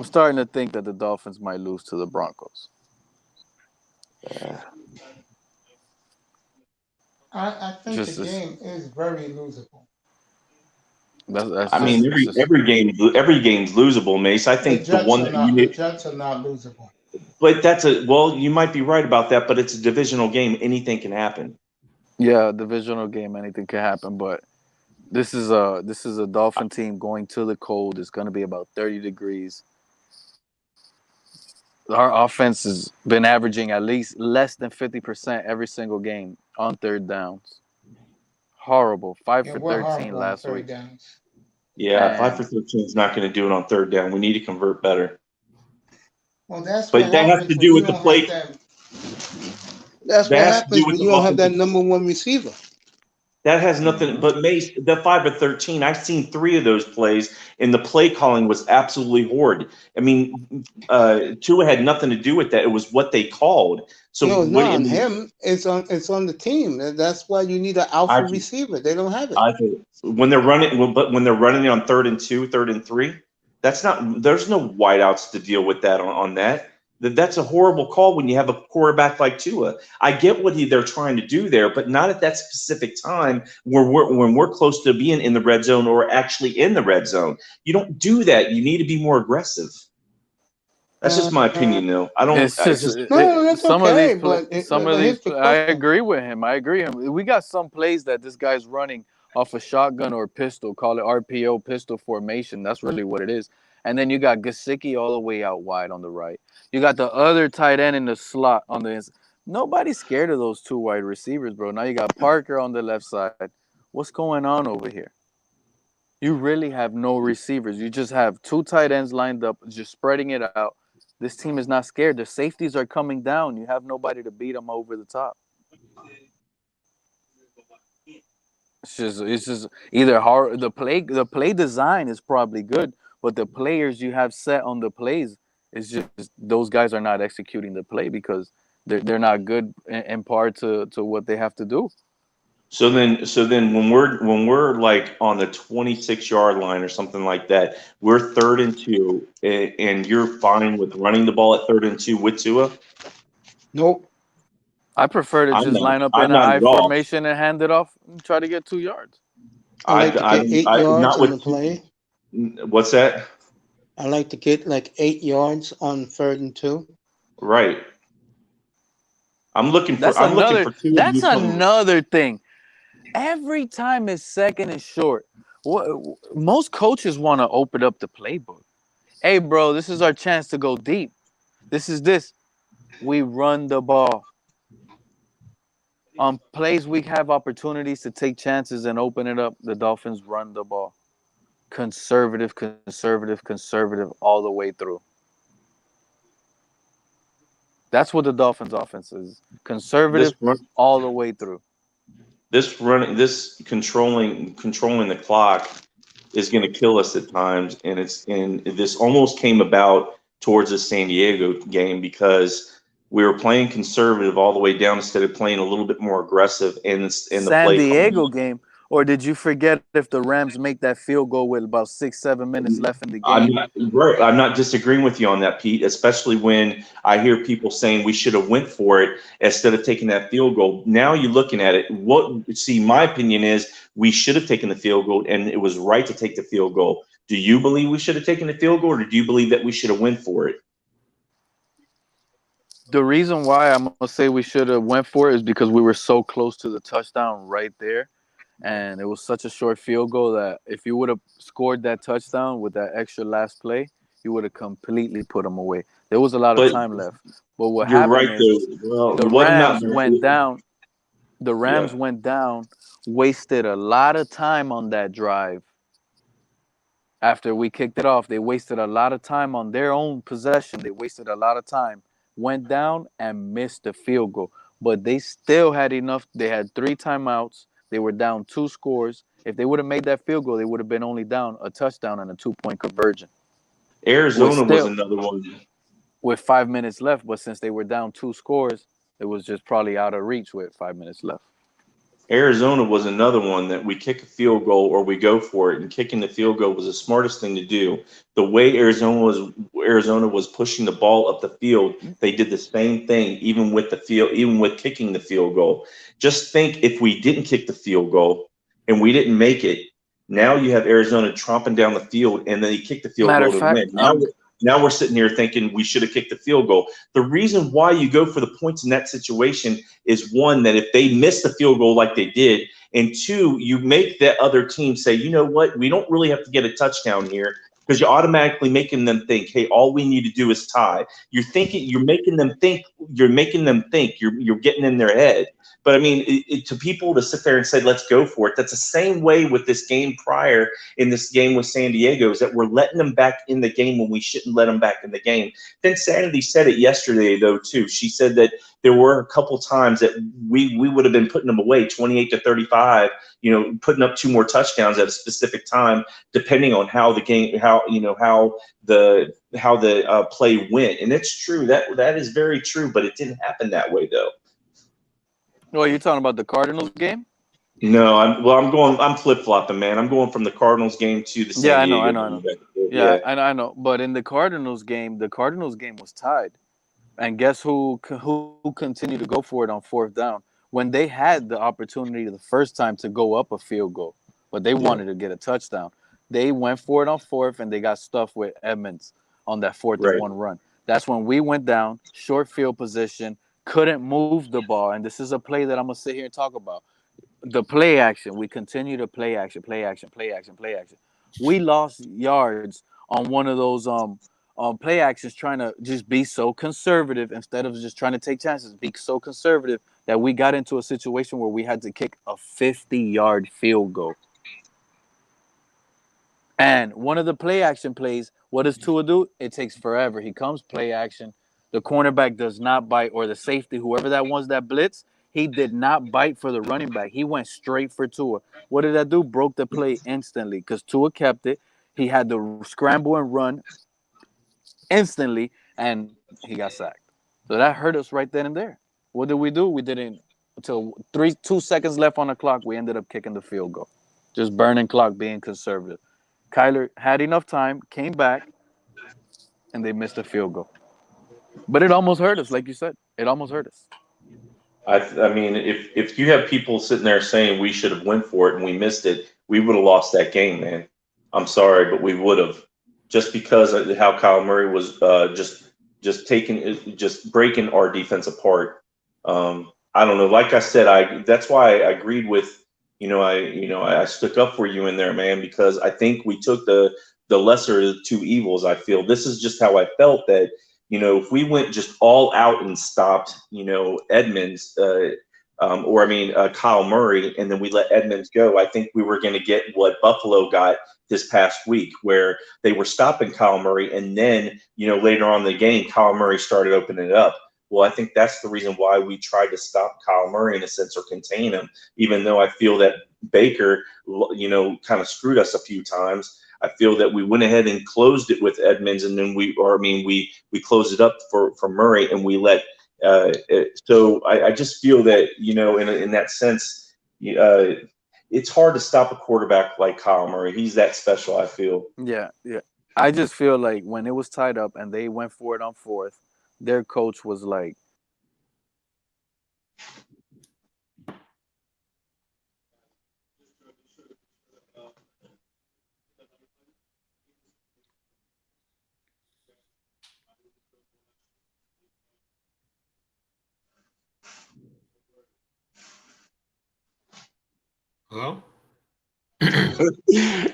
starting to think that the Dolphins might lose to the Broncos. I think the game is very losable. Every game's losable, Mace. I think the Jets are not losable. But you might be right about that, but it's a divisional game. Anything can happen. Yeah, divisional game, anything can happen. But this is a Dolphin team going to the cold. It's going to be about 30 degrees. Our offense has been averaging at least less than 50% every single game on third downs. Horrible. 5 for 13 last week. Yeah, 5 for 13 is not going to do it on third down. We need to convert better. Well, that has to do with the play. That's what happens when you don't have that number one receiver. That has nothing. But Mace, the 5 of 13, I've seen 3 of those plays, and the play calling was absolutely horrid. I mean, Tua had nothing to do with that. It was what they called. So no, not on him. It's on the team. That's why you need an alpha receiver. They don't have it. When they're running it on 3rd and 2, 3rd and 3, that's not. There's no wideouts to deal with that on that. That's a horrible call when you have a quarterback like Tua. I get what they're trying to do there, but not at that specific time when we're close to being in the red zone or actually in the red zone. You don't do that. You need to be more aggressive. That's just my opinion, though. I don't. It's just that's some okay, of these. but here's the I question. agree with him. We got some plays that this guy's running off a shotgun or pistol. Call it RPO pistol formation. That's really what it is. And then you got Gesicki all the way out wide on the right. You got the other tight end in the slot on the inside. Nobody's scared of those two wide receivers, bro. Now you got Parker on the left side. What's going on over here? You really have no receivers. You just have two tight ends lined up, just spreading it out. This team is not scared. The safeties are coming down. You have nobody to beat them over the top. It's just either hard. The play design is probably good, but the players you have set on the plays is just those guys are not executing the play because they're not good in part to what they have to do. So then when we're like on the 26-yard line or something like that, we're 3rd and 2, and you're fine with running the ball at 3rd and 2 with Tua? Nope. I prefer to just line up in an I formation and hand it off and try to get 2 yards. I like to get 8 yards on the play. What's that? I like to get like 8 yards on 3rd and 2. Right. I'm looking for. That's another thing. Every time it's 2nd and short, most coaches want to open up the playbook. Hey, bro, this is our chance to go deep. This. We run the ball. On plays we have opportunities to take chances and open it up. The Dolphins run the ball. Conservative all the way through. That's what the Dolphins offense is. Conservative all the way through. This controlling the clock is going to kill us at times, and this almost came about towards the San Diego game because we were playing conservative all the way down instead of playing a little bit more aggressive in the San Diego game. Or did you forget if the Rams make that field goal with about 6-7 minutes left in the game? I'm not disagreeing with you on that, Pete, especially when I hear people saying we should have went for it instead of taking that field goal. Now you're looking at it. My opinion is we should have taken the field goal, and it was right to take the field goal. Do you believe we should have taken the field goal, or do you believe that we should have went for it? The reason why I'm going to say we should have went for it is because we were so close to the touchdown right there. And it was such a short field goal that if you would have scored that touchdown with that extra last play, you would have completely put them away. There was a lot of time left. But what happened is the Rams went down. The Rams went down, wasted a lot of time on that drive. After we kicked it off, they wasted a lot of time on their own possession. They wasted a lot of time. Went down and missed the field goal. But they still had enough. They had 3 timeouts. They were down 2 scores. If they would have made that field goal, they would have been only down a touchdown and a 2-point conversion. Arizona was another one. With 5 minutes left, but since they were down 2 scores, it was just probably out of reach with 5 minutes left. Arizona was another one that we kick a field goal or we go for it, and kicking the field goal was the smartest thing to do. The way Arizona was pushing the ball up the field, they did the same thing even with kicking the field goal. Just think if we didn't kick the field goal and we didn't make it, now you have Arizona tromping down the field, and then he kicked the field goal to win. Now we're sitting here thinking we should have kicked the field goal. The reason why you go for the points in that situation is, one, that if they miss the field goal like they did, and 2, you make that other team say, you know what, we don't really have to get a touchdown here, because you're automatically making them think, hey, all we need to do is tie. You're making them think, you're getting in their head. But I mean, to people to sit there and say, let's go for it. That's the same way with this game prior in this game with San Diego, is that we're letting them back in the game when we shouldn't let them back in the game. Then Sanity said it yesterday, though, too. She said that there were a couple times that we would have been putting them away 28-35, putting up 2 more touchdowns at a specific time, depending on how the game, how the play went. And it's true. That is very true, but it didn't happen that way, though. Well, you're talking about the Cardinals game? No, I'm flip-flopping, man. I'm going from the Cardinals game to the San Diego. I know. I know. But in the Cardinals game was tied. And guess who continued to go for it on fourth down when they had the opportunity the first time to go up a field goal, but they wanted to get a touchdown. They went for it on fourth, and they got stuffed with Edmonds on that 4th-and-1 run. That's when we went down, short field position, couldn't move the ball. And this is a play that I'm going to sit here and talk about. The play action. We continue to play action. We lost yards on one of those play actions, trying to just be so conservative instead of just trying to take chances, be so conservative that we got into a situation where we had to kick a 50-yard field goal. And one of the play action plays, what does Tua do? It takes forever. He comes, play action. The cornerback does not bite, or the safety, whoever that was that blitz, he did not bite for the running back. He went straight for Tua. What did that do? Broke the play instantly because Tua kept it. He had to scramble and run instantly, and he got sacked. So that hurt us right then and there. What did? We didn't until 2 seconds left on the clock. We ended up kicking the field goal, just burning clock, being conservative. Kyler had enough time, came back, and they missed a field goal. But it almost hurt us, like you said. It almost hurt us. I mean, if you have people sitting there saying we should have went for it and we missed it, we would have lost that game, man. I'm sorry, but we would have, just because of how Kyle Murray was just breaking our defense apart. I don't know. Like I said, that's why I agreed with. I stuck up for you in there, man, because I think we took the lesser of the two evils. I feel this is just how I felt that, if we went just all out and stopped, Edmonds, Kyle Murray, and then we let Edmonds go, I think we were going to get what Buffalo got this past week, where they were stopping Kyle Murray, and then, later on in the game, Kyle Murray started opening it up. Well, I think that's the reason why we tried to stop Kyle Murray in a sense, or contain him, even though I feel that Baker, kind of screwed us a few times. I feel that we went ahead and closed it with Edmonds, and then we closed it up for Murray, and we let. So I just feel that, in that sense, it's hard to stop a quarterback like Kyle Murray. He's that special, I feel. Yeah. I just feel like when it was tied up and they went for it on fourth, their coach was like, Hello?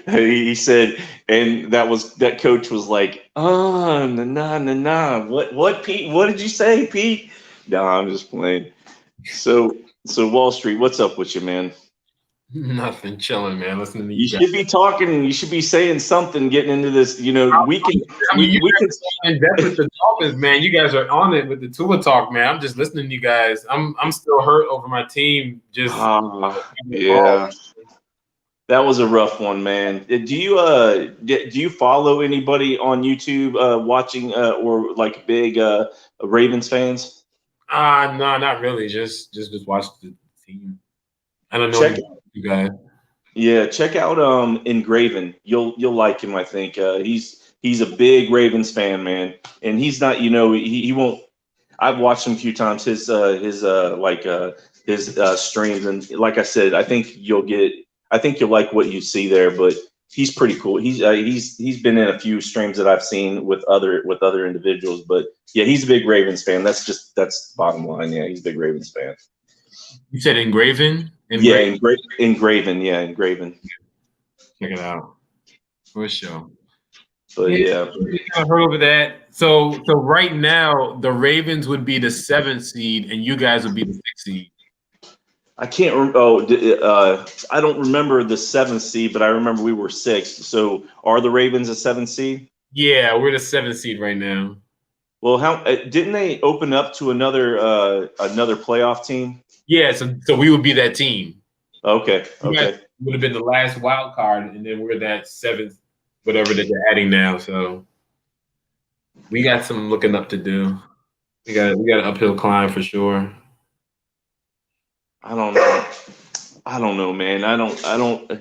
He said, and that coach was like, nah. What, Pete? What did you say, Pete? No, I'm just playing. So Wall Street, what's up with you, man? Nothing, chilling, man. Listening to you should be talking. You should be saying something. Getting into this, we can. We can in depth with the Dolphins, man. You guys are on it with the Tua talk, man. I'm just listening to you guys. I'm still hurt over my team. Just yeah. That was a rough one, man. Do you follow anybody on YouTube watching or like big Ravens fans? No, not really. Just watch the team. I don't know you guys. Yeah, check out Engraven. You'll like him, I think. He's a big Ravens fan, man. And he's not, he won't. I've watched him a few times. His streams, and like I said, I think you'll like what you see there. But he's pretty cool. He's been in a few streams that I've seen with other individuals. But yeah, he's a big Ravens fan. That's the bottom line. Yeah, he's a big Ravens fan. You said Engraven? Yeah, Engraven. Yeah, Engraven. Check it out. For sure. But yeah. I heard over that. So right now, the Ravens would be the 7th seed, and you guys would be the 6th seed. I can't. I don't remember the 7th seed, but I remember we were 6th. So are the Ravens a 7th seed? Yeah, we're the 7th seed right now. Well, how didn't they open up to another playoff team? Yeah, so we would be that team. Okay. Would have been the last wild card, and then we're that 7th, whatever that they're adding now. So we got some looking up to do. We got an uphill climb for sure. I don't know, man. I don't.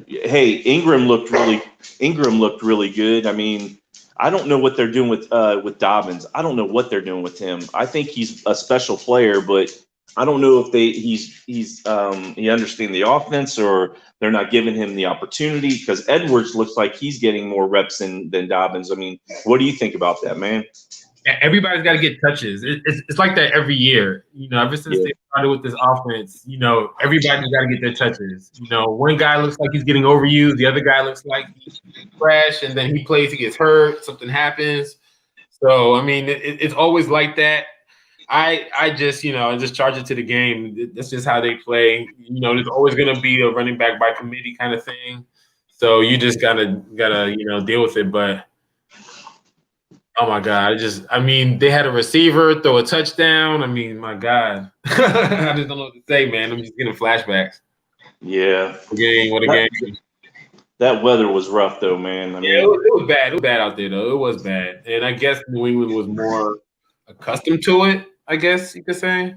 Hey, Ingram looked really good. I mean, I don't know what they're doing with Dobbins. I don't know what they're doing with him. I think he's a special player, but I don't know if he understands the offense or they're not giving him the opportunity, because Edwards looks like he's getting more reps than Dobbins. I mean, what do you think about that, man? Everybody's got to get touches. It's like that every year. Ever since they started with this offense, everybody's got to get their touches. One guy looks like he's getting overused. The other guy looks like he's fresh, and then he plays, he gets hurt, something happens. So, I mean, it's always like that. I just charge it to the game. That's just how they play. There's always going to be a running back by committee kind of thing. So you just gotta deal with it. But oh my God, they had a receiver throw a touchdown. I mean, my God, I just don't know what to say, man. I'm just getting flashbacks. Yeah. What a game. That weather was rough, though, man. I mean, it was bad. It was bad out there, though. It was bad, and I guess New England was more accustomed to it, I guess you could say.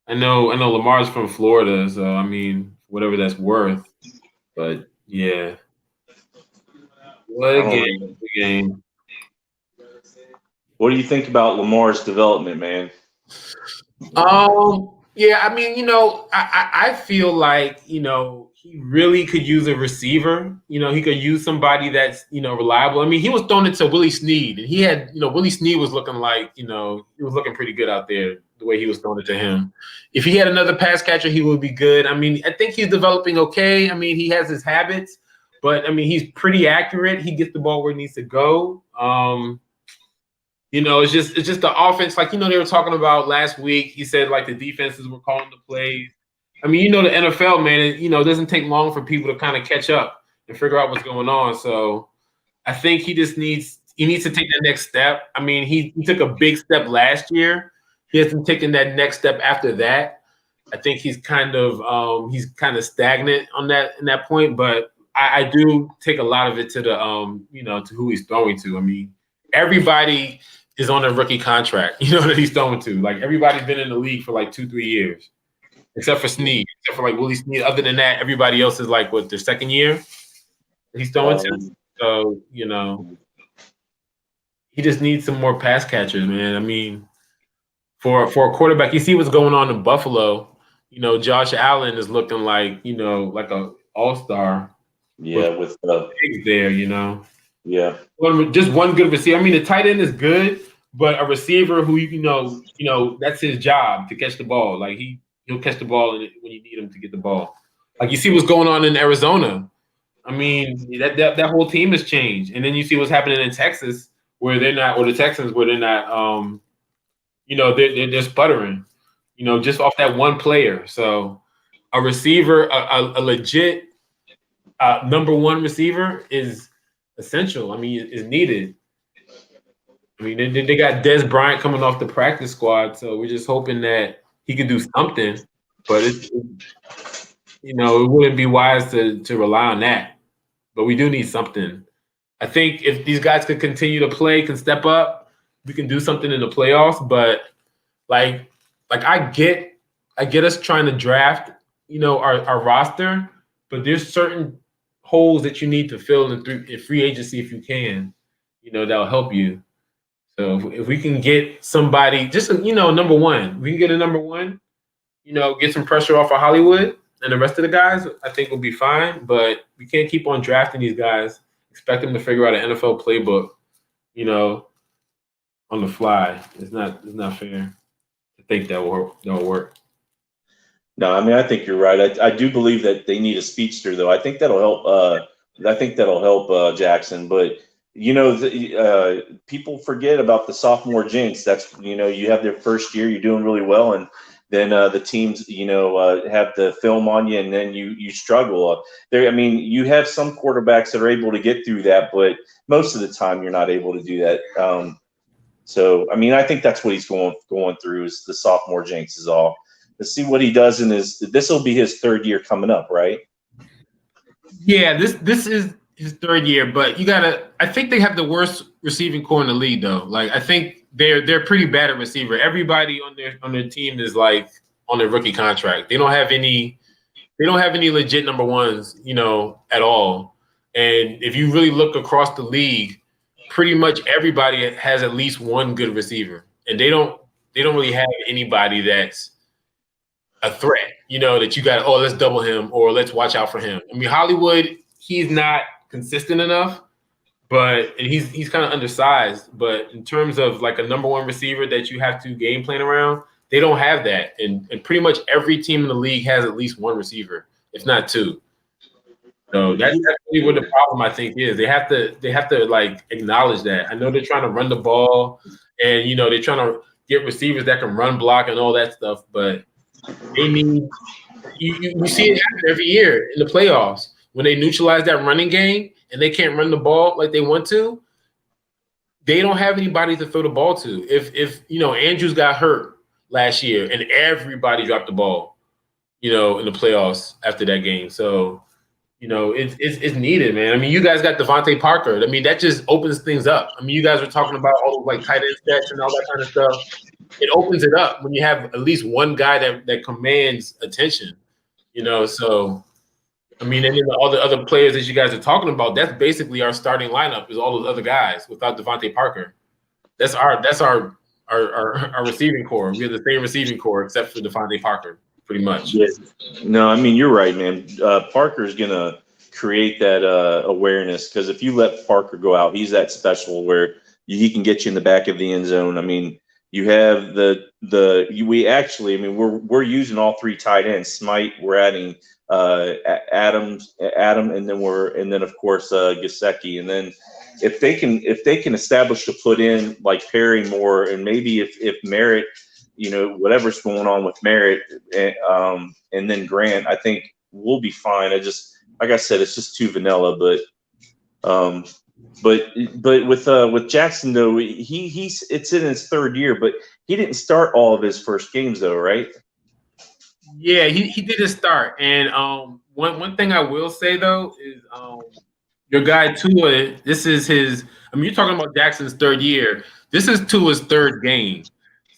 I know Lamar's from Florida, so I mean, whatever that's worth. But yeah, what a game! What a game! What do you think about Lamar's development, man? Yeah, I mean, I feel like, he really could use a receiver. He could use somebody that's, reliable. I mean, he was throwing it to Willie Snead, and he had, Willie Snead was looking like, he was looking pretty good out there the way he was throwing it to him. If he had another pass catcher, he would be good. I mean, I think he's developing okay. I mean, he has his habits, but I mean, he's pretty accurate. He gets the ball where it needs to go. It's just the offense. Like, they were talking about last week. He said, like, the defenses were calling the plays. I mean, the NFL, man, it doesn't take long for people to kind of catch up and figure out what's going on. So I think he needs to take that next step. I mean, he took a big step last year. He hasn't taken that next step after that. I think he's kind of stagnant on that point. But I do take a lot of it to the to who he's throwing to. I mean, everybody is on a rookie contract, that he's throwing to. Like, everybody's been in the league for like 2-3 years, except for Snead, except for like Willie Snead. Other than that, everybody else is like, their second year that he's throwing to. So, he just needs some more pass catchers, man. I mean, for a quarterback, you see what's going on in Buffalo. Josh Allen is looking like, like a all-star. Yeah, with pigs there, Yeah. Just one good receiver. I mean, the tight end is good, but a receiver who that's his job, to catch the ball. Like, he'll catch the ball when you need him to get the ball. Like, you see what's going on in Arizona. I mean, that whole team has changed. And then you see what's happening in Texas, where they're not, or the Texans, where they're not. They're sputtering. Just off that one player. So a receiver, a legit number one receiver is essential. I mean, is needed. I mean, they got Des Bryant coming off the practice squad, so we're just hoping that he can do something. But it wouldn't be wise to rely on that. But we do need something. I think if these guys could continue to play, can step up, we can do something in the playoffs. But like I get us trying to draft, our roster, but there's certain holes that you need to fill in free agency if you can, that'll help you. So if we can get somebody, just number one, we can get a number one, get some pressure off of Hollywood and the rest of the guys, I think we'll be fine. But we can't keep on drafting these guys, expect them to figure out an NFL playbook, on the fly. It's not fair to think that will work. No, I mean, I think you're right. I do believe that they need a speedster, though. I think that'll help. Jackson. But people forget about the sophomore jinx. That's you have their first year, you're doing really well, and then the teams have the film on you, and then you struggle. I mean, you have some quarterbacks that are able to get through that, but most of the time you're not able to do that. So I mean, I think that's what he's going through, is the sophomore jinx is all. Let's see what he does this will be his third year coming up, right? Yeah, this is his third year, but I think they have the worst receiving core in the league, though. Like, I think they're pretty bad at receiver. Everybody on their team is like on their rookie contract. They don't have any legit number ones, at all. And if you really look across the league, pretty much everybody has at least one good receiver, and they don't really have anybody that's a threat, that you got, let's double him or let's watch out for him. I mean, Hollywood, he's not consistent enough, and he's kind of undersized. But in terms of like a number one receiver that you have to game plan around, they don't have that. And pretty much every team in the league has at least one receiver, if not two. So that's really what the problem I think is. They have to like acknowledge that. I know they're trying to run the ball, and they're trying to get receivers that can run block and all that stuff, but they need you see it happen every year in the playoffs when they neutralize that running game and they can't run the ball like they want to. They don't have anybody to throw the ball to. If Andrews got hurt last year and everybody dropped the ball, in the playoffs after that game. So, it's needed, man. I mean, you guys got Devontae Parker. I mean, that just opens things up. I mean, you guys were talking about all the like tight end stats and all that kind of stuff. It opens it up when you have at least one guy that commands attention, So, I mean, and then all the other players that you guys are talking about, that's basically our starting lineup is all those other guys without Devontae Parker. That's our receiving core. We have the same receiving core except for Devontae Parker, pretty much. Yes. No, I mean, you're right, man. Parker's gonna create that awareness, because if you let Parker go out, he's that special where he can get you in the back of the end zone. I mean, you have we're using all three tight ends. Smite, we're adding Adam, and then of course Gesicki, and then if they can establish to put in like Perry more, and maybe if Merritt, whatever's going on with Merritt, and then Grant, I think we'll be fine. Like I said, it's just too vanilla, but with Jackson though, it's in his third year, but he didn't start all of his first games though, right? Yeah, he didn't start. And one thing I will say though is your guy Tua, this is his. I mean, you're talking about Jackson's third year. This is Tua's third game,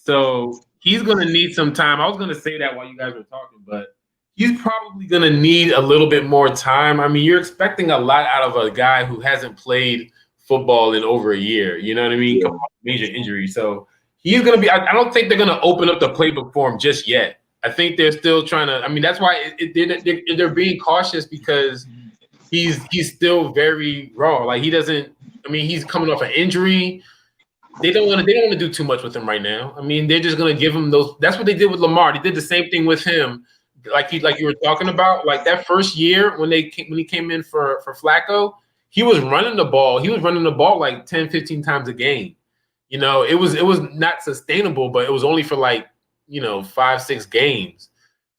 so he's gonna need some time. I was gonna say that while you guys were talking, but he's probably going to need a little bit more time. I mean, you're expecting a lot out of a guy who hasn't played football in over a year. You know what I mean? Yeah. Major injury. So he's going to be – I don't think they're going to open up the playbook for him just yet. I think they're still trying to – I mean, that's why they're being cautious, because he's still very raw. Like he doesn't – I mean, he's coming off an injury. They don't want to do too much with him right now. I mean, they're just going to give him those – that's what they did with Lamar. They did the same thing with him. Like you were talking about, like that first year when he came in for Flacco, he was running the ball. He was running the ball like 10, 15 times a game. It was not sustainable, but it was only for like 5-6 games.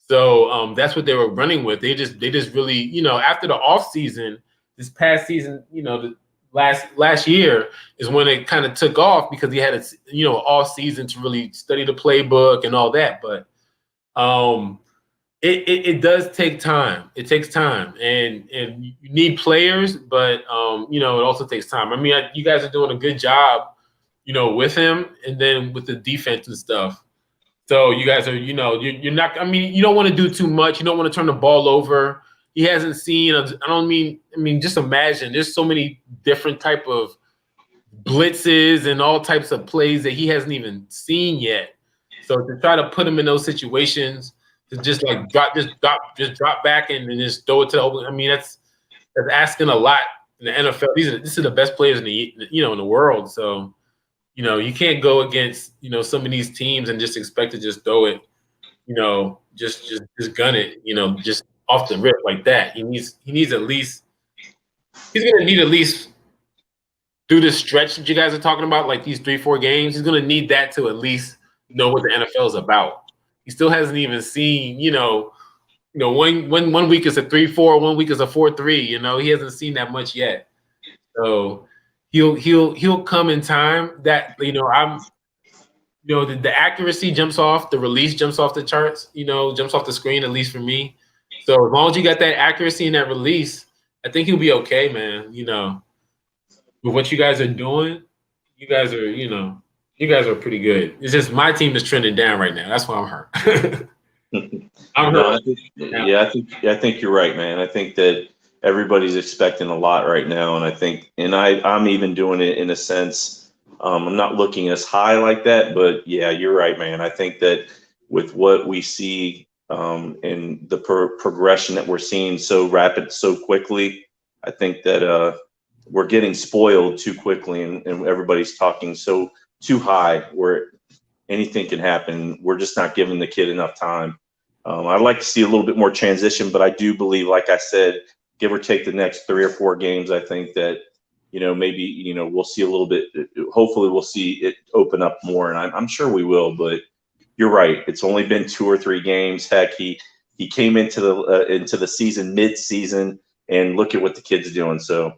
So that's what they were running with. They just really after the off season, this past season, the last year is when it kind of took off, because he had a off season to really study the playbook and all that, but It does take time. It takes time, and you need players, but it also takes time. I mean, you guys are doing a good job, with him, and then with the defense and stuff. So you guys are, you're not. I mean, you don't want to do too much. You don't want to turn the ball over. He hasn't seen. I mean, just imagine. There's so many different type of blitzes and all types of plays that he hasn't even seen yet. So to try to put him in those situations, to just like drop back and just throw it to the open. I mean, that's asking a lot in the NFL. These are the best players in the world. So, you can't go against some of these teams and just expect to just throw it, just gun it, just off the rip like that. He needs at least. He's gonna need at least through this stretch that you guys are talking about, like these 3-4 games. He's gonna need that to at least know what the NFL is about. He still hasn't even seen, one week is a 3-4, 1 week is a 4-3. He hasn't seen that much yet. So he'll come in time. That the accuracy jumps off, the release jumps off the charts. Jumps off the screen, at least for me. So as long as you got that accuracy and that release, I think he'll be okay, man. With what you guys are doing, you guys are pretty good. It's just my team is trending down right now. That's why I'm hurt. I think you're right, man. I think that everybody's expecting a lot right now, and I think, and I'm even doing it in a sense. I'm not looking as high like that, but yeah, you're right, man. I think that with what we see and the progression that we're seeing so rapid, so quickly, I think that we're getting spoiled too quickly, and everybody's talking so too high where anything can happen. We're just not giving the kid enough time. I'd like to see a little bit more transition, but I do believe, like I said, give or take the next 3 or 4 games, I think that, maybe, we'll see a little bit, hopefully we'll see it open up more, and I'm sure we will, but you're right. It's only been 2 or 3 games. Heck, he came into the season mid-season, and look at what the kid's doing. So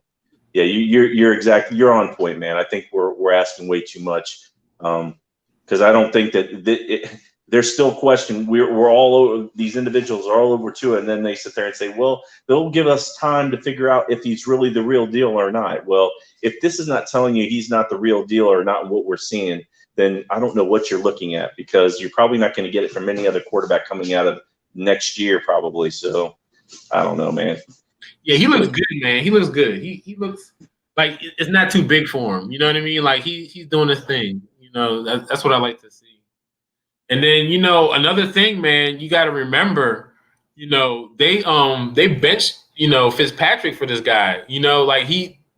yeah, you're on point, man. I think we're asking way too much. Because I don't think that there's still question. We're all over, these individuals are all over to it, and then they sit there and say, well, they'll give us time to figure out if he's really the real deal or not. Well, if this is not telling you he's not the real deal or not what we're seeing, then I don't know what you're looking at, because you're probably not going to get it from any other quarterback coming out of next year, probably. So I don't know, man. Yeah, he looks good, man. He looks good. He looks like it's not too big for him. You know what I mean? Like he's doing his thing. That's what I like to see. And then, another thing, man, you got to remember, they benched, Fitzpatrick for this guy. Like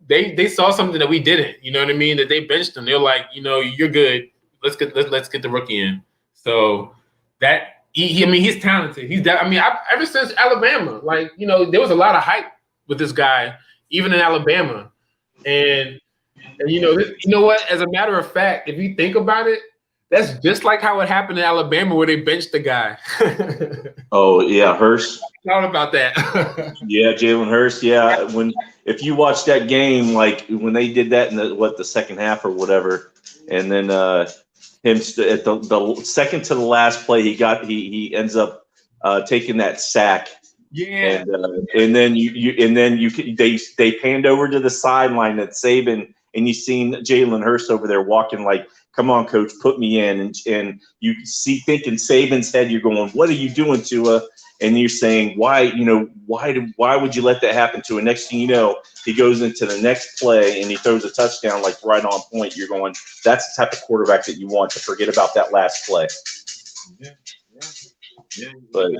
they saw something that we didn't. You know what I mean? That they benched him. They're like, you're good. Let's get the rookie in. So that he's talented. Ever since Alabama, like, there was a lot of hype with this guy, even in Alabama, and you know what? As a matter of fact, if you think about it, that's just like how it happened in Alabama, where they benched the guy. Oh yeah, Hurst. Thought about that. Yeah, Jalen Hurst. Yeah, if you watch that game, like when they did that in the second half or whatever, and then him at the second to the last play, he ends up taking that sack. Yeah. And then they panned over to the sideline at Saban, and you seen Jalen Hurst over there walking like, come on, coach, put me in. And you think in Saban's head, you're going, what are you doing, Tua? And you're saying, why would you let that happen to him? Next thing you know, he goes into the next play and he throws a touchdown like right on point. You're going, that's the type of quarterback that you want to forget about that last play. Yeah. But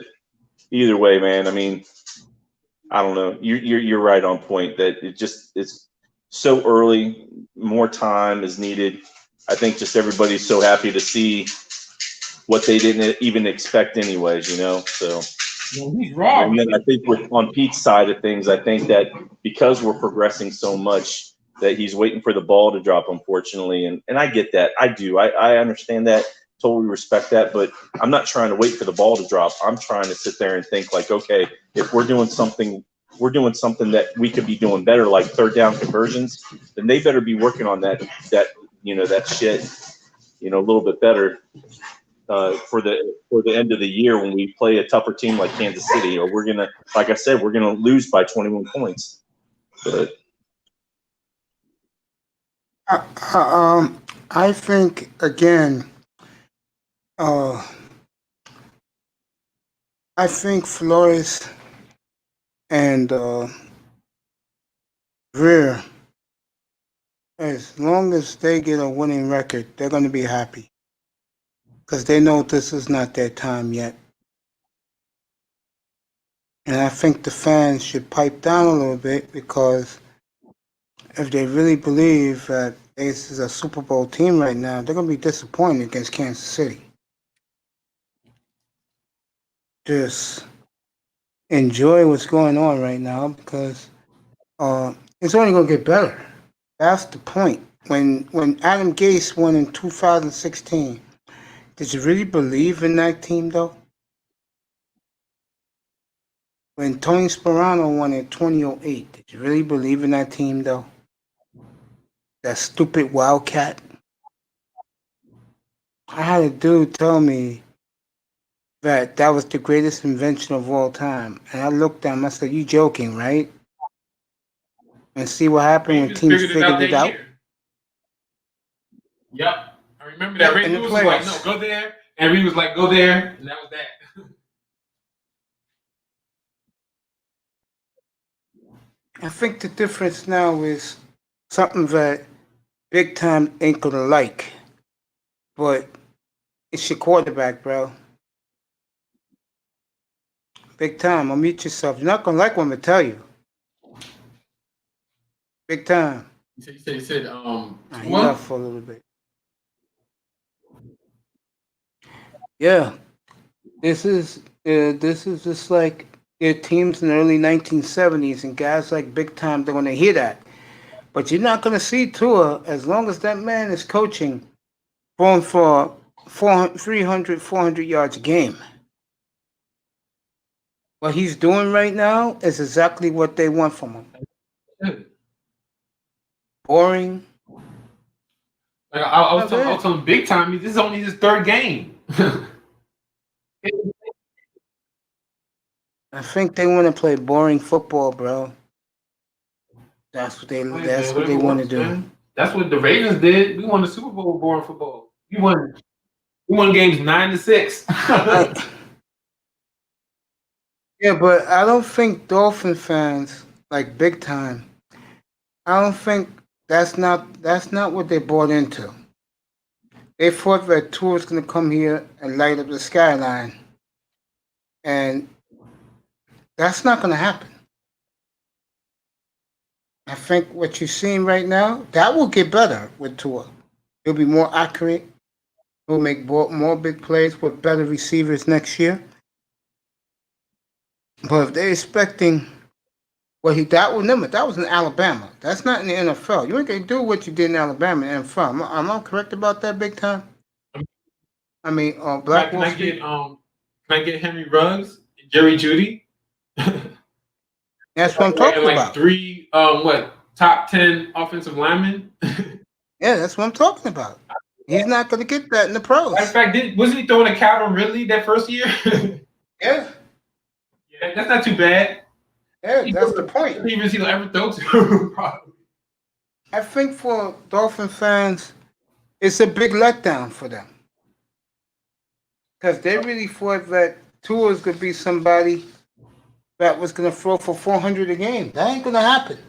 either way, man, I don't know. You're right on point that it's so early. More time is needed. I think just everybody's so happy to see what they didn't even expect anyways, So he's wrong. And then I think on Pete's side of things, I think that because we're progressing so much that he's waiting for the ball to drop, unfortunately. And I get that. I do. I understand that. Totally respect that. But I'm not trying to wait for the ball to drop. I'm trying to sit there and think like, okay, if we're doing something that we could be doing better, like third down conversions, then they better be working on that shit, a little bit better for the end of the year when we play a tougher team like Kansas City, or we're gonna, like I said, we're gonna lose by 21 points. But I think again, I think Flores and Greer, as long as they get a winning record, they're going to be happy, because they know this is not their time yet. And I think the fans should pipe down a little bit, because if they really believe that this is a Super Bowl team right now, they're going to be disappointed against Kansas City. Just enjoy what's going on right now, because it's only going to get better. That's the point. When Adam Gase won in 2016, did you really believe in that team, though? When Tony Sparano won in 2008, did you really believe in that team, though? That stupid Wildcat? I had a dude tell me that was the greatest invention of all time. And I looked at him, I said, you joking, right? And see what happened when teams figured it out? Yep. I remember that. Ray Lewis was like, no, go there. And Reed was like, go there. And that was that. I think the difference now is something that big time ain't gonna like, but it's your quarterback, bro. Big time, unmute yourself. You're not gonna like what I'm gonna tell you. Big time. You said, He left for a little bit. Yeah, this is just like their teams in the early 1970s, and guys like big time, they're gonna hear that. But you're not gonna see Tua as long as that man is coaching, throwing for 400 yards a game. What he's doing right now is exactly what they want from him. Boring. Like I was telling big time. This is only his third game. I think they want to play boring football, bro. That's what they want to do. Man. That's what the Ravens did. We won the Super Bowl with boring football. We won games 9-6. Yeah, but I don't think Dolphin fans, like big time, I don't think that's not what they bought into. They thought that Tua was going to come here and light up the skyline. And that's not going to happen. I think what you're seeing right now, that will get better with Tua. He'll be more accurate. He'll make more big plays with better receivers next year. But if they're expecting that was in Alabama. That's not in the NFL. You ain't gonna do what you did in Alabama in the NFL. Am I correct about that, big time? I mean, Black Wall Street. Can I get Henry Ruggs, Jerry Jeudy? That's what I'm talking about. 3 top 10 offensive linemen. Yeah, that's what I'm talking about. He's not gonna get that in the pros. In fact, wasn't he throwing to Calvin Ridley that first year? Yeah. Yeah, that's not too bad. Yeah, that's the point. Receivers he'll ever throw to. Probably. I think for Dolphin fans, it's a big letdown for them. Because they really thought that Tua was going to be somebody that was going to throw for 400 a game. That ain't going to happen.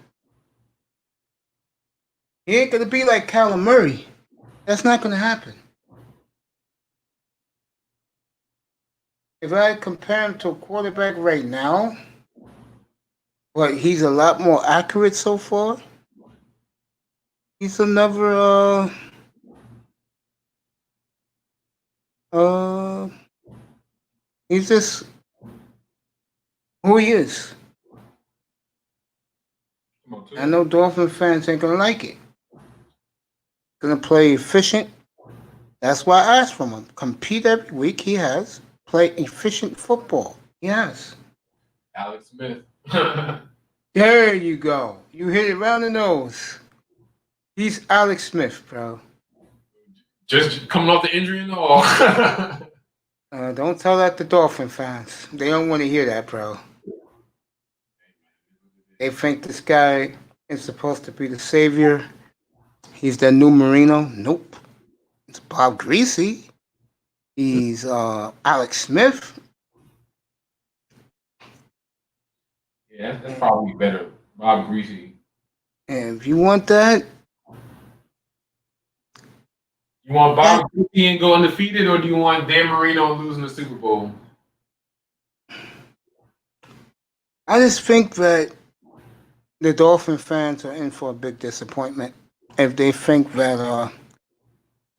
He ain't going to be like Kyler Murray. That's not going to happen. If I compare him to a quarterback right now, but he's a lot more accurate so far. He's another he's just who he is. I know Dolphin fans ain't gonna like it. Gonna play efficient. That's why I asked from him. Compete every week. He has. Play efficient football. He has. Alex Smith. There you go. You hit it round the nose. He's Alex Smith, bro. Just coming off the injury and all. Don't tell that to Dolphin fans. They don't want to hear that, bro. They think this guy is supposed to be the savior. He's the new Marino. Nope. It's Bob Greasy. He's Alex Smith. Yeah, that's probably better. Bob Greasy. And if you want that, you want Bob Greasy and go undefeated, or do you want Dan Marino losing the Super Bowl? I just think that the Dolphin fans are in for a big disappointment if they think that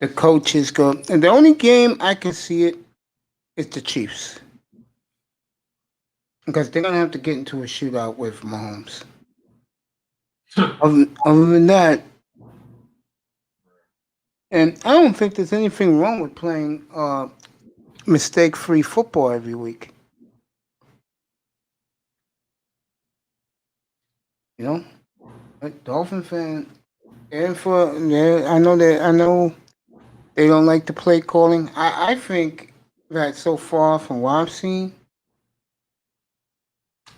the coach is good. And the only game I can see it is the Chiefs. Because they're going to have to get into a shootout with Mahomes. Other than that, and I don't think there's anything wrong with playing mistake-free football every week. You know, like Dolphin fan, I know they don't like the play calling. I think that so far from what I've seen,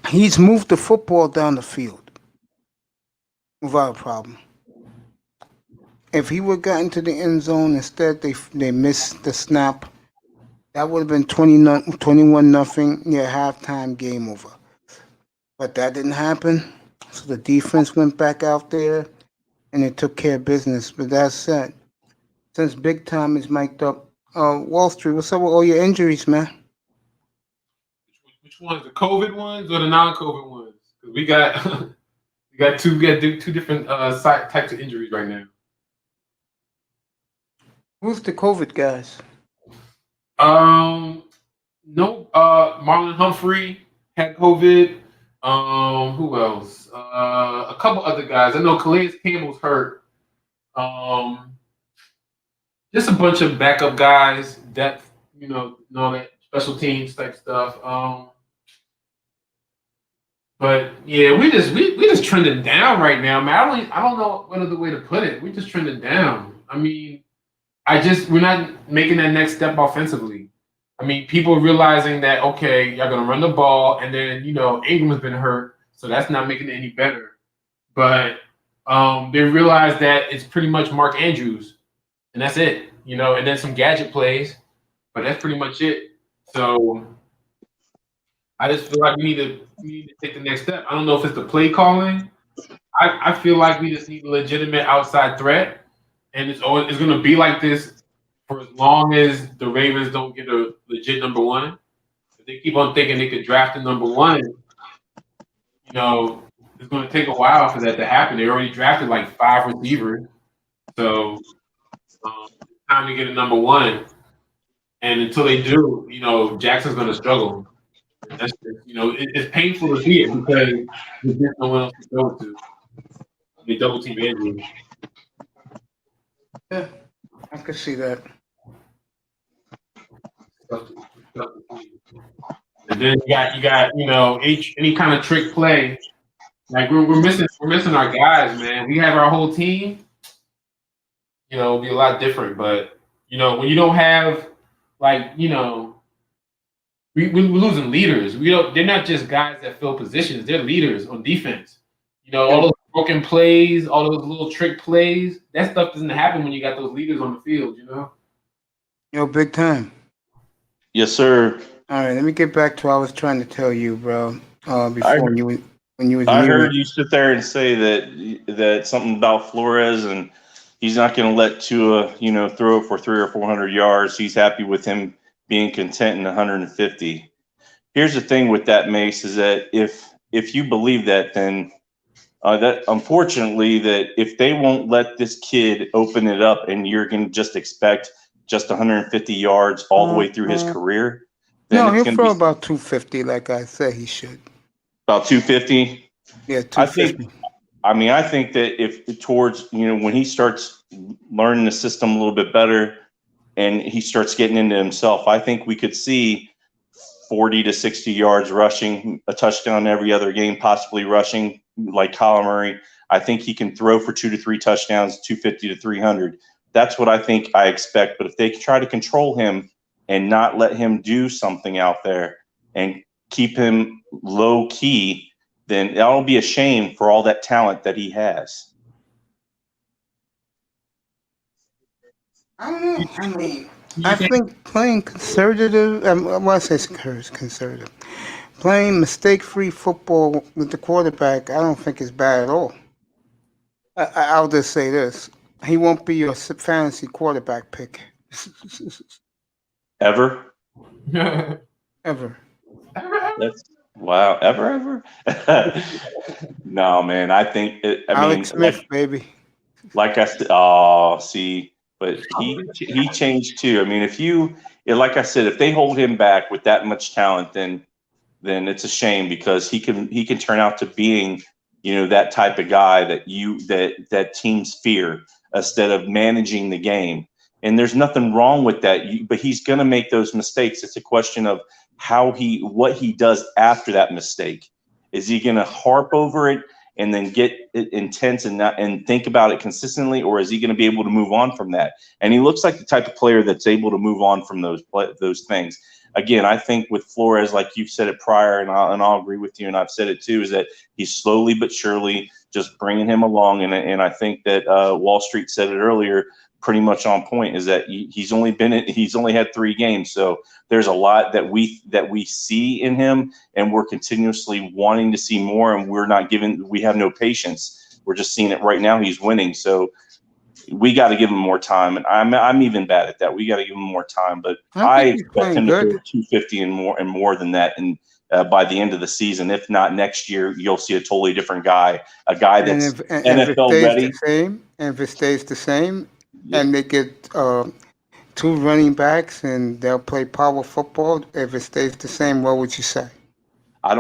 he's moved the football down the field without a problem. If he would have gotten to the end zone, instead they missed the snap, that would have been 21-0, halftime, game over. But that didn't happen. So the defense went back out there and it took care of business. But that said, since Big Time is mic'd up, Wall Street, what's up with all your injuries, man? Which ones? The COVID ones or the non-COVID ones? Because we got two different types of injuries right now. Who's the COVID guys? No, Marlon Humphrey had COVID. Who else? A couple other guys. I know Calais Campbell's hurt. Just a bunch of backup guys, depth, all that special teams type stuff. But yeah, we just trending down right now, man. I don't know what other way to put it. We just trending down. I mean, we're not making that next step offensively. I mean, people realizing that, okay, y'all gonna run the ball, and then Ingram's been hurt, so that's not making it any better. But they realize that it's pretty much Mark Andrews, and that's it. And then some gadget plays, but that's pretty much it. So I just feel like we need to take the next step. I don't know if it's the play calling. I feel like we just need a legitimate outside threat, and it's going to be like this for as long as the Ravens don't get a legit number one. If they keep on thinking they could draft a number one, it's going to take a while for that to happen. They already drafted like 5 receivers, so it's time to get a number one. And until they do, Jackson's going to struggle. That's it's painful to see it because there's no one else to go to. They double team Andrew. Yeah, I can see that. And then you got any kind of trick play. Like we're missing our guys, man. We have our whole team. It'll be a lot different. But when you don't have we're losing leaders. They're not just guys that fill positions. They're leaders on defense. All those broken plays, all those little trick plays. That stuff doesn't happen when you got those leaders on the field. Yo, Big Time. Yes, sir. All right, let me get back to what I was trying to tell you, bro. Before when you was I muted. heard you sit there and say that something about Flores, and he's not going to let Tua, throw for 300 or 400 yards. He's happy with him being content in 150. Here's the thing with that, Mace, is that if you believe that, then that unfortunately that if they won't let this kid open it up and you're going to just expect just 150 yards all the way through his career, then No, it's he'll going to throw be about 250, like I said he should. about 250. Yeah, 250. I think that if towards, when he starts learning the system a little bit better and he starts getting into himself, I think we could see 40 to 60 yards rushing, a touchdown every other game, possibly rushing like Kyler Murray. I think he can throw for 2 to 3 touchdowns, 250 to 300. That's what I expect. But if they try to control him and not let him do something out there and keep him low key, then that'll be a shame for all that talent that he has. I don't know. I mean, I think playing conservative, I say conservative, playing mistake-free football with the quarterback, I don't think is bad at all. I'll just say this. He won't be your fantasy quarterback pick. Ever? Ever. Wow. Ever? No, man. I think Alex Smith, baby. Like I said, see, but he changed too. I mean, like I said, if they hold him back with that much talent, then it's a shame because he can turn out to being, that type of guy that teams fear instead of managing the game. And there's nothing wrong with that, but he's going to make those mistakes. It's a question of what he does after that mistake. Is he going to harp over it and then get intense and think about it consistently, or is he going to be able to move on from that? And he looks like the type of player that's able to move on from those things. Again, I think with Flores, like you've said it prior, and I'll agree with you, and I've said it too, is that he's slowly but surely just bringing him along. And I think that Wall Street said it earlier, pretty much on point, is that he's only had 3 games. So there's a lot that we see in him, and we're continuously wanting to see more, and we have no patience. We're just seeing it right now. He's winning. So we got to give him more time. And I'm even bad at that. We got to give him more time, but I expect him to throw 250 and more than that. And by the end of the season, if not next year, you'll see a totally different guy, a guy that's NFL ready. If it stays the same, and they get 2 running backs and they'll play power football, if it stays the same, what would you say? I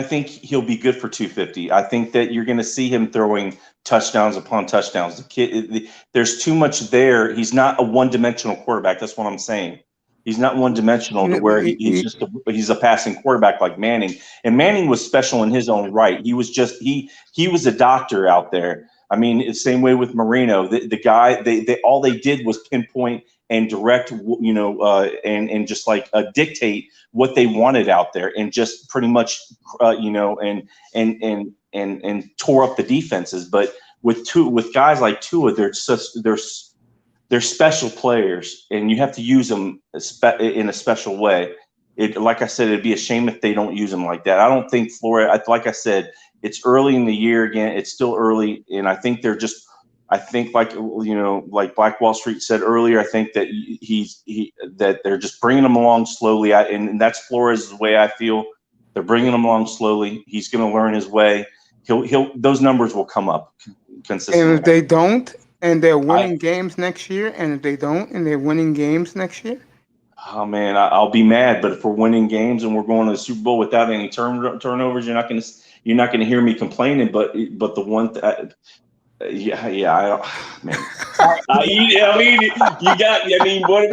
think he'll be good for 250. I think that you're going to see him throwing touchdowns upon touchdowns. The kid, there's too much there. He's not a one-dimensional quarterback. That's what I'm saying. He's not one-dimensional to where he's a passing quarterback like Manning. And Manning was special in his own right. He was he was a doctor out there. I mean, it's the same way with Marino. The guy, they all they did was pinpoint and direct, and just like dictate what they wanted out there, and just pretty much, and tore up the defenses. But with guys like Tua, they're special players, and you have to use them in a special way. Like I said, it'd be a shame if they don't use them like that. I don't think Florida, like I said, it's early in the year again. It's still early, and I think like Black Wall Street said earlier, I think that that they're just bringing him along slowly. And that's Flores' way. I feel they're bringing him along slowly. He's going to learn his way. Those numbers will come up consistently. And if they don't, and they're winning games next year, and if they don't, and they're winning games next year, oh man, I'll be mad. But if we're winning games and we're going to the Super Bowl without any turnovers, you're not going to hear me complaining. But the one. Man. What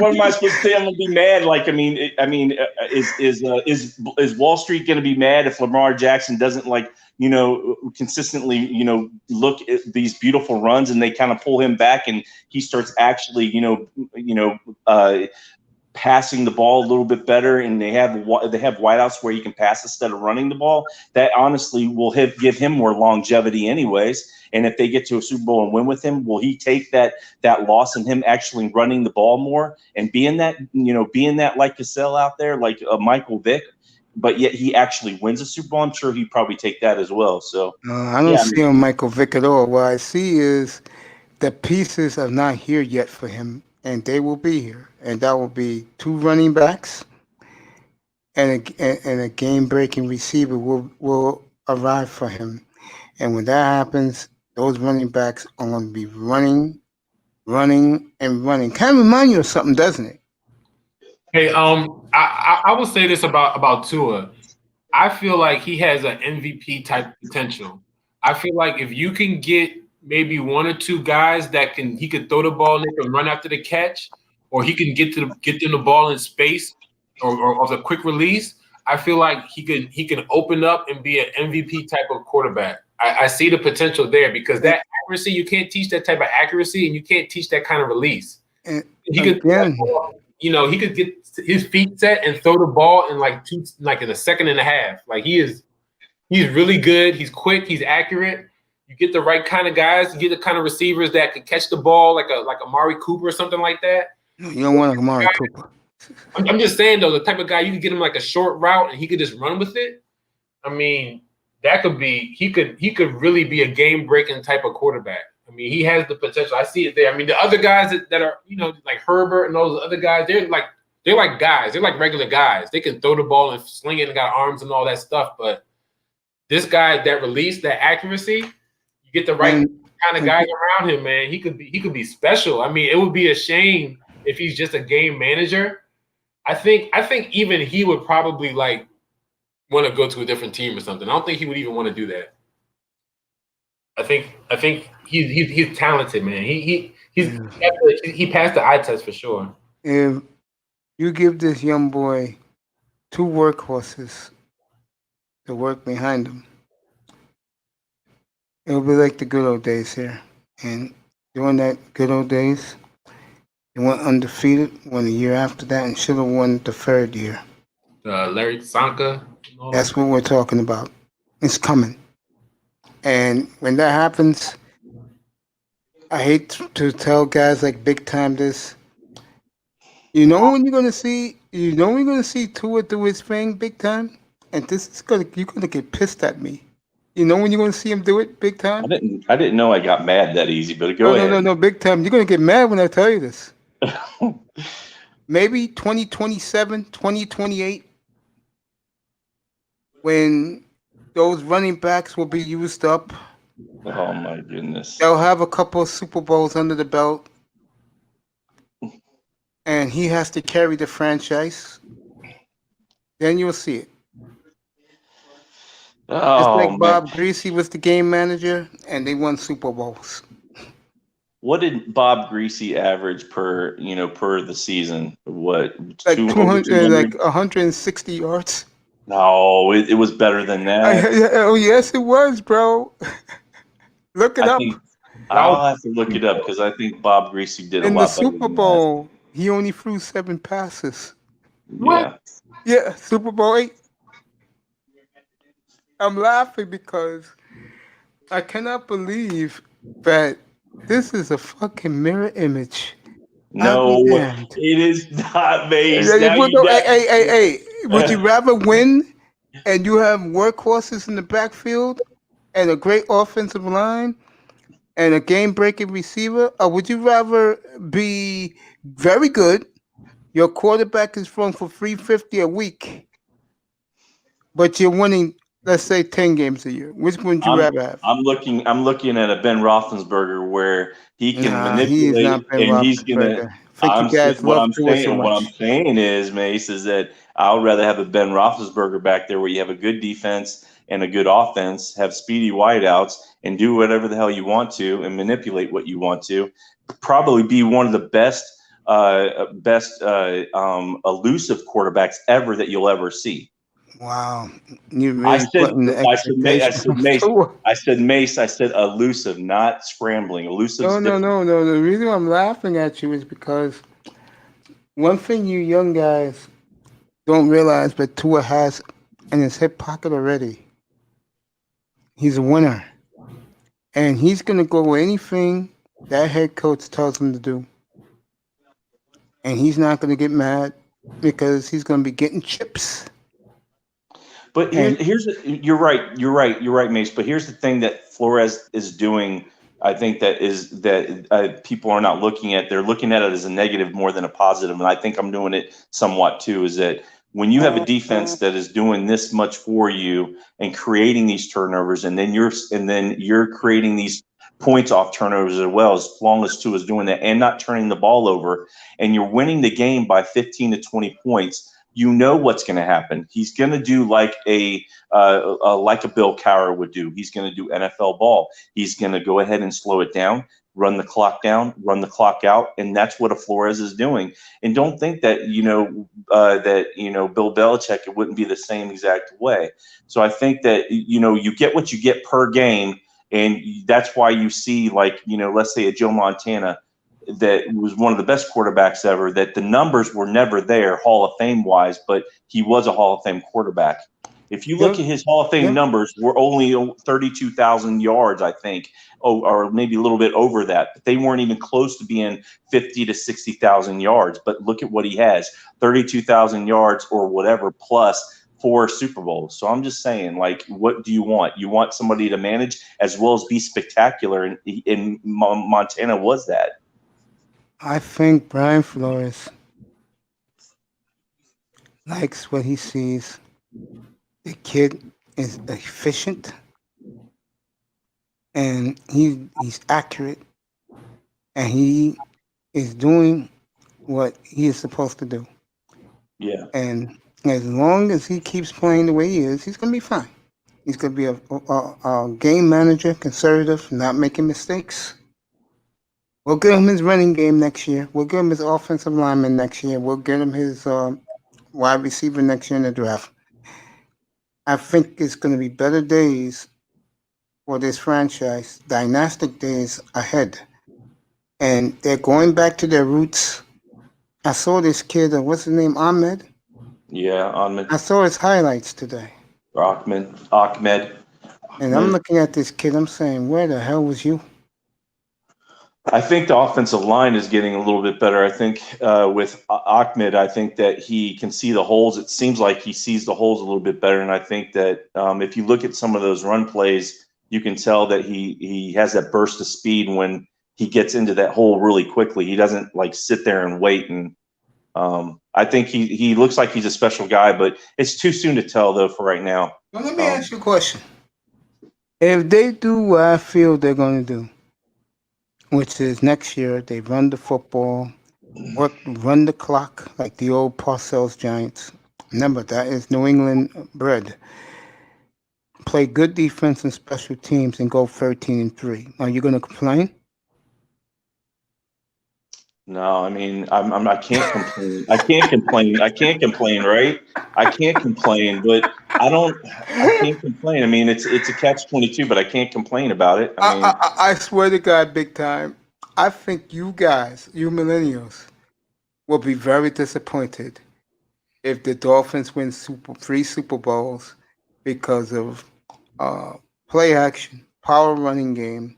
am I supposed to say? I'm gonna be mad. Like, is Wall Street gonna be mad if Lamar Jackson doesn't consistently, look at these beautiful runs, and they kind of pull him back, and he starts actually, passing the ball a little bit better, and they have wideouts where you can pass instead of running the ball. That honestly will give him more longevity anyways. And if they get to a Super Bowl and win with him, will he take that loss in him actually running the ball more and being that like Cassell out there, like Michael Vick, but yet he actually wins a Super Bowl? I'm sure he'd probably take that as well. So I don't see him Michael Vick at all. What I see is the pieces are not here yet for him, and they will be here. And that will be 2 running backs and a game-breaking receiver will arrive for him. And when that happens, those running backs are going to be running. Kind of remind you of something, doesn't it? Hey, I will say this about Tua. I feel like he has an MVP type potential. I feel like if you can get maybe 1 or 2 guys that he could throw the ball and they can run after the catch, or he can get them the ball in space or the quick release, I feel like he can open up and be an MVP type of quarterback. I see the potential there, because that accuracy, you can't teach that type of accuracy, and you can't teach that kind of release. He could get his feet set and throw the ball in in a second and a half. Like, he's really good. He's quick. He's accurate. You get the right kind of guys. You get the kind of receivers that can catch the ball like Amari Cooper or something like that. You don't want Amari Cooper. I'm just saying, though, the type of guy you could get him like a short route and he could just run with it. I mean, that could be he could really be a game-breaking type of quarterback. I mean, he has the potential. I see it there. I mean, the other guys that are, like Herbert and those other guys, they're like guys. They're like regular guys. They can throw the ball and sling it and got arms and all that stuff. But this guy, that release, that accuracy, you get the right kind of guys around him, man. He could be special. I mean, it would be a shame if he's just a game manager. I think even he would probably want to go to a different team or something. I don't think he would even want to do that. I think he's talented, man. He passed the eye test for sure. If you give this young boy 2 workhorses to work behind him, it'll be like the good old days here. And during that good old days, he went undefeated, won the year after that, and should have won the 3rd year. Larry Sanka. That's what we're talking about. It's coming. And when that happens, I hate to tell guys like big time this. You know when you're gonna see Tua do his thing big time, and you're gonna get pissed at me. You know when you're gonna see him do it big time? I didn't know I got mad that easy, but go ahead. No, big time. You're gonna get mad when I tell you this. Maybe 2027, 2028, when those running backs will be used up. Oh my goodness. They'll have a couple of Super Bowls under the belt, and he has to carry the franchise. Then you'll see it. It's like Bob Greasy was the game manager, and they won Super Bowls. What did Bob Greasy average per the season? What, like 200, like 160 yards? No, it was better than that. Oh yes, it was, bro. Look it up. I'll have to look it up because I think Bob Greasy did In a lot the Super Bowl, he only threw 7 passes. What? Yeah, Super Bowl 8. I'm laughing because I cannot believe that this is a fucking mirror image. No, it is not, Mace. Hey, would you rather win and you have workhorses in the backfield and a great offensive line and a game-breaking receiver, or would you rather be very good, your quarterback is thrown for 350 a week, but you're winning, let's say, 10 games a year? Which one would you rather have? I'm looking at a Ben Roethlisberger where he can manipulate, he is not Ben and he's gonna. What I'm saying is, Mace, is that I would rather have a Ben Roethlisberger back there where you have a good defense and a good offense, have speedy wideouts, and do whatever the hell you want to, and manipulate what you want to. Probably be one of the best elusive quarterbacks ever that you'll ever see. Wow, you really putting the expectations. I said Mace. I said elusive, not scrambling. Elusive. No. The reason I'm laughing at you is because one thing you young guys don't realize, but Tua has in his hip pocket already. He's a winner, and he's gonna go with anything that head coach tells him to do, and he's not gonna get mad because he's gonna be getting chips. But you're right, Mace. But here's the thing that Flores is doing. I think that people are not looking at. They're looking at it as a negative more than a positive, and I think I'm doing it somewhat too. Is that when you have a defense that is doing this much for you and creating these turnovers, and then you're creating these points off turnovers as well, as long as Tua is doing that and not turning the ball over, and you're winning the game by 15 to 20 points. You know what's going to happen. He's going to do like a Bill Cowher would do. He's going to do NFL ball. He's going to go ahead and slow it down, run the clock down, run the clock out, and that's what a Flores is doing. And don't think that Bill Belichick, it wouldn't be the same exact way. So I think that you get what you get per game, and that's why you see let's say a Joe Montana that was one of the best quarterbacks ever, that the numbers were never there Hall of Fame wise, but he was a Hall of Fame quarterback. If you look at his Hall of Fame numbers, were only 32,000 yards, I think, or maybe a little bit over that, but they weren't even close to being 50 to 60,000 yards. But look at what he has, 32,000 yards or whatever, plus 4 Super Bowls. So I'm just saying, what do you want? You want somebody to manage as well as be spectacular, and Montana was that. I think Brian Flores likes what he sees. The kid is efficient, and he's accurate, and he is doing what he is supposed to do. Yeah. And as long as he keeps playing the way he is, he's going to be fine. He's going to be a game manager, conservative, not making mistakes. We'll get him his running game next year. We'll get him his offensive lineman next year. We'll get him his wide receiver next year in the draft. I think it's going to be better days for this franchise, dynastic days ahead. And they're going back to their roots. I saw this kid, what's his name, Ahmed? Yeah, Ahmed. I saw his highlights today. Ahmed. And I'm looking at this kid, I'm saying, where the hell was you? I think the offensive line is getting a little bit better. I think with Ahmed, I think that he can see the holes. It seems like he sees the holes a little bit better. And I think that if you look at some of those run plays, you can tell that he has that burst of speed when he gets into that hole really quickly. He doesn't like sit there and wait. And I think he looks like he's a special guy, but it's too soon to tell though for right now. Well, let me ask you a question. If they do what I feel they're going to do, which is next year they run the football, run the clock like the old Parcells Giants. Remember, that is New England bred. Play good defense and special teams and go 13-3. Are you going to complain? No, I mean, I can't complain. I can't complain. I can't complain, right? I can't complain, but I can't complain. I mean, it's a catch-22, but I can't complain about it. I mean, I swear to God, big time. I think you guys, you millennials, will be very disappointed if the Dolphins win 3 Super Bowls because of play action, power running game,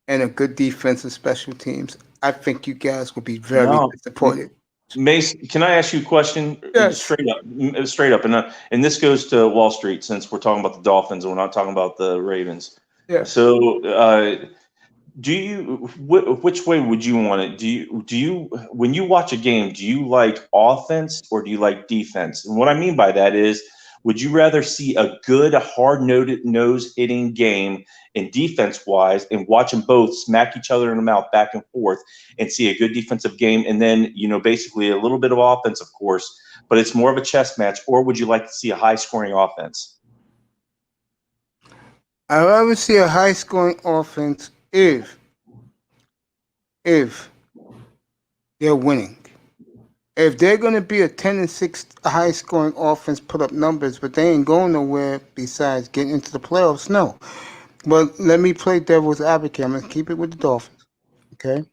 and a good defense and special teams. I think you guys will be very disappointed. Mace, can I ask you a question? Yes. Straight up, and this goes to Wall Street since we're talking about the Dolphins and we're not talking about the Ravens. Yeah. So, which way would you want it? Do you when you watch a game, do you like offense or do you like defense? And what I mean by that is, would you rather see a good hard-nosed hitting game in defense-wise and watch them both smack each other in the mouth back and forth and see a good defensive game and then, basically a little bit of offense, of course, but it's more of a chess match, or would you like to see a high-scoring offense? I'd rather see a high-scoring offense if they're winning. If they're going to be a 10-6 high-scoring offense, put up numbers, but they ain't going nowhere besides getting into the playoffs, no. But let me play devil's advocate. I'm going to keep it with the Dolphins, okay?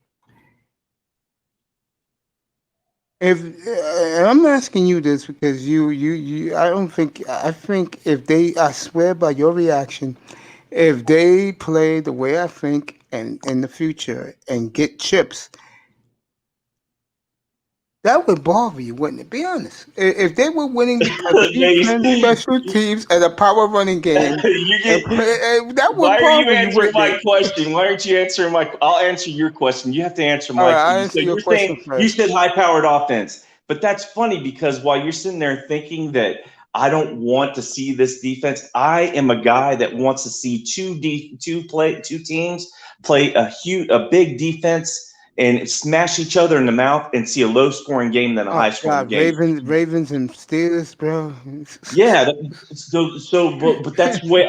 And I'm asking you this because I think if they, I swear by your reaction, if they play the way I think and in the future and get chips, that would bother you, wouldn't it? Be honest. If they were winning because of defense, special teams, and a power running game, that would Why bother are you you, answering wouldn't my it? question? Why aren't you answering my? I'll answer your question. You have to answer my. All right, I'll answer your question You first. said high-powered offense, but that's funny because while you're sitting there thinking that I don't want to see this defense, I am a guy that wants to see two teams play a big defense and smash each other in the mouth and see a low-scoring game than a high-scoring game. Ravens and Steelers, bro. Yeah, but that's the way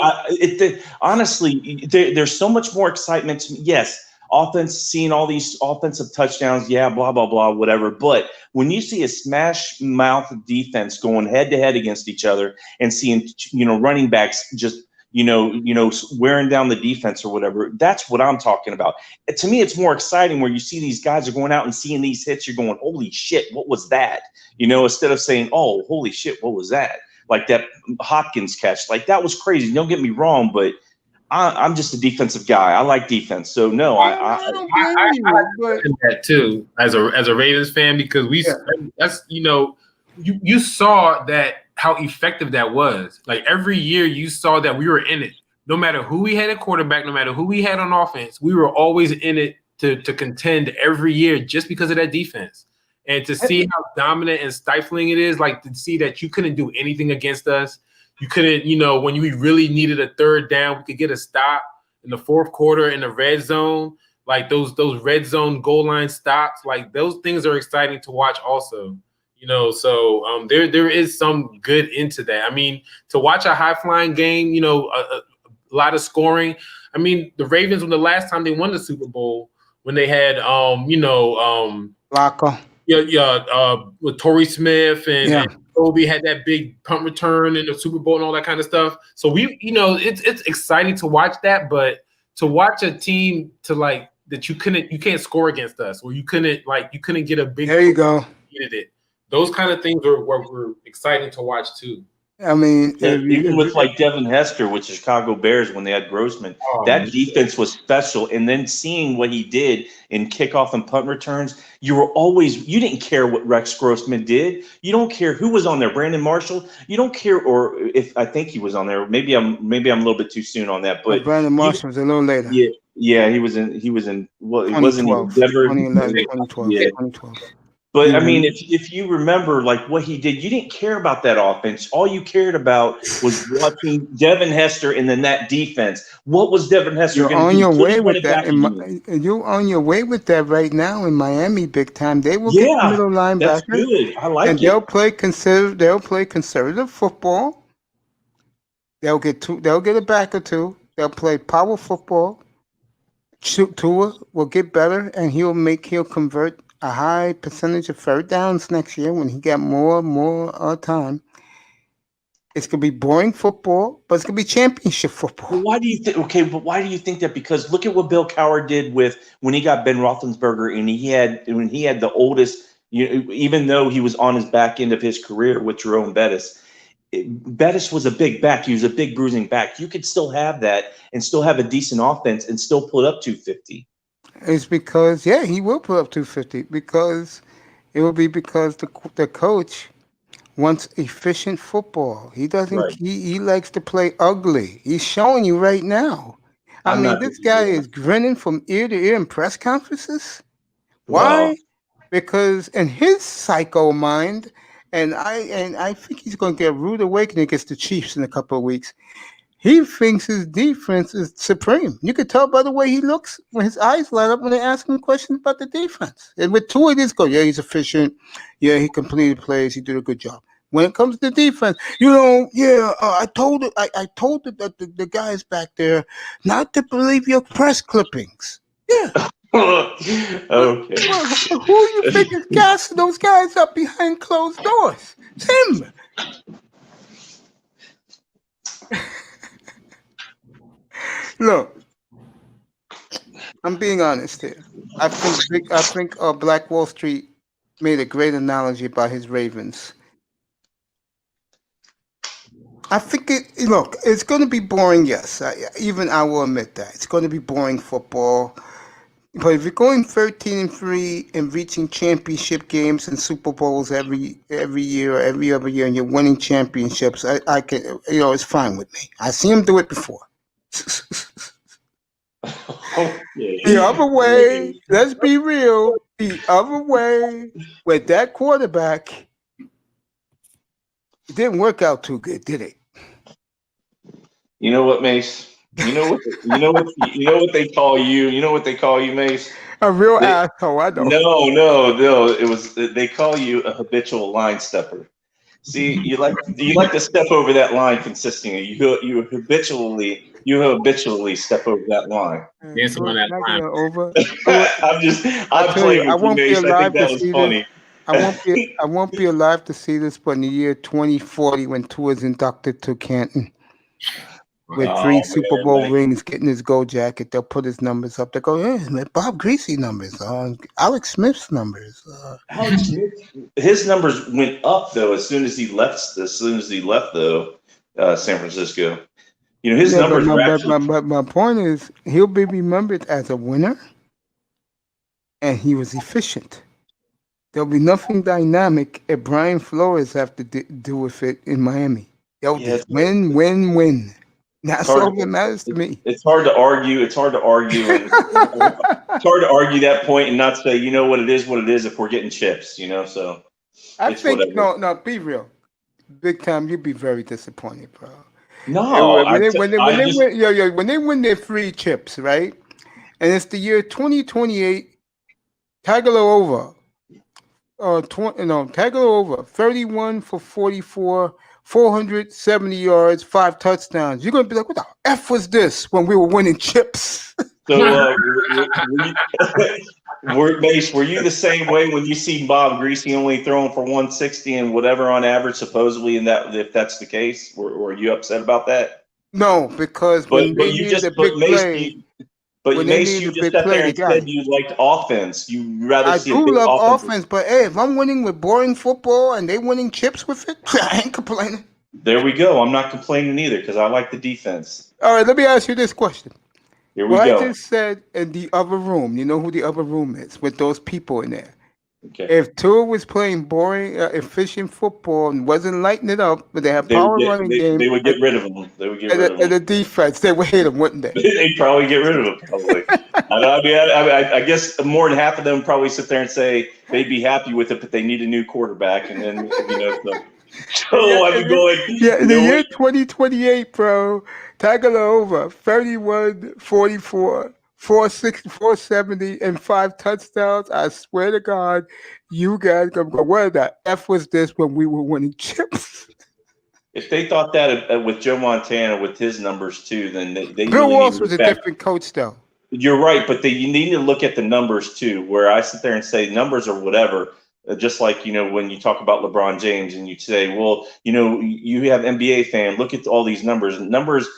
honestly, there's so much more excitement to me. Yes, offense, seeing all these offensive touchdowns, yeah, blah, blah, blah, whatever. But when you see a smash mouth defense going head to head against each other and seeing, running backs just, wearing down the defense or whatever, that's what I'm talking about. To me, it's more exciting where you see these guys are going out and seeing these hits. You're going, holy shit, what was that? Instead of saying, oh, holy shit, what was that? Like that Hopkins catch, like that was crazy. Don't get me wrong, but I'm just a defensive guy. I like defense. So no, I that too as a Ravens fan because that's you saw that how effective that was. Like every year you saw that we were in it. No matter who we had at quarterback, no matter who we had on offense, we were always in it to contend every year just because of that defense. And to see how dominant and stifling it is, like to see that you couldn't do anything against us. You couldn't, when we really needed a third down, we could get a stop in the fourth quarter in the red zone. Like those red zone goal line stops, like those things are exciting to watch also. So there is some good into that. I mean, to watch a high flying game, a lot of scoring. I mean, the Ravens, when the last time they won the Super Bowl, when they had Flacco. With Torrey Smith and Kobe had that big punt return in the Super Bowl and all that kind of stuff. So it's exciting to watch that, but to watch a team that you can't score against us, or you couldn't get a big. There you go. Needed it. Those kind of things were exciting to watch too. I mean, Even with like Devin Hester with the Chicago Bears when they had Grossman, that defense was special. And then seeing what he did in kickoff and punt returns, you didn't care what Rex Grossman did. You don't care who was on there, Brandon Marshall. You don't care, or if I think he was on there. Maybe I'm a little bit too soon on that. But Brandon Marshall was a little later. Yeah, he was in. Well, it wasn't even Denver. 2012. But I mean, if you remember like what he did, you didn't care about that offense. All you cared about was watching Devin Hester and then that defense. What was Devin Hester You're going to on do? your Could way he run with it that. back? You're on your way with that right now in Miami, big time. They will get the middle linebacker. That's good. I like and it. They'll play conservative football. They'll get a back or two. They'll play power football. Tua will get better, and he'll convert a high percentage of third downs next year when he got more time. It's gonna be boring football, but it's gonna be championship football. But why do you think? Okay, but why do you think that? Because look at what Bill Cowher did when he got Ben Roethlisberger, and when he had the oldest. Even though he was on his back end of his career with Jerome Bettis. Bettis was a big back. He was a big bruising back. You could still have that and still have a decent offense and still put up 250. It's because he will put up 250 because it will be because the coach wants efficient football. He doesn't. Right. He likes to play ugly. He's showing you right now. I mean, this guy is grinning from ear to ear in press conferences. Why? Wow. Because in his psycho mind. And I think he's going to get a rude awakening against the Chiefs in a couple of weeks. He thinks his defense is supreme. You can tell by the way he looks when his eyes light up when they ask him questions about the defense. And with Tua, this go, he's efficient. Yeah, he completed plays. He did a good job. When it comes to defense, I told the guys back there not to believe your press clippings. Yeah. Okay. Well, who you think is gassing those guys up behind closed doors? It's him. Look, I'm being honest here. I think Black Wall Street made a great analogy about his Ravens. I think it's going to be boring. Yes, I will admit that it's going to be boring football. But if you're going 13-3 and reaching championship games and Super Bowls every year or every other year, and you're winning championships, I can, it's fine with me. I see him do it before. The other way, let's be real. The other way, with that quarterback, it didn't work out too good, did it? You know what, Mace? You know what they call you. You know what they call you, Mace? A real asshole. I know. No. They call you a habitual line stepper. See, you like to step over that line consistently. You habitually step over that line. Dancing on that line. I'm playing with you, Mace. I think that was funny. I won't be alive to see this, but in the year 2040, when Tua is inducted to Canton. With 3 Super Bowl rings, getting his gold jacket, they'll put his numbers up. They go, Bob Greasy numbers, Alex Smith's numbers. Alex Smith, his numbers went up though as soon as he left. San Francisco. His numbers. But my point is, he'll be remembered as a winner, and he was efficient. There'll be nothing dynamic if Brian Flores have to do with it in Miami. They'll just win. That's all that matters to me. It's hard to argue. It's hard to argue that point and not say, what it is if we're getting chips, So I think whatever. No, be real. Big time, you'd be very disappointed, bro. No, when they win their 3 chips, right? And it's the year 2028, Tagovailoa over 31 for 44. 470 yards, 5 touchdowns. You're going to be like, what the F was this when we were winning chips? So, Mace, were you the same way when you see Bob Greasy only throwing for 160 and whatever on average, supposedly, if that's the case? Were you upset about that? No, because when they needed a big play. But Mace, you just sat there and said you liked offense. You rather see a big offense, but hey, if I'm winning with boring football and they winning chips with it, I ain't complaining. There we go. I'm not complaining either because I like the defense. All right, let me ask you this question. Here we What I go. just said in the other room, you know who the other room is with those people in there. Okay. If Tua was playing boring, efficient football and wasn't lighting it up, but they had power running game, they would get rid of him. They would get and rid of the, and him. the defense, they would hit him, wouldn't they? They'd probably get rid of him. Probably. I guess more than half of them probably sit there and say they'd be happy with it, but they need a new quarterback, and then so I'm going. Yeah, in the year 2028, bro, Tagovailoa 31, 44, 460, 470, and 5 touchdowns. I swear to God, you guys gonna go, where the F was this when we were winning chips? If they thought that with Joe Montana with his numbers too, then they Bill really Walsh need to was a look back. different coach, though. You're right, but you need to look at the numbers too. Where I sit there and say numbers are whatever. Just like when you talk about LeBron James and you say, well, you have NBA fan. Look at all these numbers. Numbers.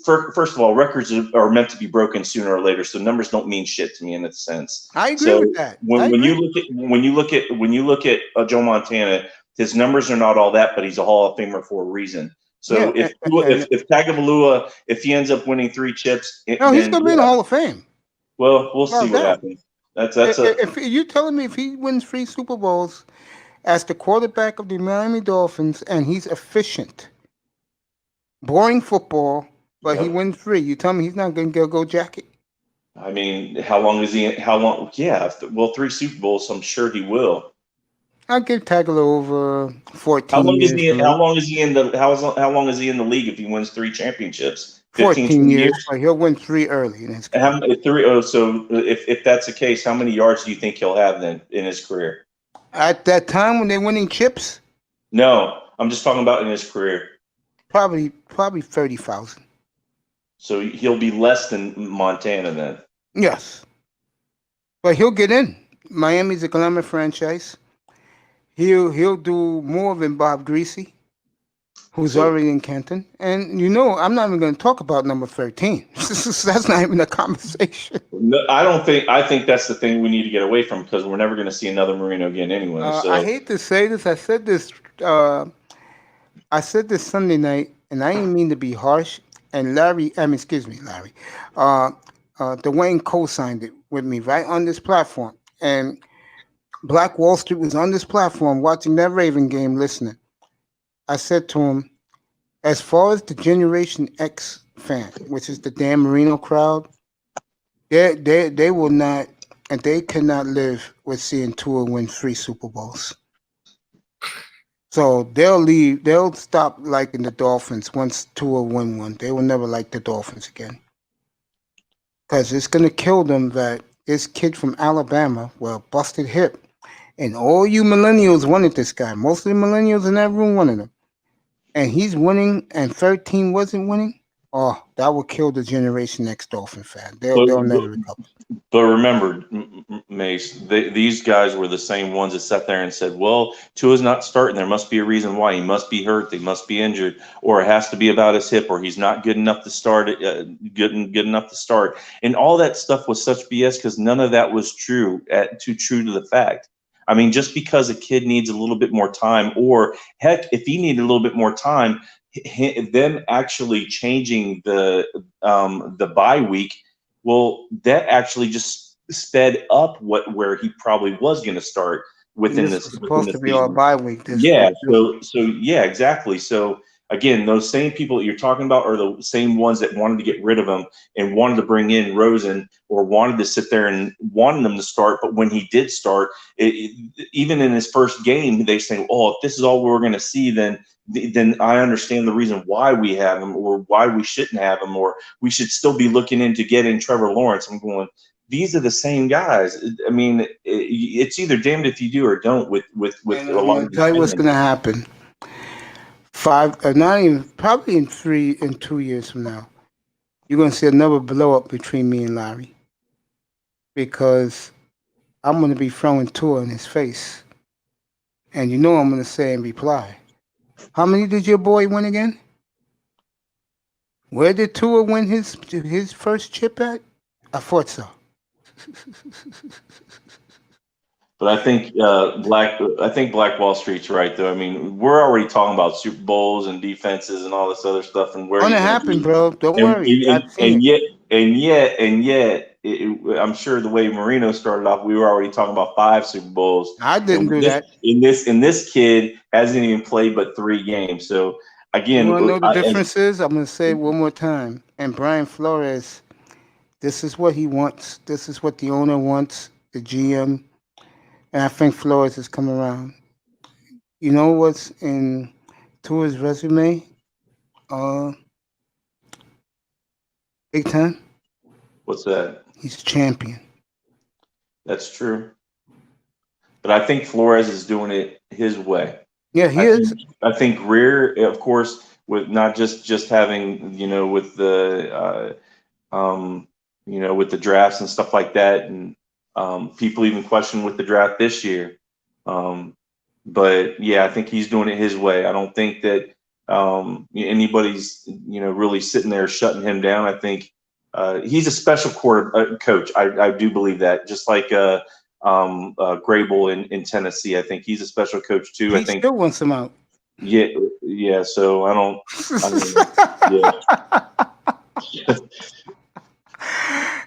First of all, records are meant to be broken sooner or later, so numbers don't mean shit to me in a sense. I agree with that. When you look at Joe Montana, his numbers are not all that, but he's a Hall of Famer for a reason. So if Tagovailoa, if he ends up winning 3 chips, he's gonna be in the Hall of Fame. Well, we'll see what happens. If you telling me if he wins 3 Super Bowls as the quarterback of the Miami Dolphins and he's efficient, boring football, but he wins 3, you tell me he's not going to get a gold jacket? I mean, how long is he? How long? Yeah, 3 Super Bowls. I'm sure he will. I'll give Tagovailoa 14 How long years. is he? How long is he in the? How long is he in the league if he wins 3 championships? 14 years, but he'll win 3 early in his career. So if that's the case, how many yards do you think he'll have then in his career? At that time when they're winning chips? No, I'm just talking about in his career. Probably 30,000. So he'll be less than Montana then. Yes, but he'll get in. Miami's a glamour franchise. He'll do more than Bob Greasy, who's already in Canton. And I'm not even going to talk about number 13. That's not even a conversation. No, I think that's the thing we need to get away from because we're never going to see another Marino again anyway. I hate to say this. I said this Sunday night, and I didn't mean to be harsh. And Larry. Dwayne co-signed it with me right on this platform. And Black Wall Street was on this platform watching that Raven game, listening. I said to him, as far as the Generation X fan, which is the Dan Marino crowd, they will not, and they cannot live with seeing Tua win 3 Super Bowls. So they'll stop liking the Dolphins once Tua win 1. They will never like the Dolphins again. Because it's going to kill them that this kid from Alabama, busted hip. And all you millennials wanted this guy. Most of the millennials in that room wanted him. And he's winning, and 13 wasn't winning. Oh, that will kill the Generation X Dolphin fan. They'll never recover. But remember, Mace, these guys were the same ones that sat there and said, well, Tua's not starting. There must be a reason why. He must be hurt. They must be injured. Or it has to be about his hip, or he's not good enough to start. Good enough to start. And all that stuff was such BS because none of that was true to the fact. I mean, just because a kid needs a little bit more time, or heck, if he needed a little bit more time, them actually changing the bye week, well, that actually just sped up where he probably was going to start within this. Supposed to be our bye week. Yeah. So yeah, exactly. So again, those same people that you're talking about are the same ones that wanted to get rid of him and wanted to bring in Rosen, or wanted to sit there and wanted him to start. But when he did start, even in his first game, they say, "Oh, if this is all we're going to see, then I understand the reason why we have him, or why we shouldn't have him, or we should still be looking into getting Trevor Lawrence." I'm going, these are the same guys. I mean, it's either damned if you do or don't. With a lot of. Tell you what's going to happen. Probably in 2 years from now, you're going to see another blow up between me and Larry, because I'm going to be throwing Tua in his face, and I'm going to say in reply, how many did your boy win again? Where did Tua win his first chip at? I thought so. But I think Black Wall Street's right though. I mean, we're already talking about Super Bowls and defenses and all this other stuff and where Gonna you're going to happen, be. bro. Don't worry. I've seen it. And yet, I'm sure the way Marino started off, we were already talking about 5 Super Bowls. I didn't do that. And this kid hasn't even played but 3 games. So again, you want to know the difference is? I'm gonna say it one more time. And Brian Flores, this is what he wants. This is what the owner wants. The GM, and I think Flores has come around. You know what's in Tua's resume? Big time. What's that? He's a champion. That's true. But I think Flores is doing it his way. Yeah, he is. I think Greer, of course, with not just having, with the with the drafts and stuff like that, and people even question with the draft this year. But yeah, I think he's doing it his way. I don't think that anybody's really sitting there shutting him down. I think he's a special coach. I do believe that, just like Grable in Tennessee. I think he's a special coach too. I think still wants him out. Yeah. So I don't. Yeah.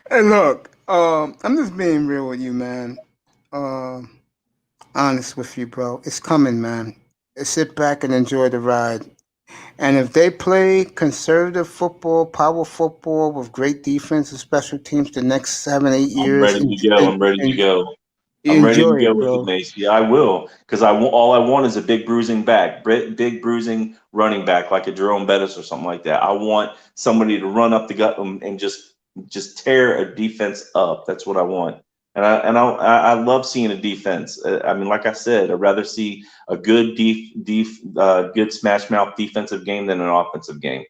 Hey, look. I'm just being real with you, man. Honest with you, bro. It's coming, man. Sit back and enjoy the ride. And if they play conservative football, power football with great defense and special teams the next 7-8 years, I'm ready to go. I'm ready to go with it, Macy. I will, because all I want is a big bruising back, big bruising running back like a Jerome Bettis or something like that. I want somebody to run up the gut and just tear a defense up. That's what I want. And I love seeing a defense. I mean, like I said, I'd rather see a good good smash mouth defensive game than an offensive game.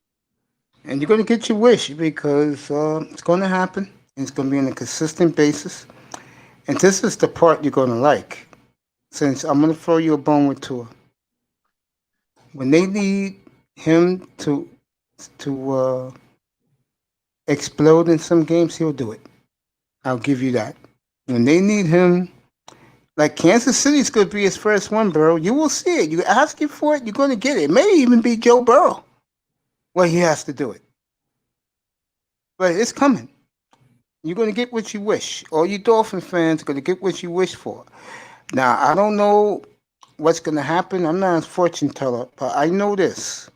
And you're going to get your wish, because it's going to happen. And it's going to be on a consistent basis. And this is the part you're going to like. Since I'm going to throw you a bone with Tua. When they need him to explode in some games, he'll do it. I'll give you that. When they need him, like Kansas City's going to be his first one, bro. You will see it. You ask him for it, you're going to get it. It may even be Joe Burrow. Well, he has to do it. But it's coming. You're going to get what you wish. All you Dolphin fans are going to get what you wish for. Now, I don't know what's going to happen. I'm not a fortune teller, but I know this.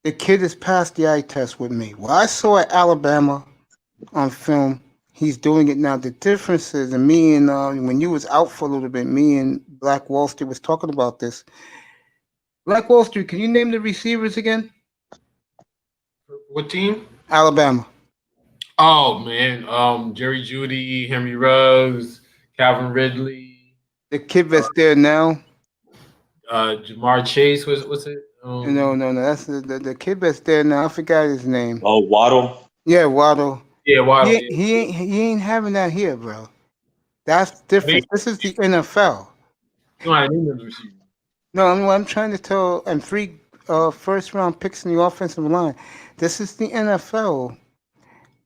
The kid has passed the eye test with me. Well, I saw at Alabama on film. He's doing it now. The difference is, and me and when you was out for a little bit, me and Black Wall Street was talking about this. Black Wall Street, can you name the receivers again? What team? Alabama. Oh man, Jerry Jeudy, Henry Ruggs, Calvin Ridley. The kid that's there now. Jamar Chase was it? No. That's the kid that's there now. I forgot his name. Oh, Waddle. Yeah, Waddle. Yeah, Waddle. He ain't having that here, bro. That's different. This is the NFL. No, I didn't know the receiver. No, I'm trying to tell. And 3 first round picks in the offensive line. This is the NFL,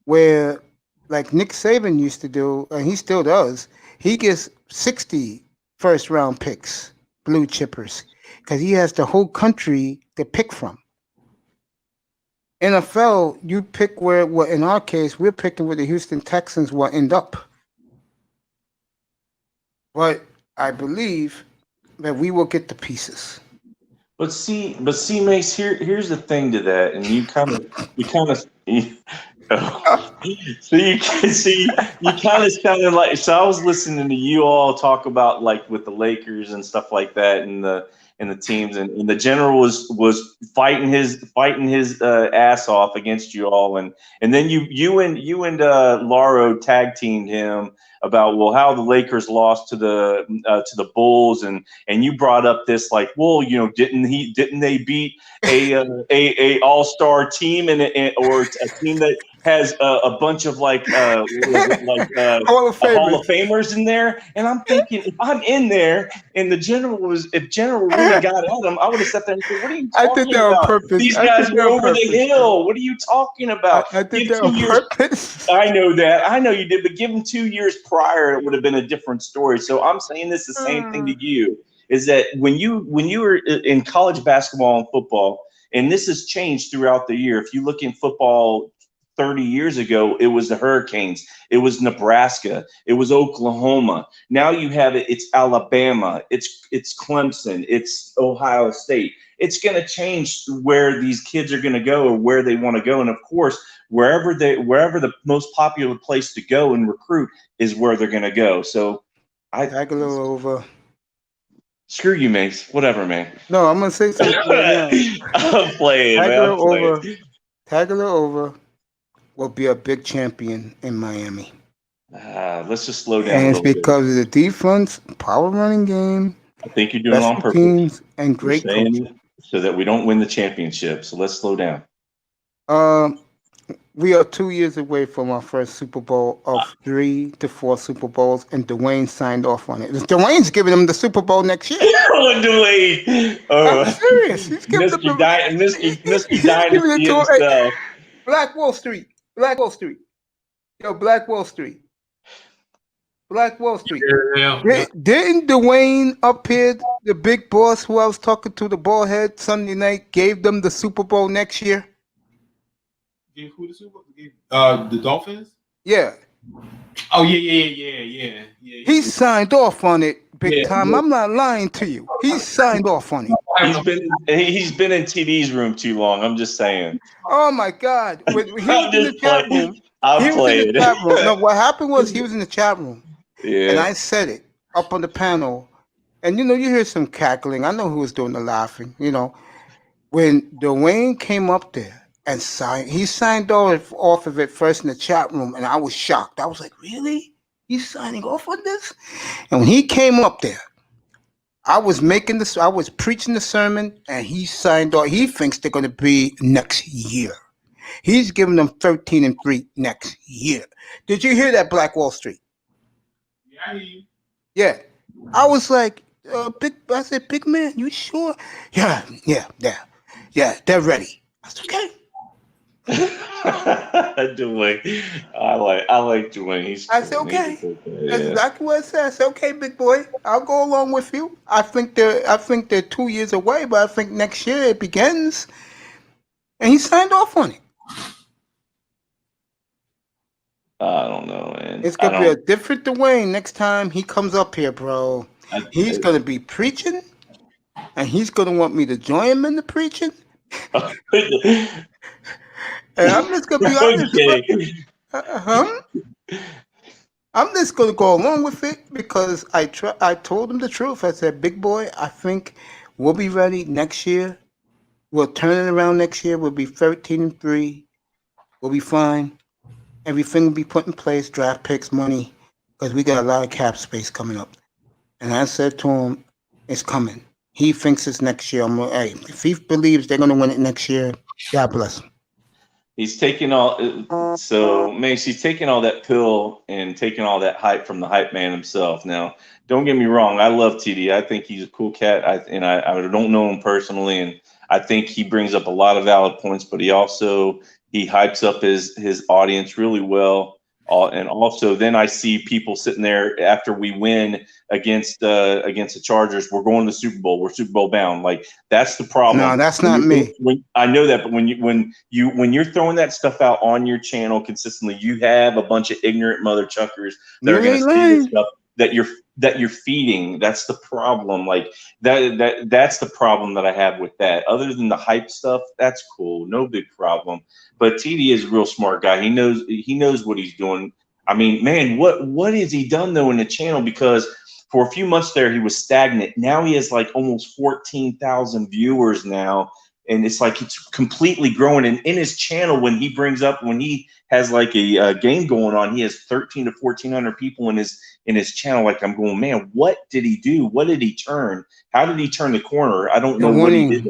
where, like Nick Saban used to do, and he still does. He gets 60 first round picks, blue chippers, because he has the whole country to pick from. NFL, you pick where, well, in our case, we're picking where the Houston Texans will end up. But I believe that we will get the pieces. But see, Mace, here's the thing to that, and you kind of so you kind of sounded like, so I was listening to you all talk about, like, with the Lakers and stuff like that, and the teams, and the general was fighting his ass off against you all, and then you and Lauro tag teamed him about, well, how the Lakers lost to the Bulls, and you brought up this, like, well, didn't they beat a all-star team or a team that has a bunch of like Hall of Hall of Famers in there, and I'm thinking if I'm in there and if General really got at him, I would have sat there and said, "What are you I did talking that on about? purpose. These I guys did were that on over the purpose. hill. What are you talking about? I did Give that 2 on years." purpose. I know that. I know you did, but give him 2 years prior, it would have been a different story. So I'm saying this the same thing to you, is that when you were in college basketball and football, and this has changed throughout the year. If you look in football 30 years ago, it was the Hurricanes, it was Nebraska, it was Oklahoma. Now you have it's Alabama, it's Clemson, it's Ohio State. It's going to change where these kids are going to go or where they want to go. And of course, wherever the most popular place to go and recruit is where they're going to go. So Tag a little over. Screw you, Mace. Whatever, man. No, I'm gonna say something right now. I'm playing, Tag a man. I'm little over. playing. Tag a little over will be a big champion in Miami. Let's just slow down And a it's little bit. because of the defense, power running game, I think you're doing it on special purpose. teams, and You're great saying coaching. so that we don't win the championship. So let's slow down. We are 2 years away from our first Super Bowl of 3 to 4 Super Bowls, and Dwayne signed off on it. Dwayne's giving them the Super Bowl next year. Oh, Dwayne. I'm serious. He's giving them Mr. Dynasty himself. Black Wall Street. Black Wall Street. Yo, Black Wall Street. Black Wall Street. Didn't Dwayne up here, the big boss who I was talking to, the ball head Sunday night, gave them the Super Bowl next year? Gave who the Super Bowl? The Dolphins? Yeah. Oh yeah. He signed off on it big time. I'm not lying to you. He signed off on it. He's been in TD's room too long. I'm just saying. Oh my God. When he was in the chat room. I'm playing. No, what happened was he was in the chat room. Yeah. And I said it up on the panel. And you hear some cackling. I know who was doing the laughing. When Dwayne came up there and he signed off of it first in the chat room, and I was shocked. I was like, really? He's signing off on this? And when he came up there, I was preaching the sermon, and he signed off. He thinks they're going to be next year. He's giving them 13-3 next year. Did you hear that, Black Wall Street? Yeah, I hear you. Yeah. I was like, I said, big man, you sure? Yeah, they're ready. I said, okay. Dwayne, I like Dwayne. I said, okay. Yeah. That's exactly what I said. I said, okay, big boy, I'll go along with you. I think they're 2 years away, but I think next year it begins. And he signed off on it. I don't know, man. It's gonna be a different Dwayne next time he comes up here, bro. He's gonna be preaching, and he's gonna want me to join him in the preaching. And I'm just gonna be honest. I'm just gonna go along with it because I told him the truth. I said, big boy, I think we'll be ready next year. We'll turn it around next year. We'll be 13-3. We'll be fine. Everything will be put in place, draft picks, money, because we got a lot of cap space coming up. And I said to him, it's coming. He thinks it's next year. I'm like, hey, if he believes they're going to win it next year, God bless him. He's taking he's taking all that pill and taking all that hype from the hype man himself. Now, don't get me wrong. I love TD. I think he's a cool cat. I don't know him personally, and I think he brings up a lot of valid points, but he hypes up his audience really well. And also then I see people sitting there after we win against the Chargers. We're going to the Super Bowl. We're Super Bowl bound. Like, that's the problem. No, that's not me. I know that, but when you're throwing that stuff out on your channel consistently, you have a bunch of ignorant mother chuckers that are going to see the stuff that you're feeding. That's the problem. Like that's the problem that I have with that. Other than the hype stuff, that's cool. No big problem. But TD is a real smart guy. He knows what he's doing. I mean, man, what has he done though in the channel? Because for a few months there, he was stagnant. Now he has like almost 14,000 viewers now. And it's like it's completely growing. And in his channel, when he has like a game going on, he has 1,300 to 1,400 people in his channel. Like, I'm going, man, what did he do? What did he turn? How did he turn the corner? I don't know what he did.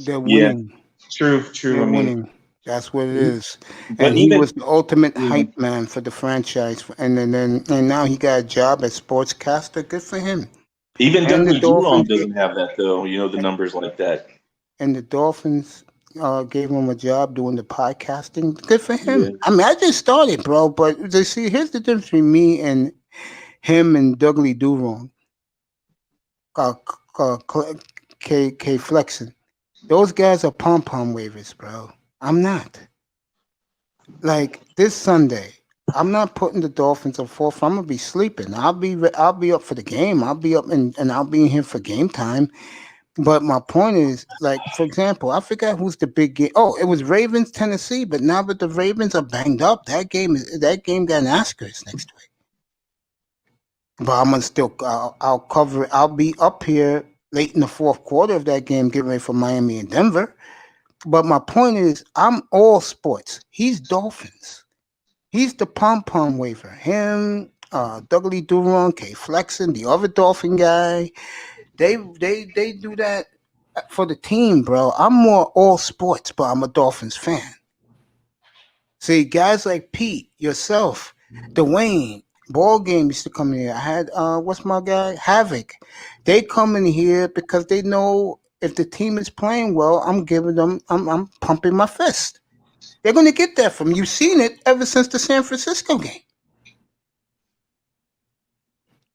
They're winning. Yeah, true. They're winning. That's what it is. But And he even was the ultimate yeah, hype man for the franchise. And now he got a job as sportscaster. Good for him. even And the Dudley Durong Dolphins doesn't have that though. You know the numbers like that. gave him a job doing the podcasting. Good for Yeah. him. I mean, I just started, bro. But you see, here's the difference between me and him and Dudley Durong. K Flexing. Those guys are pom pom wavers, bro. I'm not. Like this Sunday, I'm not putting the Dolphins up fourth. I'm gonna be sleeping. I'll be up for the game. I'll be up and I'll be in here for game time. But my point is, like, for example, I forgot who's the big game. Oh, it was Ravens Tennessee. But now that the Ravens are banged up, that game got an asterisk next to it. But I'm gonna still I'll cover it. I'll be up here late in the fourth quarter of that game, getting ready for Miami and Denver. But my point is, I'm all sports. He's Dolphins. He's the pom pom waver. Him, Dudley Durong, K Flexen, the other Dolphin guy. They do that for the team, bro. I'm more all sports, but I'm a Dolphins fan. See, guys like Pete, yourself, Dwayne, ball game used to come in here. I had what's my guy? Havoc. They come in here because they know if the team is playing well, I'm pumping my fist. They're gonna get that from you. You've seen it ever since the San Francisco game.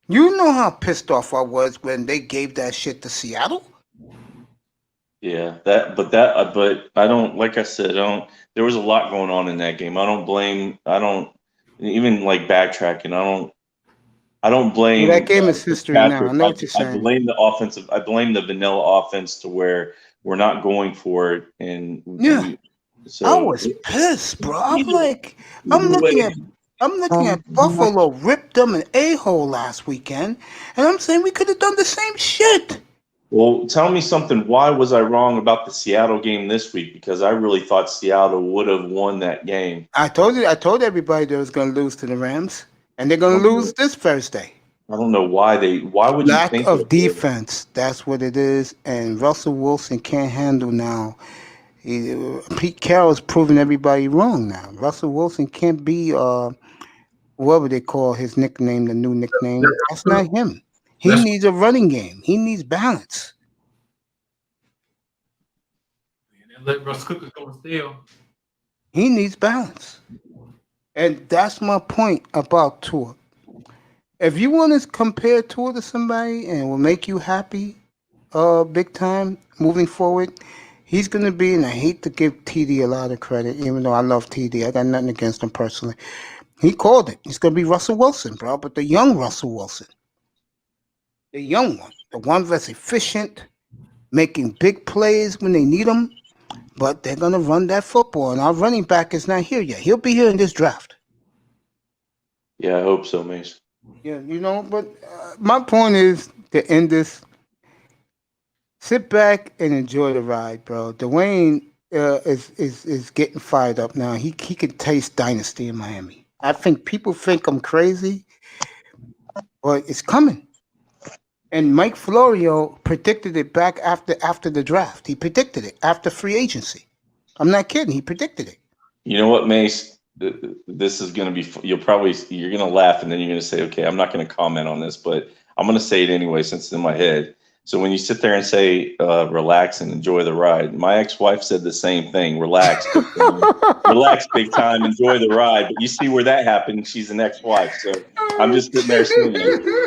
You know how pissed off I was when they gave that shit to Seattle. Yeah, but I don't, like I said, there was a lot going on in that game. I don't even like backtracking. I don't blame That game is history now. Patrick. I know what you're I saying. blame the offensive. I blame the vanilla offense to where we're not going for it. And Yeah. so I was pissed, bro. I'm looking at Buffalo ripped them an a-hole last weekend, and I'm saying we could have done the same shit. Well, tell me something. Why was I wrong about the Seattle game this week? Because I really thought Seattle would have won that game. I told everybody they was gonna lose to the Rams, and they're gonna lose this Thursday. I don't know why would you Lack think of that? defense. That's what it is. And Russell Wilson can't handle now. Pete Carroll's proving everybody wrong now. Russell Wilson can't be whatever they call his nickname, the new nickname. That's not him. He needs a running game. He needs balance. Let Russ Cook go still. He needs balance. And that's my point about Tua. If you want to compare Tua to somebody and it will make you happy big time moving forward, he's going to be, and I hate to give TD a lot of credit, even though I love TD. I got nothing against him personally. He called it. He's going to be Russell Wilson, bro, but the young Russell Wilson. The young one. The one that's efficient, making big plays when they need him, but they're going to run that football, and our running back is not here yet. He'll be here in this draft. Yeah, I hope so, Mace. Yeah, but my point is to end this. Sit back and enjoy the ride, bro. Dwayne is getting fired up now. He can taste dynasty in Miami. I think people think I'm crazy, but it's coming. And Mike Florio predicted it back after the draft. He predicted it after free agency. I'm not kidding. He predicted it. You know what, Mace? This is going to be, you're going to laugh and then you're going to say, okay, I'm not going to comment on this, but I'm going to say it anyway since it's in my head. So when you sit there and say, relax and enjoy the ride, my ex-wife said the same thing, relax, relax big time, enjoy the ride. But you see where that happened. She's an ex-wife. So I'm just sitting there saying,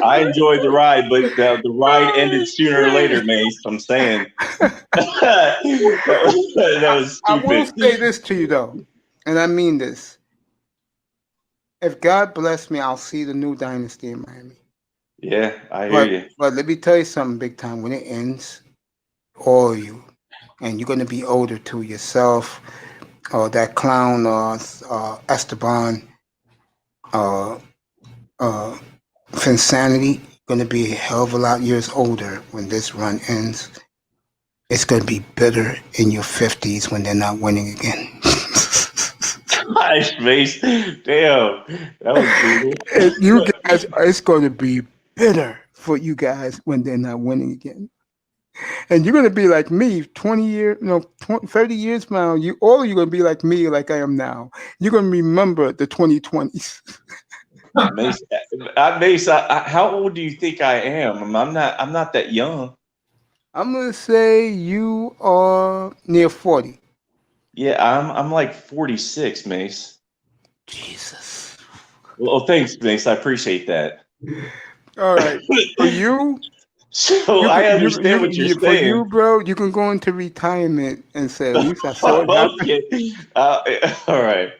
I enjoyed the ride, but the ride ended sooner or later, Mace. I'm saying. that was stupid. I will say this to you, though, and I mean this. If God bless me, I'll see the new dynasty in Miami. Yeah, I hear you. But let me tell you something big time. When it ends, all of you, and you're going to be older too yourself, or that clown, Esteban, Finsanity, going to be a hell of a lot years older when this run ends. It's going to be bitter in your 50s when they're not winning again. Gosh, Mace. Damn. That was brutal. You guys, it's going to be bitter for you guys when they're not winning again. And you're gonna be like me 20 years, 30 years from now. All of you gonna be like me, like I am now. You're gonna remember the 2020s. Mace, how old do you think I am? I'm not that young. I'm gonna say you are near 40. Yeah, I'm like 46, Mace. Jesus. Well, thanks, Mace. I appreciate that. All right. For you, I understand what you're for saying. you, bro, you can go into retirement and say, at least I saw it happen. Okay. All right.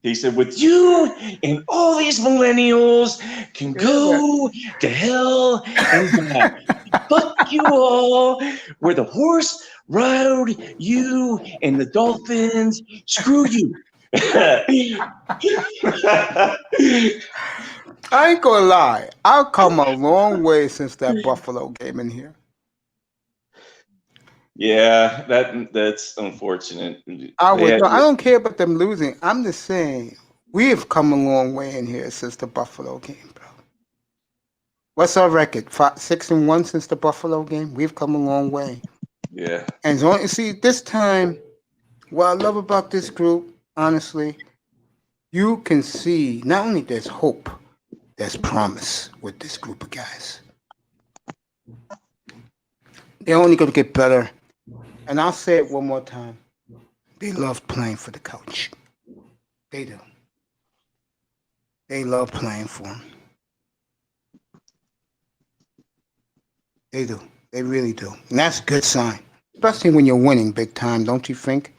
He said, with you and all these millennials can go to hell and die. Fuck you all. We're the horse rode you and the dolphins. Screw you. I ain't gonna lie. I've come a long way since that Buffalo game in here. Yeah, that's unfortunate. I don't care about them losing. I'm just saying we have come a long way in here since the Buffalo game, bro. What's our record? 6-1 since the Buffalo game. We've come a long way. Yeah. And so, see, this time, what I love about this group, honestly, you can see not only there's hope, there's promise with this group of guys. They're only going to get better. And I'll say it one more time. They love playing for the coach. They do. They love playing for him. They do. They really do. And that's a good sign. Especially when you're winning big time, don't you think?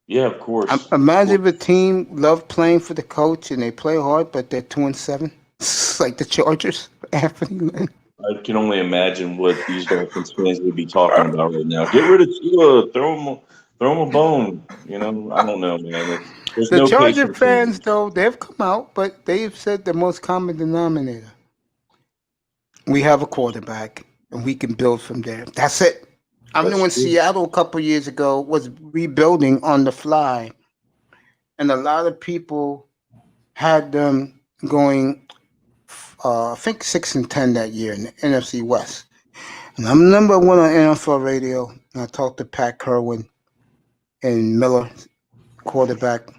Yeah, of course. Imagine if a team loved playing for the coach and they play hard, but they're 2-7. It's like the Chargers, Anthony Lynn. I can only imagine what these Dolphins fans would be talking about right now. Get rid of Killa, throw him a bone. I don't know, man. The Charger fans, though, they've come out, but they've said the most common denominator. We have a quarterback, and we can build from there. That's it. I know when Seattle a couple years ago was rebuilding on the fly, and a lot of people had them going, I think 6-10 that year in the NFC West. And I'm number one on NFL radio, and I talked to Pat Kerwin and Miller, quarterback,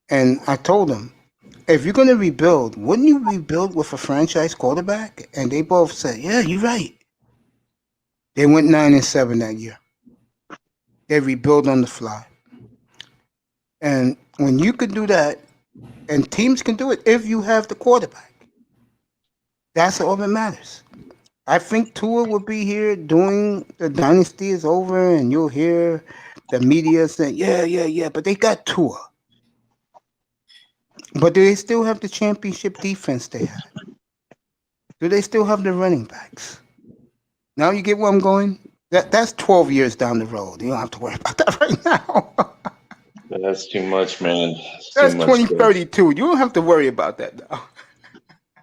and I told them, if you're going to rebuild, wouldn't you rebuild with a franchise quarterback? And they both said, yeah, you're right. They went 9-7 that year. They rebuild on the fly. And when you can do that, and teams can do it if you have the quarterback, that's all that matters. I think Tua will be here doing the dynasty is over, and you'll hear the media saying, yeah, but they got Tua. But do they still have the championship defense they had? Do they still have the running backs? Now you get where I'm going? That's 12 years down the road. You don't have to worry about that right now. That's too much, man. That's 2032. You don't have to worry about that now.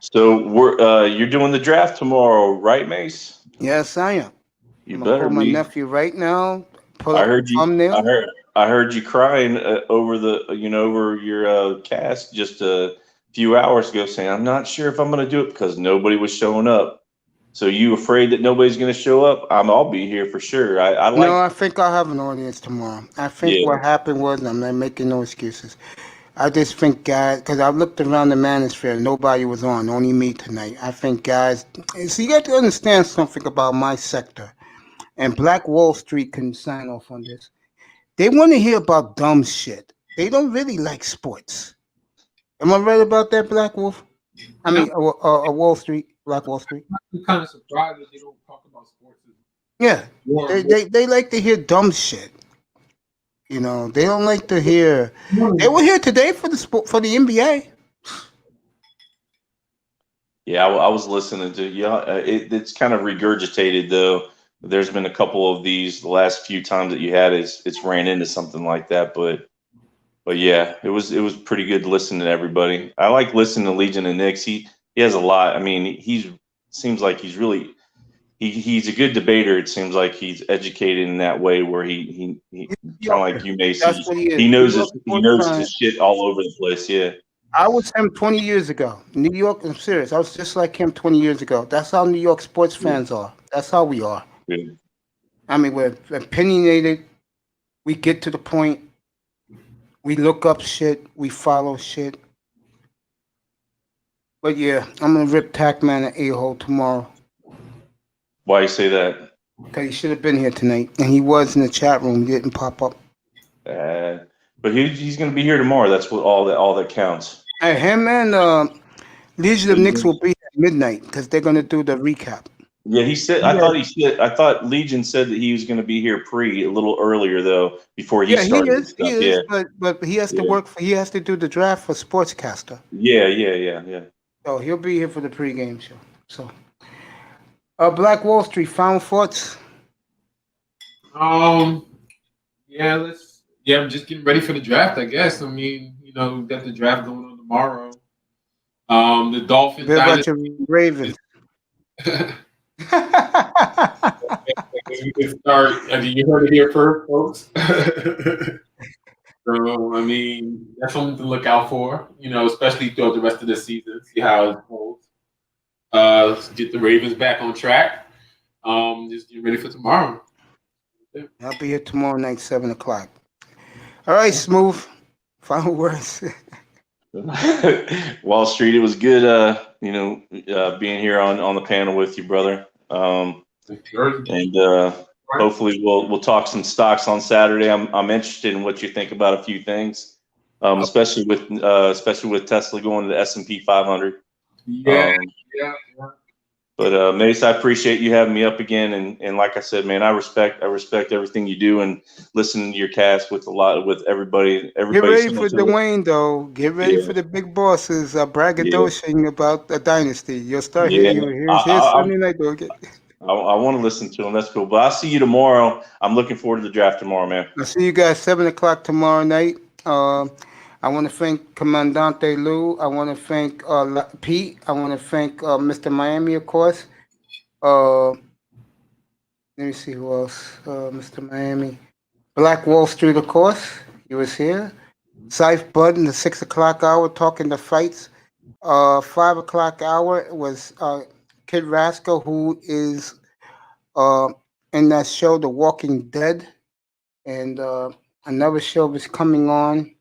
So you're doing the draft tomorrow, right, Mace? Yes, I am. You better call my be. nephew right now. I heard you crying over over your cast just a few hours ago, saying, "I'm not sure if I'm going to do it because nobody was showing up." So you afraid that nobody's going to show up? I'll be here for sure. I think I'll have an audience tomorrow. I think what happened was, I'm not making no excuses. I just think guys, because I looked around the manosphere, nobody was on, only me tonight. I think guys, so you got to understand something about my sector, and Black Wall Street can sign off on this. They want to hear about dumb shit. They don't really like sports. Am I right about that, Black Wolf? I mean, Wall Street, Black Wall Street. I'm kind of surprised that they don't talk about sports. Yeah, they like to hear dumb shit. They don't like to hear. They were here today for the NBA. Yeah, I was listening to it's kind of regurgitated though. There's been a couple of these the last few times that you had it's ran into something like that, but yeah, it was pretty good listening to everybody. I like listening to Legion and Knicks. He has a lot. I mean, seems like he's really he's a good debater. It seems like he's educated in that way where he kind of like you, Macy. He knows his shit all over the place. Yeah. I was him 20 years ago. New York, I'm serious. I was just like him 20 years ago. That's how New York sports fans are. That's how we are. Yeah. I mean, we're opinionated. We get to the point. We look up shit. We follow shit. But yeah, I'm going to rip Takman an a-hole tomorrow. Why you say that? Because he should have been here tonight. And he was in the chat room. He didn't pop up. But he's going to be here tomorrow. That's what all that counts. Hey, him and Legion of Knicks will be at midnight because they're going to do the recap. Yeah, he said. I thought Legion said that he was going to be here a little earlier though before he started. He is, but he has to work. He has to do the draft for Sportscaster. Yeah. So he'll be here for the pregame show. So, Black Wall Street, final thoughts. Yeah, I'm just getting ready for the draft, I guess. I mean, we've got the draft going on tomorrow. The Dolphins. What about your Ravens? We can start. I mean, you heard it here first, folks. So, I mean, that's something to look out for, especially throughout the rest of the season, see how it goes. Get the Ravens back on track. Just get ready for tomorrow. I'll be here tomorrow night, 7 o'clock. All right, Smooth. Final words. Wall Street, it was good, being here on the panel with you, brother. And hopefully we'll talk some stocks on Saturday. I'm interested in what you think about a few things, especially with Tesla going to the S&P 500. Yeah. But Mace, I appreciate you having me up again, and like I said, man, I respect everything you do, and listening to your cast with everybody. Get ready for Dwayne, though. Get ready for the big bosses braggadocious about the dynasty. You'll start hearing here's Sunday night, though. I want to listen to them. That's cool. But I'll see you tomorrow. I'm looking forward to the draft tomorrow, man. I'll see you guys 7 o'clock tomorrow night. I want to thank Comandante Lou. I want to thank Pete. I want to thank Mr. Miami, of course. Let me see who else. Mr. Miami. Black Wall Street, of course. He was here. Scythe Bud in the 6 o'clock hour talking the fights. 5 o'clock hour was Kid Rascal, who is in that show, The Walking Dead. And another show was coming on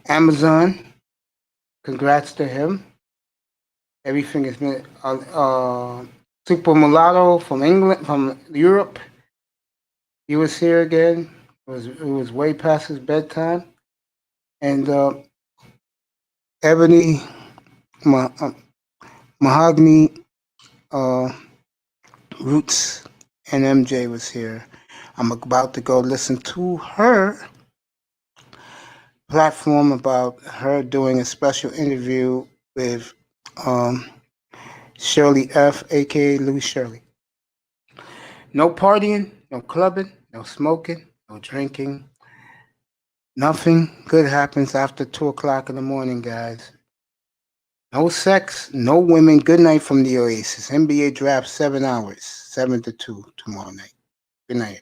Amazon. Congrats to him. Everything has been Super Mulatto from England, from Europe. He was here again. It was way past his bedtime. And Ebony Mahogany Roots and MJ was here. I'm about to go listen to her platform about her doing a special interview with Shirley F, aka Lou Shirley. No partying, no clubbing, no smoking, no drinking. Nothing good happens after 2 o'clock in the morning, guys. No sex, no women. Good night from the Oasis. NBA draft 7 hours, 7 to 2 tomorrow night. Good night.